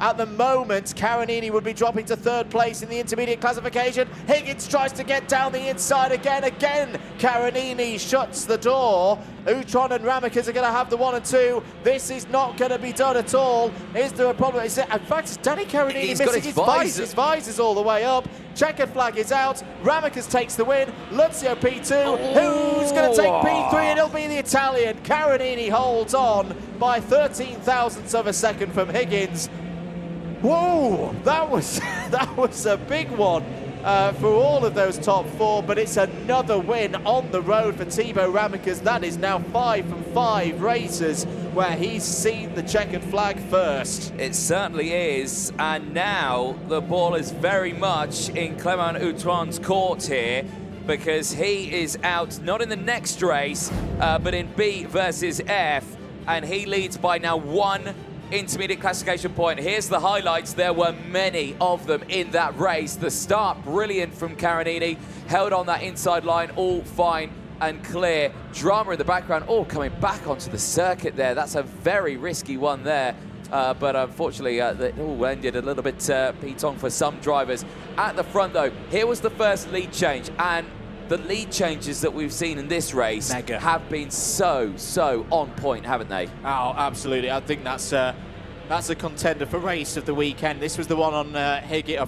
At the moment, Karanini would be dropping to 3rd place in the intermediate classification. Higgins tries to get down the inside again. Karanini shuts the door. Utron and Ramikas are going to have the 1 and 2. This is not going to be done at all. Is there a problem? In fact, Danny Karanini missing his visor. His visor's all the way up. Checkered flag is out. Ramikas takes the win. Lutzio P2. Who's going to take P3? And it'll be the Italian. Karanini holds on by 13 thousandths of a second from Higgins. Whoa, that was a big one for all of those top 4, but it's another win on the road for Thibaut Ramikas. That is now 5 from 5 races where he's seen the checkered flag first. It certainly is, and now the ball is very much in Clement Outron's court here, because he is out, not in the next race, but in B versus F, and he leads by now 1 intermediate classification point. Here's the highlights. There were many of them in that race. The start, brilliant from Karanini. Held on that inside line, all fine. and clear. Drama in the background, all coming back onto the circuit there. That's a very risky one there. But unfortunately, it all ended a little bit beat-on for some drivers. At the front, though, here was the first lead change, and the lead changes that we've seen in this race have been so on point, haven't they? Oh, absolutely. I think that's a contender for race of the weekend. This was the one on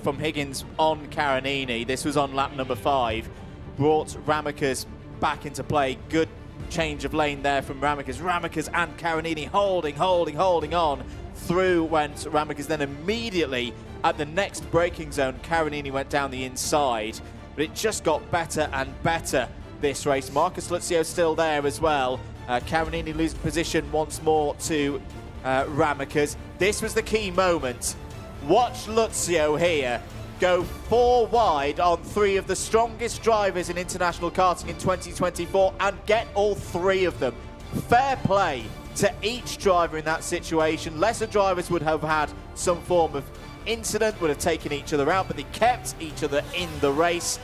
from Higgins on Carinini. This was on lap number 5. Brought Ramakas back into play. Good change of lane there from Ramakas. Ramakas and Carinini holding on. Through went Ramakas, then immediately at the next braking zone, Carinini went down the inside. But it just got better and better this race. Marcus Luzio still there as well. Carinini losing position once more to Ramakas. This was the key moment. Watch Luzio here go 4 wide on 3 of the strongest drivers in international karting in 2024 and get all 3 of them. Fair play to each driver in that situation. Lesser drivers would have had some form of incident, would have taken each other out, but they kept each other in the race.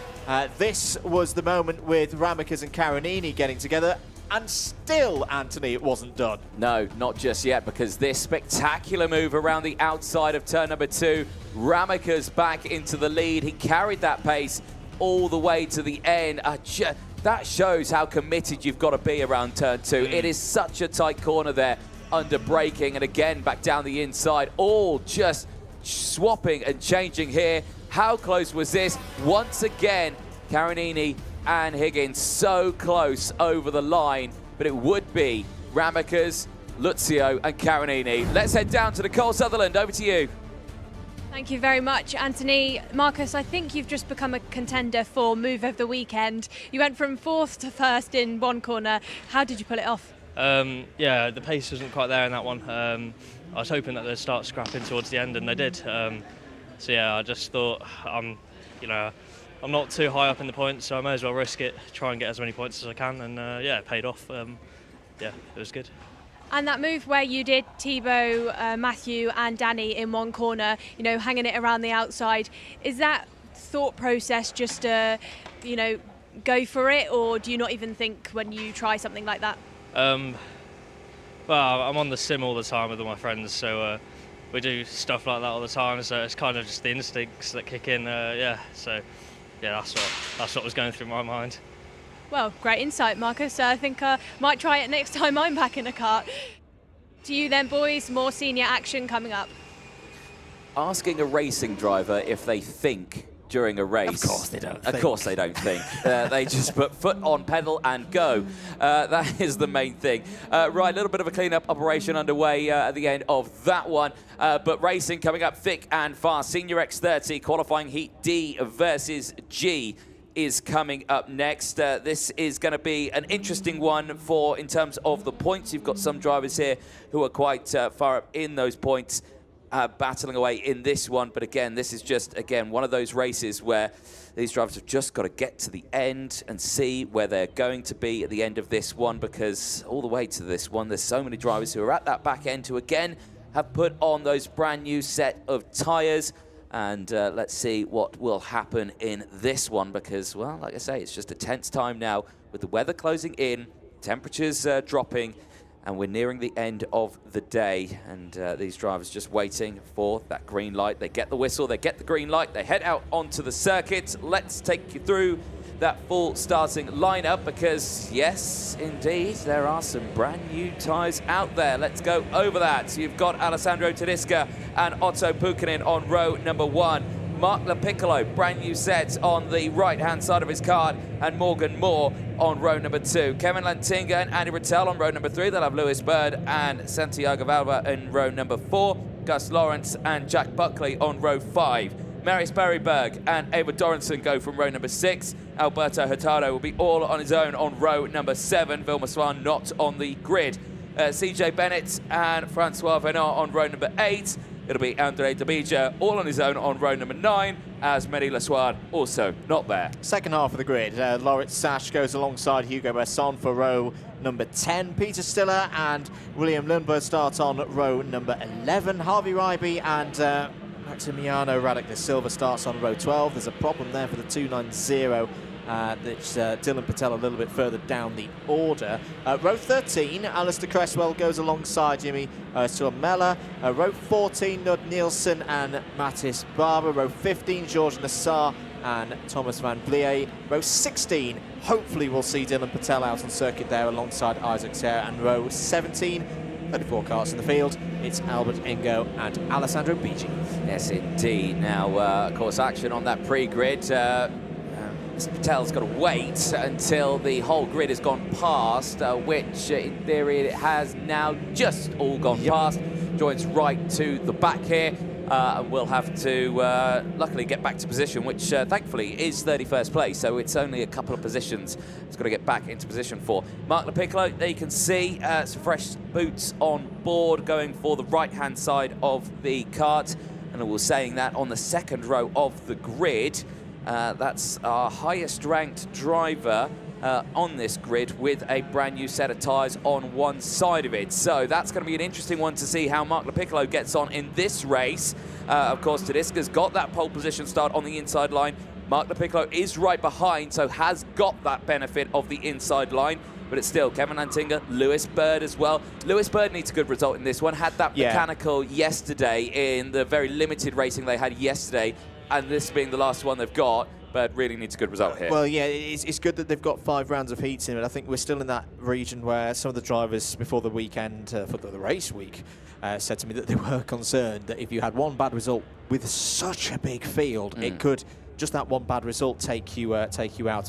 This was the moment with Ramakas and Carinini getting together, and still, Anthony, it wasn't done. No, not just yet, because this spectacular move around the outside of turn number 2, Ramakas back into the lead. He carried that pace all the way to the end. That shows how committed you've got to be around turn 2. It is such a tight corner there under braking, and again back down the inside, all just swapping and changing here. How close was this? Once again, Carinini and Higgins so close over the line, but it would be Ramakas, Luzio and Carinini. Let's head down to the Cole Sutherland. Over to you. Thank you very much, Anthony. Marcus, I think you've just become a contender for move of the weekend. You went from 4th to 1st in one corner. How did you pull it off? Yeah, the pace wasn't quite there in that one. I was hoping that they'd start scrapping towards the end, and they did. So yeah, I just thought, I'm not too high up in the points, so I may as well risk it, try and get as many points as I can, and yeah, it paid off. Yeah, it was good. And that move where you did Thibaut, Matthew and Danny in one corner, hanging it around the outside, is that thought process just to, go for it, or do you not even think when you try something like that? Well, I'm on the sim all the time with all my friends, so we do stuff like that all the time, so it's kind of just the instincts that kick in, yeah, so yeah, that's what was going through my mind. Well, great insight, Marcus. I think I might try it next time I'm back in a kart. To you then, boys, more senior action coming up. Asking a racing driver if they think during a race. Of course they don't think. Of course they don't think. They just put foot on pedal and go. That is the main thing. Right, a little bit of a clean-up operation underway at the end of that one. But racing coming up thick and fast. Senior X30 qualifying heat D versus G is coming up next. This is going to be an interesting one in terms of the points. You've got some drivers here who are quite far up in those points, battling away in this one. But again, this is just, one of those races where these drivers have just got to get to the end and see where they're going to be at the end of this one, because all the way to this one, there's so many drivers who are at that back end who, again, have put on those brand new set of tyres. And let's see what will happen in this one, because, well, like I say, it's just a tense time now with the weather closing in, temperatures dropping, and we're nearing the end of the day. And these drivers just waiting for that green light. They get the whistle, they get the green light, they head out onto the circuit. Let's take you through that full starting lineup, because, yes, indeed, there are some brand new tyres out there. Let's go over that. So you've got Alessandro Tedesca and Otto Pukkanen on row number 1. Mark LaPiccolo, brand new sets on the right-hand side of his card, and Morgan Moore on row number 2. Kevin Lantinga and Andy Rattel on row number 3. They'll have Lewis Bird and Santiago Valva in row number 4. Gus Lawrence and Jack Buckley on row 5. Marius Berryberg and Ava Doranson go from row number 6. Alberto Hurtado will be all on his own on row number 7. Vilma Swan not on the grid. CJ Bennett and Francois Venant on row number 8. It'll be Andre Dabija all on his own on row number 9, as Mehdi Lassoir also not there. Second half of the grid, Lauritz Sash goes alongside Hugo Besson for row number 10. Peter Stiller and William Lundberg start on row number 11. Harvey Ryby and Maximiano Radek de Silva starts on row 12. There's a problem there for the 290 That's Dylan Patel a little bit further down the order. Row 13, Alistair Cresswell goes alongside Jimmy Suamela. Row 14, Nud Nielsen and Mattis Barber. Row 15, Georges Nassar and Thomas Van Vliet. Row 16, hopefully we'll see Dylan Patel out on circuit there alongside Isaac Serre. And row 17, 34 cars in the field, it's Albert Ingo and Alessandro Bigi. Yes, indeed. Now, of course, action on that pre-grid. Mr. Patel's got to wait until the whole grid has gone past, which in theory it has now just all gone past. Joins right to the back here. And we'll have to luckily get back to position, which thankfully is 31st place, so it's only a couple of positions it's got to get back into position for. Mark LaPiccolo, there you can see some fresh boots on board going for the right-hand side of the kart. And I was saying that on the second row of the grid, that's our highest ranked driver on this grid with a brand new set of tyres on one side of it. So that's going to be an interesting one to see how Mark LaPiccolo gets on in this race. Of course, Tedesca's got that pole position start on the inside line. Mark LaPiccolo is right behind, so has got that benefit of the inside line. But it's still Kevin Lantinga, Lewis Bird as well. Lewis Bird needs a good result in this one. Had that mechanical yesterday in the very limited racing they had yesterday, and this being the last one they've got. But really needs a good result here. Well, yeah, it's good that they've got 5 rounds of heats in it. I think we're still in that region where some of the drivers before the weekend, for the race week, said to me that they were concerned that if you had one bad result with such a big field, it could, just that one bad result, take you out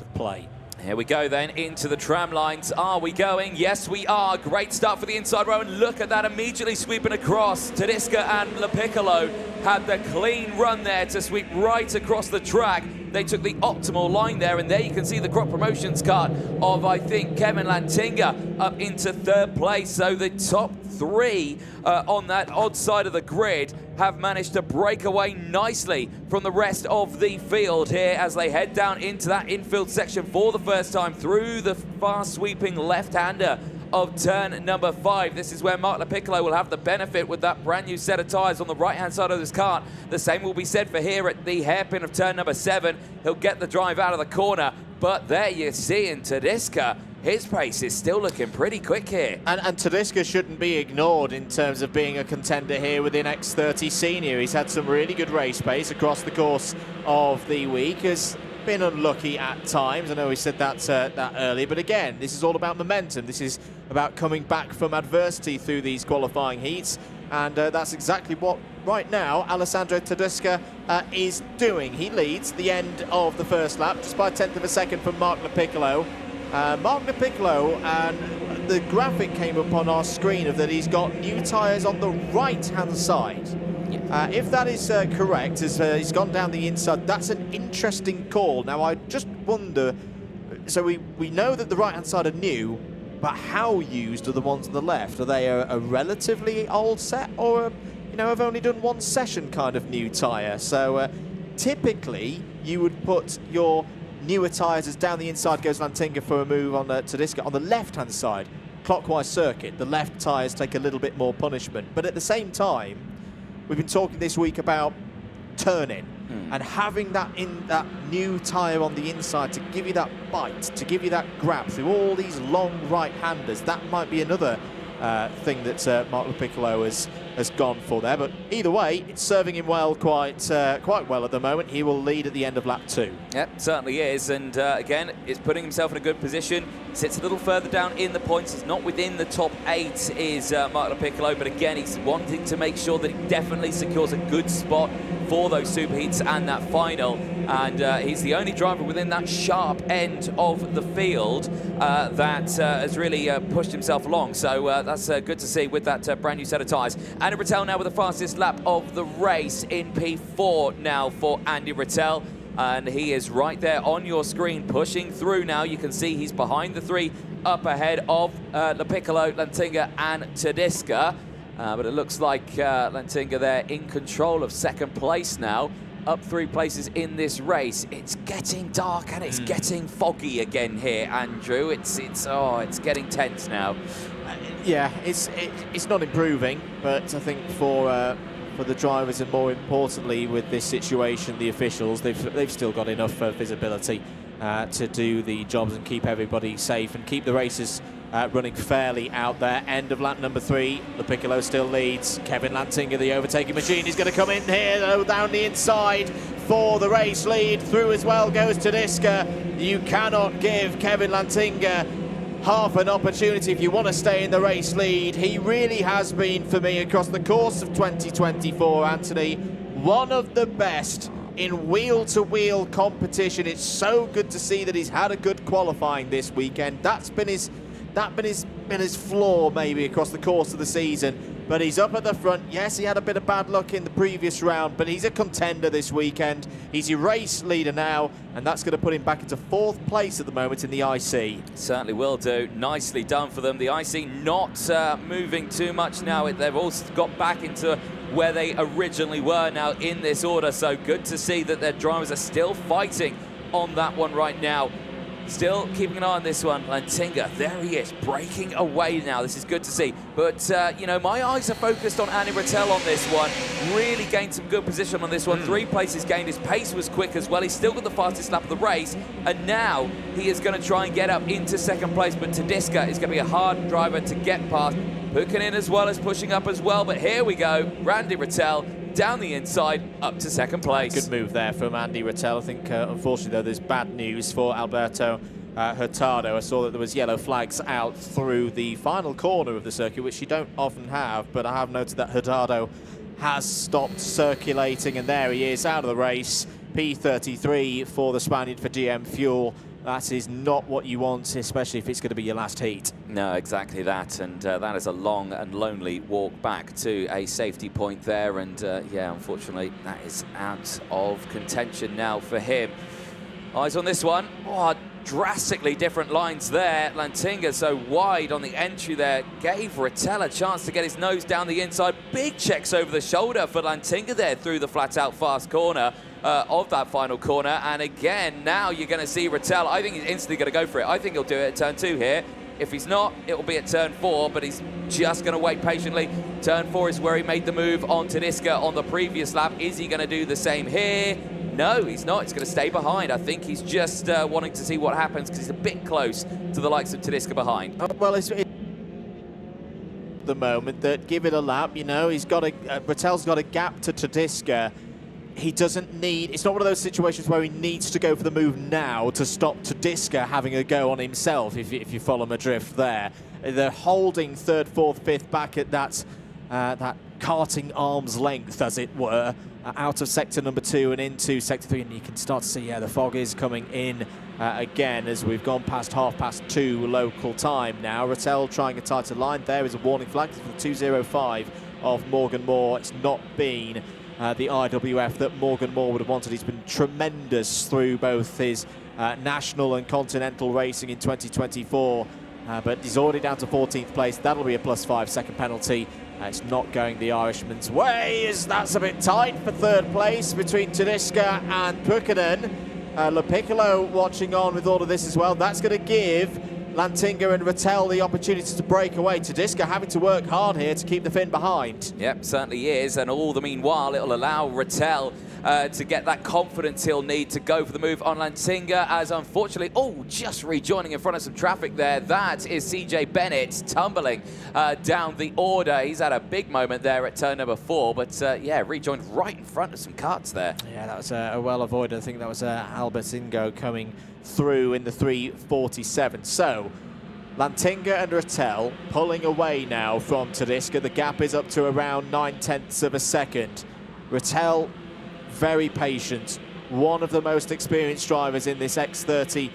of play. Here we go then into the tram lines. Are we going? Yes, we are. Great start for the inside row, and look at that immediately sweeping across. Tedesca and LaPiccolo had the clean run there to sweep right across the track. They took the optimal line there, and there you can see the crop promotions card of, I think, Kevin Lantinga up into 3rd place. So the top 3 on that odd side of the grid have managed to break away nicely from the rest of the field here as they head down into that infield section for the first time through the fast sweeping left-hander of turn number 5. This is where Mark LaPiccolo will have the benefit with that brand new set of tyres on the right-hand side of this kart. The same will be said for here at the hairpin of turn number 7. He'll get the drive out of the corner, but there you see in Tedesca, his pace is still looking pretty quick here. And Tedesca shouldn't be ignored in terms of being a contender here within X30 Senior. He's had some really good race pace across the course of the week. Has been unlucky at times. I know we said that earlier, but again, this is all about momentum. This is about coming back from adversity through these qualifying heats, and that's exactly what right now Alessandro Tedesca is doing. He leads the end of the first lap just by 1/10 of a second from Mark LaPiccolo. Mark LaPiccolo, and the graphic came up on our screen of that he's got new tyres on the right-hand side. If that is correct, as he's gone down the inside, that's an interesting call. Now, I just wonder, so we know that the right-hand side are new, but how used are the ones on the left? Are they a relatively old set, or, have only done one session kind of new tyre? So typically, you would put your newer tyres as down the inside goes Lantinga for a move on Tedesca. On the left-hand side, clockwise circuit, the left tyres take a little bit more punishment. But at the same time, we've been talking this week about turning and having that new tyre on the inside to give you that bite, to give you that grab through all these long right-handers. That might be another thing that Mark LaPiccolo has gone for there. But either way, it's serving him well, quite well at the moment. He will lead at the end of lap 2. Yep, certainly is. And again, is putting himself in a good position. Sits a little further down in the points. He's not within the top 8 is Mark LaPiccolo. But again, he's wanting to make sure that he definitely secures a good spot for those superheats and that final. And he's the only driver within that sharp end of the field that has really pushed himself along. So that's good to see with that brand new set of tyres. Andy Rattel now with the fastest lap of the race in P4 now for Andy Rattel. And he is right there on your screen, pushing through now. You can see he's behind the 3 up ahead of LaPiccolo, Lantinga and Tedesca. But it looks like Lantinga there in control of 2nd place now. Up 3 places in this race. It's getting dark and it's getting foggy again here, Andrew. It's getting tense now. Yeah, it's not improving, but I think for the drivers and more importantly with this situation, the officials, they've still got enough visibility to do the jobs and keep everybody safe and keep the races running fairly out there. End of lap number 3. Piccolo still leads. Kevin Lantinga, the overtaking machine, is going to come in here though, down the inside for the race lead. Through as well goes Tedesca. You cannot give Kevin Lantinga half an opportunity if you want to stay in the race lead. He really has been, for me, across the course of 2024, Anthony, one of the best in wheel-to-wheel competition. It's so good to see that he's had a good qualifying this weekend. That's been his flaw maybe across the course of the season. But he's up at the front. Yes, he had a bit of bad luck in the previous round, but he's a contender this weekend. He's your race leader now, and that's going to put him back into 4th place at the moment in the IC. Certainly will do. Nicely done for them. The IC not moving too much now. They've all got back into where they originally were now in this order. So good to see that their drivers are still fighting on that one right now. Still keeping an eye on this one. Lantinga, there he is, breaking away now. This is good to see. But, you know, my eyes are focused on Andy Rattel on this one. Really gained some good position on this one. 3 places gained. His pace was quick as well. He's still got the fastest lap of the race. And now he is going to try and get up into 2nd place. But Tedesca is going to be a hard driver to get past. Pukkinen as well as pushing up as well. But here we go. Randy Rattel down the inside, up to 2nd place. Good move there from Andy Rattel. I think, unfortunately, though, there's bad news for Alberto Hurtado. I saw that there was yellow flags out through the final corner of the circuit, which you don't often have, but I have noted that Hurtado has stopped circulating, and there he is, out of the race. P33 for the Spaniard for GM Fuel. That is not what you want, especially if it's going to be your last heat. No, exactly that, and that is a long and lonely walk back to a safety point there, and yeah, unfortunately, that is out of contention now for him. Eyes on this one. Oh, drastically different lines there. Lantinga so wide on the entry there, gave Rattel a chance to get his nose down the inside. Big checks over the shoulder for Lantinga there through the flat-out fast corner of that final corner. And again, now you're going to see Rattel. I think he's instantly going to go for it. I think he'll do it at turn 2 here. If he's not, it will be at turn 4, but he's just going to wait patiently. Turn 4 is where he made the move on Tedesca on the previous lap. Is he going to do the same here? No, he's not. He's going to stay behind. I think he's just wanting to see what happens because he's a bit close to the likes of Tedesca behind. Well, it's the moment that give it a lap. You know, he's got a Rattel's got a gap to Tedesca. He doesn't need. It's not one of those situations where he needs to go for the move now to stop Tedesca having a go on himself. If you follow my drift there, they're holding 3rd, 4th, 5th back at that karting arm's length, as it were. Out of sector number 2 and into sector 3, and you can start to see, yeah, the fog is coming in again as we've gone past 2:30 local time now. Rattel trying a tighter line. There is a warning flag for the 205 of Morgan Moore. It's not been the IWF that Morgan Moore would have wanted. He's been tremendous through both his national and continental racing in 2024, but he's already down to 14th place. That'll be a +5 second penalty. It's not going the Irishman's way, as that's a bit tight for 3rd place between Tedesca and Pukkinen. Piccolo watching on with all of this as well. That's going to give Lantinga and Rattel the opportunity to break away. Tedesca having to work hard here to keep the Finn behind. Yep, certainly is, and all the meanwhile, it'll allow Rattel to get that confidence he'll need to go for the move on Lantinga, as unfortunately, just rejoining in front of some traffic there. That is CJ Bennett tumbling down the order. He's had a big moment there at turn number 4, but yeah, rejoined right in front of some carts there. Yeah, that was a well avoided. I think that was Albert Ingo coming through in the 3:47. So Lantinga and Rattel pulling away now from Tedesca. The gap is up to around 9/10 of a second. Rattel very patient, one of the most experienced drivers in this X30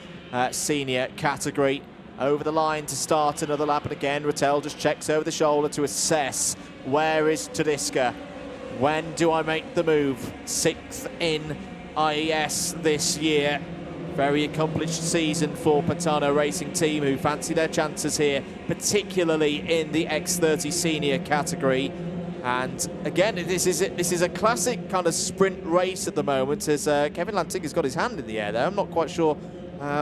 Senior category. Over the line to start another lap, and again Rattel just checks over the shoulder to assess where is Tedesca. When do I make the move? 6th in IES this year. Very accomplished season for Pantano Racing Team, who fancy their chances here, particularly in the X30 Senior category. And again, this is a classic kind of sprint race at the moment, as Kevin Lantinga's got his hand in the air there. I'm not quite sure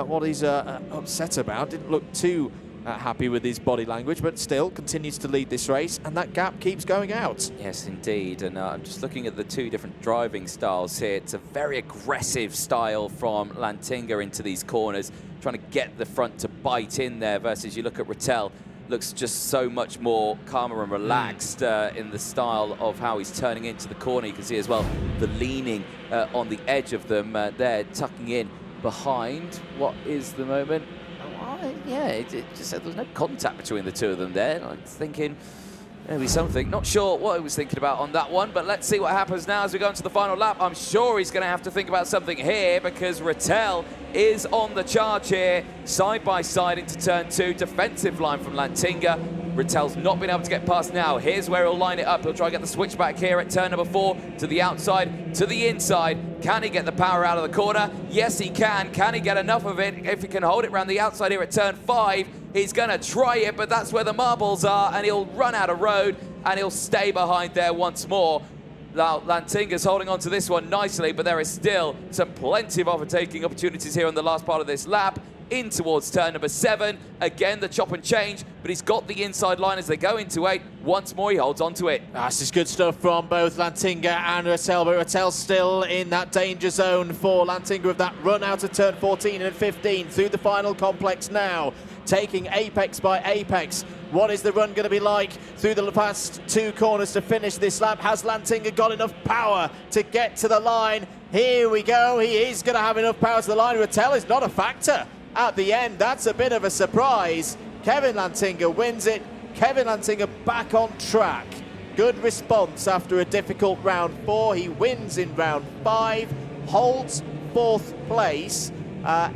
what he's upset about. Didn't look too happy with his body language, but still continues to lead this race, and that gap keeps going out. Yes, indeed. And I'm just looking at the two different driving styles here. It's a very aggressive style from Lantinga into these corners, trying to get the front to bite in there, versus you look at Rattel, looks just so much more calmer and relaxed in the style of how he's turning into the corner. You can see as well the leaning on the edge of them there, tucking in behind what is the moment. Yeah, it just said there was no contact between the two of them there. I was thinking maybe something. Not sure what I was thinking about on that one, but let's see what happens now as we go into the final lap. I'm sure he's going to have to think about something here, because Rattel is on the charge here, side by side into turn 2. Defensive line from Lantinga. Rattel's not been able to get past now. Here's where he'll line it up. He'll try and get the switchback here at turn number 4, to the outside, to the inside. Can he get the power out of the corner? Yes, he can. Can he get enough of it? If he can hold it around the outside here at turn 5, he's going to try it, but that's where the marbles are, and he'll run out of road, and he'll stay behind there once more. Now, Lantinga's holding on to this one nicely, but there is still some plenty of overtaking opportunities here on the last part of this lap. In towards turn number 7. Again, the chop and change, but he's got the inside line as they go into 8. Once more, he holds on to it. This is good stuff from both Lantinga and Rattel, but Rattel's still in that danger zone for Lantinga with that run out of turn 14 and 15 through the final complex now, taking apex by apex. What is the run going to be like through the past 2 corners to finish this lap? Has Lantinga got enough power to get to the line? Here we go. He is going to have enough power to the line. Rattel is not a factor at the end. That's a bit of a surprise. Kevin Lantinga wins it. Kevin Lantinga back on track. Good response after a difficult round 4. He wins in round 5, holds 4th place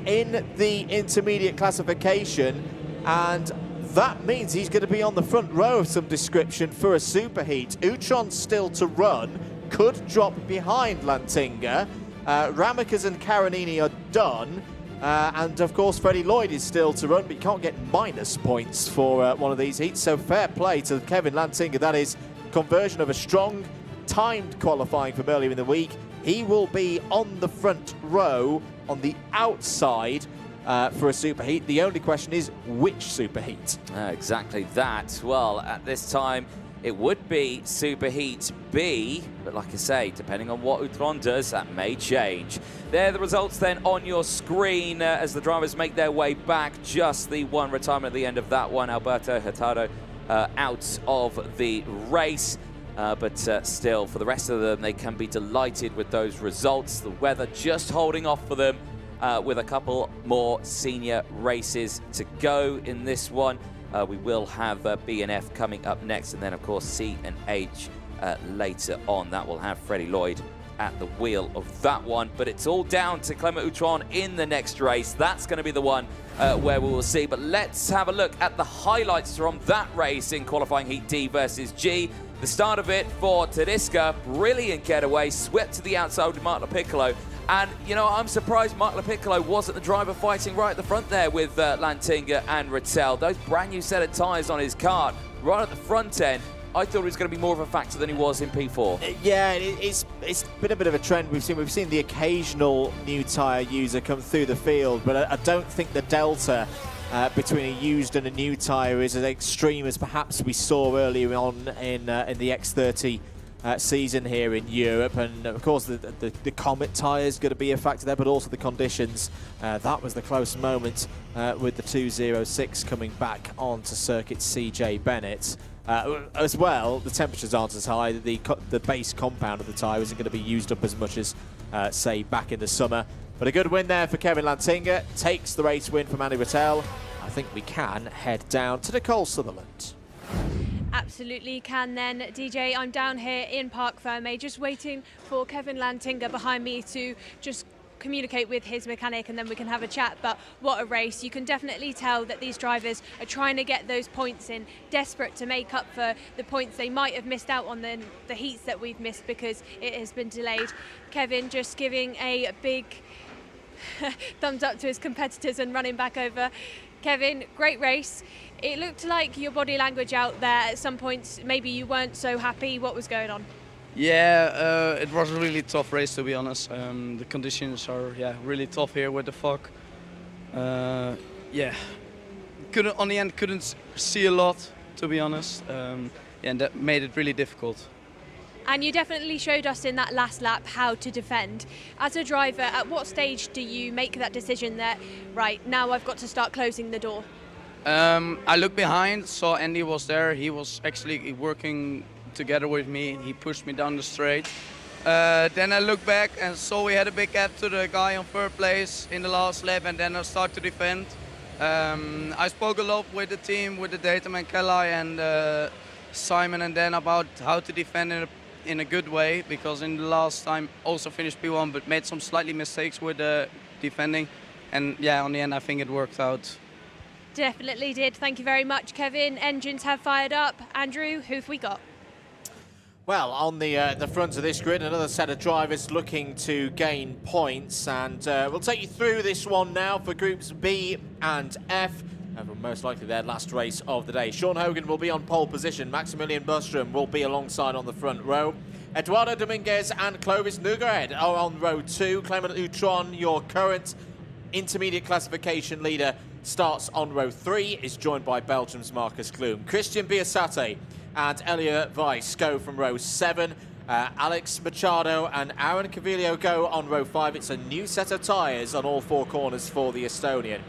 in the intermediate classification, and that means he's going to be on the front row of some description for a superheat. Utron's still to run, could drop behind Lantinga. Ramakas and Karanini are done. And of course, Freddie Lloyd is still to run, but you can't get minus points for one of these heats. So fair play to Kevin Lantinga. That is conversion of a strong, timed qualifying from earlier in the week. He will be on the front row on the outside for a superheat. The only question is which superheat? Exactly that. Well, at this time, it would be Superheat B, but like I say, depending on what Utron does, that may change. There are the results then on your screen as the drivers make their way back. Just the one retirement at the end of that one. Alberto Hurtado out of the race. But still, for the rest of them, they can be delighted with those results. The weather just holding off for them with a couple more senior races to go in this one. We will have B and F coming up next, and then, of course, C and H later on. That will have Freddie Lloyd at the wheel of that one. But it's all down to Clement Utron in the next race. That's going to be the one where we will see. But let's have a look at the highlights from that race in qualifying Heat D versus G. The start of it for Tedesca, brilliant getaway, swept to the outside with Mark LaPiccolo. And, you know, I'm surprised Mark LaPiccolo wasn't the driver fighting right at the front there with Lantinga and Rattel. Those brand new set of tyres on his car, right at the front end. I thought it was going to be more of a factor than he was in P4. Yeah, it's been a bit of a trend we've seen. We've seen the occasional new tyre user come through the field, but I don't think the delta between a used and a new tyre is as extreme as perhaps we saw earlier on in the X30 season here in Europe. And of course the Comet tyre is going to be a factor there, but also the conditions. That was the close moment with the 206 coming back onto circuit CJ Bennett. As well, the temperatures aren't as high. The base compound of the tyre isn't going to be used up as much as, say, back in the summer. But a good win there for Kevin Lantinga. Takes the race win from Andy Rattel. I think we can head down to Nicole Sutherland. Absolutely can then, DJ. I'm down here in Parc Fermé, just waiting for Kevin Lantinga behind me to just communicate with his mechanic, and then we can have a chat. But what a race. You can definitely tell that these drivers are trying to get those points in, desperate to make up for the points they might have missed out on the heats that we've missed because it has been delayed. Kevin just giving a big thumbs up to his competitors and running back over. Kevin, great race. It looked like your body language out there at some points, maybe you weren't so happy. What was going on? Yeah, it was a really tough race, to be honest. The conditions are really tough here with the fog. Yeah, on the end couldn't see a lot, to be honest, and that made it really difficult. And you definitely showed us in that last lap how to defend. As a driver, at what stage do you make that decision that, right, now I've got to start closing the door? I looked behind, saw Andy was there. He was actually working together with me. He pushed me down the straight. Then I looked back and saw we had a big gap to the guy on third place in the last lap, and then I started to defend. I spoke a lot with the team, with the data man Kelly and Simon and Dan about how to defend in a good way, because in the last time also finished P1 but made some slightly mistakes with defending, and yeah, on the end I think it worked out. Definitely did. Thank you very much, Kevin. Engines have fired up. Andrew, who've we got? Well, on the front of this grid, another set of drivers looking to gain points, and we'll take you through this one now for groups B and F. Most likely their last race of the day. Sean Hogan will be on pole position. Maximilian Bustrom will be alongside on the front row. Eduardo Dominguez and Clovis Nougared are on row 2. Clement Utron, your current intermediate classification leader, starts on row 3, is joined by Belgium's Marcus Klum. Christian Biasate and Elia Weiss go from row 7. Alex Machado and Aaron Cavillo go on row 5. It's a new set of tyres on all 4 corners for the Estonian.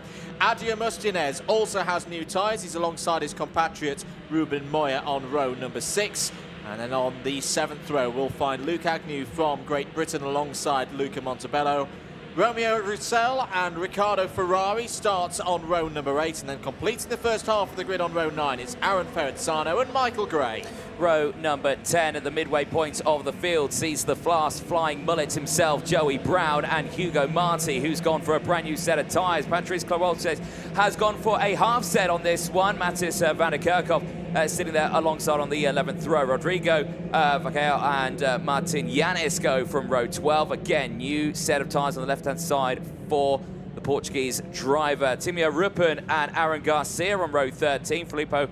Adia Mustinez also has new tyres. He's alongside his compatriot Ruben Moya on row number 6. And then on the 7th row, we'll find Luke Agnew from Great Britain alongside Luca Montebello. Romeo Roussel and Riccardo Ferrari starts on row number 8, and then completing the first half of the grid on row 9, it's Aaron Ferrazzano and Michael Gray. Row number 10 at the midway point of the field sees the fast flying mullet himself, Joey Brown, and Hugo Marti, who's gone for a brand new set of tyres. Patrice Claroltes has gone for a half set on this one. Mattis van der Kerkhoff sitting there alongside on the 11th row. Rodrigo Vaqueo and Martin Yanis go from row 12. Again, new set of tyres on the left-hand side for the Portuguese driver. Timio Ruppen and Aaron Garcia on row 13. Filippo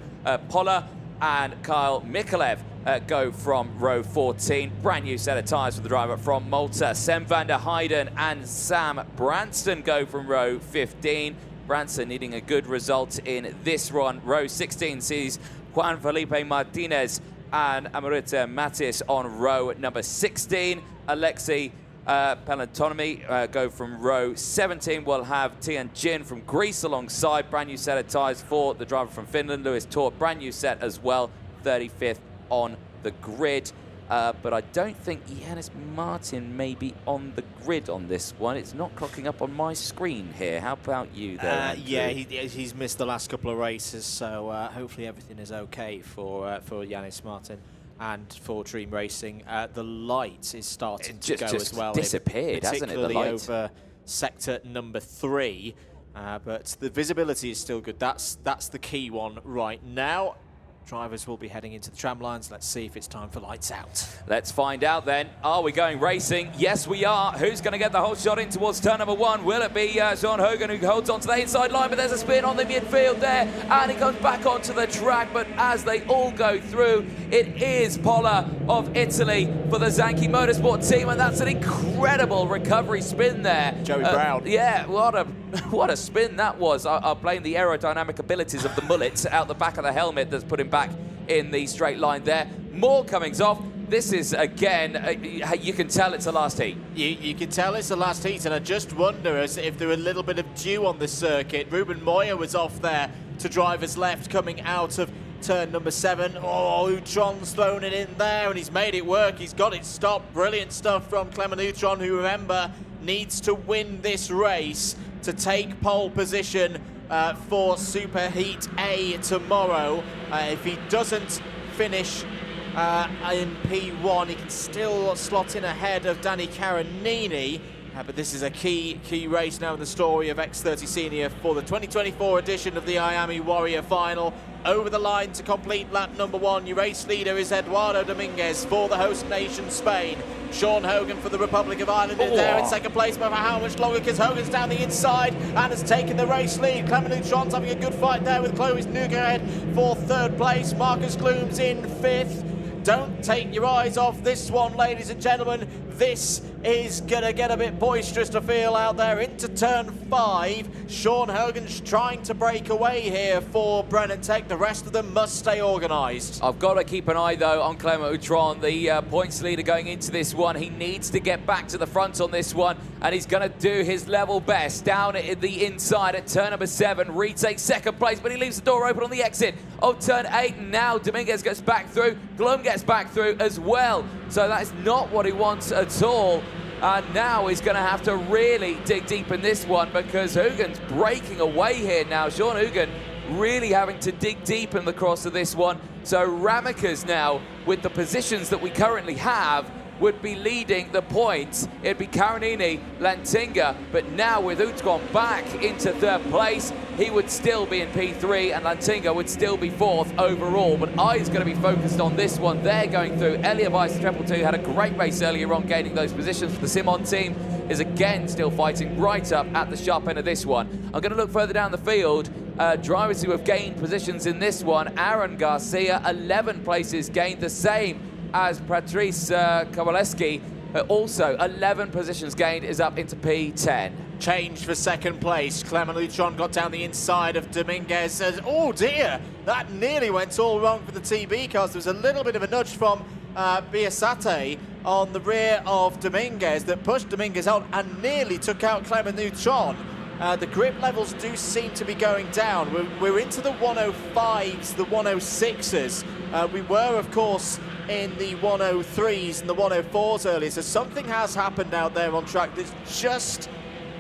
Polla and Kyle Mikolev go from row 14. Brand new set of tyres for the driver from Malta. Sem van der Heijden and Sam Branston go from row 15. Branson needing a good result in this run. Row 16 sees Juan Felipe Martinez and Amorita Matis on row number 16. Alexei Pelantonomy go from row 17. We'll have Tian Jin from Greece alongside. Brand new set of tyres for the driver from Finland. Lewis Tort, brand new set as well. 35th on the grid. But I don't think Yanis Martin may be on the grid on this one. It's not clocking up on my screen here. How about you there, yeah, he's missed the last couple of races, so hopefully everything is okay for Yanis Martin and for Dream Racing. The light is starting to go as well. Disappeared, hasn't it, the light? Over sector number 3, but the visibility is still good. That's the key one right now. Drivers will be heading into the tram lines. Let's see if it's time for lights out. Let's find out then. Are we going racing? Yes, we are. Who's going to get the whole shot in towards turn number 1? Will it be Sean Hogan who holds onto the inside line? But there's a spin on the midfield there, and he comes back onto the track. But as they all go through, it is Polla of Italy for the Zanchi Motorsport team, and that's an incredible recovery spin there. Joey Brown. Yeah, what a spin that was. I blame the aerodynamic abilities of the mullet out the back of the helmet that's put him back in the straight line there. More comings off. This is, again, you can tell it's the last heat. You can tell it's the last heat, and I just wonder if there were a little bit of dew on the circuit. Ruben Moya was off there to driver's left coming out of turn number 7. Oh, Utron's thrown it in there, and he's made it work. He's got it stopped. Brilliant stuff from Clement Utron, who, remember, needs to win this race to take pole position for Superheat A tomorrow. If he doesn't finish in P1, he can still slot in ahead of Danny Caronini. But this is a key race now in the story of X30 Senior for the 2024 edition of the Miami Warrior Final. Over the line to complete lap number 1, your race leader is Eduardo Dominguez for the host nation Spain. Sean Hogan for the Republic of Ireland in there in second place, but for how much longer? Because Hogan's down the inside and has taken the race lead. Clement Utron's having a good fight there with Clovis Nougared for third place. Marcus Klum's in 5th. Don't take your eyes off this one, ladies and gentlemen. This is going to get a bit boisterous to feel out there into turn 5. Sean Hogan's trying to break away here for Brennan Tech. The rest of them must stay organised. I've got to keep an eye, though, on Clement Outron, the points leader going into this one. He needs to get back to the front on this one, and he's going to do his level best. Down at the inside at turn number 7, retakes second place, but he leaves the door open on the exit of turn 8. Now Dominguez gets back through. Glum gets back through as well. So that is not what he wants at all. And now he's going to have to really dig deep in this one because Hugen's breaking away here now. Sean Hugen really having to dig deep in the cross of this one. So Ramakas now, with the positions that we currently have, would be leading the points. It'd be Carinini, Lantinga, but now with Outron back into 3rd place, he would still be in P3 and Lantinga would still be 4th overall. But I's going to be focused on this one. They're going through. Elia Weiss, Triple 2, had a great race earlier on, gaining those positions. The Simon team is again still fighting right up at the sharp end of this one. I'm going to look further down the field. Drivers who have gained positions in this one. Aaron Garcia, 11 places gained, the same as Patrice Kowaleski, also 11 positions gained, is up into P10. Change for 2nd place. Clement Outron got down the inside of Dominguez. Oh dear, that nearly went all wrong for the TB cars. There was a little bit of a nudge from Biasate on the rear of Dominguez that pushed Dominguez out and nearly took out Clement Outron. The grip levels do seem to be going down. We're into the 105s, the 106s. We were, of course, in the 103s and the 104s earlier, so something has happened out there on track that's just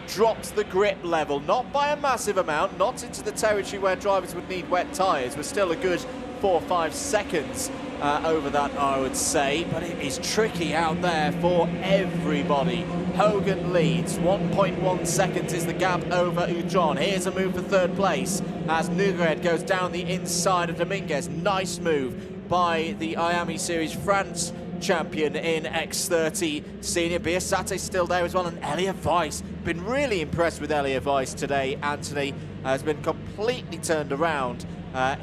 dropped the grip level, not by a massive amount, not into the territory where drivers would need wet tyres. We're still a good 4 or 5 seconds over that, I would say, but it is tricky out there for everybody. Hogan leads, 1.1 seconds is the gap over Outron. Here's a move for 3rd place as Nougred goes down the inside of Dominguez. Nice move by the IAME Series France champion in X30 Senior. Biasate still there as well, and Elia Weiss. Been really impressed with Elia Weiss today. Anthony has been completely turned around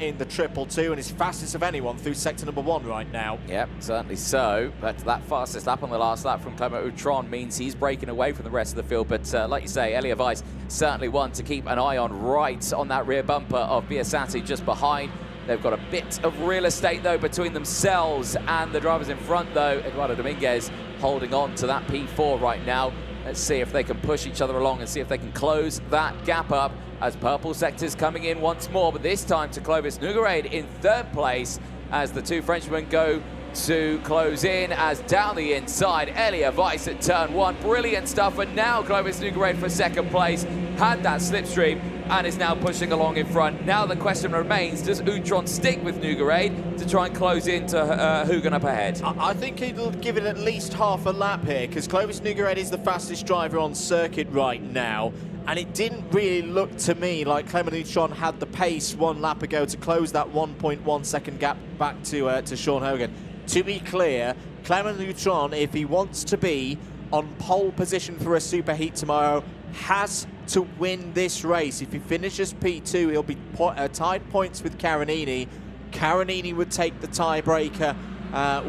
in the Triple 2 and is fastest of anyone through sector number 1 right now. Yep, certainly so. But that fastest lap on the last lap from Clement Outron means he's breaking away from the rest of the field. But like you say, Elia Weiss certainly one to keep an eye on, right on that rear bumper of Biasate just behind. They've got a bit of real estate, though, between themselves and the drivers in front, though. Eduardo Dominguez holding on to that P4 right now. Let's see if they can push each other along and see if they can close that gap up as purple sector's coming in once more, but this time to Clovis Nougred in 3rd place as the 2 Frenchmen go to close in as down the inside, Elia Weiss at turn 1. Brilliant stuff, and now Clovis Nougred for 2nd place. Had that slipstream and is now pushing along in front. Now the question remains, does Outron stick with Nougred to try and close into Hugen up ahead? I think he'll give it at least half a lap here, because Clovis Nougred is the fastest driver on circuit right now. And it didn't really look to me like Clement Outron had the pace 1 lap ago to close that 1.1 second gap back to Sean Hogan. To be clear, Clement Outron, if he wants to be on pole position for a superheat tomorrow, has to win this race. If he finishes P2, he'll be tied points with Carinini. Carinini would take the tiebreaker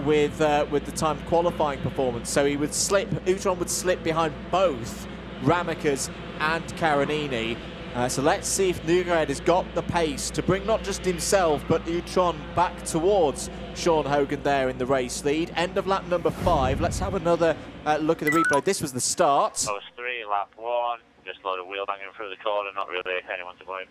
with the time qualifying performance, so he would slip. Outron would slip behind both Ramakas and Carinini. So let's see if Nougred has got the pace to bring not just himself but Outron back towards Sean Hogan there in the race lead. End of lap number 5. Let's have another look at the replay. This was the start. That was 3, lap 1. Just a load of wheel banging through the corner, not really anyone to blame.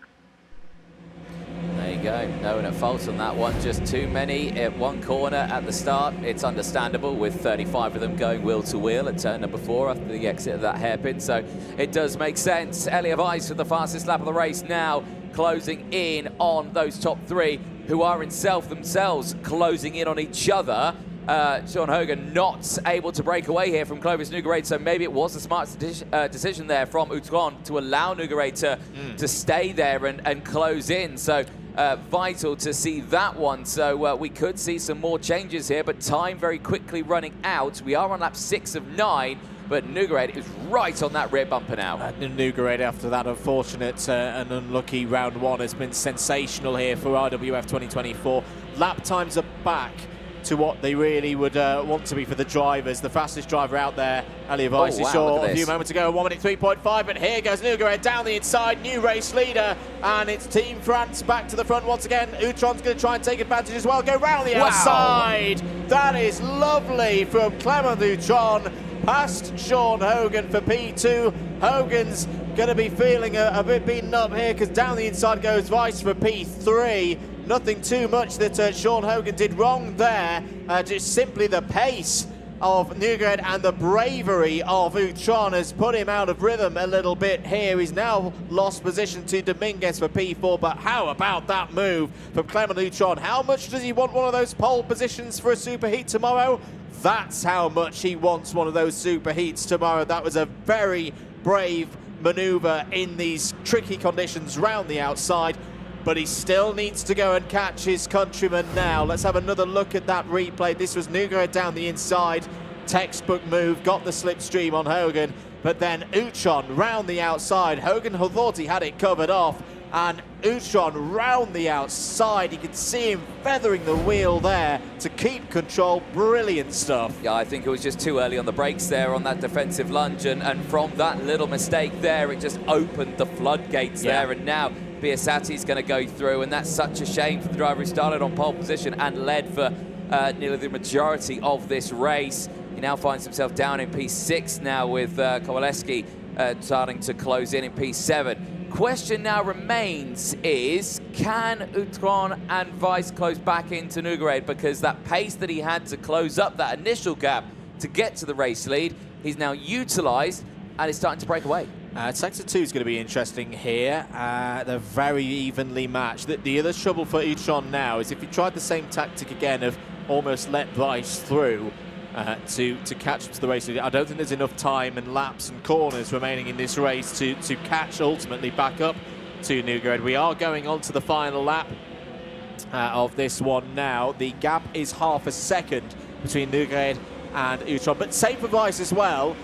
There you go, no one at fault on that one. Just too many at one corner at the start. It's understandable with 35 of them going wheel to wheel at turn number 4 after the exit of that hairpin, so it does make sense. Elia Weiss with the fastest lap of the race now, closing in on those top 3 who are in themselves closing in on each other. Sean Hogan not able to break away here from Clovis Nougred, so maybe it was a smart decision there from Outron to allow Nougred to stay there and close in. So vital to see that one. So we could see some more changes here, but time very quickly running out. We are on lap 6 of 9. But Nougred is right on that rear bumper now. Nougred, after that unfortunate and unlucky round 1, has been sensational here for IWF 2024. Lap times are back to what they really would want to be for the drivers. The fastest driver out there, IWF24, wow, saw a few moments ago, 1 minute 3.5, but here goes Nogueira down the inside, new race leader, and it's Team France back to the front once again. Utron's going to try and take advantage as well, go round the outside. That is lovely from Clement Utron, past Sean Hogan for P2. Hogan's going to be feeling a bit beaten up here because down the inside goes Vice for P3. Nothing too much that Sean Hogan did wrong there, just simply the pace of Nogueira and the bravery of Utron has put him out of rhythm a little bit here. He's now lost position to Dominguez for P4, but how about that move from Clement Utron? How much does he want one of those pole positions for a superheat tomorrow? That's how much he wants one of those superheats tomorrow. That was a very brave maneuver in these tricky conditions round the outside, but he still needs to go and catch his countryman now. Let's have another look at that replay. This was Nogueira down the inside, textbook move, got the slipstream on Hogan, but then Utron round the outside. Hogan thought he had it covered off, and Utron round the outside. You can see him feathering the wheel there to keep control. Brilliant stuff. Yeah, I think it was just too early on the brakes there on that defensive lunge, and from that little mistake there, it just opened the floodgates there, and now Biasati's going to go through, and that's such a shame for the driver who started on pole position and led for nearly the majority of this race. He now finds himself down in P6 now with Kowaleski starting to close in P7. Question now remains is, can Utron and Vice close back into Nogueira? Because that pace that he had to close up that initial gap to get to the race lead, he's now utilised and is starting to break away. Sector 2 is going to be interesting here. They're very evenly matched. The other trouble for Utron now is if he tried the same tactic again of almost let Vice through to catch up to the race leader, I don't think there's enough time and laps and corners remaining in this race to catch ultimately back up to Nogueira. We are going on to the final lap of this one now. The gap is half a second between Nogueira and Utron, but same for Vice as well.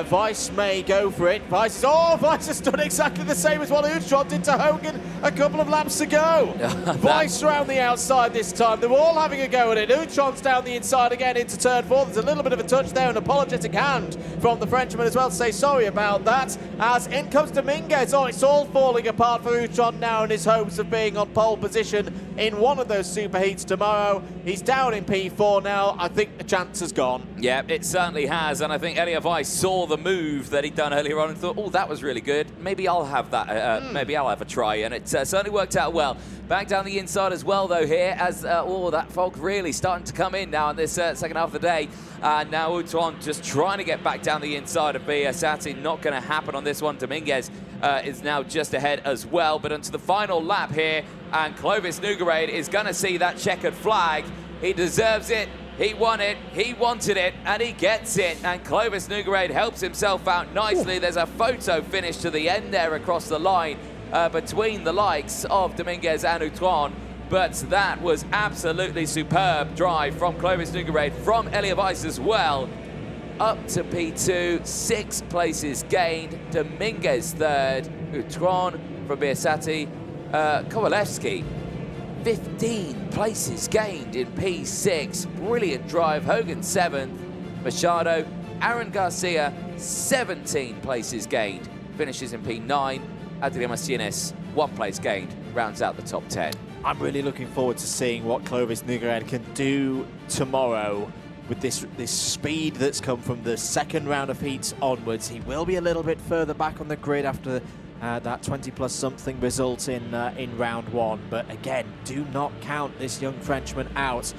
Vice may go for it. Vice has done exactly the same as what Utron did to Hogan a couple of laps ago. Vice around the outside this time. They're all having a go at it. Utron's down the inside again into turn 4. There's a little bit of a touch there, an apologetic hand from the Frenchman as well to say sorry about that. As in comes Dominguez. Oh, it's all falling apart for Utron now in his hopes of being on pole position in one of those superheats tomorrow. He's down in P4 now. I think the chance has gone. Yeah, it certainly has, and I think Elia Vice saw the move that he'd done earlier on and thought, oh, that was really good. Maybe I'll have that. Maybe I'll have a try, and it certainly worked out well. Back down the inside as well, though, here, as that fog really starting to come in now in this second half of the day. Now Utron just trying to get back down the inside of Biasati. Not going to happen on this one. Dominguez is now just ahead as well, but onto the final lap here, and Clovis Nogueira is going to see that checkered flag. He deserves it. He won it, he wanted it, and he gets it. And Clovis Nogueira helps himself out nicely. There's a photo finish to the end there across the line between the likes of Dominguez and Utron. But that was absolutely superb drive from Clovis Nogueira, from Elia Vice as well. Up to P2, 6 places gained. Dominguez third, Utron from Biasati, Kowalewski 15 places gained in P6. Brilliant drive. Hogan 7th. Machado, Aaron Garcia 17 places gained. Finishes in P9. Adrian Martinez 1 place gained. Rounds out the top 10. I'm really looking forward to seeing what Clovis Nogueira can do tomorrow with this speed that's come from the second round of heats onwards. He will be a little bit further back on the grid after that 20+ something result in round 1, but again, do not count this young Frenchman out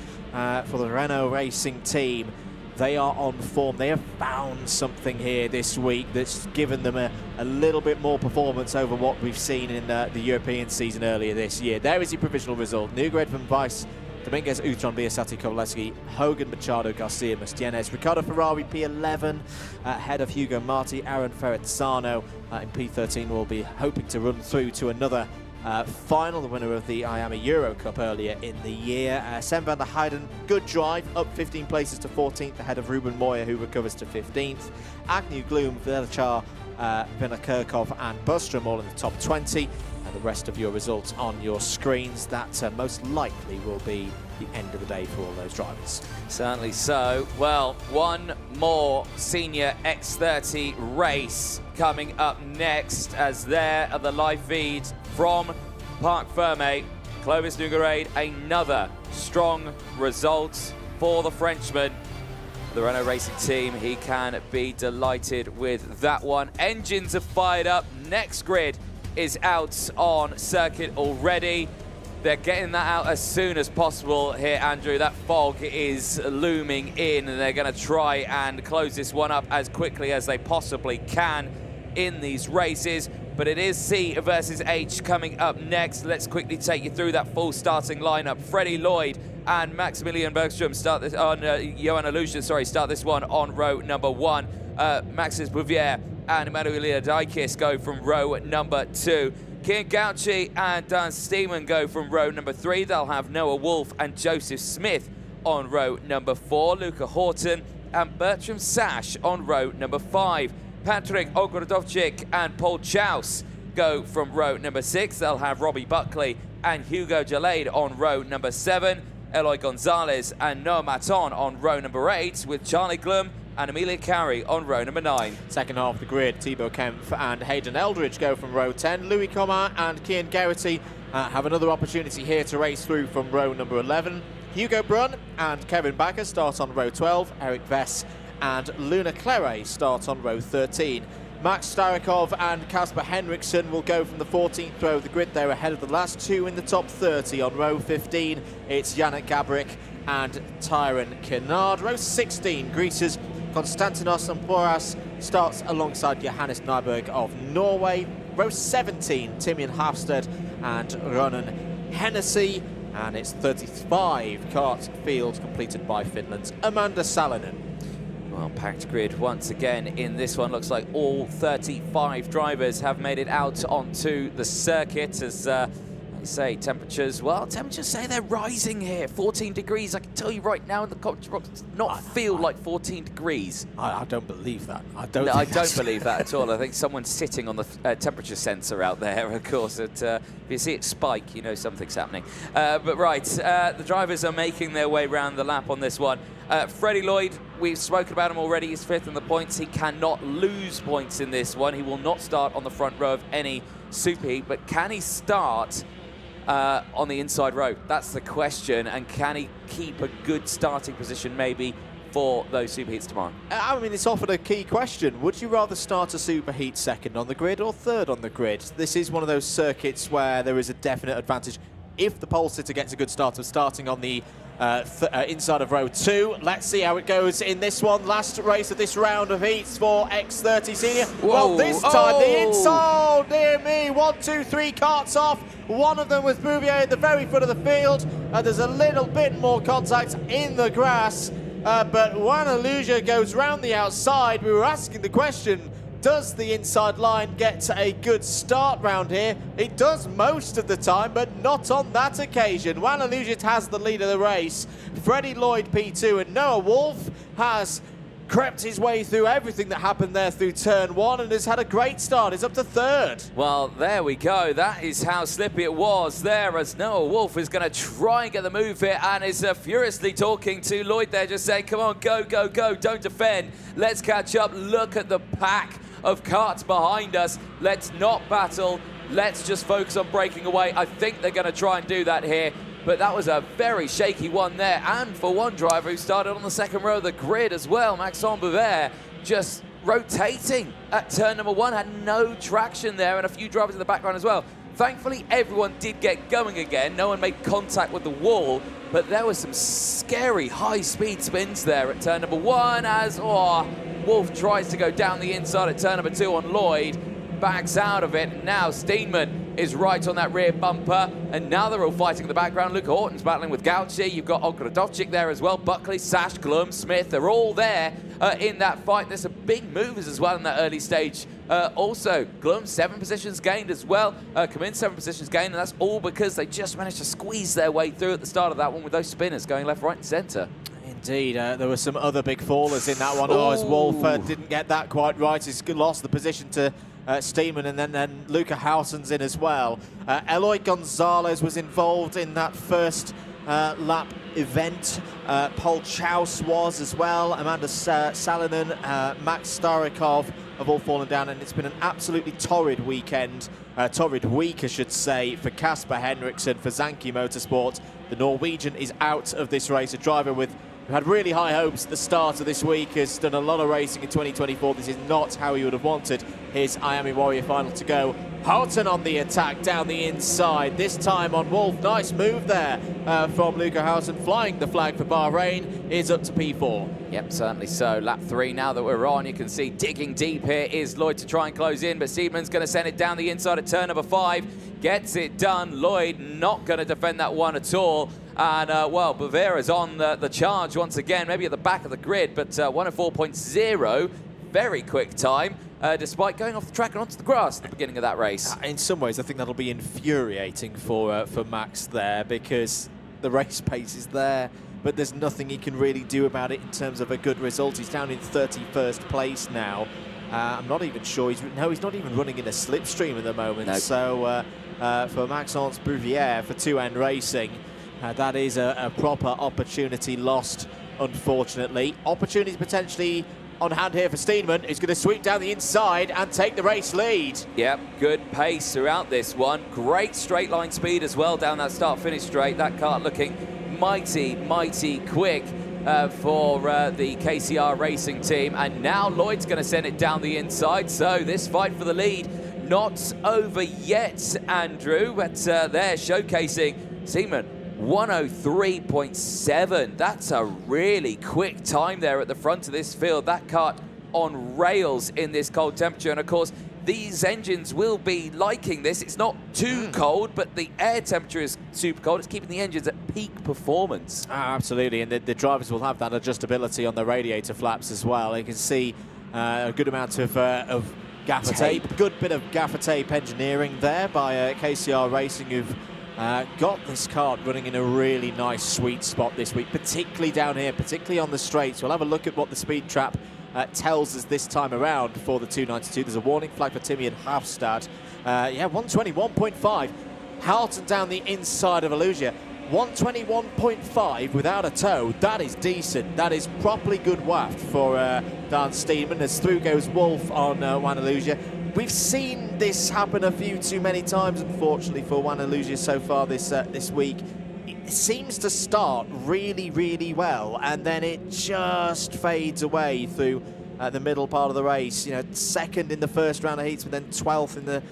for the Renault Racing team. They are on form. They have found something here this week that's given them a little bit more performance over what we've seen in the European season earlier this year. There is your provisional result. Nogueira from Vice, Dominguez, Utron, Biasati, Kowalewski, Hogan, Machado, Garcia, Martinez, Ricardo Ferrari, P11, ahead of Hugo Marti, Aaron Ferrazzano in P13 will be hoping to run through to another final, the winner of the Miami Euro Cup earlier in the year. Sven van der Heijden, good drive, up 15 places to 14th ahead of Ruben Moyer, who recovers to 15th. Agnew, Gloom, Velachar, Vinokurkov and Bostrom all in the top 20. And the rest of your results on your screens. That most likely will be the end of the day for all those drivers. Certainly so. Well, one more senior X30 race coming up next, as there are the live feeds from Parc Ferme. Clovis Nogueira, another strong result for the Frenchman. The Renault Racing team, he can be delighted with that one. Engines are fired up. Next grid is out on circuit already. They're getting that out as soon as possible here, Andrew. That fog is looming in, and they're going to try and close this one up as quickly as they possibly can in these races. But it is C versus H coming up next. Let's quickly take you through that full starting lineup. Freddie Lloyd and Maximilian Bergstrom start this on Johan Aluja, sorry, start this one on row number 1. Maxis Bouvier and Emanuela Dykis go from row number 2. Kian Gauci and Dan Steeman go from row number 3. They'll have Noah Wolf and Joseph Smith on row number 4. Luca Horton and Bertram Sash on row number 5. Patrick Ogrodovchik and Paul Chaus go from row number 6. They'll have Robbie Buckley and Hugo Jalade on row number 7. Eloy Gonzalez and Noah Maton on row number 8, with Charlie Glum and Amelia Carey on row number 9. Second half of the grid, Thibaut Kempf and Hayden Eldridge go from row 10. Louis Comin and Kian Garrity have another opportunity here to race through from row number 11. Hugo Brunn and Kevin Backer start on row 12. Eric Vess and Luna Claret start on row 13. Max Starikov and Kasper Henriksen will go from the 14th row of the grid. They're ahead of the last two in the top 30. On row 15, it's Yannick Gabrick and Tyron Kennard. Row 16, Greece's Konstantinos Amporas starts alongside Johannes Nyberg of Norway. Row 17, Timian Hafstad and Ronan Hennessy. And it's 35 kart field completed by Finland's Amanda Salonen. Well, packed grid once again in this one. Looks like all 35 drivers have made it out onto the circuit. As they say, temperatures say they're rising here. 14 degrees, I can tell you right now in the Coventry Rocks, does not feel like 14 degrees. I don't believe that. I don't believe that at all. I think someone's sitting on the temperature sensor out there, of course. If you see it spike, you know something's happening. But right, the drivers are making their way around the lap on this one. Freddie Lloyd, we've spoken about him already. He's 5th in the points. He cannot lose points in this one. He will not start on the front row of any superheat, but can he start on the inside row? That's the question. And can he keep a good starting position maybe for those superheats tomorrow? I mean, it's often a key question. Would you rather start a superheat second on the grid or third on the grid? This is one of those circuits where there is a definite advantage if the pole sitter gets a good start of starting on the inside of row 2. Let's see how it goes in this one. Last race of this round of heats for X30 Senior. Whoa. Well, this time the inside, dear me, 1, 2, 3 carts off. One of them with Bouvier at the very foot of the field. There's a little bit more contact in the grass, but Juan Aluja goes round the outside. We were asking the question, does the inside line get a good start round here? It does most of the time, but not on that occasion. Juan Aluja has the lead of the race. Freddie Lloyd P2 and Noah Wolf has crept his way through everything that happened there through turn 1 and has had a great start. He's up to 3rd. Well, there we go. That is how slippy it was there, as Noah Wolf is going to try and get the move here and is furiously talking to Lloyd there, just saying, come on, go, go, go, don't defend. Let's catch up. Look at the pack of karts behind us. Let's not battle. Let's just focus on breaking away. I think they're going to try and do that here, but that was a very shaky one there. And for one driver who started on the second row of the grid as well, Maxime Bouvier, just rotating at turn number 1, had no traction there, and a few drivers in the background as well. Thankfully, everyone did get going again. No one made contact with the wall, but there was some scary high-speed spins there at turn number 1 as Wolf tries to go down the inside at turn number 2 on Lloyd, backs out of it. Now Steenman is right on that rear bumper, and now they're all fighting in the background. Luke Horton's battling with Gauci. You've got Ogrodovcic there as well. Buckley, Sash, Glum, Smith, they're all there in that fight. There's some big movers as well in that early stage. Also, Glum, 7 positions gained as well. Kamin, 7 positions gained, and that's all because they just managed to squeeze their way through at the start of that one with those spinners going left, right, and centre. Indeed, there were some other big fallers in that one. Oh, as Wolf didn't get that quite right. He's lost the position to Steeman, and then Luca Housen's in as well. Eloy Gonzalez was involved in that first lap event. Paul Chaus was as well. Amanda Salonen, Max Starikov have all fallen down, and it's been an absolutely torrid weekend. Torrid week, I should say, for Kasper Henriksen, for Zanki Motorsport. The Norwegian is out of this race. A driver who had really high hopes at the start of this week, has done a lot of racing in 2024. This is not how he would have wanted his Miami Warrior final to go. Houghton on the attack down the inside, this time on Wolf. Nice move there from Luca Houghton, flying the flag for Bahrain, is up to P4. Yep, certainly so. Lap 3 now that we're on, you can see digging deep here is Lloyd to try and close in, but Steedman's going to send it down the inside at turn number 5. Gets it done. Lloyd not going to defend that one at all. And, well, Bavera's on the charge once again, maybe at the back of the grid, but 104.0, very quick time, despite going off the track and onto the grass at the beginning of that race. In some ways, I think that'll be infuriating for Max there, because the race pace is there, but there's nothing he can really do about it in terms of a good result. He's down in 31st place now. I'm not even sure he's not even running in a slipstream at the moment. No. So for Maxence Bouvier for 2N Racing, that is a proper opportunity lost, unfortunately. Opportunity potentially on hand here for Steedman, who's going to sweep down the inside and take the race lead. Yep, good pace throughout this one. Great straight line speed as well down that start-finish straight. That car looking mighty, mighty quick for the KCR Racing team. And now Lloyd's going to send it down the inside. So this fight for the lead not over yet, Andrew. But they're showcasing Steedman. 103.7. That's a really quick time there at the front of this field. That kart on rails in this cold temperature. And of course, these engines will be liking this. It's not too cold, but the air temperature is super cold. It's keeping the engines at peak performance. Absolutely, and the drivers will have that adjustability on the radiator flaps as well. You can see a good amount of gaffer tape. Good bit of gaffer tape engineering there by KCR Racing, who've got this kart running in a really nice sweet spot this week, particularly down here, particularly on the straights. We'll have a look at what the speed trap tells us this time around for the 292. There's a warning flag for Timian Hafstad. Yeah, 121.5. Houghton down the inside of Alusia. 121.5 without a toe. That is decent. That is properly good waft for Dan Steedman, as through goes Wolf on Juan Alusia. We've seen this happen a few too many times, unfortunately, for Juan Alusia so far this week. It seems to start really, really well, and then it just fades away through the middle part of the race. You know, second in the first round of heats, but then 12th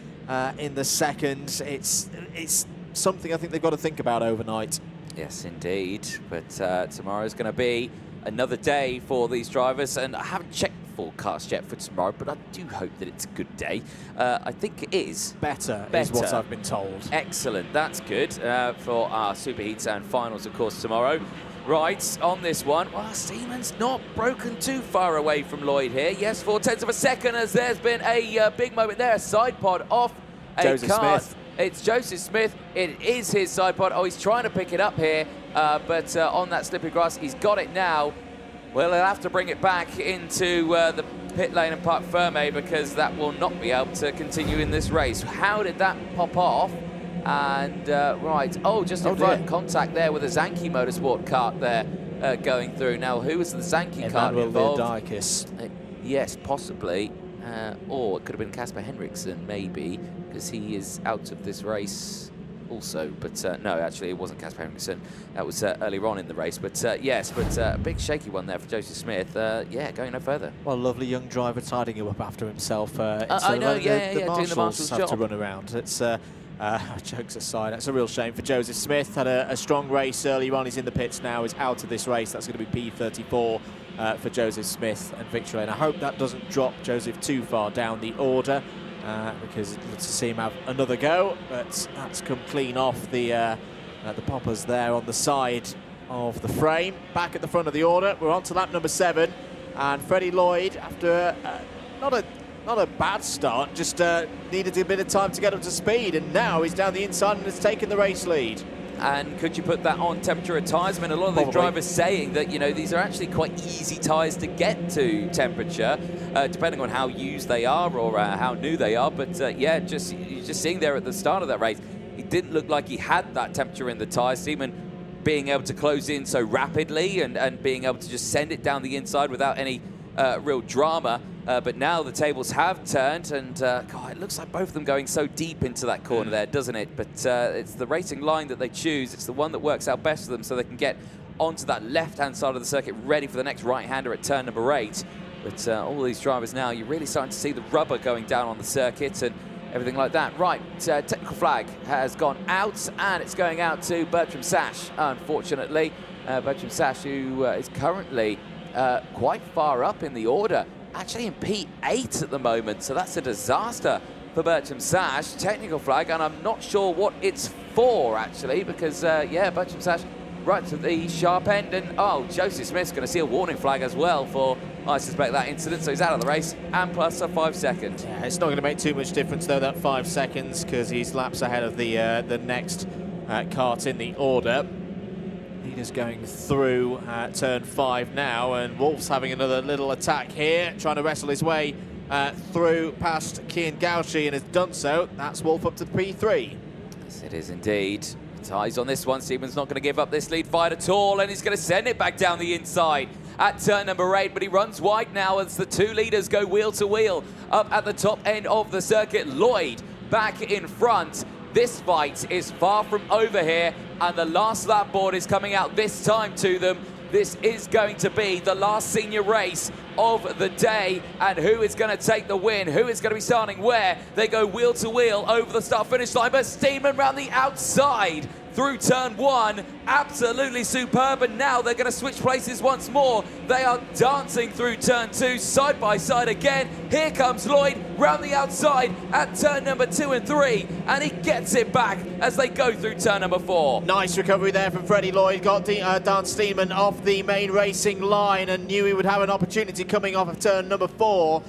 in the second. It's something I think they've got to think about overnight. Yes, indeed. But tomorrow's going to be another day for these drivers, and I haven't checked forecast yet for tomorrow, but I do hope that it's a good day. I think it is. Better is what I've been told. Excellent, that's good for our Superheats and finals, of course, tomorrow. Right, on this one, well, Steedman's not broken too far away from Lloyd here. Yes, 0.4 of a second, as there's been a big moment there, a side pod off a Joseph kart. Smith. It's Joseph Smith. It is his side pod. Oh, he's trying to pick it up here, but on that slippery grass, he's got it now. Well, he'll have to bring it back into the pit lane and park Ferme, because that will not be able to continue in this race. How did that pop off? And right, just in front, contact there with a Zanki Motorsport kart there going through. Now, who was the Zanki kart involved? Yes, possibly. Or it could have been Kasper Henriksen, maybe, because he is out of this race also. But no, actually, it wasn't Kasper Henriksen. That was earlier on in the race. But yes, but a big shaky one there for Joseph Smith. Yeah, going no further. Well, lovely young driver tidying him up after himself. I know, the doing the Marshals have job to run around. It's jokes aside, that's a real shame for Joseph Smith. Had a strong race earlier on. He's in the pits now. He's out of this race. That's going to be P34 for Joseph Smith and victory lane. I hope that doesn't drop Joseph too far down the order. because it looks to see him have another go, but that's come clean off the poppers there on the side of the frame. Back at the front of the order, we're on to lap number 7, and Freddie Lloyd, after not a bad start, just needed a bit of time to get up to speed, and now he's down the inside and has taken the race lead. And could you put that on temperature of tyres? I mean, a lot of the drivers saying that, you know, these are actually quite easy tyres to get to temperature, depending on how used they are or how new they are. But yeah, you're just seeing there at the start of that race, it didn't look like he had that temperature in the tyres. Steeman being able to close in so rapidly and being able to just send it down the inside without any real drama. But now the tables have turned, and God, it looks like both of them going so deep into that corner there, doesn't it? But it's the racing line that they choose. It's the one that works out best for them, so they can get onto that left-hand side of the circuit, ready for the next right-hander at turn number 8. But all these drivers now, you're really starting to see the rubber going down on the circuit and everything like that. Right, technical flag has gone out, and it's going out to Bertram Sash, unfortunately. Bertram Sash, who is currently quite far up in the order, actually in P8 at the moment, so that's a disaster for Bertram Sash. Technical flag, and I'm not sure what it's for, actually, because, yeah, Bertram Sash right to the sharp end, and, oh, Joseph Smith's going to see a warning flag as well for, I suspect, that incident, so he's out of the race, and plus a 5 second. Yeah, it's not going to make too much difference, though, that 5 seconds, because he's laps ahead of the next kart in the order. Leader's going through turn 5 now, and Wolf's having another little attack here, trying to wrestle his way through past Kian Gauchi, and has done so. That's Wolf up to P3. Yes, it is indeed. Ties on this one. Steeman's not going to give up this lead fight at all, and he's going to send it back down the inside at turn number 8, but he runs wide now as the 2 leaders go wheel to wheel up at the top end of the circuit. Lloyd back in front. This fight is far from over here, and the last lap board is coming out this time to them. This is going to be the last senior race of the day, and who is going to take the win? Who is going to be starting where? They go wheel to wheel over the start-finish line, but Steeman round the outside through turn 1, absolutely superb, and now they're going to switch places once more. They are dancing through turn 2, side by side again. Here comes Lloyd round the outside at turn number 2 and 3, and he gets it back as they go through turn number 4. Nice recovery there from Freddie Lloyd, got Dan Steeman off the main racing line and knew he would have an opportunity coming off of turn number 4.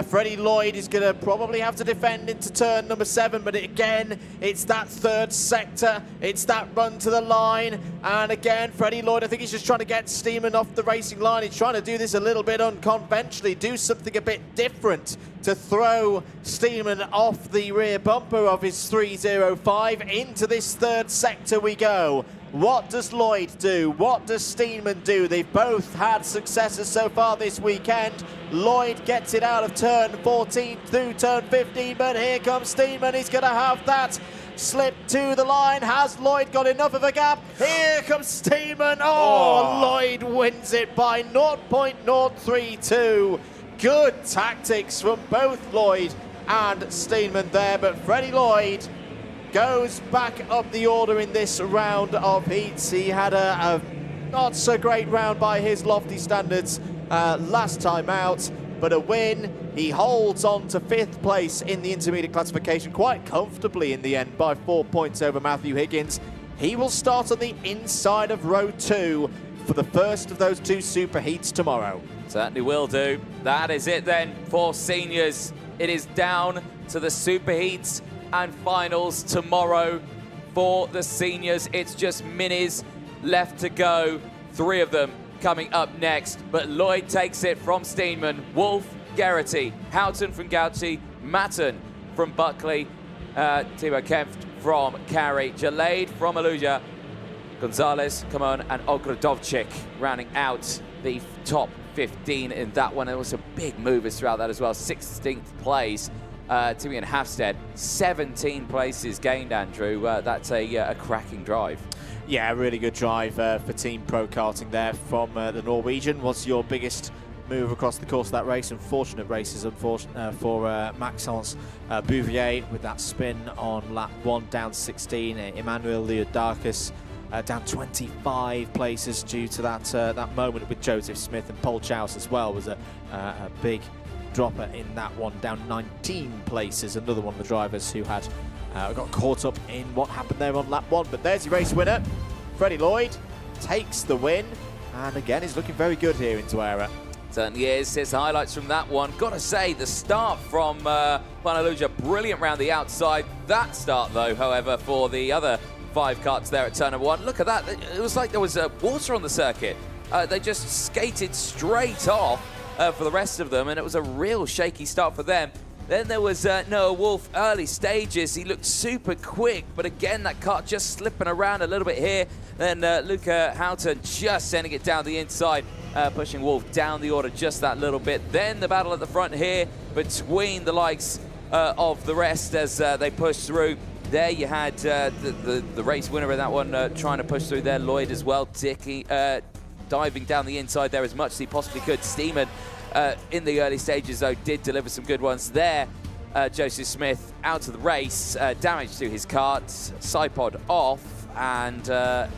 Freddie Lloyd is going to probably have to defend into turn number 7, but again, it's that 3rd sector, it's that run to the line, and again, Freddie Lloyd, I think he's just trying to get Steeman off the racing line. He's trying to do this a little bit unconventionally, do something a bit different to throw Steeman off the rear bumper of his 305. Into this 3rd sector we go. What does Lloyd do? What does Steeman do? They've both had successes so far this weekend. Lloyd gets it out of turn 14 through turn 15, but here comes Steeman. He's going to have that slip to the line. Has Lloyd got enough of a gap? Here comes Steeman. Oh, Lloyd wins it by 0.032. Good tactics from both Lloyd and Steeman there, but Freddie Lloyd goes back up the order in this round of heats. He had a not so great round by his lofty standards last time out, but a win. He holds on to 5th place in the intermediate classification quite comfortably in the end by 4 points over Matthew Higgins. He will start on the inside of row 2 for the first of those 2 super heats tomorrow. Certainly will do. That is it then for seniors. It is down to the super heats and finals tomorrow for the seniors. It's just minis left to go. 3 of them coming up next, but Lloyd takes it from Steeman. Wolf, Geraghty, Houghton from Gauchi, Matten from Buckley, Thibaut Kempf from Carey, Jalade from Aluja, Gonzalez, Camon, and Ogrodovchik rounding out the top 15 in that one. There was some big movers throughout that as well. 16th place. Timmy and Hafstead, 17 places gained, Andrew. That's a cracking drive. Yeah, a really good drive for Team Pro Karting there from the Norwegian. What's your biggest move across the course of that race? Unfortunate races for Maxence Bouvier with that spin on lap 1, down 16. Emmanuel Leodakis down 25 places due to that moment with Joseph Smith, and Paul Chouse as well was a big dropper in that one, down 19 places. Another one of the drivers who had got caught up in what happened there on lap 1. But there's your race winner. Freddie Lloyd takes the win, and again, he's looking very good here in Tawera. Certainly is. Here's the highlights from that one. Got to say, the start from Panaluja, brilliant round the outside. That start, though, however, for the other 5 karts there at turn number 1. Look at that. It was like there was water on the circuit. They just skated straight off for the rest of them, and it was a real shaky start for them. Then there was Noah Wolf, early stages. He looked super quick, but again, that kart just slipping around a little bit here. Then Luca Houghton just sending it down the inside, pushing Wolf down the order just that little bit. Then the battle at the front here between the likes of the rest as they push through. There you had the race winner in that one trying to push through there, Lloyd as well, diving down the inside there as much as he possibly could. Steeman in the early stages, though, did deliver some good ones there. Joseph Smith out of the race, damage to his kart, side pod off, and,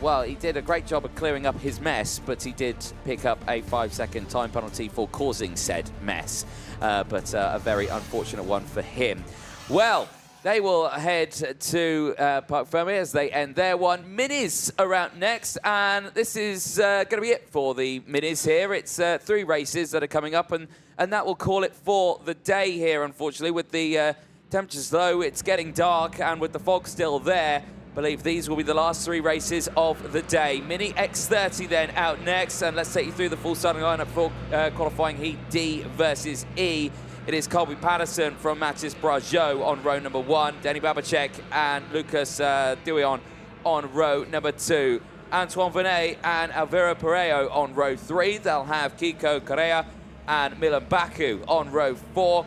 well, he did a great job of clearing up his mess, but he did pick up a 5-second time penalty for causing said mess. But a very unfortunate one for him. Well, they will head to Parc Fermé as they end their one. Minis are out next, and this is going to be it for the Minis here. It's 3 races that are coming up, and that will call it for the day here, unfortunately, with the temperatures low. It's getting dark, and with the fog still there, I believe these will be the last 3 races of the day. Mini X30 then out next, and let's take you through the full starting lineup for qualifying heat D versus E. It is Colby Patterson from Matis Brageau on row number 1, Denny Babacek and Lucas Duion on row number 2, Antoine Venet and Alvaro Pereo on row 3. They'll have Kiko Correa and Milan Baku on row 4,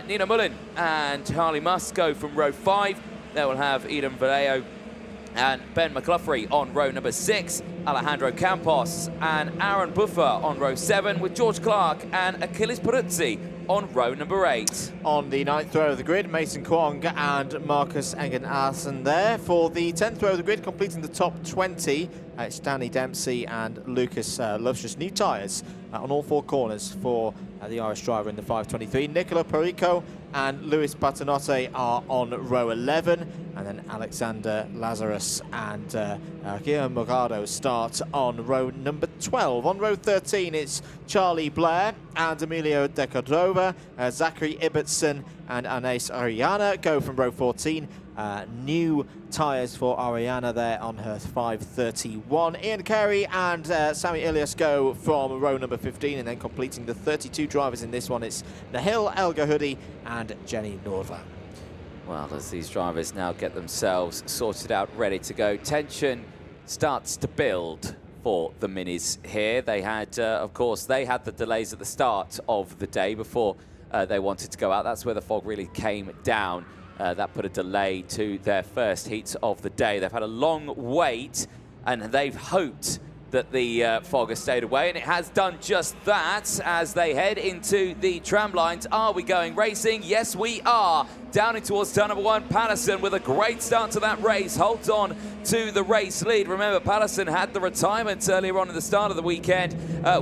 Nina Mullen and Harley Musco from row 5. They will have Eden Vallejo and Ben McCluffrey on row number 6, Alejandro Campos and Aaron Buffer on row 7, with George Clark and Achilles Peruzzi on row number 8. On the 9th row of the grid, Mason Kwong and Marcus Engen-Arsen there. For the 10th row of the grid, completing the top 20, it's Danny Dempsey and Lucas Luscious. New tyres on all 4 corners for the Irish driver in the 523. Nicola Perico and Luis Patanotte are on row 11, and then Alexander Lazarus and Guillermo Morgado start on row number 12. On row 13, it's Charlie Blair and Emilio De Cordova. Zachary Ibbotson and Anais Ariana go from row 14. New tyres for Ariana there on her 531. Ian Carey and Sammy Ilias go from row number 15, and then completing the 32 drivers in this one, it's Nahil El Gahudi and Jenny Nordler. Well, as these drivers now get themselves sorted out, ready to go, tension starts to build for the Minis here. They had, of course, they had the delays at the start of the day before they wanted to go out. That's where the fog really came down. That put a delay to their first heats of the day. They've had a long wait, and they've hoped that the fog has stayed away, and it has done just that as they head into the tram lines. Are we going racing? Yes, we are. Down in towards turn number 1, Patterson with a great start to that race, holds on to the race lead. Remember, Patterson had the retirement earlier on in the start of the weekend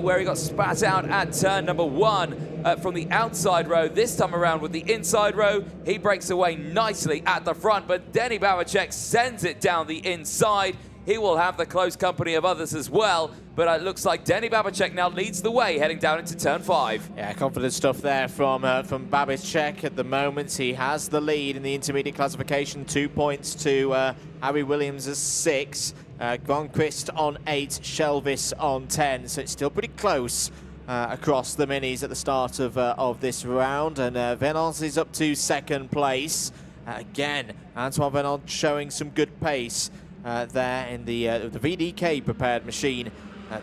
where he got spat out at turn number 1 from the outside row. This time around with the inside row, he breaks away nicely at the front, but Denny Babacek sends it down the inside. He will have the close company of others as well, but it looks like Denny Babacek now leads the way heading down into turn 5. Yeah, confident stuff there from Babacek at the moment. He has the lead in the intermediate classification, 2 points to Harry Williams as 6, Gronquist on 8, Shelvis on 10, so it's still pretty close across the Minis at the start of this round, and Venance is up to 2nd place. Again, Antoine Venance showing some good pace there in the VDK prepared machine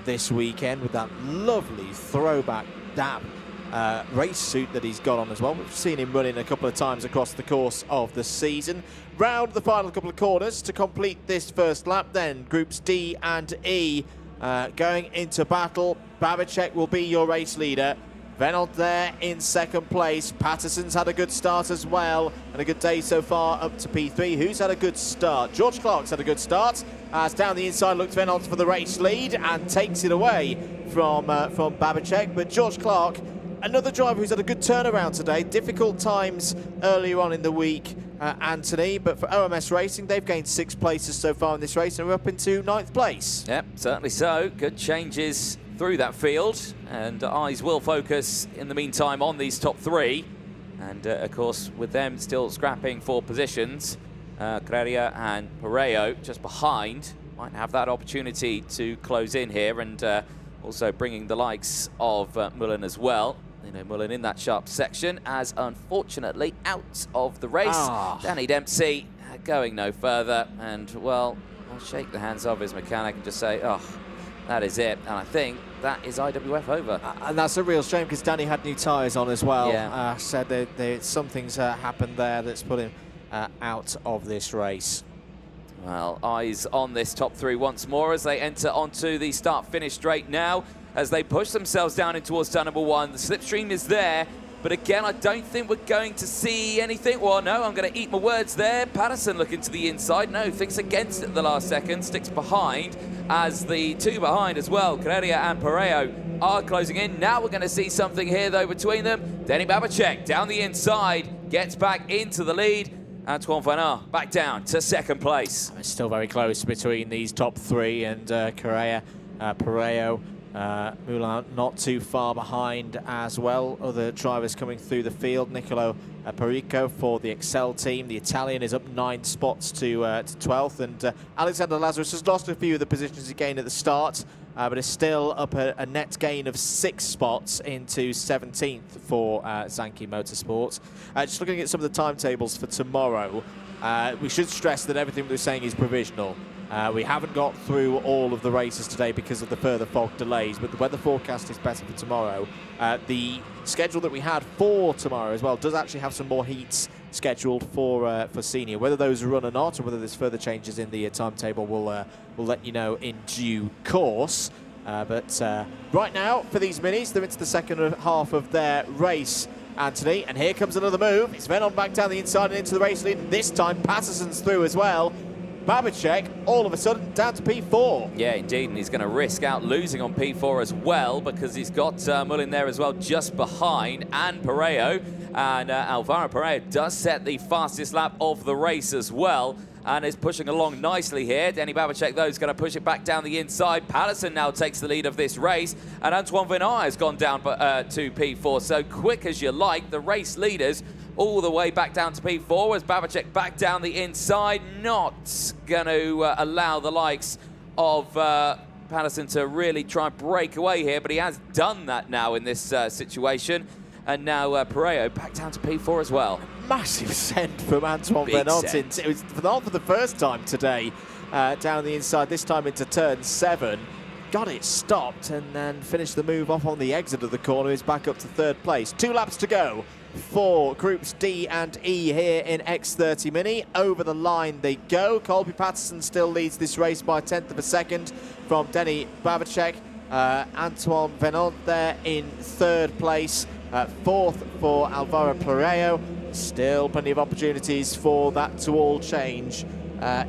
this weekend with that lovely throwback DAP race suit that he's got on as well. We've seen him running a couple of times across the course of the season. Round the final couple of corners to complete this first lap then. Groups D and E going into battle. Babacek will be your race leader. Venant there in 2nd place. Patterson's had a good start as well, and a good day so far up to P3. Who's had a good start? George Clark's had a good start. As down the inside looks Venant for the race lead and takes it away from Babacek. But George Clark another driver who's had a good turnaround today. Difficult times earlier on in the week, Anthony, but for OMS Racing, they've gained 6 places so far in this race and we're up into 9th place. Yep, certainly so. Good changes through that field, and eyes will focus in the meantime on these top 3. And of course, with them still scrapping for positions, Creria and Pareo just behind might have that opportunity to close in here, and also bringing the likes of Mullen as well. You know, Mullen in that sharp section, as unfortunately out of the race. Danny Dempsey going no further, and well, I'll shake the hands of his mechanic and just say, oh, that is it. And I think that is IWF over. And that's a real shame because Danny had new tyres on as well. Yeah. Said that something's happened there that's put him out of this race. Well, eyes on this top 3 once more as they enter onto the start-finish straight now. As they push themselves down in towards turn number 1. The slipstream is there, but again, I don't think we're going to see anything. Well, no, I'm going to eat my words there. Patterson looking to the inside. No, thinks against it at the last second. Sticks behind as the 2 behind as well. Carreria and Pareo are closing in. Now we're going to see something here, though, between them. Denny Babacek down the inside. Gets back into the lead. Antoine Vanard back down to 2nd place. It's still very close between these top 3 and Correa, Pareo, Moulin not too far behind as well. Other drivers coming through the field. Nicolo Perico for the Excel team. The Italian is up 9 spots to 12th, and Alexander Lazarus has lost a few of the positions he gained at the start, but is still up a net gain of 6 spots into 17th for Zanki Motorsports. Just looking at some of the timetables for tomorrow, we should stress that everything we're saying is provisional. We haven't got through all of the races today because of the further fog delays, but the weather forecast is better for tomorrow. The schedule that we had for tomorrow as well does actually have some more heats scheduled for Senior. Whether those run or not, or whether there's further changes in the timetable, we'll let you know in due course. But right now, for these minis, they're into the second half of their race, Anthony. And here comes another move. It's Venon back down the inside and into the race lead. This time, Patterson's through as well. Babacek, all of a sudden, down to P4. Yeah, indeed, and he's going to risk out losing on P4 as well, because he's got Mullin there as well, just behind, and Pareo. And Alvaro Pareo does set the fastest lap of the race as well, and is pushing along nicely here. Denny Babacek, though, is going to push it back down the inside. Patterson now takes the lead of this race, and Antoine Venard has gone down to P4. So quick as you like, the race leaders all the way back down to P4 as Babacek back down the inside, not going to allow the likes of Patterson to really try and break away here, but he has done that now in this situation. And now Pareo back down to P4 as well. Massive send from Antoine Venant. It was not for the first time today down the inside, this time into turn 7. Got it stopped and then finished the move off on the exit of the corner. Is back up to 3rd place. 2 laps to go for groups D and E here in X30 Mini. Over the line they go. Colby Patterson still leads this race by 1/10 of a second from Denny Babacek. Antoine Venant there in 3rd place. 4th for Alvaro Pareo. Still plenty of opportunities for that to all change.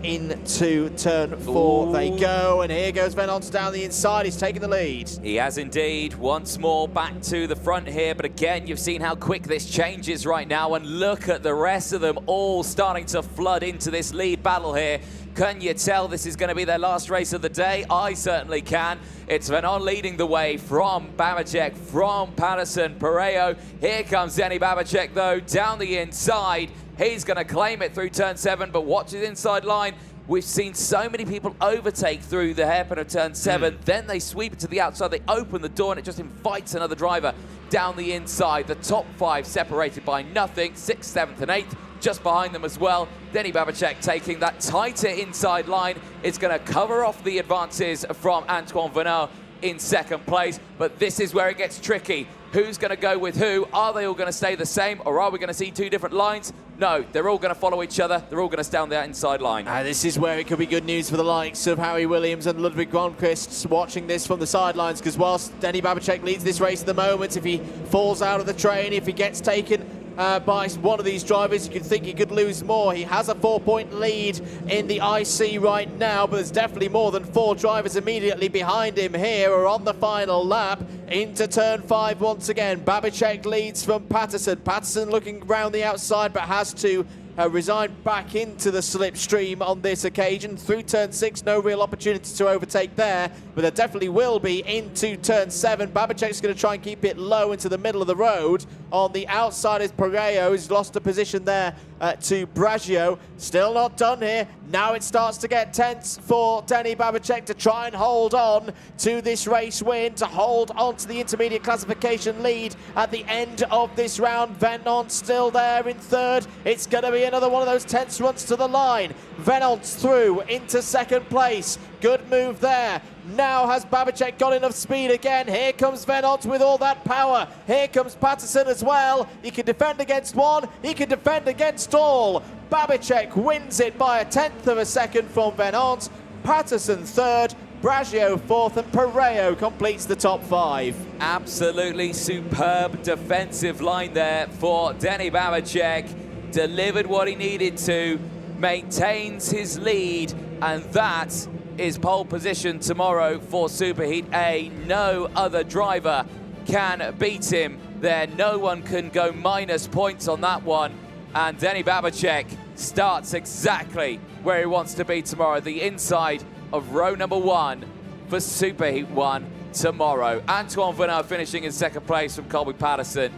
Into turn 4 they go, and here goes Venant down the inside. He's taking the lead. He has indeed. Once more back to the front here, but again, you've seen how quick this changes right now, and look at the rest of them all starting to flood into this lead battle here. Can you tell this is going to be their last race of the day? I certainly can. It's Venant leading the way from Babacek, from Patterson, Pareo. Here comes Denny Babacek, though, down the inside. He's going to claim it through turn 7, but watch his inside line. We've seen so many people overtake through the hairpin of turn 7. Then they sweep it to the outside. They open the door, and it just invites another driver down the inside. The top 5 separated by nothing. 6th, 7th, and 8th just behind them as well. Denny Babacek taking that tighter inside line. It's going to cover off the advances from Antoine Venard in 2nd place. But this is where it gets tricky. Who's going to go with who? Are they all going to stay the same, or are we going to see 2 different lines? No, they're all going to follow each other. They're all going to stay on that inside line. This is where it could be good news for the likes of Harry Williams and Ludwig Gronquist watching this from the sidelines, because whilst Denny Babacek leads this race at the moment, if he falls out of the train, if he gets taken by one of these drivers. You could think he could lose more. He has a 4-point lead in the IC right now, but there's definitely more than 4 drivers immediately behind him here or on the final lap into turn 5 once again. Babicek leads from Patterson. Patterson looking round the outside, but has to resign back into the slipstream on this occasion. Through turn 6, no real opportunity to overtake there, but there definitely will be into turn 7. Babicek's going to try and keep it low into the middle of the road. On the outside is Pereiro, who's lost a position there to Braggio. Still not done here. Now it starts to get tense for Denny Babicek to try and hold on to this race win, to hold on to the intermediate classification lead at the end of this round. Venant still there in third. It's going to be another one of those tense runs to the line. Venant's through into second place. Good move there. Now has Babicek got enough speed again? Here comes Venant with all that power. Here comes Patterson as well. He can defend against one. He can defend against all. Babicek wins it by a 1/10 of a second from Venant. Patterson third. Braggio fourth, and Pereiro completes the top 5. Absolutely superb defensive line there for Denny Babicek. Delivered what he needed to, maintains his lead, and that is pole position tomorrow for Superheat A. No other driver can beat him there. No one can go minus points on that one. And Denny Babicek starts exactly where he wants to be tomorrow, the inside of row number 1 for Superheat 1 tomorrow. Antoine Venant finishing in second place from Colby Patterson.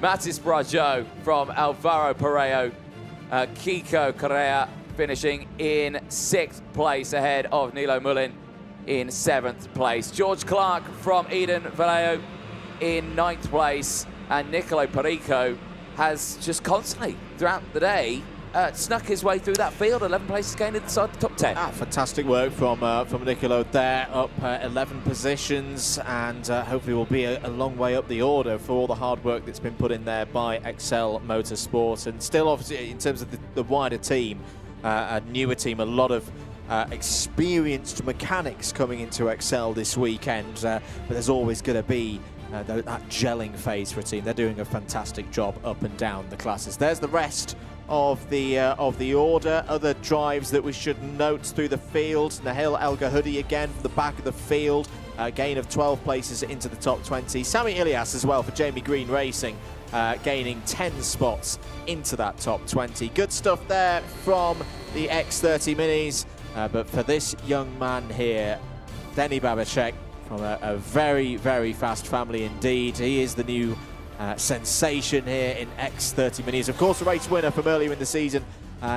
Matis Braggio from Alvaro Pereiro. Kiko Correa finishing in 6th place ahead of Nilo Mullin in 7th place. George Clark from Eden Vallejo in 9th place. And Nicolo Perico has just constantly, throughout the day, snuck his way through that field. 11 places gained inside the top 10. Fantastic work from Nicolo there, up 11 positions, and hopefully will be a long way up the order for all the hard work that's been put in there by Excel Motorsport. And still, obviously, in terms of the wider team, a newer team, a lot of experienced mechanics coming into Excel this weekend, but there's always going to be that gelling phase for a team. They're doing a fantastic job up and down the classes. There's the rest of the order. Other drives that we should note through the field. Nahil El Gahudi again from the back of the field, gain of 12 places into the top 20. Sami Ilias as well for Jamie Green Racing, gaining 10 spots into that top 20. Good stuff there from the X30 Minis, but for this young man here, Denny Babicek, from a very, very fast family indeed. He is the new sensation here in X30 Minis. Of course, a race winner from earlier in the season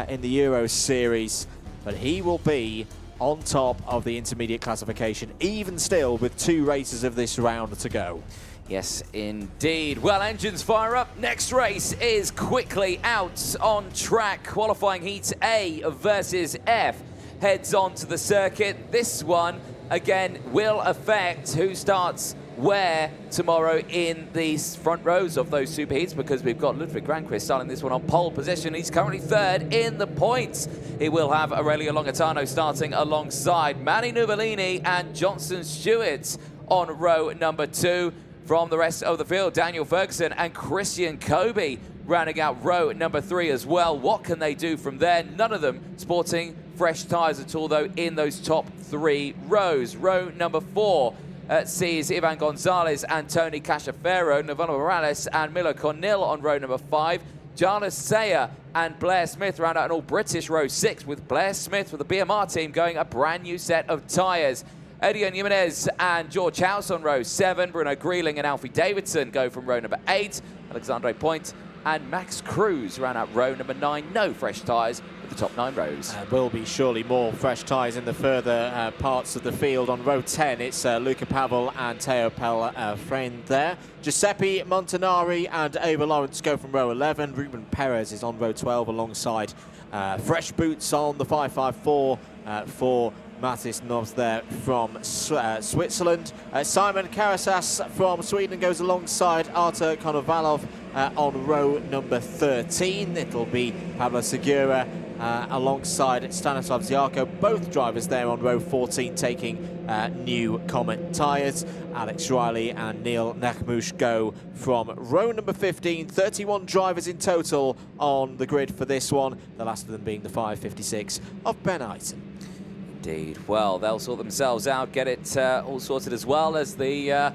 in the Euro Series, but he will be on top of the intermediate classification, even still with 2 races of this round to go. Yes, indeed. Well, engines fire up. Next race is quickly out on track. Qualifying heat A versus F heads on to the circuit. This one, again, will affect who starts where tomorrow in the front rows of those superheats, because we've got Ludwig Granqvist starting this one on pole position. He's currently 3rd in the points. He will have Aurelio Longatano starting alongside Manny Nuvolini and Johnson Stewart on row number 2. From the rest of the field, Daniel Ferguson and Christian Kobe rounding out row number 3 as well. What can they do from there? None of them sporting fresh tyres at all, though, in those top 3 rows. Row number 4 sees Ivan Gonzalez and Tony Cachaferro, Novano Morales and Milo Cornell on row number 5. Jarlath Sayer and Blair Smith round out an all-British row 6, with Blair Smith with the BMR team going a brand new set of tyres. Edion Jimenez and George House on row 7. Bruno Greeling and Alfie Davidson go from row number 8. Alexandre Point and Max Cruz round out row number 9. No fresh tyres with the top 9 rows. Will be surely more fresh tyres in the further parts of the field. On row 10, it's Luca Pavel and Teo Pelfrein there. Giuseppe Montanari and Ava Lawrence go from row 11. Ruben Perez is on row 12 alongside fresh boots on the 554 for Mattis Knobs there from Switzerland. Simon Karasas from Sweden goes alongside Artur Konovalov on row number 13. It'll be Pablo Segura alongside Stanislav Ziarko. Both drivers there on row 14 taking new Comet tyres. Alex Riley and Neil Nakhmush go from row number 15. 31 drivers in total on the grid for this one, the last of them being the 556 of Ben Iton. Indeed. Well, they'll sort themselves out, get it all sorted as well as the...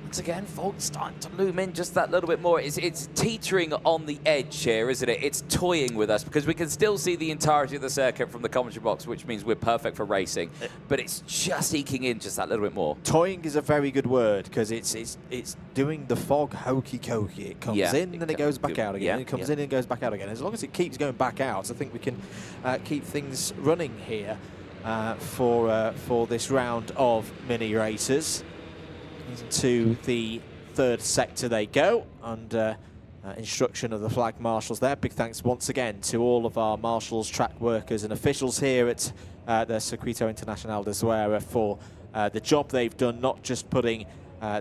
once again, fog's starting to loom in just that little bit more. It's teetering on the edge here, isn't it? It's toying with us because we can still see the entirety of the circuit from the commentary box, which means we're perfect for racing. But it's just eking in just that little bit more. Toying is a very good word because it's doing the fog hokey cokey. It comes in and it goes back out again. It comes in and goes back out again. As long as it keeps going back out, I think we can keep things running here for this round of mini races. Into the third sector they go under instruction of the flag marshals there. Big thanks once again to all of our marshals, track workers and officials here at the Circuito Internacional de Zuera for the job they've done, not just putting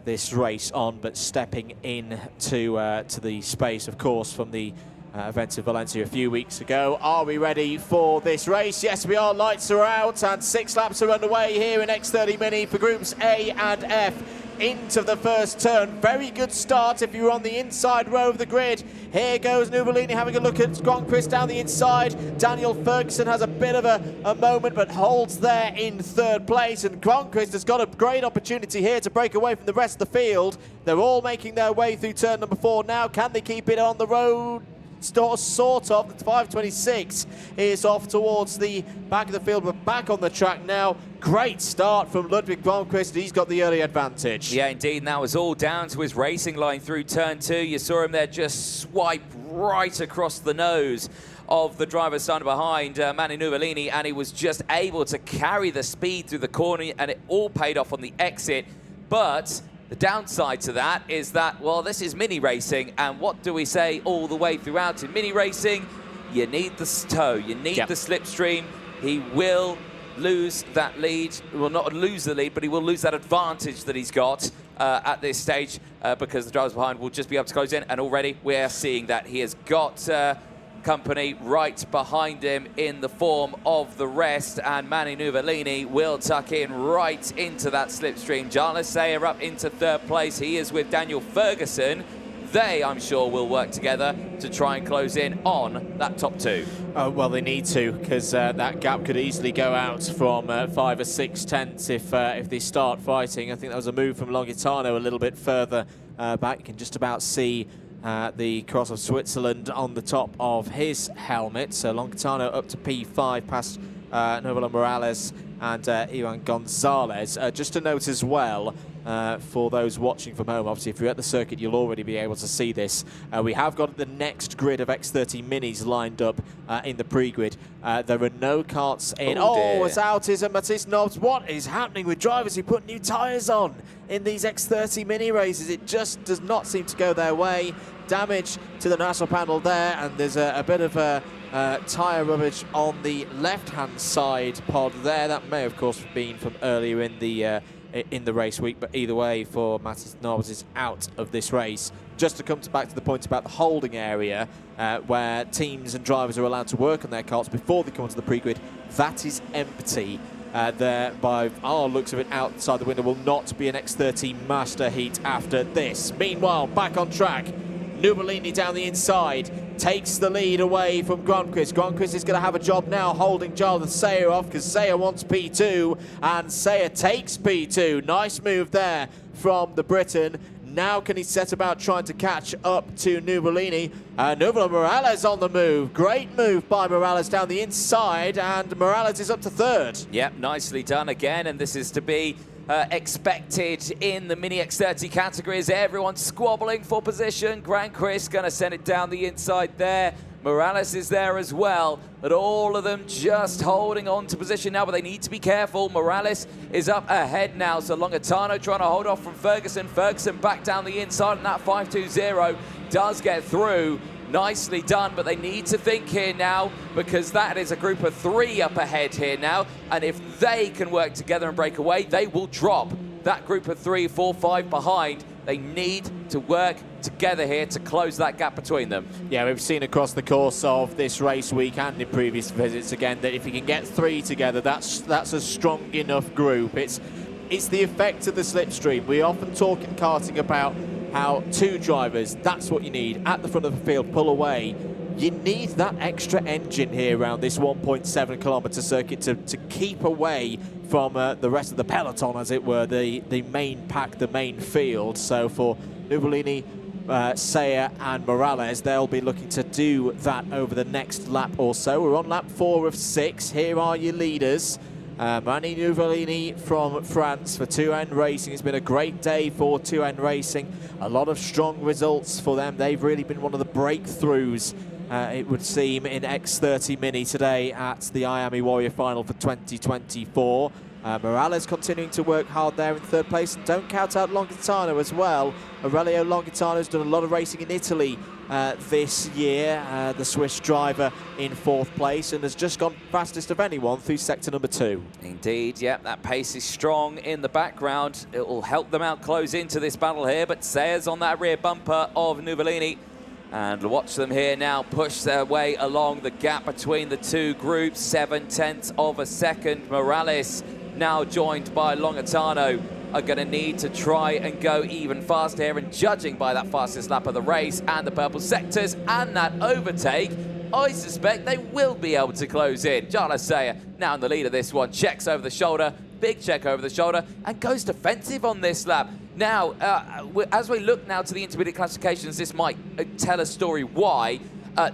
this race on, but stepping in to the space, of course, from the events in Valencia a few weeks ago. Are we ready for this race? Yes, we are. Lights are out and 6 laps are underway here in X30 Mini for groups A and F. Into the first turn. Very good start if you were on the inside row of the grid. Here goes Nuvolini having a look at Gronqvist down the inside. Daniel Ferguson has a bit of a moment but holds there in third place, and Gronqvist has got a great opportunity here to break away from the rest of the field. They're all making their way through turn number 4 now. Can they keep it on the road? Sort of. The 526 is off towards the back of the field, but back on the track now. Great start from Ludwig Blomqvist. He's got the early advantage. Yeah, indeed. And that was all down to his racing line through turn 2. You saw him there just swipe right across the nose of the driver standing behind, Manu Nuvolini, and he was just able to carry the speed through the corner, and it all paid off on the exit. But the downside to that is that, well, this is mini racing, and what do we say all the way throughout in mini racing? You need the tow, you need the slipstream. He will lose that lead, well, not lose the lead, but he will lose that advantage that he's got at this stage because the drivers behind will just be able to close in, and already we're seeing that he has got company right behind him in the form of the rest, and Manu Nuvolini will tuck in right into that slipstream. Jarlath Sayer up into third place. He is with Daniel Ferguson. They, I'm sure, will work together to try and close in on that top 2. Oh, well, they need to, because that gap could easily go out from 5 or 6 tenths if they start fighting. I think that was a move from Longitano a little bit further back. You can just about see the cross of Switzerland on the top of his helmet. So Longitano up to P5 past Novelo Morales and Ivan Gonzalez. Just a note as well, for those watching from home, obviously if you're at the circuit you'll already be able to see this. We have got the next grid of X30 Minis lined up in the pre-grid. There are no carts in. Oh, it's out is Matisse Knobs. What is happening with drivers who put new tyres on in these X30 Mini races? It just does not seem to go their way. Damage to the national panel there, and there's a bit of tyre rubbish on the left-hand side pod there. That may, of course, have been from earlier in the race week, but either way, for Mattis Knobs is out of this race. Just to come back to the point about the holding area, where teams and drivers are allowed to work on their carts before they come onto the pre-grid, that is empty. There, by our looks of it, outside the window will not be an X30 Master heat after this. Meanwhile, back on track, Nuvolini down the inside takes the lead away from Gronqvist. Gronqvist is going to have a job now holding Jarlath Sayer off because Sayer wants P2 and Sayer takes P2. Nice move there from the Briton. Now can he set about trying to catch up to Nuvolini? Novelo Morales on the move. Great move by Morales down the inside, and Morales is up to third. Yep, nicely done again, and this is to be expected in the Mini X30 categories. Everyone squabbling for position. Gronqvist going to send it down the inside there. Morales is there as well, but all of them just holding on to position now, but they need to be careful. Morales is up ahead now, so Longitano trying to hold off from Ferguson. Ferguson back down the inside, and that 520 does get through. Nicely done, but they need to think here now because that is a group of 3 up ahead here now, and if they can work together and break away, they will drop that group of 3, 4, 5 behind. They need to work together here to close that gap between them. Yeah, we've seen across the course of this race week and in previous visits again that if you can get 3 together, that's a strong enough group. It's the effect of the slipstream. We often talk in karting about how 2 drivers, that's what you need at the front of the field, pull away. You need that extra engine here around this 1.7 kilometre circuit to keep away from the rest of the peloton, as it were, the main pack, the main field. So for Nuvolini, Sayer and Morales, they'll be looking to do that over the next lap or so. We're on lap 4 of 6. Here are your leaders. Mani Nuvolini from France for 2N Racing. It's been a great day for 2N Racing. A lot of strong results for them. They've really been one of the breakthroughs, it would seem, in X30 Mini today at the Miami Warrior Final for 2024. Morales continuing to work hard there in 3rd place. And don't count out Longitano as well. Aurelio Longitano's done a lot of racing in Italy this year. The Swiss driver in 4th place and has just gone fastest of anyone through sector number 2. Indeed, yep, that pace is strong in the background. It will help them out close into this battle here, but Sayers on that rear bumper of Nuvolini. And watch them here now push their way along the gap between the 2 groups. 7/10 of a second. Morales now joined by Longitano are going to need to try and go even faster here. And judging by that fastest lap of the race and the purple sectors and that overtake, I suspect they will be able to close in. Jarlath Sayer now in the lead of this one. Checks over the shoulder, big check over the shoulder, and goes defensive on this lap. Now, as we look now to the intermediate classifications, this might tell a story why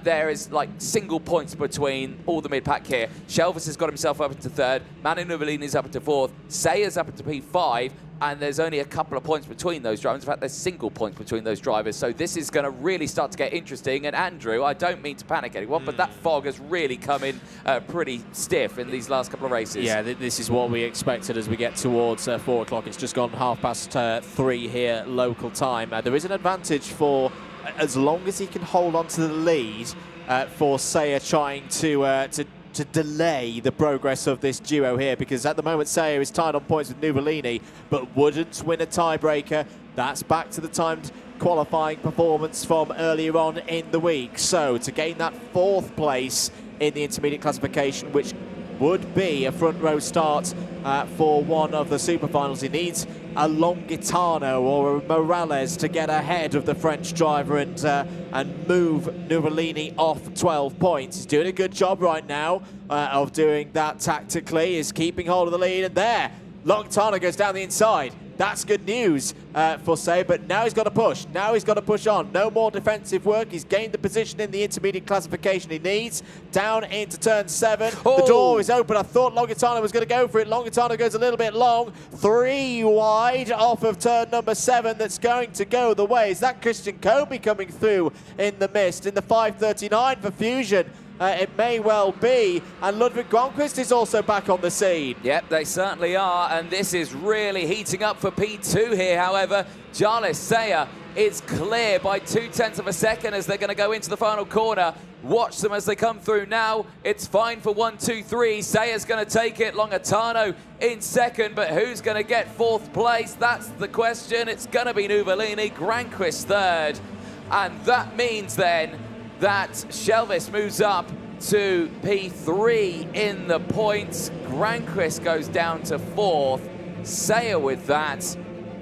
there is like single points between all the mid-pack here. Shelvis has got himself up into 3rd, Manu Nuvolini is up into 4th, Sayers up into P5, and there's only a couple of points between those drivers. In fact, there's single points between those drivers. So this is going to really start to get interesting. And Andrew, I don't mean to panic anyone, but that fog has really come in pretty stiff in these last couple of races. Yeah, this is what we expected as we get towards 4 o'clock. It's just gone 3:30 here local time. There is an advantage for, as long as he can hold on to the lead, for Sayer trying to delay the progress of this duo here, because at the moment Sayer is tied on points with Nuvolini but wouldn't win a tiebreaker. That's back to the timed qualifying performance from earlier on in the week. So to gain that 4th place in the intermediate classification, which would be a front row start for one of the super finals, he needs a Longitano or a Morales to get ahead of the French driver and move Nuvolini off 12 points. He's doing a good job right now of doing that tactically. He's keeping hold of the lead, and there, Longitano goes down the inside. That's good news for Say, but now he's got to push. Now he's got to push on. No more defensive work. He's gained the position in the intermediate classification he needs. Down into turn 7. Oh. The door is open. I thought Longitano was going to go for it. Longitano goes a little bit long. 3 wide off of turn number 7. That's going to go the way. Is that Christian Kobe coming through in the mist in the 5:39 for Fusion? It may well be, and Ludwig Gronquist is also back on the scene. Yep, they certainly are, and this is really heating up for P2 here. However, Jarlath Sayer is clear by 0.2 of a second as they're going to go into the final corner. Watch them as they come through now. It's fine for 1, 2, 3. Sayer's going to take it. Longitano in 2nd, but who's going to get 4th place? That's the question. It's going to be Nuvolini, Granquist 3rd, and that means then that Shelvis moves up to P3 in the points. Granquist goes down to 4th. Sayer with that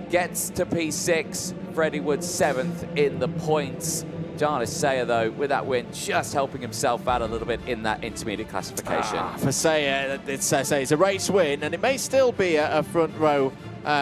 gets to P6. Freddie Wood 7th in the points. Jarlath Sayer, though, with that win, just helping himself out a little bit in that intermediate classification. For Sayer, it's a race win, and it may still be a front row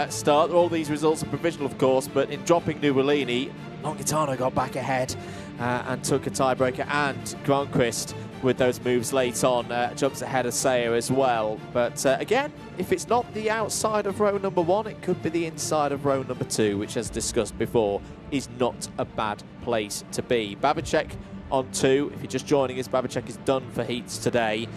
start. All these results are provisional, of course, but in dropping Nuvolini, Longitano got back ahead and took a tiebreaker, and Gronquist, with those moves late on, jumps ahead of Sayer as well. But again, if it's not the outside of row number 1, it could be the inside of row number 2, which, as discussed before, is not a bad place to be. Babicek on 2. If you're just joining us, Babicek is done for heats today.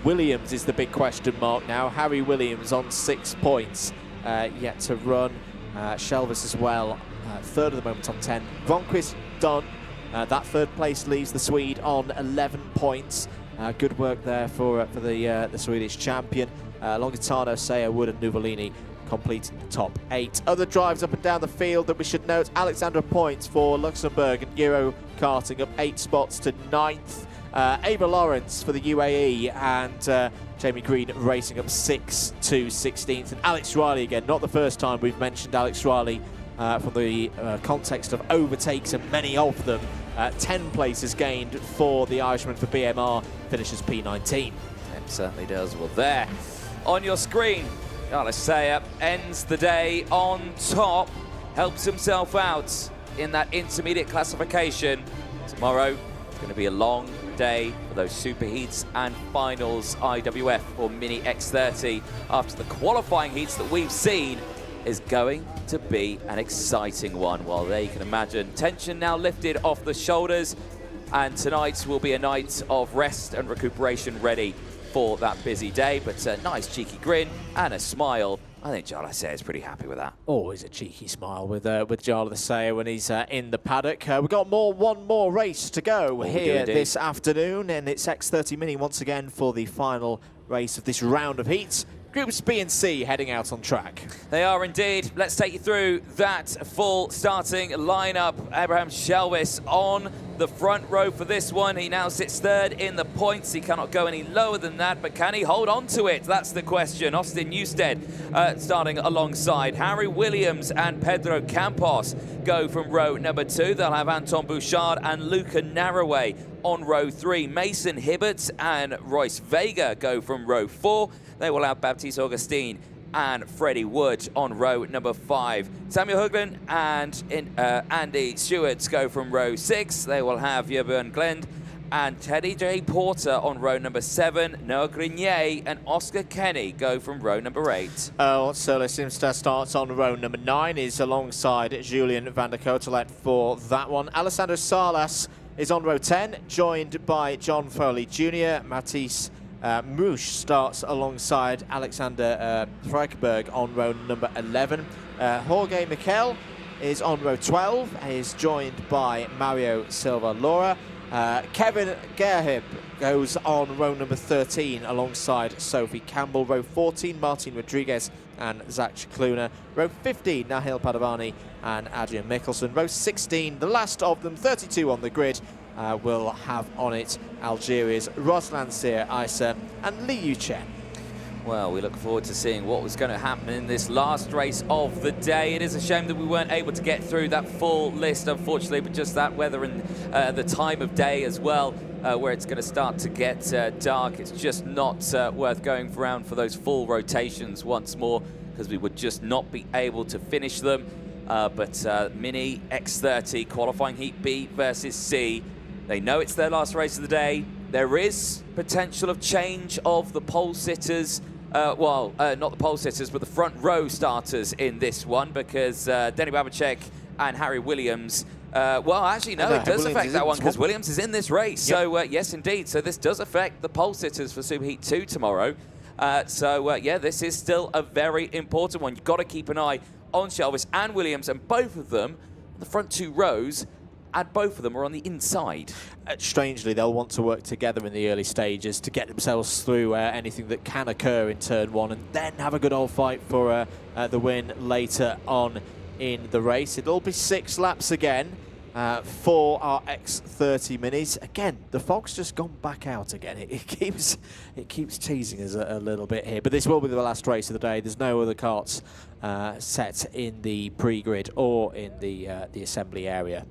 Williams is the big question mark now. Harry Williams on 6 points yet to run. Shelvis as well, 3rd at the moment on 10. Gronquist done. That 3rd place leaves the Swede on 11 points. Good work there for the Swedish champion. Longitano, Sayer, Wood and Nuvolini completing the top 8. Other drives up and down the field that we should note: Alexander Points for Luxembourg and Euro karting up 8 spots to 9th. Ava Lawrence for the UAE and Jamie Green racing up 6 to 16th. And Alex Riley again, not the first time we've mentioned Alex Riley from the context of overtakes, and many of them. 10 places gained for the Irishman for BMR, finishes P19. It certainly does. Well, there on your screen, Carlos Sayer ends the day on top, helps himself out in that intermediate classification. Tomorrow it's going to be a long day for those super heats and finals. IWF or Mini X30, after the qualifying heats that we've seen, is going to be an exciting one. Well, there you can imagine tension now lifted off the shoulders, and tonight will be a night of rest and recuperation ready for that busy day. But a nice cheeky grin and a smile. I think Jarlath Sayer is pretty happy with that. Always a cheeky smile with Jarlath Sayer when he's in the paddock. We've got one more race to go here this afternoon, and it's X30 Mini once again for the final race of this round of heats. Groups B and C heading out on track. They are indeed. Let's take you through that full starting lineup. Abraham Shelvis on the front row for this one. He now sits third in the points. He cannot go any lower than that, but can he hold on to it? That's the question. Austin Newstead starting alongside. Harry Williams and Pedro Campos go from row number 2. They'll have Anton Bouchard and Luca Narroway on row 3. Mason Hibbert and Royce Vega go from row 4. They will have Baptiste Augustine and Freddie Wood on row number 5. Samuel Hoagland and Andy Stewart go from row 6. They will have Jürgen Glend and Teddy J. Porter on row number 7. Noah Grenier and Oscar Kenny go from row number 8. Solis Simster starts on row number 9, is alongside Julian van der Kotelet for that one. Alessandro Salas is on row 10, joined by John Foley Jr. Matisse Mouche starts alongside Alexander Freiberg on row number 11. Jorge Miquel is on row 12, is joined by Mario Silva Laura. Kevin Gerhib goes on row number 13 alongside Sophie Campbell. Row 14, Martin Rodriguez and Zach Chicluna. Row 15, Nahil Padavani and Adrian Mickelson. Row 16, the last of them, 32 on the grid, will have on it Algeria's Roslan Sir Isa and Li Yuchen. Well, we look forward to seeing what was going to happen in this last race of the day. It is a shame that we weren't able to get through that full list, unfortunately, but just that weather and the time of day as well, where it's going to start to get dark. It's just not worth going around for those full rotations once more, because we would just not be able to finish them. But Mini X30 qualifying heat B versus C. They know it's their last race of the day. There is potential of change of the pole sitters. Not the pole sitters, but the front row starters in this one, because Denny Babacek and Harry Williams. It does affect that one, because Williams is in this race. Yep. So, yes, indeed. So this does affect the pole sitters for Superheat 2 tomorrow. This is still a very important one. You've got to keep an eye on Shelvis and Williams, and both of them, the front 2 rows, and both of them are on the inside. Strangely, they'll want to work together in the early stages to get themselves through anything that can occur in turn 1, and then have a good old fight for the win later on in the race. It'll be 6 laps again for our X30 Minis. Again, the fog's just gone back out again. It keeps teasing us a little bit here, but this will be the last race of the day. There's no other karts set in the pre-grid or in the assembly area.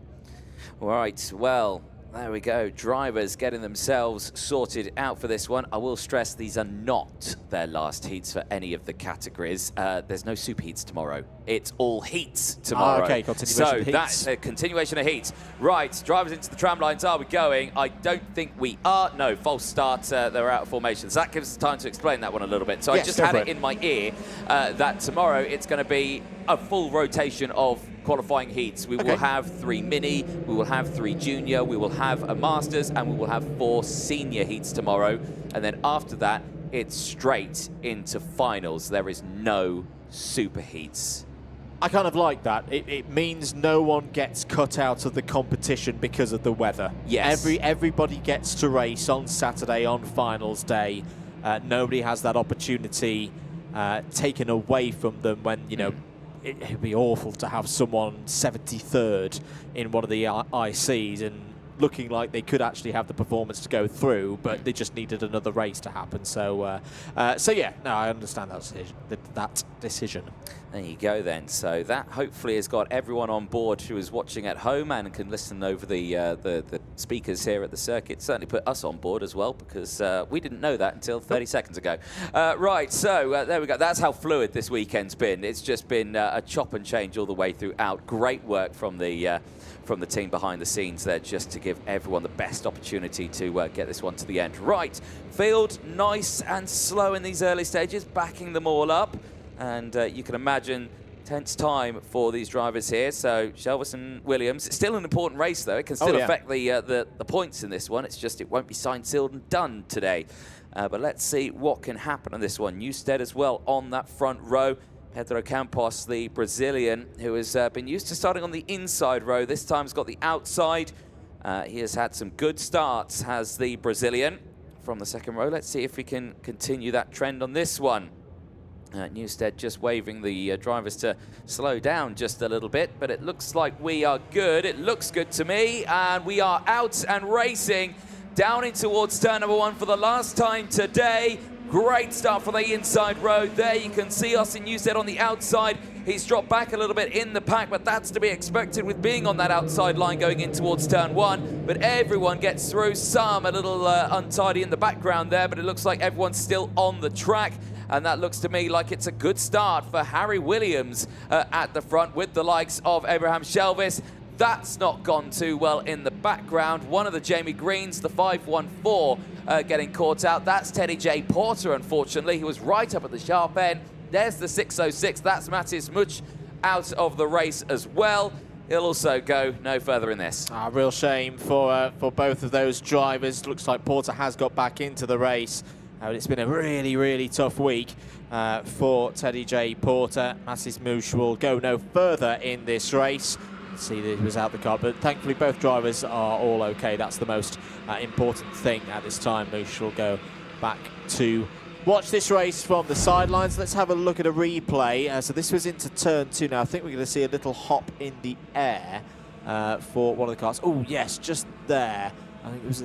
Right, well, there we go. Drivers getting themselves sorted out for this one. I will stress these are not their last heats for any of the categories. There's no super heats tomorrow. It's all heats tomorrow. Okay, continuation of heats. That's a continuation of heats. Right, drivers into the tram lines. Are we going? I don't think we are. No, false start. They're out of formation. So that gives us time to explain that one a little bit. So yes, I just had it in my ear that tomorrow it's going to be a full rotation of qualifying heats. We will have 3 Mini, we will have 3 Junior, we will have a Masters, and we will have 4 Senior heats tomorrow. And then after that, it's straight into finals. There is no super heats. I kind of like that. It means no one gets cut out of the competition because of the weather. Yes. Everybody gets to race on Saturday on finals day. Nobody has that opportunity taken away from them when, you know, it'd be awful to have someone 73rd in one of the ICs and looking like they could actually have the performance to go through, but they just needed another race to happen. So, so yeah, no, I understand that decision. There you go then. So that hopefully has got everyone on board who is watching at home and can listen over the speakers here at the circuit. Certainly put us on board as well, because we didn't know that until 30 seconds ago. Right, so there we go. That's how fluid this weekend's been. It's just been a chop and change all the way throughout. Great work from the team behind the scenes there, just to give everyone the best opportunity to get this one to the end. Right, field nice and slow in these early stages, backing them all up. And you can imagine tense time for these drivers here. So Shelvis and Williams, it's still an important race though. It can still affect the points in this one. It's just it won't be signed, sealed and done today. But let's see what can happen on this one. Newstead as well on that front row. Pedro Campos, the Brazilian, who has been used to starting on the inside row. This time has got the outside. He has had some good starts, has the Brazilian from the second row. Let's see if we can continue that trend on this one. Newstead just waving the drivers to slow down just a little bit, but it looks like we are good. It looks good to me, and we are out and racing down in towards turn number 1 for the last time today. Great start for the inside row. There you can see Austin Newstead on the outside. He's dropped back a little bit in the pack, but that's to be expected with being on that outside line going in towards turn 1. But everyone gets through, some a little untidy in the background there, but it looks like everyone's still on the track. And that looks to me like it's a good start for Harry Williams at the front with the likes of Abraham Shelvis. That's not gone too well in the background. One of the Jamie Greens, the 514, getting caught out. That's Teddy J. Porter, unfortunately. He was right up at the sharp end. There's the 606. That's Matis Much out of the race as well. He'll also go no further in this. Real shame for both of those drivers. Looks like Porter has got back into the race. It's been a really, really tough week for Teddy J. Porter. Matis Much will go no further in this race. See that he was out the car, but thankfully both drivers are all okay. That's the most important thing at this time. Much will go back to watch this race from the sidelines. Let's have a look at a replay. So this was into turn 2 now. I think we're going to see a little hop in the air for one of the cars. Oh yes, just there. I think it was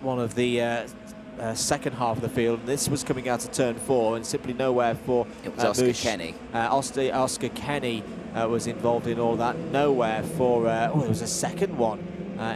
one of the second half of the field. This was coming out of turn 4 and simply nowhere for it was Oscar Kenny. Oscar Kenny was involved in all that. Nowhere for there was a second one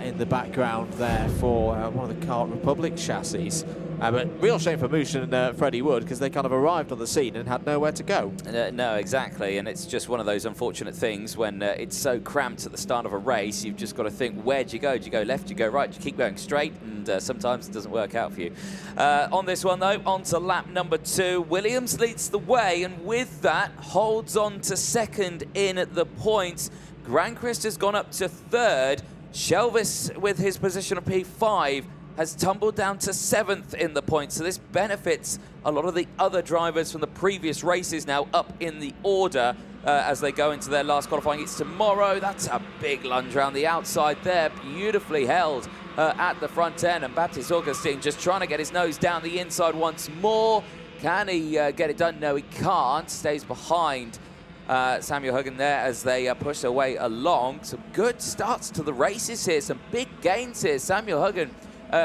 in the background there for one of the Kart Republic chassis. But real shame for Moosh and Freddie Wood, because they kind of arrived on the scene and had nowhere to go. No, exactly, and it's just one of those unfortunate things when it's so cramped at the start of a race. You've just got to think, where do you go? Do you go left? Do you go right? Do you keep going straight? And sometimes it doesn't work out for you. On this one, though, on to lap number 2. Williams leads the way, and with that, holds on to second in the points. Granquist has gone up to third. Shelvis, with his position of P5, has tumbled down to 7th in the points. So this benefits a lot of the other drivers from the previous races now up in the order as they go into their last qualifying. It's tomorrow. That's a big lunge around the outside there. Beautifully held at the front end. And Baptiste Augustin just trying to get his nose down the inside once more. Can he get it done? No, he can't. Stays behind Samuel Huggen there as they push their way along. Some good starts to the races here. Some big gains here. Samuel Huggen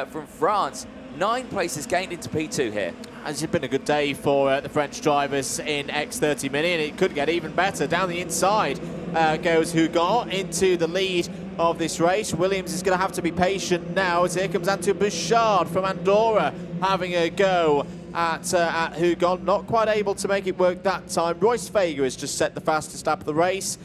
from France, 9 places gained into P2 here. It's been a good day for the French drivers in X30 Mini, and it could get even better. Down the inside goes Huggen into the lead of this race. Williams is going to have to be patient now, as here comes Antoine Bouchard from Andorra having a go at Huggen. Not quite able to make it work that time. Royce Fager has just set the fastest lap of the race,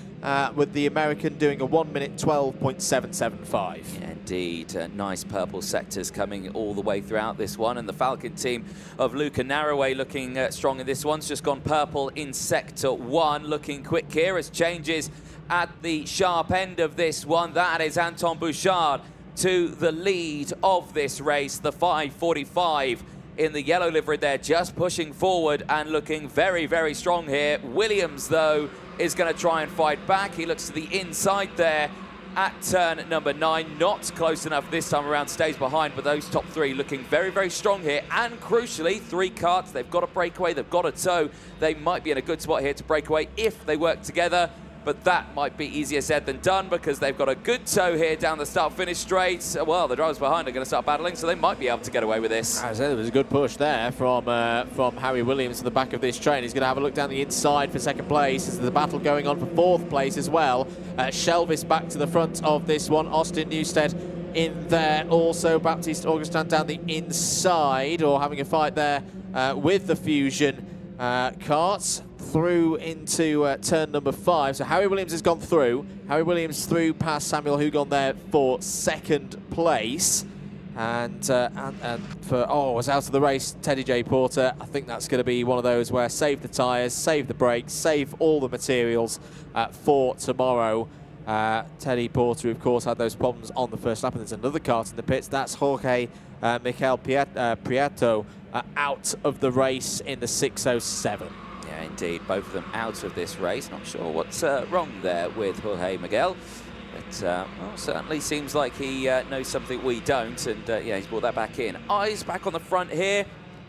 with the American doing a 1 minute 12.775. Yeah, indeed. Nice purple sectors coming all the way throughout this one. And the Falcon team of Luca Narroway looking strong in this one. It's just gone purple in sector 1. Looking quick here as changes at the sharp end of this one. That is Anton Bouchard to the lead of this race. The 545 in the yellow livery there, just pushing forward and looking very, very strong here. Williams, though, is going to try and fight back. He looks to the inside there at turn number 9. Not close enough this time around, stays behind, but those top 3 looking very, very strong here. And crucially, 3 karts, they've got a breakaway, they've got a tow. They might be in a good spot here to break away if they work together. But that might be easier said than done because they've got a good tow here down the start-finish straight. Well, the drivers behind are going to start battling, so they might be able to get away with this. As I said, there was a good push there from Harry Williams at the back of this train. He's going to have a look down the inside for second place. There's the battle going on for 4th place as well. Shelvis back to the front of this one. Austin Newstead in there also. Baptiste Augustin down the inside, or having a fight there with the Fusion karts. Through into turn number 5. So Harry Williams has gone through. Harry Williams through past Samuel Hugon there for 2nd place. And was out of the race, Teddy J. Porter. I think that's going to be one of those where save the tyres, save the brakes, save all the materials for tomorrow. Teddy Porter, of course, had those problems on the first lap, and there's another kart in the pits. That's Jorge Miguel Prieto out of the race in the 607. Yeah, indeed, both of them out of this race. Not sure what's wrong there with Jorge Miguel. But well, certainly seems like he knows something we don't, and yeah, he's brought that back in. Eyes back on the front here.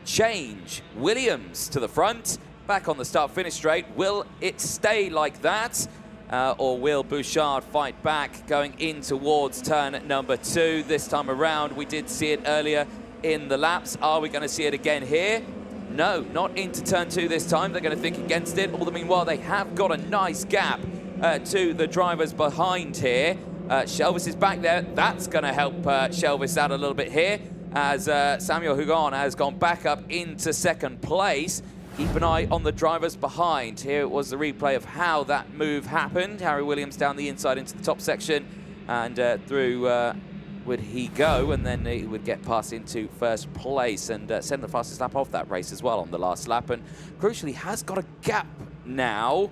Change. Williams to the front. Back on the start-finish straight. Will it stay like that? Or will Bouchard fight back going in towards turn number 2 this time around? We did see it earlier in the laps. Are we going to see it again here? No, not into turn 2 this time. They're going to think against it. All the meanwhile, they have got a nice gap to the drivers behind here. Shelvis is back there. That's going to help Shelvis out a little bit here as Samuel Hugon has gone back up into 2nd place. Keep an eye on the drivers behind. Here it was the replay of how that move happened. Harry Williams down the inside into the top section, and through would he go, and then he would get past into 1st place and send the fastest lap off that race as well on the last lap. And crucially has got a gap now.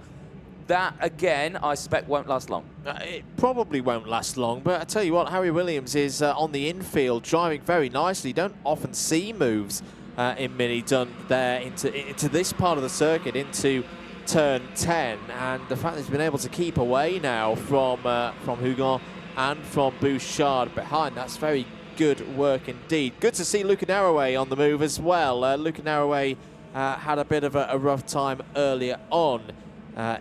That, again, I suspect won't last long. It probably won't last long, but I tell you what, Harry Williams is on the infield driving very nicely. You don't often see moves in Mini done there into this part of the circuit, into turn 10, and the fact that he's been able to keep away now from Hugon and from Bouchard behind, that's very good work indeed. Good to see Luca Naraway on the move as well. Luca Naraway had a bit of a rough time earlier on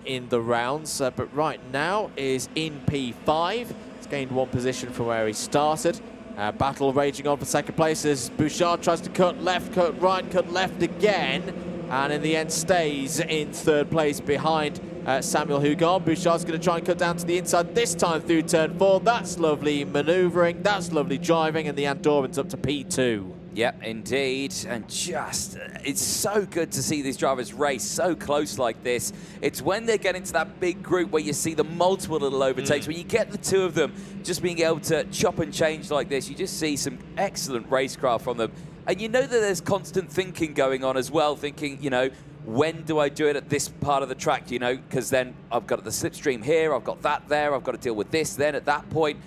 in the rounds, but right now is in P5. He's gained 1 position from where he started. Battle raging on for 2nd place as Bouchard tries to cut left, cut right, cut left again, and in the end stays in 3rd place behind Samuel Hugon. Bouchard's going to try and cut down to the inside this time through turn 4. That's lovely manoeuvring, that's lovely driving, and the Andorran's up to P2. Yep, indeed, and just, it's so good to see these drivers race so close like this. It's when they get into that big group where you see the multiple little overtakes, when you get the 2 of them just being able to chop and change like this, you just see some excellent racecraft from them. And you know that there's constant thinking going on as well, thinking, you know, when do I do it at this part of the track, you know, because then I've got the slipstream here, I've got that there, I've got to deal with this then at that point.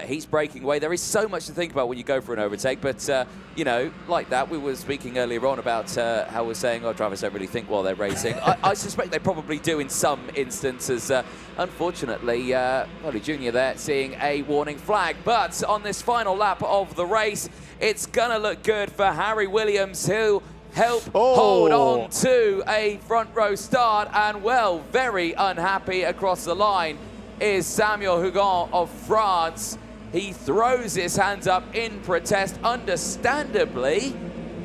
He's breaking away. There is so much to think about when you go for an overtake, but, you know, like that, we were speaking earlier on about how we're saying, oh, drivers don't really think while they're racing. I suspect they probably do in some instances. Unfortunately, X30 Junior there seeing a warning flag. But on this final lap of the race, it's going to look good for Harry Williams, who helped hold on to a front row start, and, well, very unhappy across the line is Samuel Hugon of France. He throws his hands up in protest. Understandably,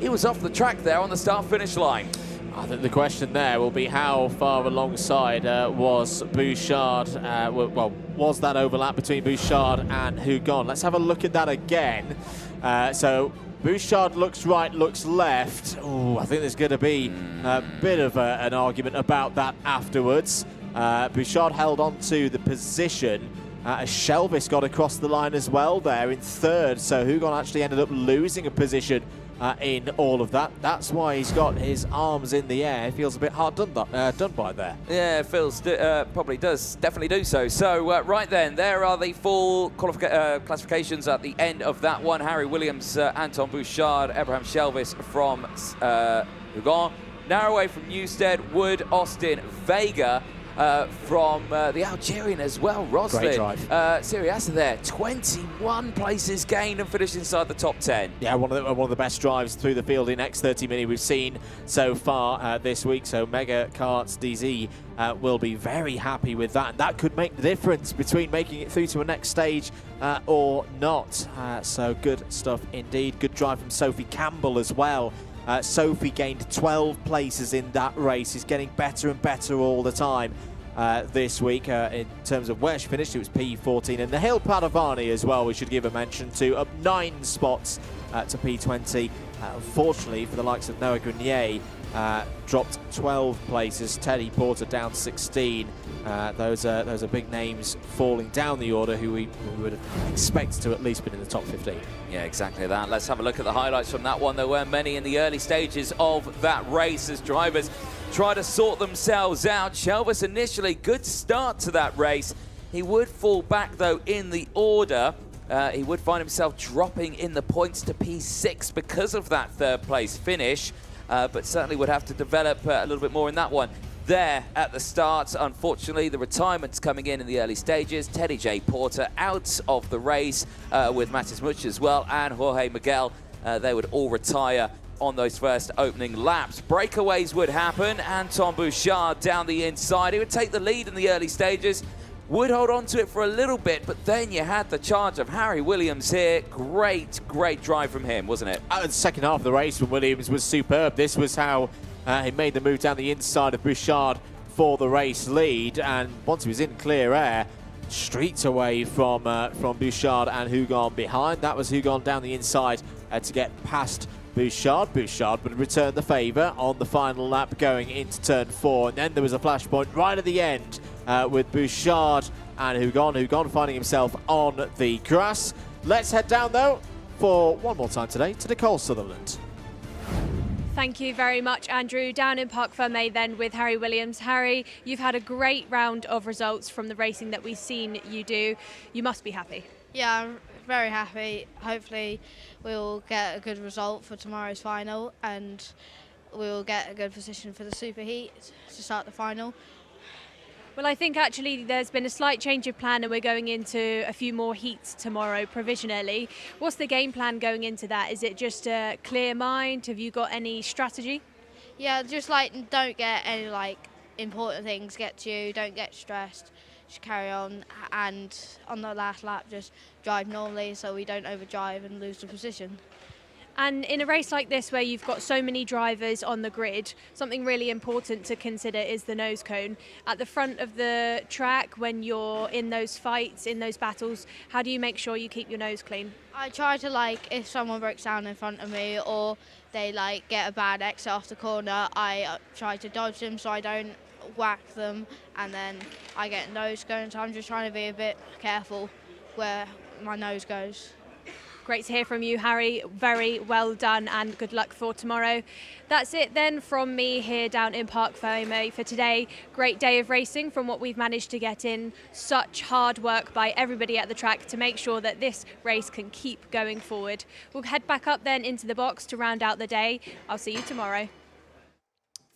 he was off the track there on the start-finish line. I think the question there will be how far alongside was Bouchard, well, was that overlap between Bouchard and Hugon? Let's have a look at that again. So Bouchard looks right, looks left. Ooh, I think there's going to be a bit of an argument about that afterwards. Bouchard held on to the position. Shelvis got across the line as well there in 3rd, so Hugon actually ended up losing a position in all of that. That's why he's got his arms in the air. He feels a bit hard done by there. Yeah, it feels, probably does, definitely do so. So right then, there are the full classifications at the end of that one. Harry Williams, Anton Bouchard, Abraham Shelvis from Hugon, Naraway from Newstead, Wood, Austin, Vega, from the Algerian as well, Roslin. Great drive. Siriasa there, 21 places gained and finished inside the top 10. Yeah, one of the best drives through the field in X30 Mini we've seen so far this week. So Mega Karts DZ will be very happy with that, and that could make the difference between making it through to a next stage or not. So good stuff indeed. Good drive from Sophie Campbell as well. Sophie gained 12 places in that race. She's getting better and better all the time this week. In terms of where she finished, it was P14. And Nihil Padovani as well, we should give a mention to, up 9 spots to P20. Unfortunately, for the likes of Noah Grenier, dropped 12 places. Teddy Porter down 16. Those are big names falling down the order who we would expect to at least be in the top 15. Yeah, exactly that. Let's have a look at the highlights from that one. There weren't many in the early stages of that race as drivers try to sort themselves out. Shelvis initially, good start to that race. He would fall back though in the order. He would find himself dropping in the points to P6 because of that third place finish, but certainly would have to develop a little bit more in that one. There at the start, unfortunately, the retirements coming in the early stages. Teddy J. Porter out of the race with Matis Much as well, and Jorge Miguel. They would all retire on those first opening laps. Breakaways would happen. Anton Bouchard down the inside. He would take the lead in the early stages. Would hold on to it for a little bit, but then you had the charge of Harry Williams here. Great drive from him, wasn't it? The second half of the race from Williams was superb. This was how he made the move down the inside of Bouchard for the race lead, and once he was in clear air, streets away from Bouchard and Hugon behind. That was Hugon down the inside to get past Bouchard. Bouchard would return the favour on the final lap going into turn 4, and then there was a flashpoint right at the end with Bouchard and Hugon. Hugon finding himself on the grass. Let's head down though for one more time today to Nicole Sutherland. Thank you very much, Andrew. Down in Parc Fermé then with Harry Williams. Harry, you've had a great round of results from the racing that we've seen you do. You must be happy. Yeah, I'm very happy. Hopefully we'll get a good result for tomorrow's final, and we'll get a good position for the super heat to start the final. Well, I think actually there's been a slight change of plan and we're going into a few more heats tomorrow provisionally. What's the game plan going into that? Is it just a clear mind? Have you got any strategy? Yeah, just like don't get any like important things get to you, don't get stressed, just carry on, and on the last lap just drive normally so we don't overdrive and lose the position. And in a race like this where you've got so many drivers on the grid, something really important to consider is the nose cone. At the front of the track, when you're in those fights, in those battles, how do you make sure you keep your nose clean? I try to, like, if someone breaks down in front of me or they like get a bad exit off the corner, I try to dodge them so I don't whack them, and then I get nose cone. So I'm just trying to be a bit careful where my nose goes. Great to hear from you, Harry. Very well done and good luck for tomorrow. That's it then from me here down in Parc Fermé for today. Great day of racing from what we've managed to get in. Such hard work by everybody at the track to make sure that this race can keep going forward. We'll head back up then into the box to round out the day. I'll see you tomorrow.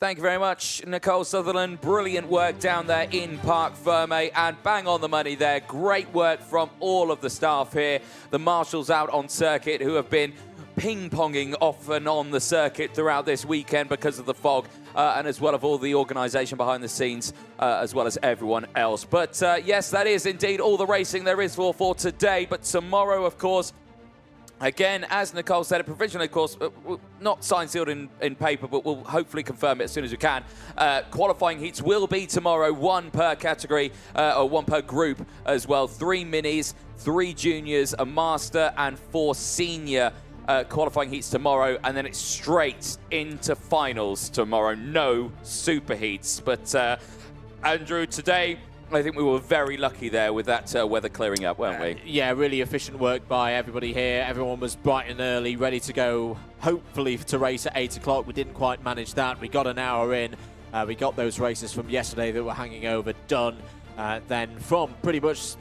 Thank you very much, Nicole Sutherland. Brilliant work down there in Parc Fermé, and bang on the money there. Great work from all of the staff here. The marshals out on circuit who have been ping-ponging off and on the circuit throughout this weekend because of the fog, and as well as all the organisation behind the scenes, as well as everyone else. But yes, that is indeed all the racing there is for today. But tomorrow, of course, again, as Nicole said, provisionally, of course, not signed, sealed in paper, but we'll hopefully confirm it as soon as we can. Qualifying heats will be tomorrow, 1 per category, or 1 per group as well. 3 minis, 3 juniors, a master, and 4 senior qualifying heats tomorrow, and then it's straight into finals tomorrow. No super heats. But Andrew, today, I think we were very lucky there with that weather clearing up, weren't we? Yeah, really efficient work by everybody here. Everyone was bright and early, ready to go, hopefully to race at 8 o'clock. We didn't quite manage that. We got an hour in. We got those races from yesterday that were hanging over done. Then from pretty much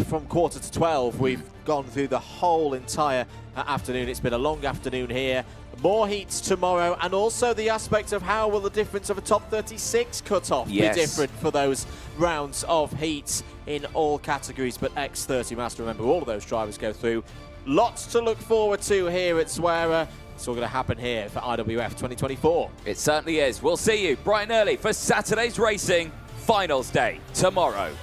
from quarter to 12, we've gone through the whole entire afternoon. It's been a long afternoon here. More heats tomorrow, and also the aspect of how will the difference of a top 36 cut-off be different for those rounds of heats in all categories. But X30 Master, remember, all of those drivers go through. Lots to look forward to here at Swearer. It's all going to happen here for IWF 2024. It certainly is. We'll see you bright and early for Saturday's racing finals day tomorrow.